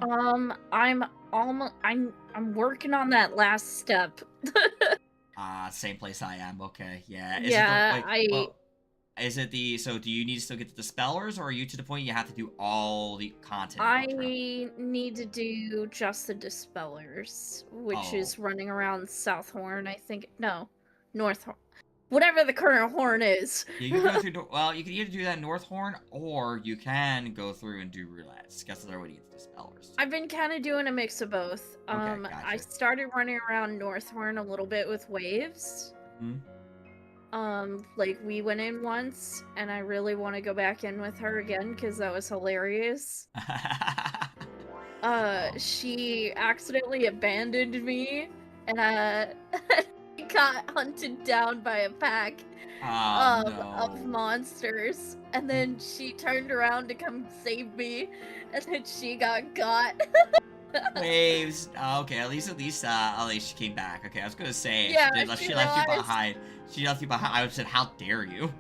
I'm working on that last step. Same place I am. Okay, yeah. So do you need to still get to the Spellers, or are you to the point you have to do all the content? I need to do just the Dispellers, which is running around South Horn, I think. No, North Horn. Whatever the current horn is. You can go through, well, you can either do that in North Horn, or you can go through and do roulettes. Guess the other way to get the Dispellers. I've been kind of doing a mix of both. Okay, gotcha. I started running around North Horn a little bit with Waves. Like we went in once, and I really want to go back in with her again because that was hilarious. She accidentally abandoned me, and I got hunted down by a pack of monsters, and then she turned around to come save me, and then she got Waves. Okay, at least she came back. Okay, I was gonna say she left you behind. She left you behind. I would have said, how dare you?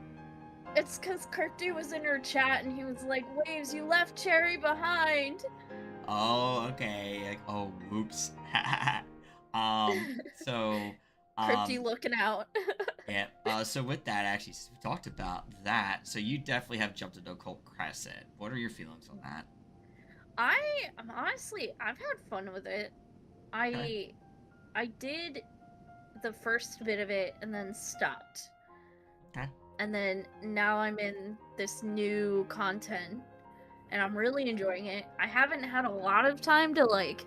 It's because Kirty was in her chat and he was like, Waves, you left Cherry behind. Oh, okay. Like, oh, whoops. So Kirty looking out. Yeah. So with that, actually, since we talked about that, so you definitely have jumped into Occult Crescent. What are your feelings on that? Honestly, I've had fun with it. I did the first bit of it and then stopped. Okay. And then now I'm in this new content and I'm really enjoying it. I haven't had a lot of time to like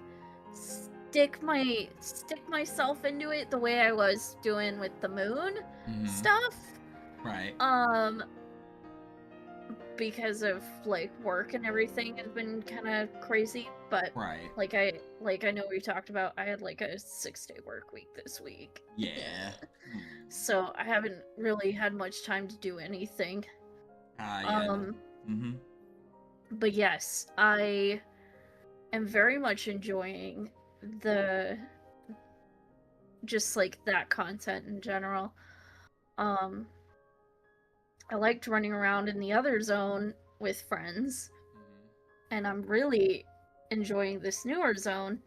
stick myself into it the way I was doing with the moon stuff. Right. Um, because of like work and everything has been kind of crazy, but Right. like I know we talked about I had like a 6-day work week this week. Yeah. Hmm. So I haven't really had much time to do anything. Yeah, no. Um, Mm-hmm. but yes, I am very much enjoying the just like that content in general. Um, I liked running around in the other zone with friends, and I'm really enjoying this newer zone.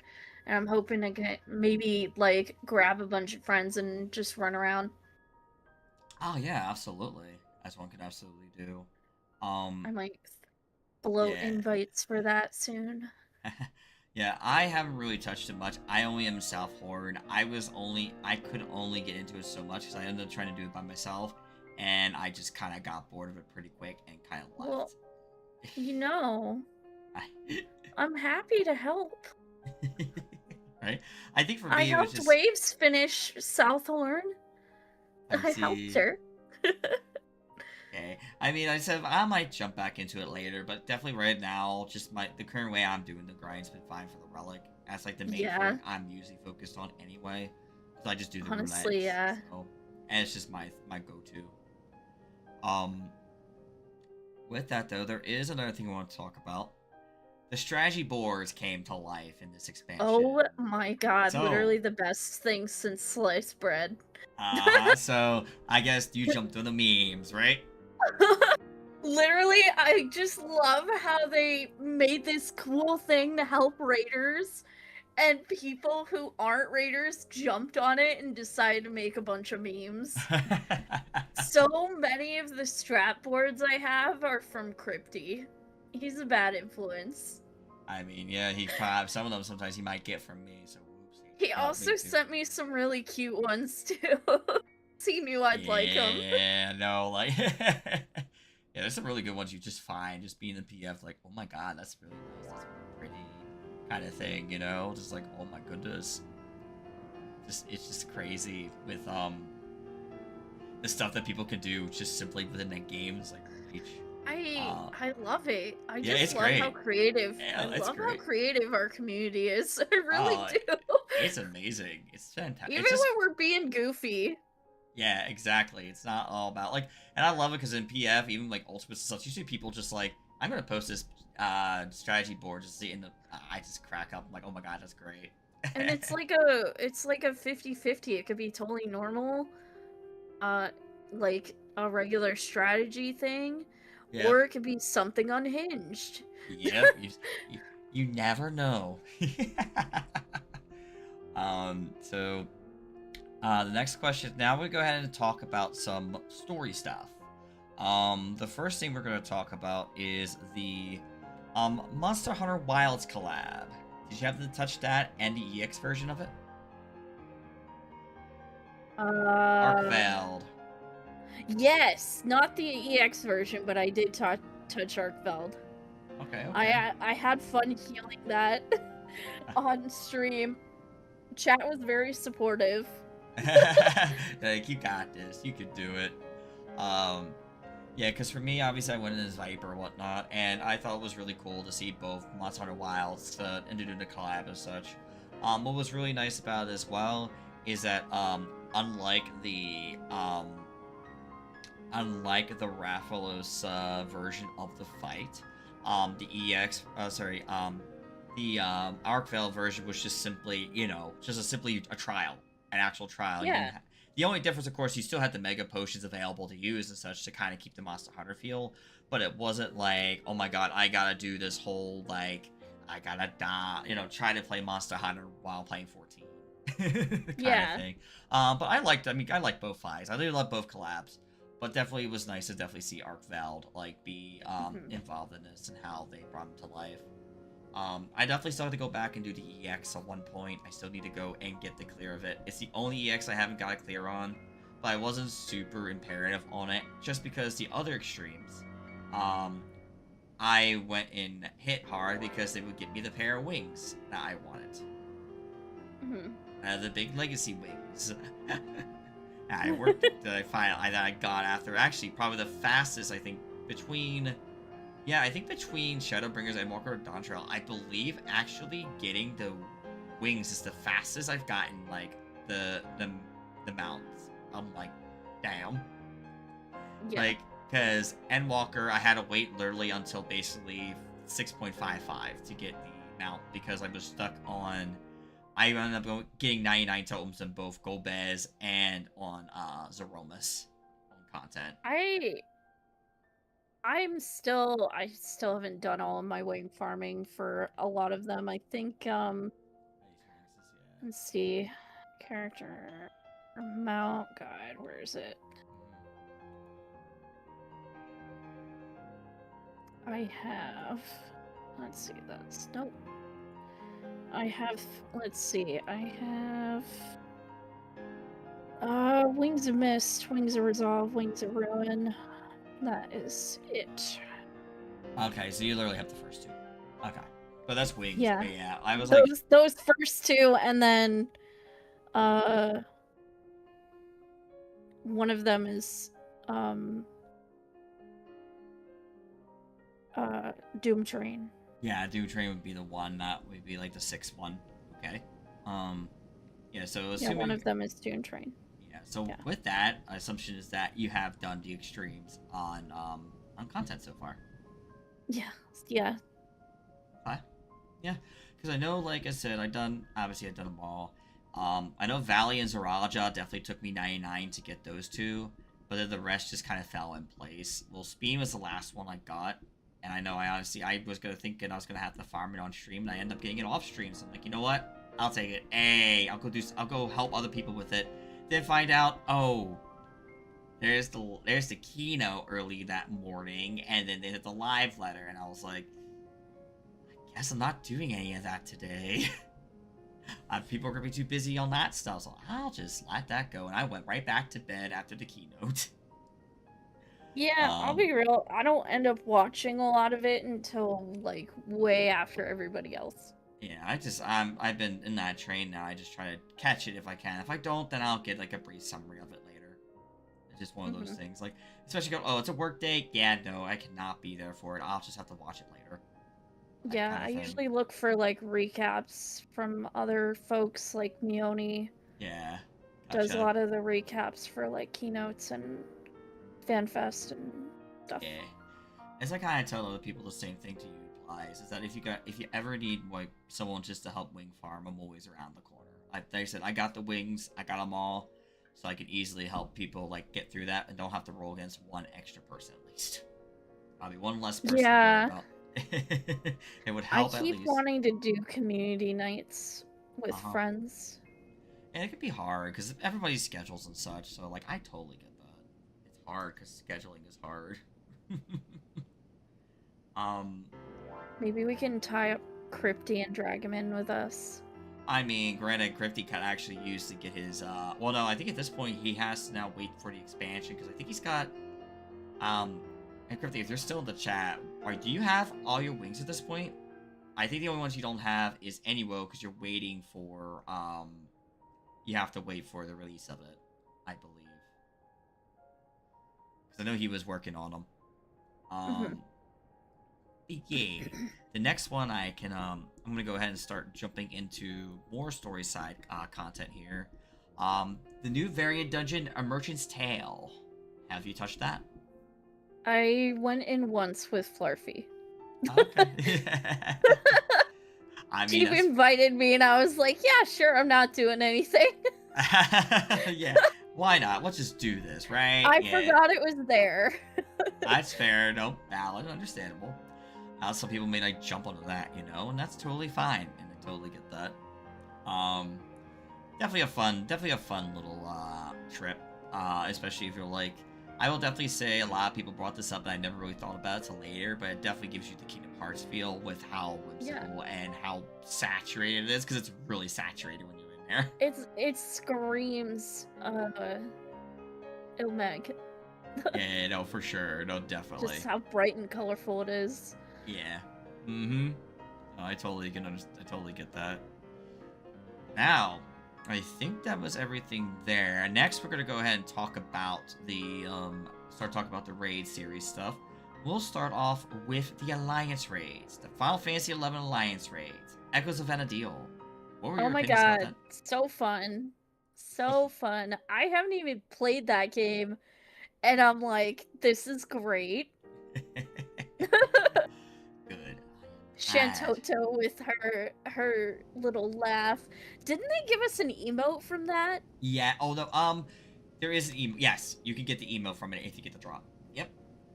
And I'm hoping to get maybe like grab a bunch of friends and just run around. Oh yeah, absolutely. As one could absolutely do. I might float Yeah. invites for that soon. Yeah, I haven't really touched it much. I only am South Horde. I could only get into it so much because I ended up trying to do it by myself, and I just kind of got bored of it pretty quick and kind of Well, left. you know, I- I'm happy to help. right? I think for I me it was helped just Waves finish Southhorn. I I helped see. her. Okay. I mean, I said I might jump back into it later, but definitely right now, just the current way I'm doing the grind's been fine for the relic. That's like the main Yeah, thing I'm usually focused on anyway, because I just do the honestly, roulette. yeah. So, and it's just my go-to. Um, with that though, there is another thing I want to talk about. The strategy boards came to life in this expansion. Oh my god, So, literally the best thing since sliced bread. so I guess you jumped on the memes, right? Literally, I just love how they made this cool thing to help raiders, and people who aren't raiders jumped on it and decided to make a bunch of memes. So many of the strat boards I have are from Crypty. He's a bad influence. I mean, yeah, he probably some of them sometimes he might get from me, so whoopsie. He Oh, me also too. sent me some really cute ones too. He knew I'd like them. Yeah, no, like yeah, there's some really good ones you just find just being in PF, like, oh my god, that's really nice, that's really pretty, kind of thing, you know, just like, oh my goodness, just it's just crazy with the stuff that people can do just simply within the games, like Reach. I love it. I Yeah, it's just love great. how creative. I Yeah, it's love how great. creative our community is. I really Oh, do. it's amazing. It's fantastic. Even It's just when we're being goofy. yeah, exactly. It's not all about like, and I love it because in PF, even like ultimates and stuff, you see people just like, I'm gonna post this strategy board just see, and I just crack up. I'm like, oh my god, that's great. And it's like a 50-50. It could be totally normal, uh like a regular strategy thing, Yep, or it could be something unhinged. yep. You, you never know. So the next question. Now we go ahead and talk about some story stuff. The first thing we're gonna talk about is the Monster Hunter Wilds collab. Did you happen to touch that and the EX version of it? Uh Arkveld. yes, not the EX version, but I did touch Arkveld. Okay, okay. I had fun healing that on stream. Chat was very supportive. Like, you got this. You could do it. Um, yeah, because for me, obviously, I went in as Viper and whatnot, and I thought it was really cool to see both Monster Hunter Wilds and to do the collab and such. What was really nice about it as well is that, unlike the, Rathalos version of the fight, the Arkvale version was just simply, simply a trial, an actual trial. Yeah. The only difference, of course, you still had the mega potions available to use and such to kind of keep the Monster Hunter feel, but it wasn't like, oh my god, I gotta do this whole, like, I gotta die, try to play Monster Hunter while playing 14. kind of thing. But I like both fights. I really love both collabs. But definitely it was nice to definitely see Arkveld, like, be involved in this and how they brought him to life. I definitely still have to go back and do the EX at one point. I still need to go and get the clear of it. It's the only EX I haven't got a clear on, but I wasn't super imperative on it, just because the other extremes, I went and hit hard because they would give me the pair of wings that I wanted. The big legacy wings. I worked I got after actually probably the fastest I think between I think between Shadowbringers and Walker Dawntrail, I believe actually getting the wings is the fastest I've gotten like the mounts. I'm like, damn. Yeah. Like, because Endwalker, I had to wait literally until basically 6.55 to get the mount because I was stuck on. I ended up getting 99 totems on both Golbez and on Zeromus on content. I still haven't done all of my wing farming for a lot of them. I think let's see. Character mount guide, where is it? I have, let's see, that's, nope. I have, let's see, I have Wings of Mist, Wings of Resolve, Wings of Ruin. That is it. Okay, so you literally have the first two. Okay. But that's wings. Yeah. But yeah, I was those first two, and then one of them is Doom Train. Yeah, Doom Train would be the one that would be like the sixth one. Okay. Yeah, so assuming... Yeah, one of them is Doom Train. Yeah, so with that, assumption is that you have done the extremes on content so far. Yeah. Yeah. Okay. Yeah, because I know, like I said, I've done them all. I know Valley and Zoraja definitely took me 99 to get those two, but then the rest just kind of fell in place. Well, Speed was the last one I got, and I know I was thinking I was gonna have to farm it on stream, and I ended up getting it off stream. So I'm like, you know what? I'll take it. Hey, I'll go help other people with it. Then find out, oh, there's the keynote early that morning, and then they hit the live letter, and I was like, I guess I'm not doing any of that today. People are gonna be too busy on that stuff, so I'll just let that go. And I went right back to bed after the keynote. Yeah, I'll be real. I don't end up watching a lot of it until like way after everybody else. Yeah, I've been in that train now. I just try to catch it if I can. If I don't, then I'll get like a brief summary of it later. It's just one of those things. Like, especially oh, it's a work day. Yeah, no, I cannot be there for it. I'll just have to watch it later. Yeah, I usually look for like recaps from other folks, like Mione. Yeah. Does a lot of the recaps for like keynotes and FanFest and stuff. Yeah. As I kind of tell other people, the same thing to you applies. Is that if you ever need like someone just to help wing farm, I'm always around the corner. Like I said, I got the wings, I got them all, so I can easily help people like get through that and don't have to roll against one extra person at least. I'll be one less person. Yeah. To worry about. It would help. I keep wanting to do community nights with friends. And it could be hard because everybody's schedules and such. So like, I totally get that. It's hard because scheduling is hard. Maybe we can tie up Crypty and drag him in with us. I mean, granted, Crypty can actually use to get his. Well, no, I think at this point he has to now wait for the expansion because I think he's got. And Crypty, if you're still in the chat, do you have all your wings at this point? I think the only ones you don't have is Anywo because you're waiting for you have to wait for the release of it, I believe. Because I know he was working on them. Yeah. The next one I can I'm gonna go ahead and start jumping into more story side content here. The new variant dungeon, A Merchant's Tale. Have you touched that? I went in once with Flarfy. Okay. I mean, She invited me, and I was like, "Yeah, sure. I'm not doing anything." Yeah, why not? Let's just do this, right? I forgot it was there. That's fair. No, valid, understandable. Some people may like jump onto that, you know, and that's totally fine, and I totally get that. Definitely a fun little trip, especially if you're like. I will definitely say a lot of people brought this up, and I never really thought about it till later, but it definitely gives you the Kingdom Hearts feel with how whimsical and how saturated it is, because it's really saturated when you're in there. It screams Ilmeg. Yeah, no, for sure. No, definitely. Just how bright and colorful it is. Yeah. Mm-hmm. No, I totally get that. Now, I think that was everything there. Next, we're gonna go ahead and talk about the start talking about the raid series stuff. We'll start off with the Alliance raids, the Final Fantasy XI Alliance raids, Echoes of Vana'diel. What were Oh your my opinions about god, that? so fun. So fun. I haven't even played that game, and I'm like, this is great. Good. Glad. Shantoto with her little laugh. Didn't they give us an emote from that? Yeah. Although there is an email. Yes, you can get the email from it if you get the drop. Yep. It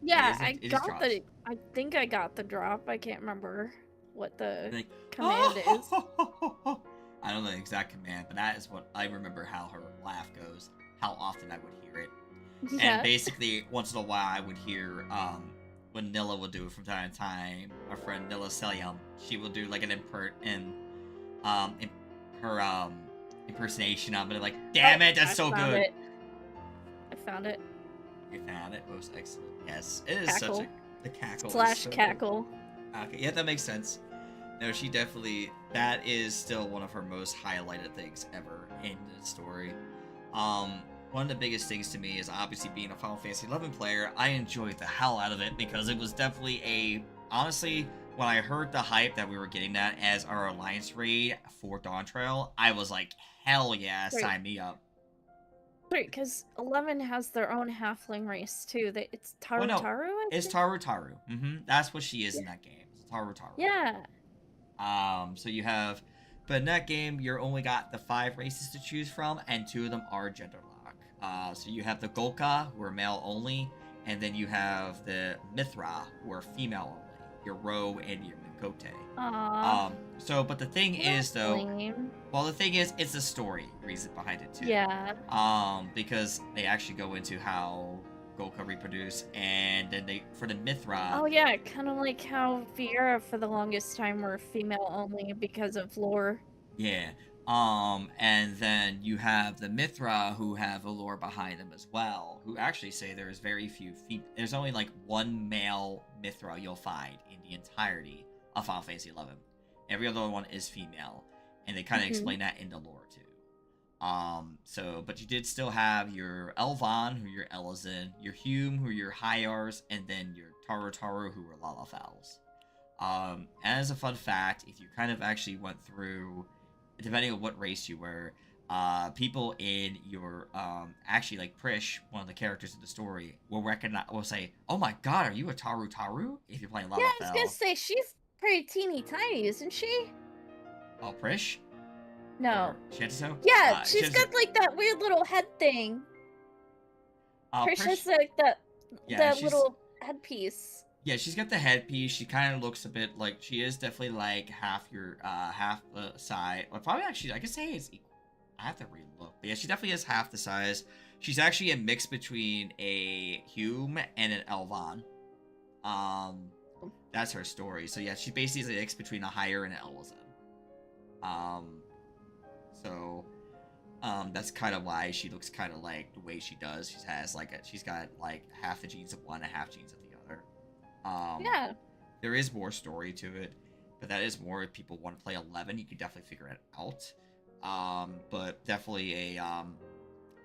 Yeah, is. I It is got drops. I think I got the drop. I can't remember what the Like, command is. oh! I don't know the exact command, but that is what I remember how her laugh goes. How often I would hear it. And Yeah. basically, once in a while, I would hear when Nilla would do it from time to time. Our friend Nilla Selyum, she will do like an um in her impersonation of it. Like, damn it, that's I so found good. it. I found it. You found it. Most excellent. Yes, it is such Cackle. a the cackle is Slash so cackle. good. Okay, yeah, that makes sense. No, she definitely. That is still one of her most highlighted things ever in the story. One of the biggest things to me is obviously being a Final Fantasy XI player. I enjoyed the hell out of it because it was definitely a. Honestly, when I heard the hype that we were getting that as our Alliance raid for Dawn Trail, I was like, hell yeah, Wait, sign me up. wait, because 11 has their own halfling race too. It's Well, Taru no, Taru, I it's think? Taru Taru. That's what she is Yeah. in that game. It's Taru Taru. Yeah. So you have, but in that game, you're only got the 5 races to choose from, and 2 of them are gender lock. So you have the Golka, who are male only, and then you have the Mithra, who are female only. Your Ro and your Mikote. Aww. But the thing is, though, Lame. well, the thing is, it's the story reason behind it too. Yeah. Because they actually go into how Golka reproduce, and then they for the Mithra. Oh yeah, kind of like how Viera for the longest time were female only because of lore. Yeah. And then you have the Mithra who have a lore behind them as well, who actually say there's very few there's only like one male Mithra you'll find in the entirety of Final Fantasy XI. Every other one is female, and they kind of explain that in the lore too. But you did still have your Elvon, who your Elizin, your Hume, who your Hyars, and then your Taru Taru, who were Lalafels. As a fun fact, if you kind of actually went through, depending on what race you were, people in your actually like Prish, one of the characters in the story, will say, "Oh my God, are you a Taru Taru?" If you're playing Yeah, I was gonna Lalafell. say she's pretty teeny tiny, isn't she? Oh, Prish No. or Shantiso? Yeah, she's Shantiso. got like that weird little head thing. Trish has Prish. like Yeah, that little headpiece. yeah, she's got the headpiece. She kind of looks a bit like she is definitely like half your half the size. Or probably actually, I could say it's equal. I have to relook, but yeah, she definitely is half the size. She's actually a mix between a Hume and an Elvon. That's her story. So yeah, she basically is a mix between a Higher and an Elwazin. Um, so that's kind of why she looks kind of like the way she does. She's got like half the genes of one and half genes of the other. Yeah. There is more story to it, but that is more if people want to play 11, you can definitely figure it out. But definitely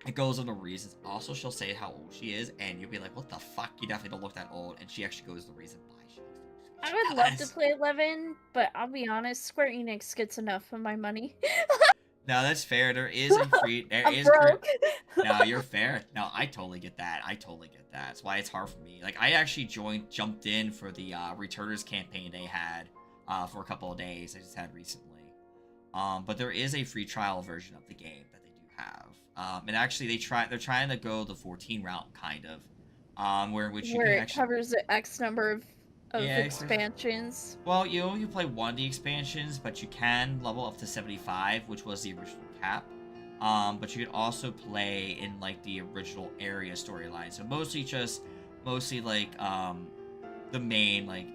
it goes on the reasons. Also, she'll say how old she is, and you'll be like, "What the fuck? You definitely don't look that old." And she actually goes the reason why she looks. I would love to play 11, but I'll be honest, Square Enix gets enough of my money. No, that's fair. There is a free. I'm broke. No, you're fair. No, I totally get that. That's why it's hard for me. Like, I actually jumped in for the Returners campaign they had for a couple of days. I just had recently. But there is a free trial version of the game that they do have. And actually, they're trying to go the 14 route kind of, where which you Where can it actually. covers the X number of Yeah, expansions. Well, you play one of the expansions, but you can level up to 75, which was the original cap. But you can also play in like the original area storyline. So mostly like the main like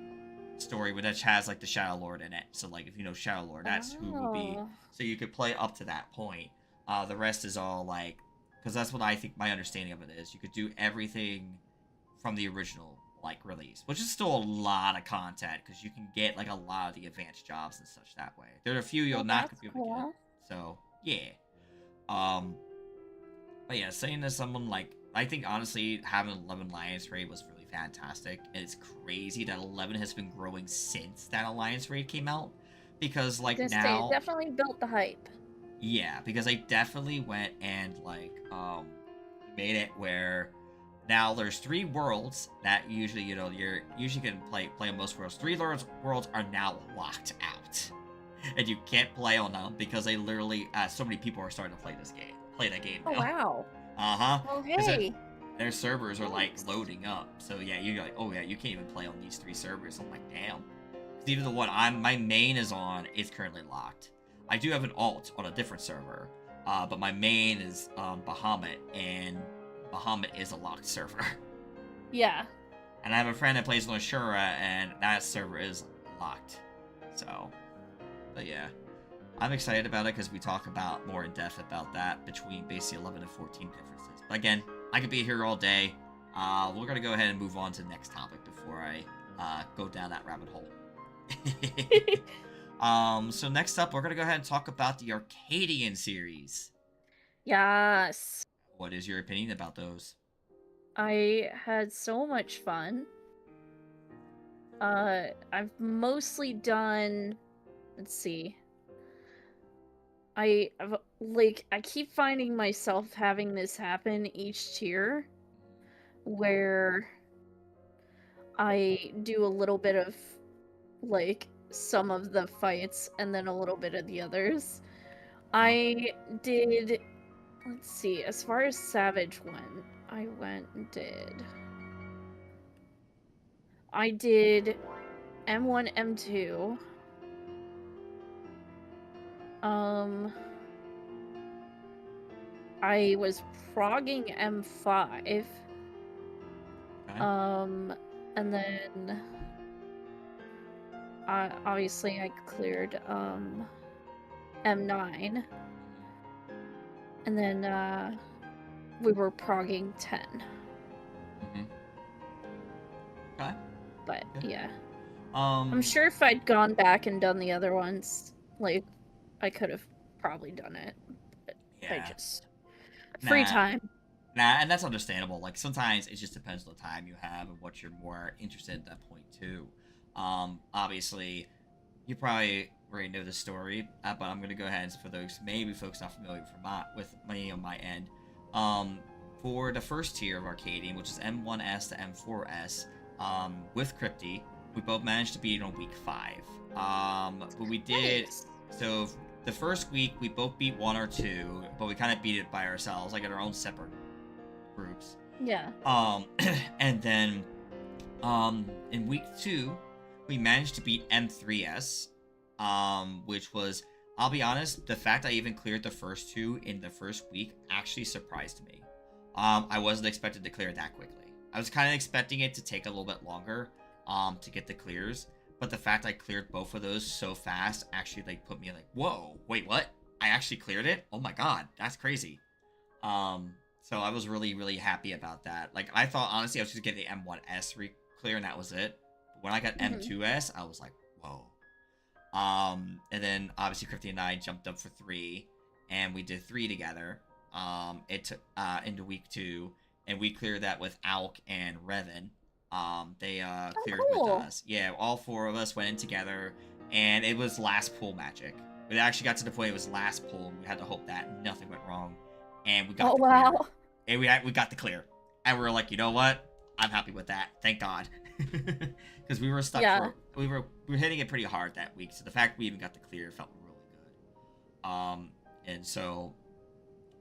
story which has like the Shadow Lord in it. So like if you know Shadow Lord, that's who would be. Oh. So you could play up to that point. The rest is all like, because that's what I think my understanding of it is. You could do everything from the original like release, which is still a lot of content because you can get like a lot of the advanced jobs and such that way. There are a few you'll Well, not that's be able to get. cool. So yeah. Um, but yeah, saying to someone like, I think honestly having 11 Alliance raid was really fantastic. And it's crazy that 11 has been growing since that Alliance raid came out. Because I was like gonna say, it now, definitely built the hype. yeah, because I definitely went and like made it where now there's 3 worlds that usually you're usually can play on most worlds. Worlds are now locked out, and you can't play on them because they literally so many people are starting to play that game Oh now. wow. Uh-huh. Oh Because hey. their servers are like Nice. loading up. So yeah, you're like, oh yeah, you can't even play on these 3 servers. I'm like, damn. 'Cause even the one my main is on is currently locked. I do have an alt on a different server, but my main is Bahamut, and Bahamut is a locked server. Yeah. And I have a friend that plays on Ashura, and that server is locked. So, but yeah. I'm excited about it because we talk about more in depth about that between basically 11 and 14 differences. But again, I could be here all day. We're gonna go ahead and move on to the next topic before I go down that rabbit hole. So next up, we're gonna go ahead and talk about the Arcadian series. Yes. What is your opinion about those? I had so much fun. I've mostly done, let's see. I keep finding myself having this happen each tier where I do a little bit of like some of the fights and then a little bit of the others. I did, let's see, as far as Savage went, I did M1, M2. I was progging M5. Okay. And then obviously I cleared M9. And then we were progging 10. Mm-hmm. Okay. But yeah. Um. I'm sure if I'd gone back and done the other ones, like I could have probably done it. But I Yeah. just free Nah. time. Nah, and that's understandable. Like sometimes it just depends on the time you have and what you're more interested in at that point too. Obviously, you probably already know the story, but I'm gonna go ahead and for those maybe folks not familiar with me on my end. For the first tier of Arcadian, which is M1S to M4S, with Crypty, we both managed to beat it on week 5. But we did Nice. so. The first week we both beat 1 or 2, but we kind of beat it by ourselves, like in our own separate groups. Yeah. And then in week 2 we managed to beat M3S, which was, I'll be honest, the fact I even cleared the first 2 in the first week actually surprised me. I wasn't expected to clear it that quickly. I was kind of expecting it to take a little bit longer to get the clears, but the fact I cleared both of those so fast actually like put me like, whoa, wait, what? I actually cleared it? Oh my god, that's crazy. So I was really, really happy about that. Like, I thought, honestly, I was just getting the M1S clear, and that was it. But when I got M2S, I was like, whoa. And then, obviously, Crypty and I jumped up for 3, and we did 3 together. It took, into week 2, and we cleared that with Alk and Revan. They, cleared with us. Yeah, all 4 of us went in together, and it was last pull magic. It actually got to the point it was last pull, and we had to hope that nothing went wrong. And we got the clear. Wow. And we got the clear. And we were like, you know what? I'm happy with that. Thank God. Because we were stuck we were hitting it pretty hard that week. So the fact we even got the clear felt really good. And so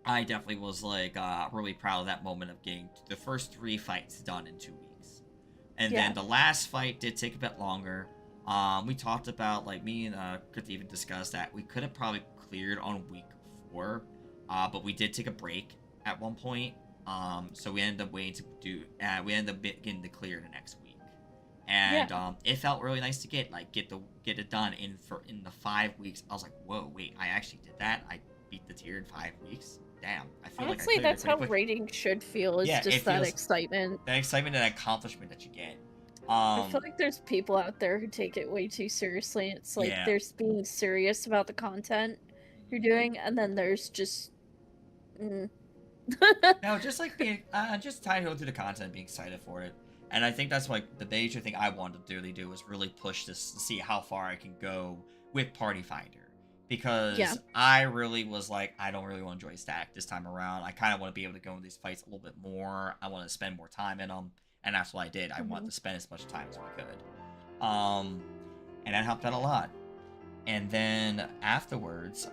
I definitely was like really proud of that moment of getting the first 3 fights done in 2 weeks. And then the last fight did take a bit longer. We talked about, like, me and Kriti even discussed that we could have probably cleared on week 4. But we did take a break at one point, so we ended up waiting to do. We ended up getting the clear the next week, and it felt really nice to get it done in the 5 weeks. I was like, whoa, wait, I actually did that. I beat the tier in 5 weeks. Damn, I feel Honestly, like that's how quick. rating should feel. Is just that excitement. That excitement and accomplishment that you get. I feel like there's people out there who take it way too seriously. It's like there's being serious about the content you're doing, and then there's just Mm. No, just like being, just tied to the content, being excited for it. And I think that's like the major thing I wanted to really do was really push this to see how far I can go with Party Finder. Yeah. Because I really was like, I don't really want to enjoy stack this time around. I kind of want to be able to go in these fights a little bit more. I want to spend more time in them. And that's what I did. I wanted Hmm. to spend as much time as we could. And that helped out a lot. And then afterwards,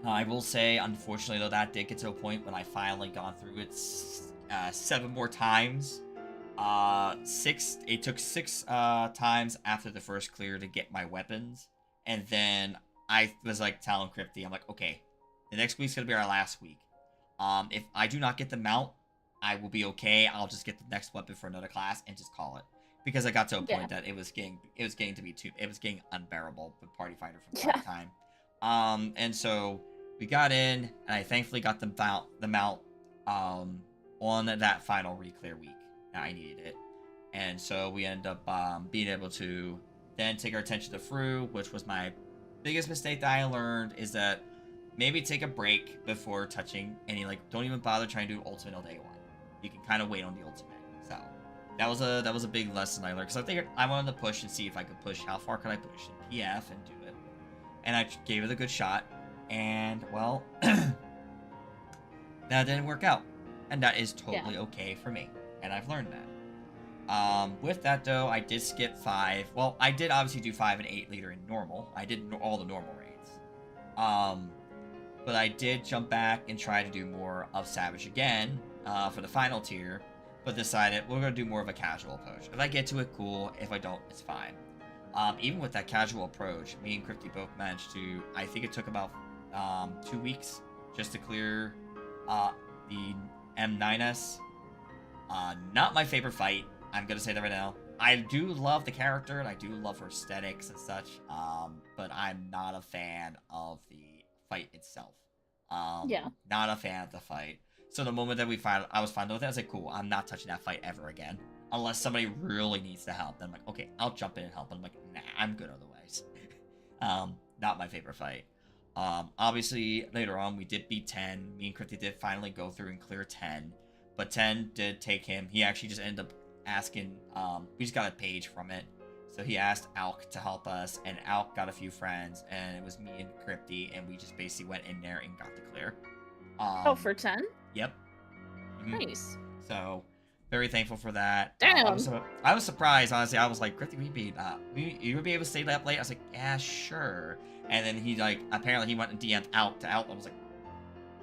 I will say, unfortunately, though, that did get to a point when I finally gone through it 7 more times. It took 6 times after the first clear to get my weapons, and then I was like telling Crypty, I'm like, okay, the next week's gonna be our last week. If I do not get the mount, I will be okay. I'll just get the next weapon for another class and just call it. Because I got to a Yeah. point that it was getting unbearable with Party Fighter from time Yeah. to time. And so we got in, and I thankfully got the mount on that final reclear week. I needed it, and so we ended up being able to then take our attention to Fru, which was my biggest mistake that I learned is that maybe take a break before touching any, like, don't even bother trying to do ultimate on day 1. You can kind of wait on the ultimate. So that was a big lesson I learned because I figured I wanted to push and see if I could push how far could I push in PF and do it, and I gave it a good shot, and well, that didn't work out, and that is totally Yeah. okay for me, and I've learned that. With that though, I did skip 5. Well, I did obviously do 5 and 8 later in normal. I did all the normal raids. But I did jump back and try to do more of Savage again for the final tier, but decided we're going to do more of a casual approach. If I get to it, cool. If I don't, it's fine. Even with that casual approach, me and Crypty both managed to, I think it took about 2 weeks just to clear the M9S. Not my favorite fight. I'm going to say that right now. I do love the character, and I do love her aesthetics and such, but I'm not a fan of the fight itself. Yeah. Not a fan of the fight. So the moment that I was fine with it, I was like, cool, I'm not touching that fight ever again. Unless somebody really needs to help. Then I'm like, okay, I'll jump in and help. And I'm like, nah, I'm good otherwise. Not my favorite fight. Obviously, later on, we did beat 10. Me and Crypty did finally go through and clear 10. But 10 did take him. He actually just ended up asking, we just got a page from it. So he asked Alk to help us, and Alk got a few friends, and it was me and Crypty, and we just basically went in there and got the clear. Oh, for 10? Yep. Nice. So, very thankful for that. Damn. I was surprised, honestly. I was like, Crypty, you would be able to stay that late? I was like, yeah, sure. And then he, like, apparently he went and DM'd Alk to Alk. I was like,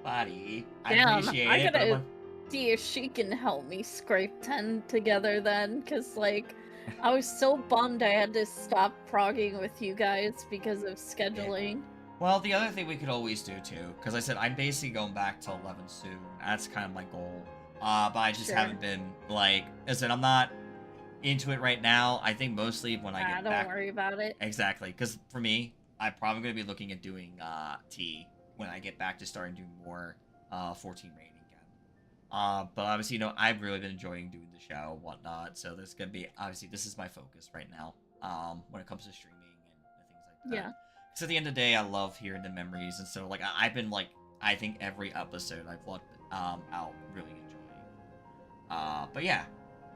buddy, I appreciate it, but I'm like, see if she can help me scrape 10 together then, because, like, I was so bummed I had to stop progging with you guys because of scheduling. Well, the other thing we could always do, too, because I said I'm basically going back to 11 soon. That's kind of my goal. But I just haven't been, like, I said, I'm not into it right now. I think mostly when I get back. Don't worry about it. Exactly, because for me, I'm probably going to be looking at doing T when I get back to starting to do more 14 rating again. But obviously, I've really been enjoying doing the show and whatnot, so there's going to be, obviously, this is my focus right now when it comes to streaming and things like that. Yeah. So at the end of the day, I love hearing the memories, and so, like, I've been, like, I think every episode I've looked out really enjoying. But yeah,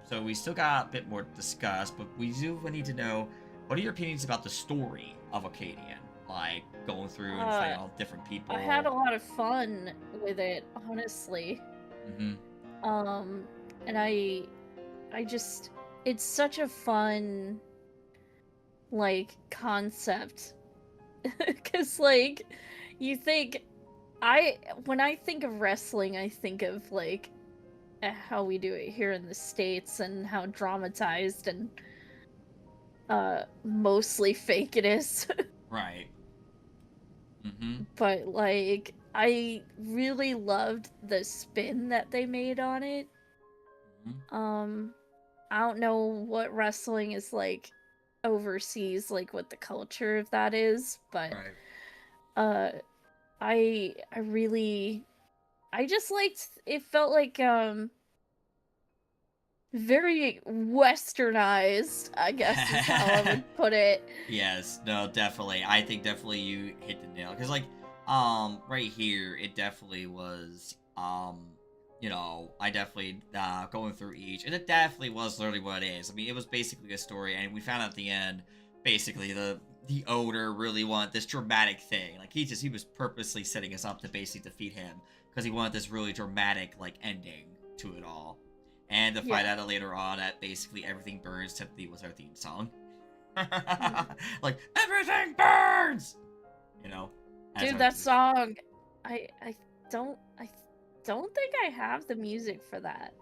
so we still got a bit more to discuss, but we do need to know, what are your opinions about the story of Acadian? Like, going through and fighting all different people. I had a lot of fun with it, honestly. And I just, it's such a fun, like, concept. Because, like, you think, when I think of wrestling, I think of, like, how we do it here in the States and how dramatized and mostly fake it is. Right. But, like, I really loved the spin that they made on it. I don't know what wrestling is like overseas, like what the culture of that is, but I just liked, it felt like very westernized, I guess is how I would put it. Yes, no, definitely. I think definitely you hit the nail, because, like, right here, it definitely was, I definitely, going through each, and it definitely was literally what it is. I mean, it was basically a story, and we found out at the end, basically, the owner really wanted this dramatic thing. Like, he was purposely setting us up to basically defeat him, because he wanted this really dramatic, like, ending to it all. And to find Yeah. out later on that basically everything burns typically was our theme song. Mm. Like, everything burns! You know? As Dude, our that theme song. song, I don't think I have the music for that.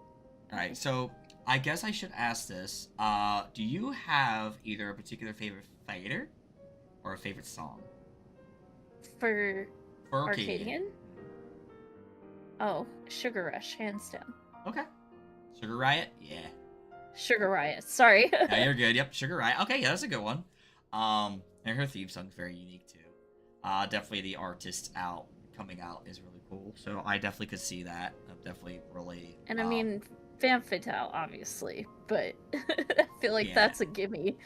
Alright, so I guess I should ask this. Do you have either a particular favorite fighter or a favorite song? For For Arcadian. Arcadian? Oh, Sugar Rush, hands down. Okay. Sugar Riot? Yeah. Sugar Riot, sorry. Yeah, you're good. Yep, Sugar Riot. Okay, yeah, that's a good one. And her theme song's very unique too. Definitely the artist coming out is really cool. So I definitely could see that. I'm definitely really And I mean, Femme Fatale, obviously, but I feel like yeah. that's a gimme.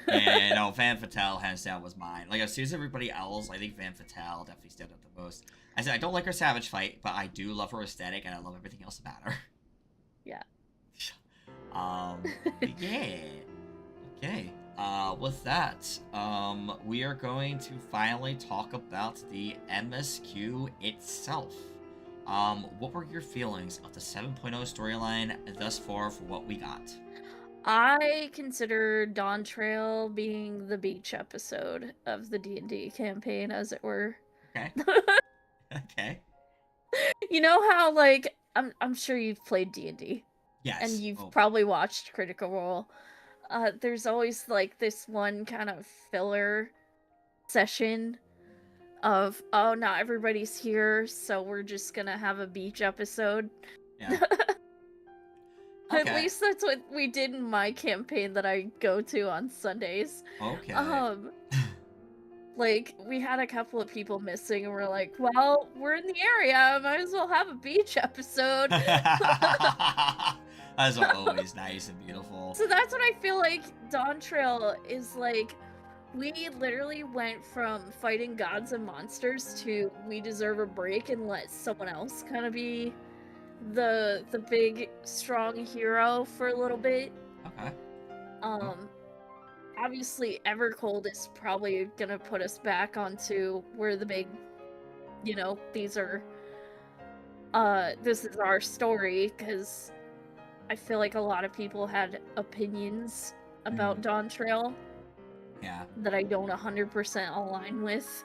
Yeah, no, Van Fatale hands down was mine. Like as soon as everybody else, I think Van Fatale definitely stood out the most. I said I don't like her Savage fight, but I do love her aesthetic and I love everything else about her. Yeah. But yeah. Okay. With that, we are going to finally talk about the MSQ itself. What were your feelings of the 7.0 storyline thus far for what we got? I consider Dawn Trail being the beach episode of the D&D campaign, as it were. Okay. Okay. You know how, like, I'm sure you've played D&D. Yes. And you've probably watched Critical Role. There's always, like, this one kind of filler session of, oh, not everybody's here, so we're just gonna have a beach episode. Yeah. Okay. At least that's what we did in my campaign that I go to on Sundays. Okay. Like, we had a couple of people missing, and we're like, well, we're in the area, might as well have a beach episode. That's always nice and beautiful. So that's what I feel like Dawn Trail is like. We literally went from fighting gods and monsters to we deserve a break and let someone else kind of be the big strong hero for a little bit. Okay. Obviously Evercold is probably gonna put us back onto where the big, these are this is our story, because I feel like a lot of people had opinions about Dawn Trail. Yeah. That I don't 100% align with.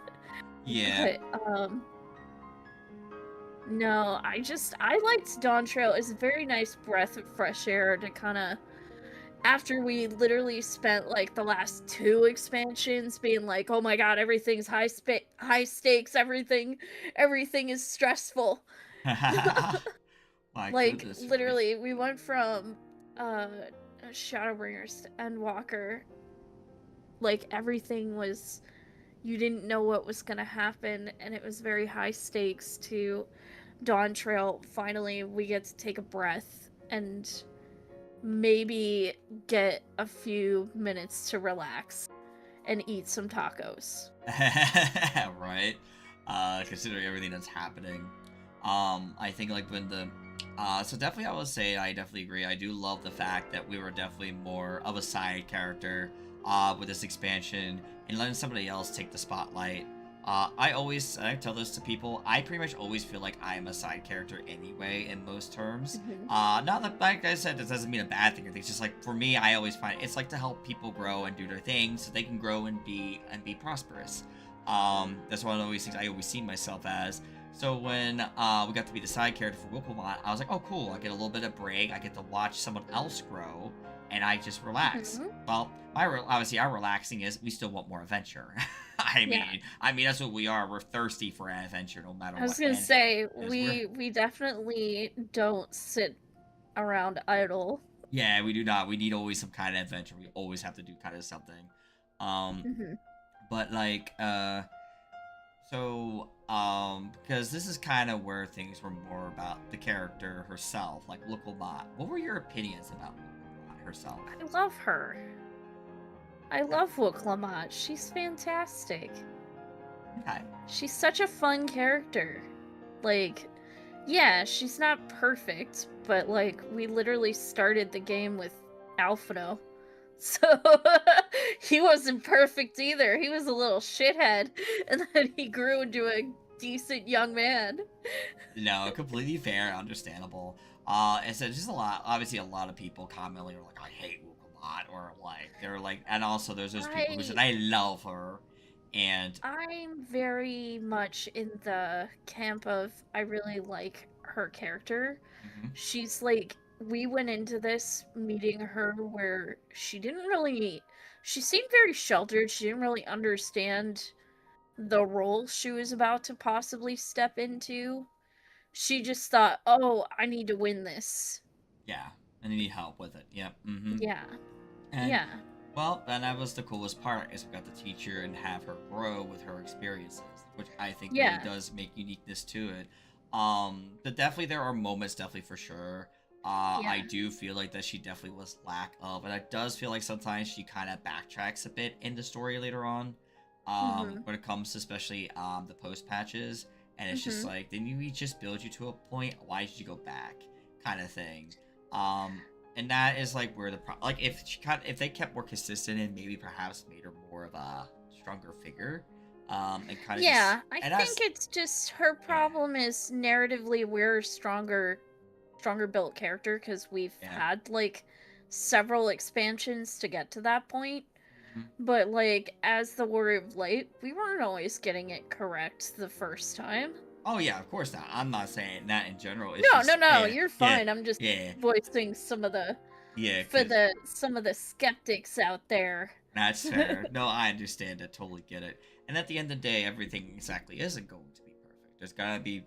Yeah. But, no, I liked Dawn Trail. It's a very nice breath of fresh air to kind of, after we literally spent like the last 2 expansions being like, oh my god, everything's high stakes, everything is stressful. Like, literally, we went from Shadowbringers to Endwalker. Like, everything was, you didn't know what was gonna happen, and it was very high stakes. To Dawn Trail, finally we get to take a breath and maybe get a few minutes to relax and eat some tacos. Right. Considering everything that's happening. I think like when so definitely I would say I definitely agree. I do love the fact that we were definitely more of a side character with this expansion and letting somebody else take the spotlight. I tell this to people, I pretty much always feel like I'm a side character anyway in most terms. Not that, like I said, this doesn't mean a bad thing or things. Just like for me, I always find it's like to help people grow and do their things so they can grow and be prosperous. That's one of the things I always see myself as. So when we got to be the side character for Whipplemont, I was like, oh cool, I get a little bit of break, I get to watch someone else grow, and I just relax. Well, obviously our relaxing is we still want more adventure. I mean that's what we are. We're thirsty for an adventure no matter what. I was gonna say, we definitely don't sit around idle. Yeah, we do not. We need always some kind of adventure. We always have to do kind of something. But like, because this is kind of where things were more about the character herself, like Whipplemont. What were your opinions about Whipplemont herself? I love her. I love Whipplemont. She's fantastic. Okay. She's such a fun character. Like, yeah, she's not perfect, but like we literally started the game with Alphino. So he wasn't perfect either. He was a little shithead, and then he grew into a decent young man. No, completely fair, understandable. And so just a lot, obviously, a lot of people commenting are like, I hate Wook a lot, or like they're like, and also there's those people who said I I love her, and I'm very much in the camp of I really like her character. mhm, She's like we went into this meeting her where she seemed very sheltered. She didn't really understand the role she was about to possibly step into. She just thought, "Oh, I need to win this." yeah, and they need help with it. Yep. Yeah. And Yeah. well, and that was the coolest part is we got to teach her and have her grow with her experiences, which I think really Yeah. does make uniqueness to it. But definitely there are moments, definitely for sure. I Yeah. do feel like that she definitely was lack of, and it does feel like sometimes she kind of backtracks a bit in the story later on. Mhm. When it comes to especially the post patches, and it's just Mhm. like, didn't we just build you to a point? Why did you go back? Kind of thing. Um, and that is like where the like if they kept more consistent and maybe perhaps made her more of a stronger figure, and kind of just Yeah, I and think that's it's just her yeah problem is narratively we're a stronger built character because we've yeah had like several expansions to get to that point. mhm. But like as the Warrior of Light, we weren't always getting it correct the first time. Oh yeah, of course not. I'm not saying that in general. It's No, no, just no, yeah you're yeah fine. I'm just yeah voicing some of the yeah for because the some of the skeptics out there. that's fair. No, I understand. I totally get it. And at the end of the day, everything exactly isn't going to be perfect. There's gonna be,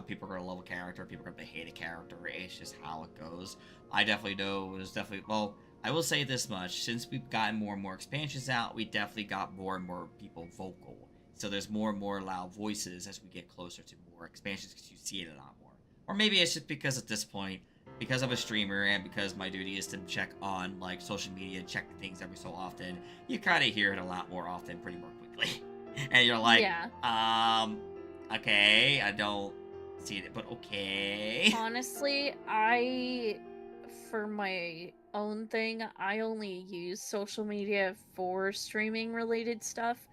people are gonna love a character, people are gonna hate a character. It's just how it goes. I definitely know it was definitely well. I will say this much: since we've gotten more and more expansions out, we definitely got more and more people vocal. So there's more and more loud voices as we get closer to more expansions because you see it a lot more. Or maybe it's just because at this point because I'm a streamer and because my duty is to check on like social media, check things every so often, you kind of hear it a lot more often, pretty more quickly. And you're like, Yeah. okay, I don't see it, but okay. Honestly, for my own thing, I only use social media for streaming related stuff.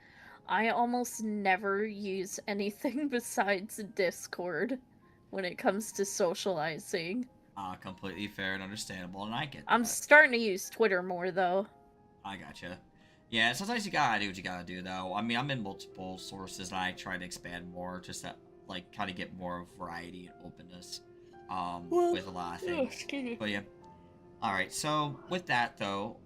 I almost never use anything besides Discord when it comes to socializing. Completely fair and understandable, and I get I'm that. starting to use Twitter more though. I gotcha. Yeah, sometimes you gotta do what you gotta do, though. I mean, I'm in multiple sources, and I try to expand more, just to like kind of get more variety and openness, Well, with a lot of oh, things. excuse me. But yeah. All right. So with that though,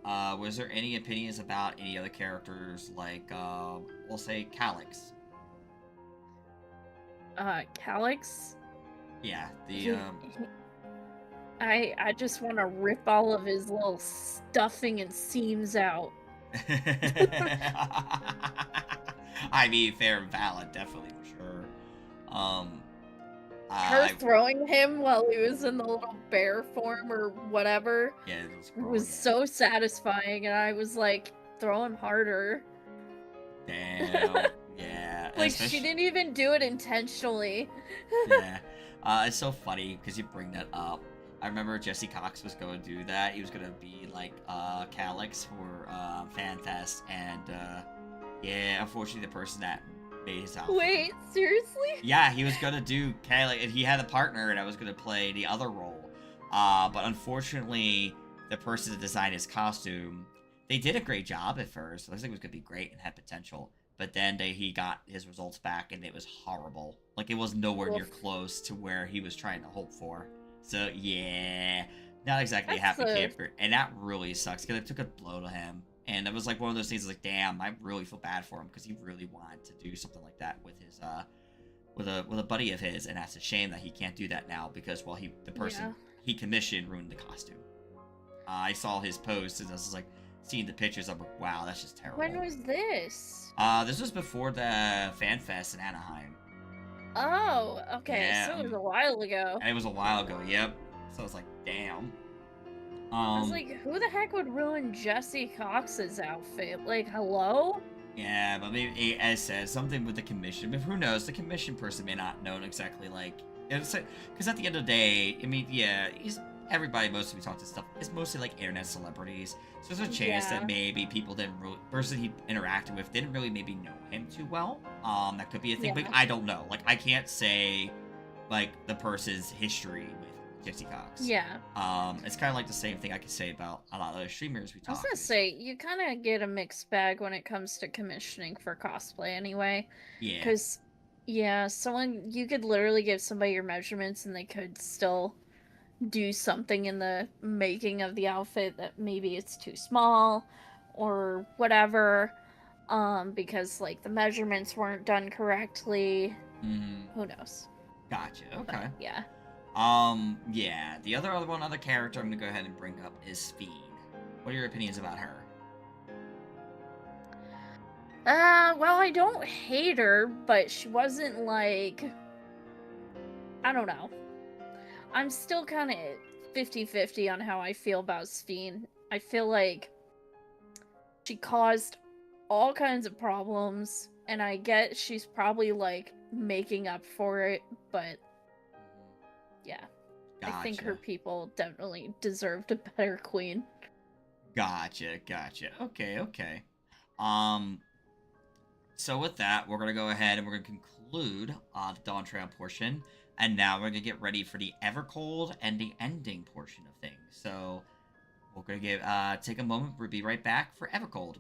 was there any opinions about any other characters like, we'll say Calyx? Calyx? Yeah. The He, I just want to rip all of his little stuffing and seams out. I mean, fair and valid, definitely for sure. Um, Her I throwing him while he was in the little bear form or whatever yeah, it was was growing. Yeah. so satisfying, and I was like, throw him harder. Damn. Yeah. Like, she Especially. didn't even do it intentionally. Yeah. It's so funny because you bring that up. I remember Jesse Cox was going to do that. He was going to be like Calyx for FanFest, and yeah, unfortunately, the person that made his outfit. Wait, seriously? Yeah, he was going to do Calyx, and he had a partner, and I was going to play the other role. But unfortunately, the person that designed his costume, they did a great job at first. It looks like it was going to be great and had potential. But then he got his results back, and it was horrible. Like, it was nowhere near Oof. close to where he was trying to hope for. So, yeah, not exactly a That's happy camper. And that really sucks, because it took a blow to him. And it was like one of those things like, damn, I really feel bad for him, because he really wanted to do something like that with his, with a buddy of his. And that's a shame that he can't do that now, because, well, the person he commissioned ruined the costume. I saw his post, and I was like, seeing the pictures, I'm like, wow, that's just terrible. When was this? This was before the Fan Fest in Anaheim. Oh, okay, Yeah, so it was a while ago. and it was a while ago. Yep. So I was like, damn. I was like, who the heck would ruin Jesse Cox's outfit? Like, hello? Yeah, but maybe, as said, something with the commission. But who knows? The commission person may not know exactly, like... Because at the end of the day, I mean, yeah, everybody, most of we talk to stuff, is mostly, like, internet celebrities. So there's a chance that Yeah. maybe people didn't really... person he interacted with didn't really maybe know him too well. That could be a thing, but Yeah. I don't know. Like, I can't say, like, the person's history with Gypsy Cox. Yeah. It's kind of like the same thing I could say about a lot of the streamers we I was talk gonna to. say, you kind of get a mixed bag when it comes to commissioning for cosplay anyway. Yeah. Because, yeah, you could literally give somebody your measurements and they could still do something in the making of the outfit that maybe it's too small or whatever. Because, like, the measurements weren't done correctly. Who knows? Gotcha. Okay. But, yeah. Yeah. The other character I'm gonna go ahead and bring up is Fiend. What are your opinions about her? Well, I don't hate her, but she wasn't like... I don't know. I'm still kind of 50-50 on how I feel about Steen. I feel like she caused all kinds of problems, and I get she's probably, like, making up for it, but yeah. Gotcha. I think her people definitely deserved a better queen. Gotcha. Okay. So with that, we're gonna go ahead and we're gonna conclude the Dawn Trail portion, and now we're gonna get ready for the Evercold and the ending portion of things. So we're gonna take a moment. We'll be right back for Evercold.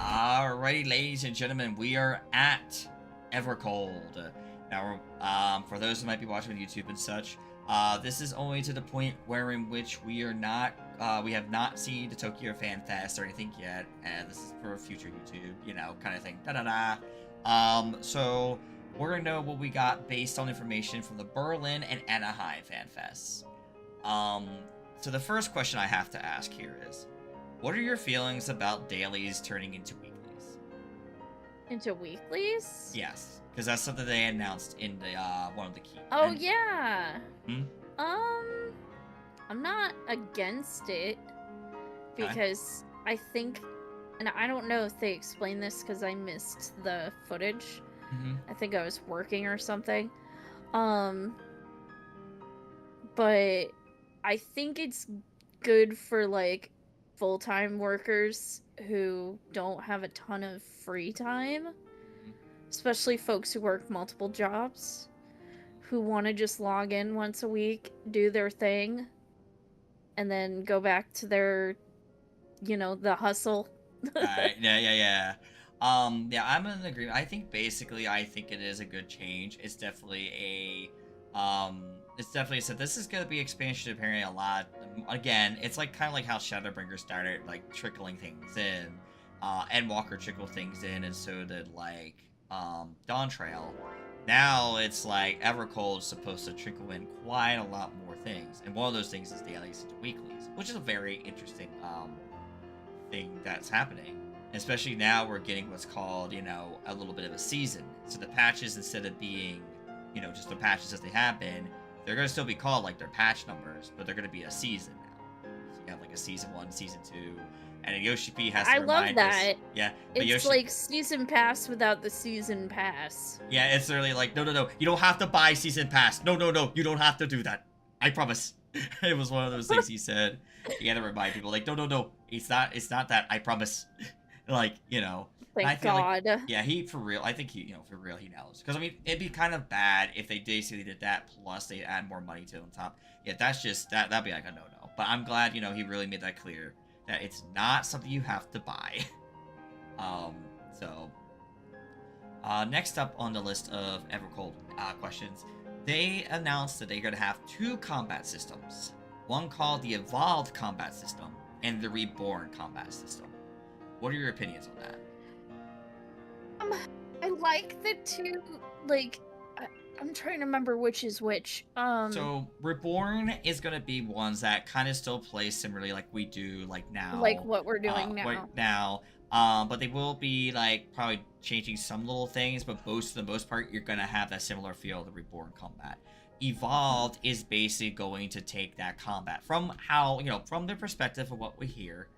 Alrighty, ladies and gentlemen, we are at Evercold. Now, for those who might be watching on YouTube and such, this is only to the point where in which we are not, we have not seen the Tokyo Fan Fest or anything yet, and this is for future YouTube, you know, kind of thing. So we're gonna know what we got based on information from the Berlin and Anaheim Fan Fests. So the first question I have to ask here is, what are your feelings about dailies turning into weeklies? Into weeklies? Yes, because that's something they announced in the one of the key. Oh, yeah. Hmm? I'm not against it because I think, and I don't know if they explained this because I missed the footage. Mm-hmm. I think I was working or something. Um, but I think it's good for like full-time workers who don't have a ton of free time, especially folks who work multiple jobs, who want to just log in once a week, do their thing, and then go back to their, the hustle. Right. Yeah, yeah, yeah. Yeah, I'm in agreement. I think it is a good change. It's definitely said this is gonna be expansion apparently a lot. Again, it's like kind of like how Shadowbringer started like trickling things in, and Walker trickled things in, and so did like Dawn Trail. Now it's like Evercold's supposed to trickle in quite a lot more things, and one of those things is dailies and weeklies, which is a very interesting thing that's happening. Especially now we're getting what's called, a little bit of a season. So the patches, instead of being, just the patches as they happen, they're going to still be called like their patch numbers, but they're going to be a season now. So you have like a season 1, season 2, and Yoshi P has to I love remind that. us. Yeah, but It's like season pass without the season pass. Yeah, it's literally like, no, you don't have to buy season pass. No, you don't have to do that. I promise. It was one of those things he said. You gotta remind people, like, no, it's not that. I promise. Like, I Thank feel God. like, yeah, he for real. I think he, for real, he knows. Because I mean, it'd be kind of bad if they basically did that plus they add more money to it on top. Yeah, that's just that'd be like a no. But I'm glad, he really made that clear that it's not something you have to buy. So next up on the list of Evercold questions, they announced that they're going to have 2 combat systems. One called the Evolved Combat System and the Reborn Combat System. What are your opinions on that? I like the 2, like, I'm trying to remember which is which. So Reborn is going to be ones that kind of still play similarly like we do like now. Like what we're doing now. Right now. But they will be like probably changing some little things, but for the most part, you're gonna have that similar feel of the Reborn combat. Evolved is basically going to take that combat from how, from the perspective of what we hear,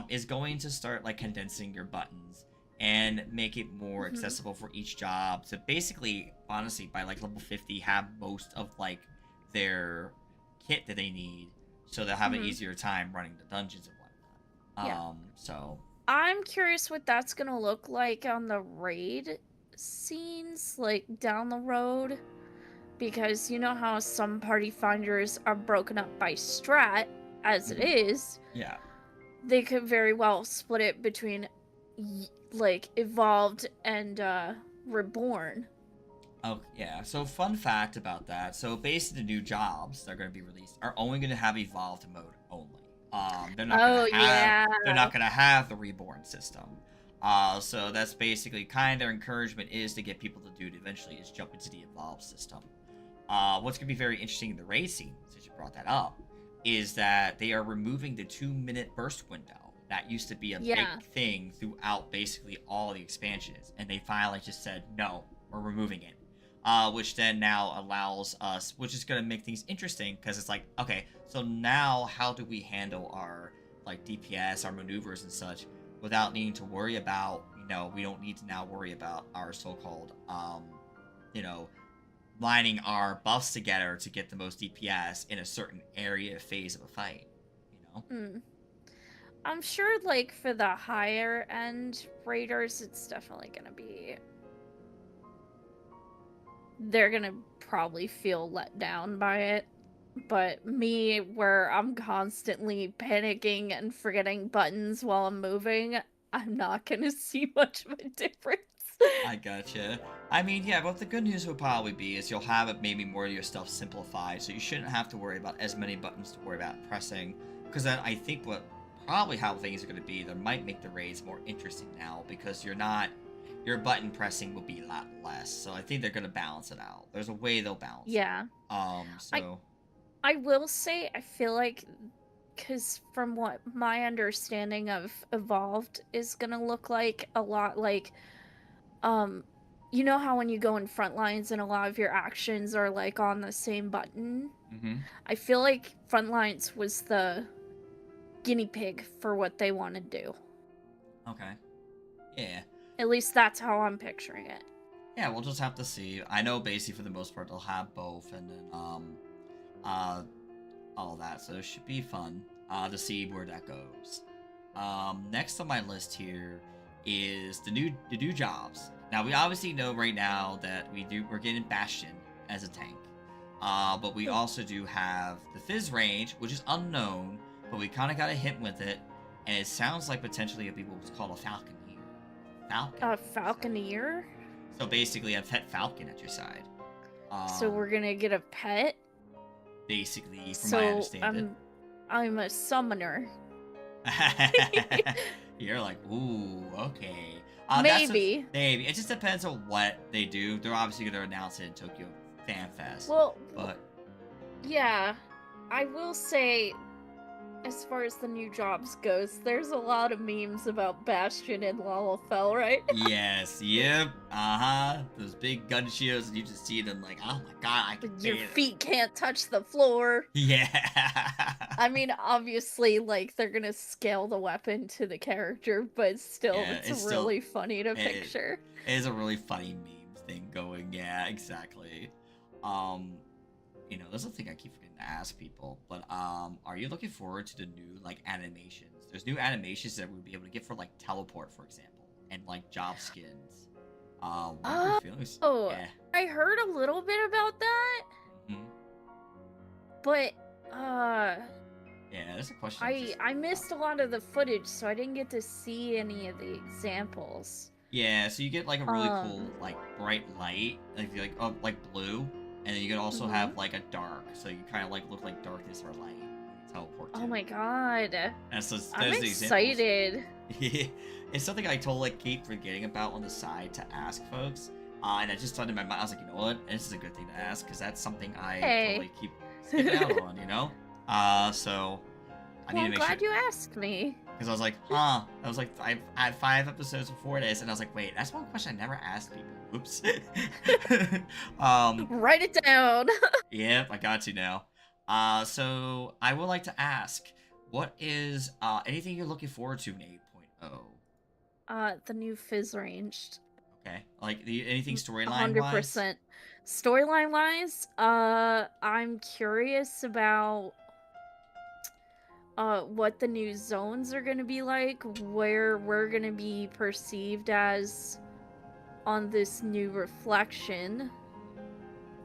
is going to start like condensing your buttons and make it more accessible for each job to basically, honestly, by like level 50, have most of like their kit that they need, so they'll have an easier time running the dungeons and whatnot. So I'm curious what that's gonna look like on the raid scenes, like down the road, because you know how some party finders are broken up by strat, as it is. Yeah. They could very well split it between like Evolved and Reborn. Oh, yeah. So, fun fact about that. So, basically, the new jobs that are going to be released are only going to have Evolved mode only. They're not they're not going to have the Reborn system. So that's basically kind of their encouragement is to get people to do it eventually is jump into the Evolved system. What's going to be very interesting in the raid scene, since you brought that up, is that they are removing the 2-minute burst window. That used to be a big thing throughout basically all the expansions, and they finally just said, no, we're removing it. Which then now allows us, which is going to make things interesting, because it's like, okay, so now how do we handle our, like, DPS, our maneuvers and such, without needing to worry about, we don't need to now worry about our so-called, lining our buffs together to get the most DPS in a certain area phase of a fight, I'm sure, like, for the higher end raiders, it's definitely gonna be... They're gonna probably feel let down by it. But me, where I'm constantly panicking and forgetting buttons while I'm moving, I'm not gonna see much of a difference. I gotcha. I mean, yeah, but the good news will probably be is you'll have it maybe more of your stuff simplified, so you shouldn't have to worry about as many buttons to worry about pressing. Because then I think probably how things are going to be, that might make the raids more interesting now, because your button pressing will be a lot less. So I think they're going to balance it out. There's a way they'll balance it. Yeah. I will say, I feel like, because from what my understanding of Evolved is gonna look like, a lot like, you know how when you go in front lines and a lot of your actions are like on the same button? Mm-hmm. I feel like front lines was the guinea pig for what they want to do. Okay. Yeah. At least that's how I'm picturing it. Yeah, we'll just have to see. I know basically for the most part they'll have both, and then uh all that, so it should be fun to see where that goes. Next on my list here is the new jobs. Now we obviously know right now that we're getting Bastion as a tank. But we also do have the Fizz range, which is unknown, but we kind of got a hint with it, and it sounds like potentially it'll be what's called a Falconeer. A Falconeer? So basically a pet falcon at your side. So we're gonna get a pet? Basically, from my understanding. I'm a summoner. You're like, ooh, okay. Maybe. Maybe. It just depends on what they do. They're obviously going to announce it in Tokyo Fan Fest. Well, but yeah, I will say, as far as the new jobs goes, there's a lot of memes about Bastion and Lalafell, right? Yes, yep, those big gun shields, and you just see them like, oh my god, I can Your feet can't touch the floor. Yeah. I mean, obviously, like, they're gonna scale the weapon to the character, but still, Yeah, it's really funny to picture. It is a really funny meme thing going, yeah, exactly. You know, there's a thing I keep forgetting to ask people, but are you looking forward to the new like animations? There's new animations that we'll be able to get for like teleport, for example, and like job skins. What are your feelings? Oh, yeah. I heard a little bit about that, but yeah, that's a question. I missed a lot of the footage, so I didn't get to see any of the examples. Yeah, so you get like a really cool like bright light, like blue. And then you can also have like a dark, so you kind of like look like darkness or light when you teleport to. Oh my god! I'm excited. It's something I totally keep forgetting about on the side to ask folks, and I just thought in my mind, I was like, you know what, this is a good thing to ask because that's something I totally keep skipping out on, you know. So I need to make sure. I'm glad you asked me. Because I was like, I was like, I had 5 episodes before this, and I was like, wait, that's one question I never asked people. Oops. Write it down. Yep, I got you now. So I would like to ask, what is anything you're looking forward to in 8.0? The new Fizz ranged. Okay, like anything storyline 100%. Storyline wise, I'm curious about what the new zones are gonna be like, where we're gonna be perceived as on this new reflection.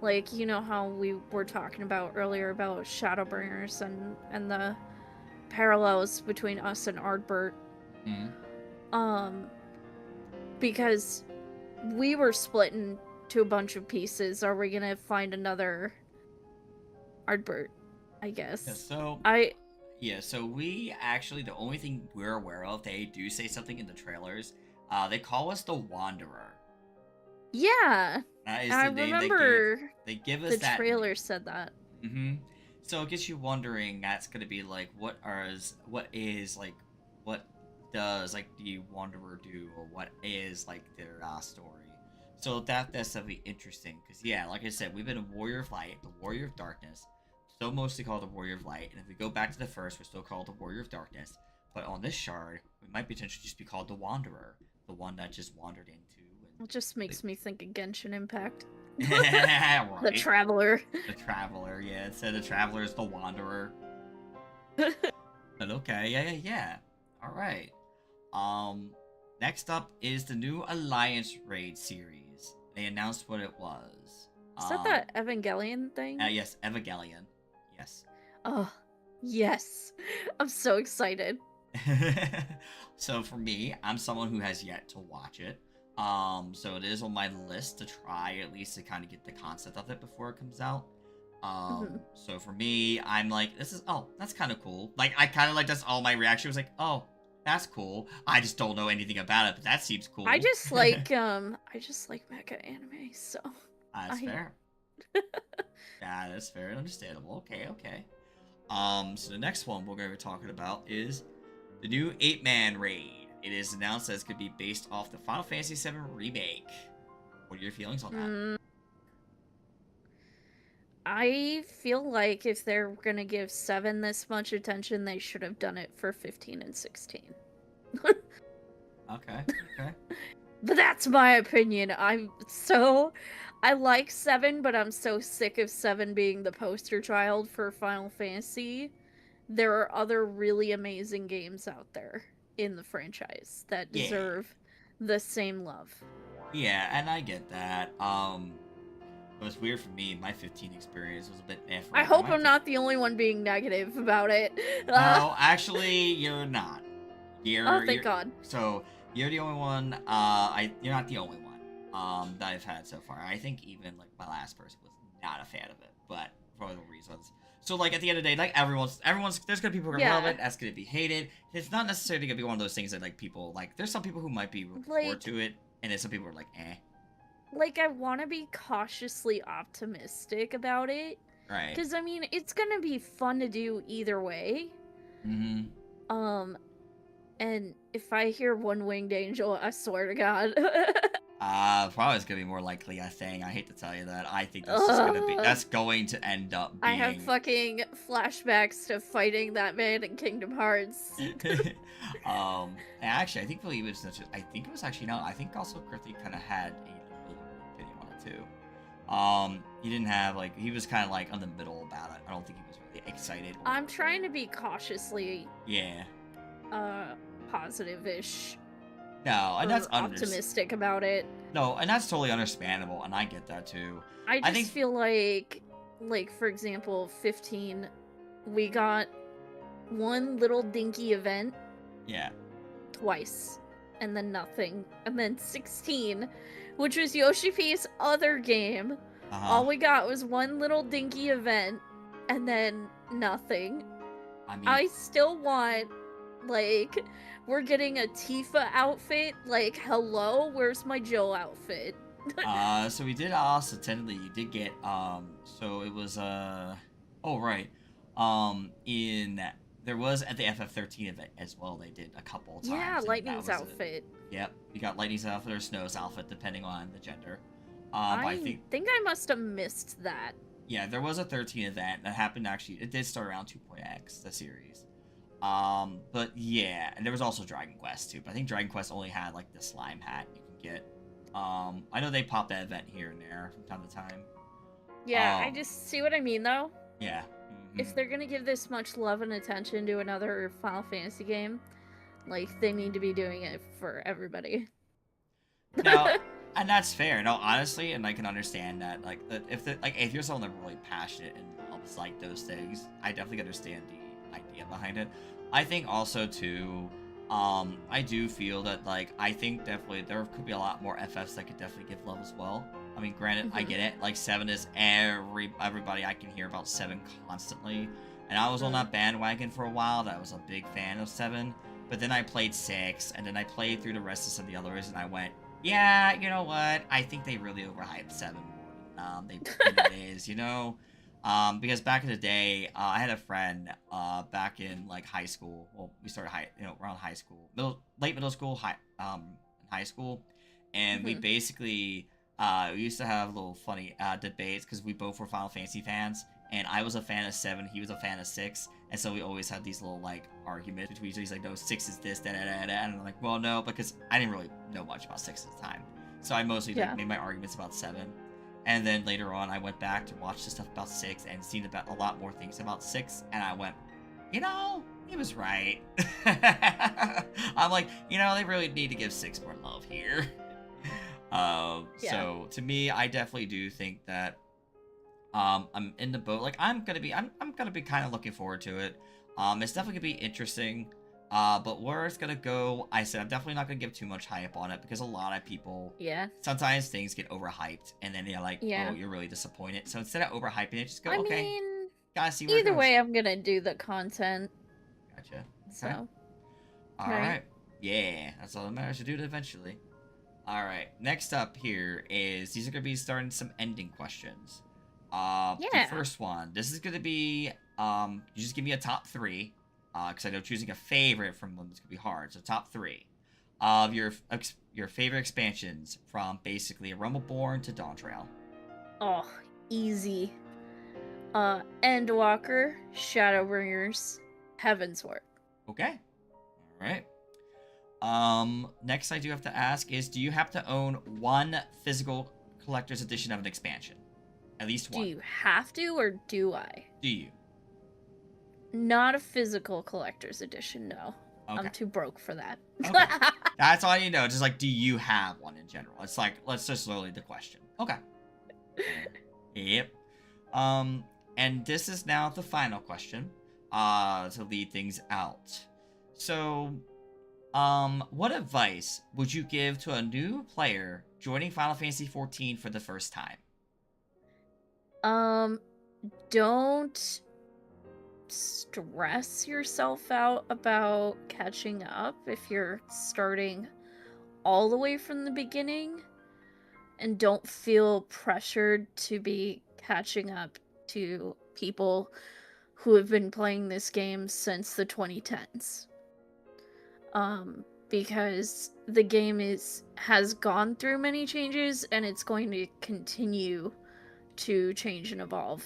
Like, you know how we were talking about earlier about Shadowbringers and the parallels between us and Ardbert. Because we were split into a bunch of pieces. Are we gonna find another Ardbert? I guess. Yeah, so we actually, the only thing we're aware of, they do say something in the trailers. They call us the Wanderer. Yeah, that is I remember they give us the that trailer name. said that. So it gets you wondering. That's gonna be like, what does like the Wanderer do, or what is like their story? So that's definitely interesting. Because yeah, like I said, we've been a Warrior of Light, the Warrior of Darkness. Still mostly called the Warrior of Light, and if we go back to the first, we're still called the Warrior of Darkness. But on this shard, we might potentially just be called the Wanderer, the one that just wandered into. It just makes me think of Genshin Impact. Right. The Traveler. The Traveler, yeah. It said the Traveler is the Wanderer. But okay, yeah. All right. Next up is the new Alliance Raid series. They announced what it was. Is that Evangelion thing? Yes, Evangelion. Yes. Oh, yes. I'm so excited. So for me, I'm someone who has yet to watch it. So it is on my list to try at least to kind of get the concept of it before it comes out. So for me, I'm like, that's kind of cool. Like, I kind of like, that's all my reaction was like, oh, that's cool. I just don't know anything about it, but that seems cool. I just like mecha anime, so. That's fair. Yeah, that's fair and understandable. Okay. So the next one we're going to be talking about is the new 8-man raid. It is announced that it's going to be based off the Final Fantasy VII Remake. What are your feelings on that? I feel like if they're gonna give 7 this much attention, they should have done it for 15 and 16. Okay. Okay. But that's my opinion. I like 7, but I'm so sick of 7 being the poster child for Final Fantasy. There are other really amazing games out there in the franchise that Yeah. deserve the same love. Yeah, and I get that. It was weird for me. My 15 experience was a bit meh for I me, but hope my I'm not the only one being negative about it. No, actually, you're not. Oh, You're thank God. so you're the only one. You're not the only one. That I've had so far. I think even like my last person was not a fan of it, but for other reasons. So like at the end of the day, like everyone's there's gonna be people who Yeah. love it. That's gonna be hated. It's not necessarily gonna be one of those things that like people like. There's some people who might be looking forward to it, and then some people are like, eh. Like, I want to be cautiously optimistic about it. Right. Because, I mean, it's gonna be fun to do either way. Mm-hmm. And if I hear One Winged Angel, I swear to God. Probably it's gonna be more likely a thing. I hate to tell you that. I think that's going to end up being. I have fucking flashbacks to fighting that man in Kingdom Hearts. Actually, I think he was such a, I think it was actually no. I think also Krithik kind of had a really opinion on it too. He didn't have like he was kind of like on the middle about it. I don't think he was really excited. I'm trying to be cautiously. Yeah. Positive-ish. No, and that's optimistic about it. No, and that's totally understandable, and I get that too. I just feel like for example, 15, we got one little dinky event. Yeah. Twice, and then nothing, and then 16, which was Yoshi P's other game. All we got was one little dinky event, and then nothing. I mean, I still want. Like, we're getting a Tifa outfit. Like, hello, where's my Jill outfit? So we did also technically you did get so it was oh right there was at the FF13 event as well. They did a couple times. Yeah, Lightning's outfit. Yep, you got Lightning's outfit or Snow's outfit depending on the gender. I think I must have missed that. Yeah, there was a 13 event that happened actually. It did start around 2.x the series. But yeah, and there was also Dragon Quest too. But I think Dragon Quest only had like the slime hat you can get. I know they pop that event here and there from time to time. Yeah, I just see what I mean though. Yeah. Mm-hmm. If they're gonna give this much love and attention to another Final Fantasy game, like they need to be doing it for everybody. No, and that's fair. No, honestly, and I can understand that. Like, if you're someone that's really passionate and loves like those things, I definitely understand the idea behind it. I think also too, I do feel that like I think definitely there could be a lot more FFs that could definitely give love as well. I mean, granted, I get it. Like 7 is everybody I can hear about 7 constantly, and I was on that bandwagon for a while. That I was a big fan of 7, but then I played 6, and then I played through the rest of some of the others, and I went, yeah, you know what? I think they really overhyped 7 more than it is, you know. Because back in the day, I had a friend back in like high school. Well, we started around high school, late middle school, high school, and we basically we used to have little funny debates because we both were Final Fantasy fans, and I was a fan of 7, he was a fan of 6, and so we always had these little like arguments between each other. He's like, no, 6 is this, da da da da, and I'm like, well, no, because I didn't really know much about 6 at the time, so I mostly made my arguments about 7. And then later on, I went back to watch the stuff about 6 and seen about a lot more things about 6, and I went, you know, he was right. I'm like, you know, they really need to give 6 more love here. So to me, I definitely do think that I'm in the boat. Like I'm gonna be kind of looking forward to it. It's definitely gonna be interesting. But where it's gonna go, I said I'm definitely not gonna give too much hype on it because a lot of people, sometimes things get overhyped and then they're like, oh, you're really disappointed. So instead of overhyping it, just go, okay, mean, gotta see where it either goes. way, I'm gonna do the content. Gotcha. Okay. So, all right, yeah, that's all that matters. To do it eventually. All right, next up here is these are gonna be starting some ending questions. The first one, this is gonna be you just give me a top 3. Because I know choosing a favorite from them is gonna be hard. So top 3 of your favorite expansions from basically Rumbleborn to Dawn Trail. Oh, easy. Endwalker, Shadowbringers, Heavensward. Okay. All right. Next I do have to ask is, do you have to own one physical collector's edition of an expansion? At least one. Do you have to, or do I? Do you? Not a physical collector's edition, no. Okay. I'm too broke for that. Okay. That's all you know. Just like, do you have one in general? It's like, let's just lower the question. Okay. Yep. And this is now the final question, to lead things out. So, what advice would you give to a new player joining Final Fantasy XIV for the first time? Don't stress yourself out about catching up if you're starting all the way from the beginning, and don't feel pressured to be catching up to people who have been playing this game since the 2010s. Because the game has gone through many changes, and it's going to continue to change and evolve.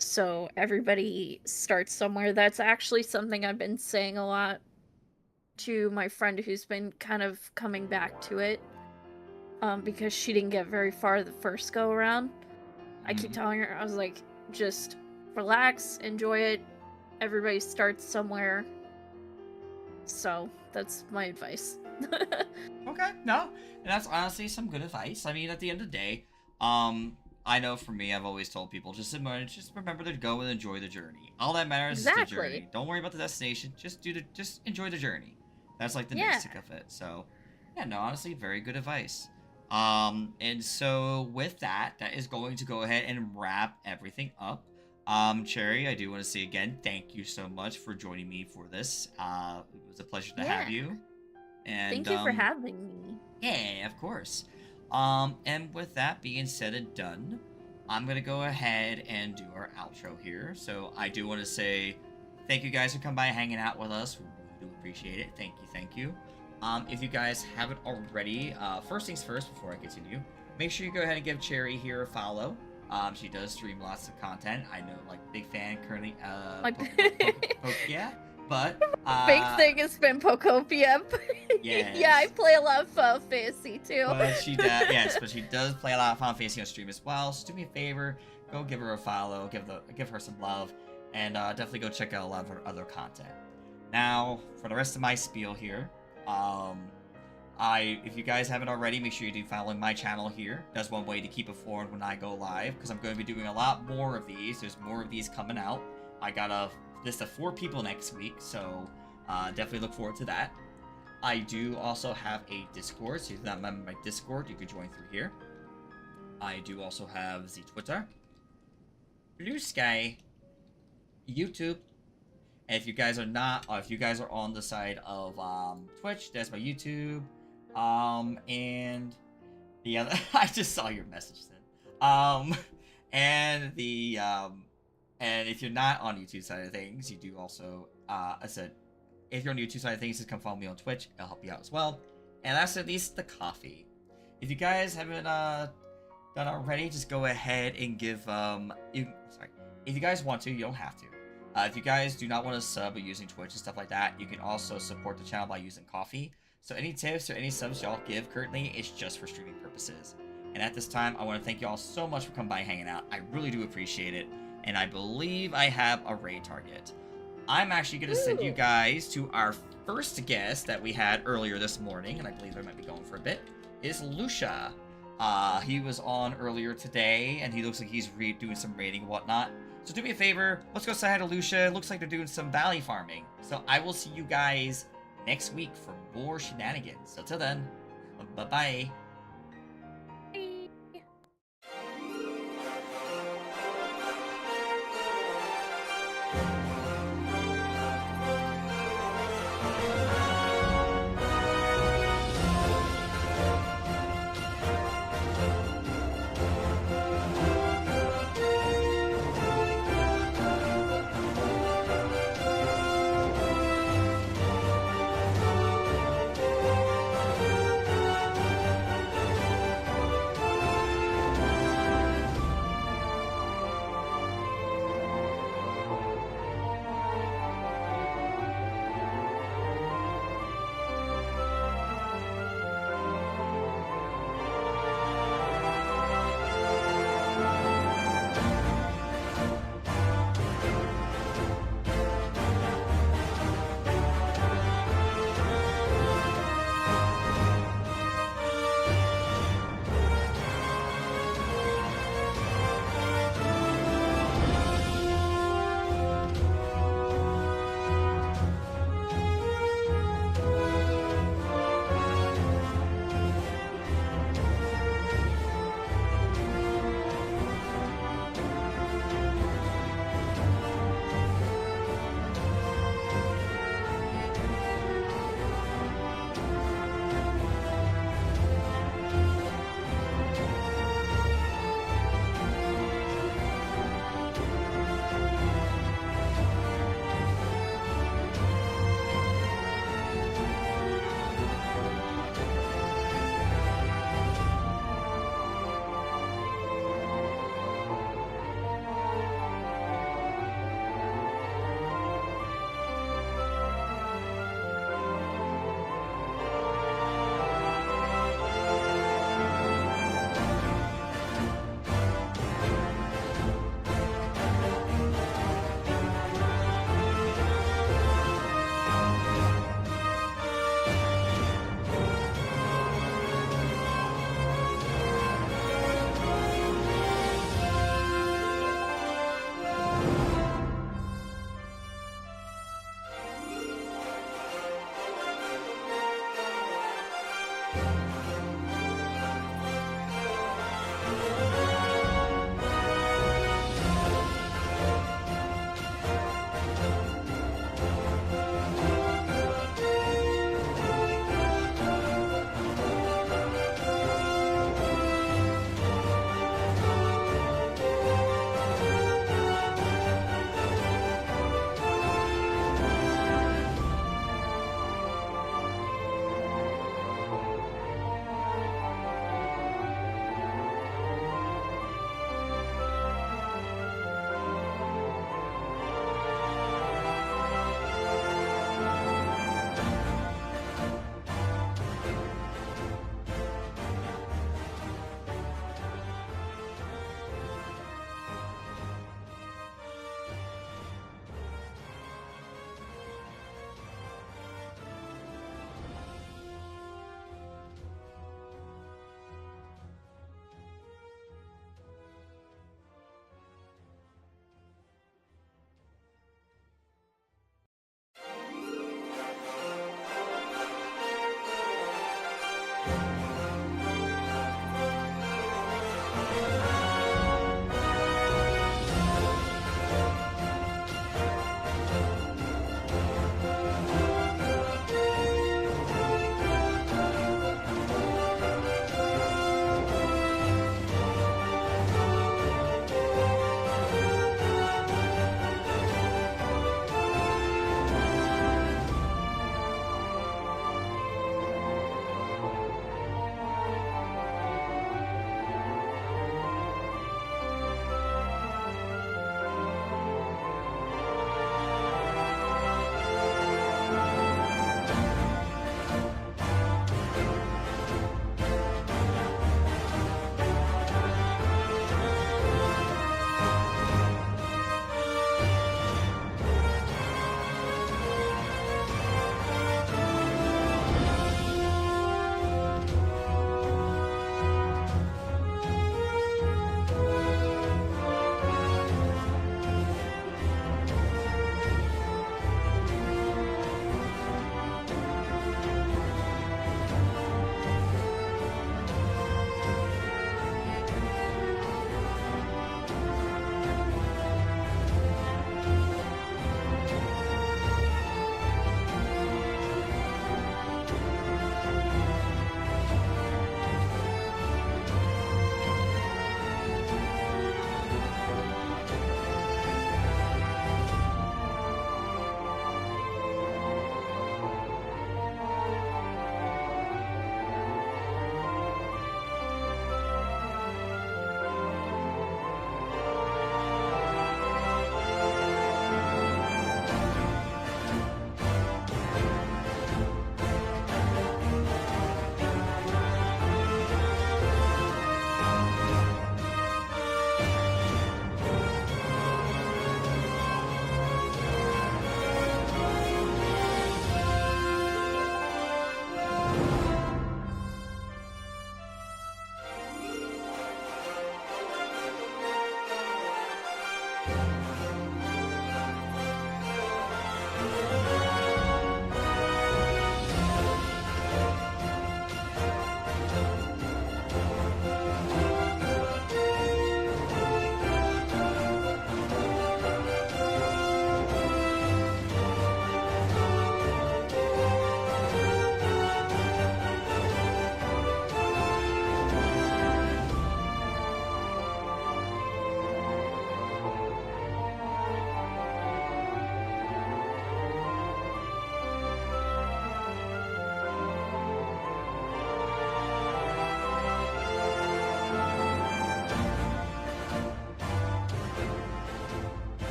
So everybody starts somewhere. That's actually something I've been saying a lot to my friend who's been kind of coming back to it, because she didn't get very far the first go around. I keep telling her, I was like, just relax, enjoy it. Everybody starts somewhere. So that's my advice. Okay, no, and that's honestly some good advice. I mean, at the end of the day, I know for me, I've always told people, just remember to go and enjoy the journey. All that matters is the journey. Don't worry about the destination. Just enjoy the journey. That's like the basic of it. So, yeah, no, honestly, very good advice. And so with that is going to go ahead and wrap everything up. Cherry, I do want to say again, thank you so much for joining me for this. It was a pleasure to have you. And thank you for having me. Yeah, of course. And with that being said and done, I'm gonna go ahead and do our outro here. So I do want to say thank you guys for coming by and hanging out with us. We really do appreciate it. Thank you. If you guys haven't already, first things first, before I continue, make sure you go ahead and give Cherry here a follow. She does stream lots of content. I know, like, big fan currently. Yeah. But big thing has been Pokopia. Yes. Yeah, I play a lot of Final Fantasy too. But she does, yes, but she does play a lot of Final Fantasy on stream as well. So do me a favor, go give her a follow, give her some love, and definitely go check out a lot of her other content. Now, for the rest of my spiel here, if you guys haven't already, make sure you do follow my channel here. That's one way to keep informed when I go live, because I'm going to be doing a lot more of these. There's more of these coming out. I got a list of 4 people next week, so definitely look forward to that. I do also have a Discord, so if you're not a member of my Discord, you can join through here. I do also have the Twitter, Blue Sky, YouTube, and if you guys are not, if you guys are on the side of Twitch, that's my YouTube, and the other, I just saw your message then, and the, and if you're not on YouTube side of things, you do also, I said, if you're on YouTube side of things, just come follow me on Twitch. It'll help you out as well. And that's at least the coffee. If you guys haven't done already, just go ahead and give if you guys want to, you don't have to. If you guys do not want to sub or using Twitch and stuff like that, you can also support the channel by using coffee. So any tips or any subs y'all give currently, it's just for streaming purposes. And at this time, I want to thank you all so much for coming by and hanging out. I really do appreciate it. And I believe I have a raid target. I'm actually going to send you guys to our first guest that we had earlier this morning, and I believe I might be going for a bit, is Lucia. He was on earlier today, and he looks like he's doing some raiding and whatnot. So do me a favor, let's go say hi to Lucia. It looks like they're doing some valley farming. So I will see you guys next week for more shenanigans. So till then, bye-bye.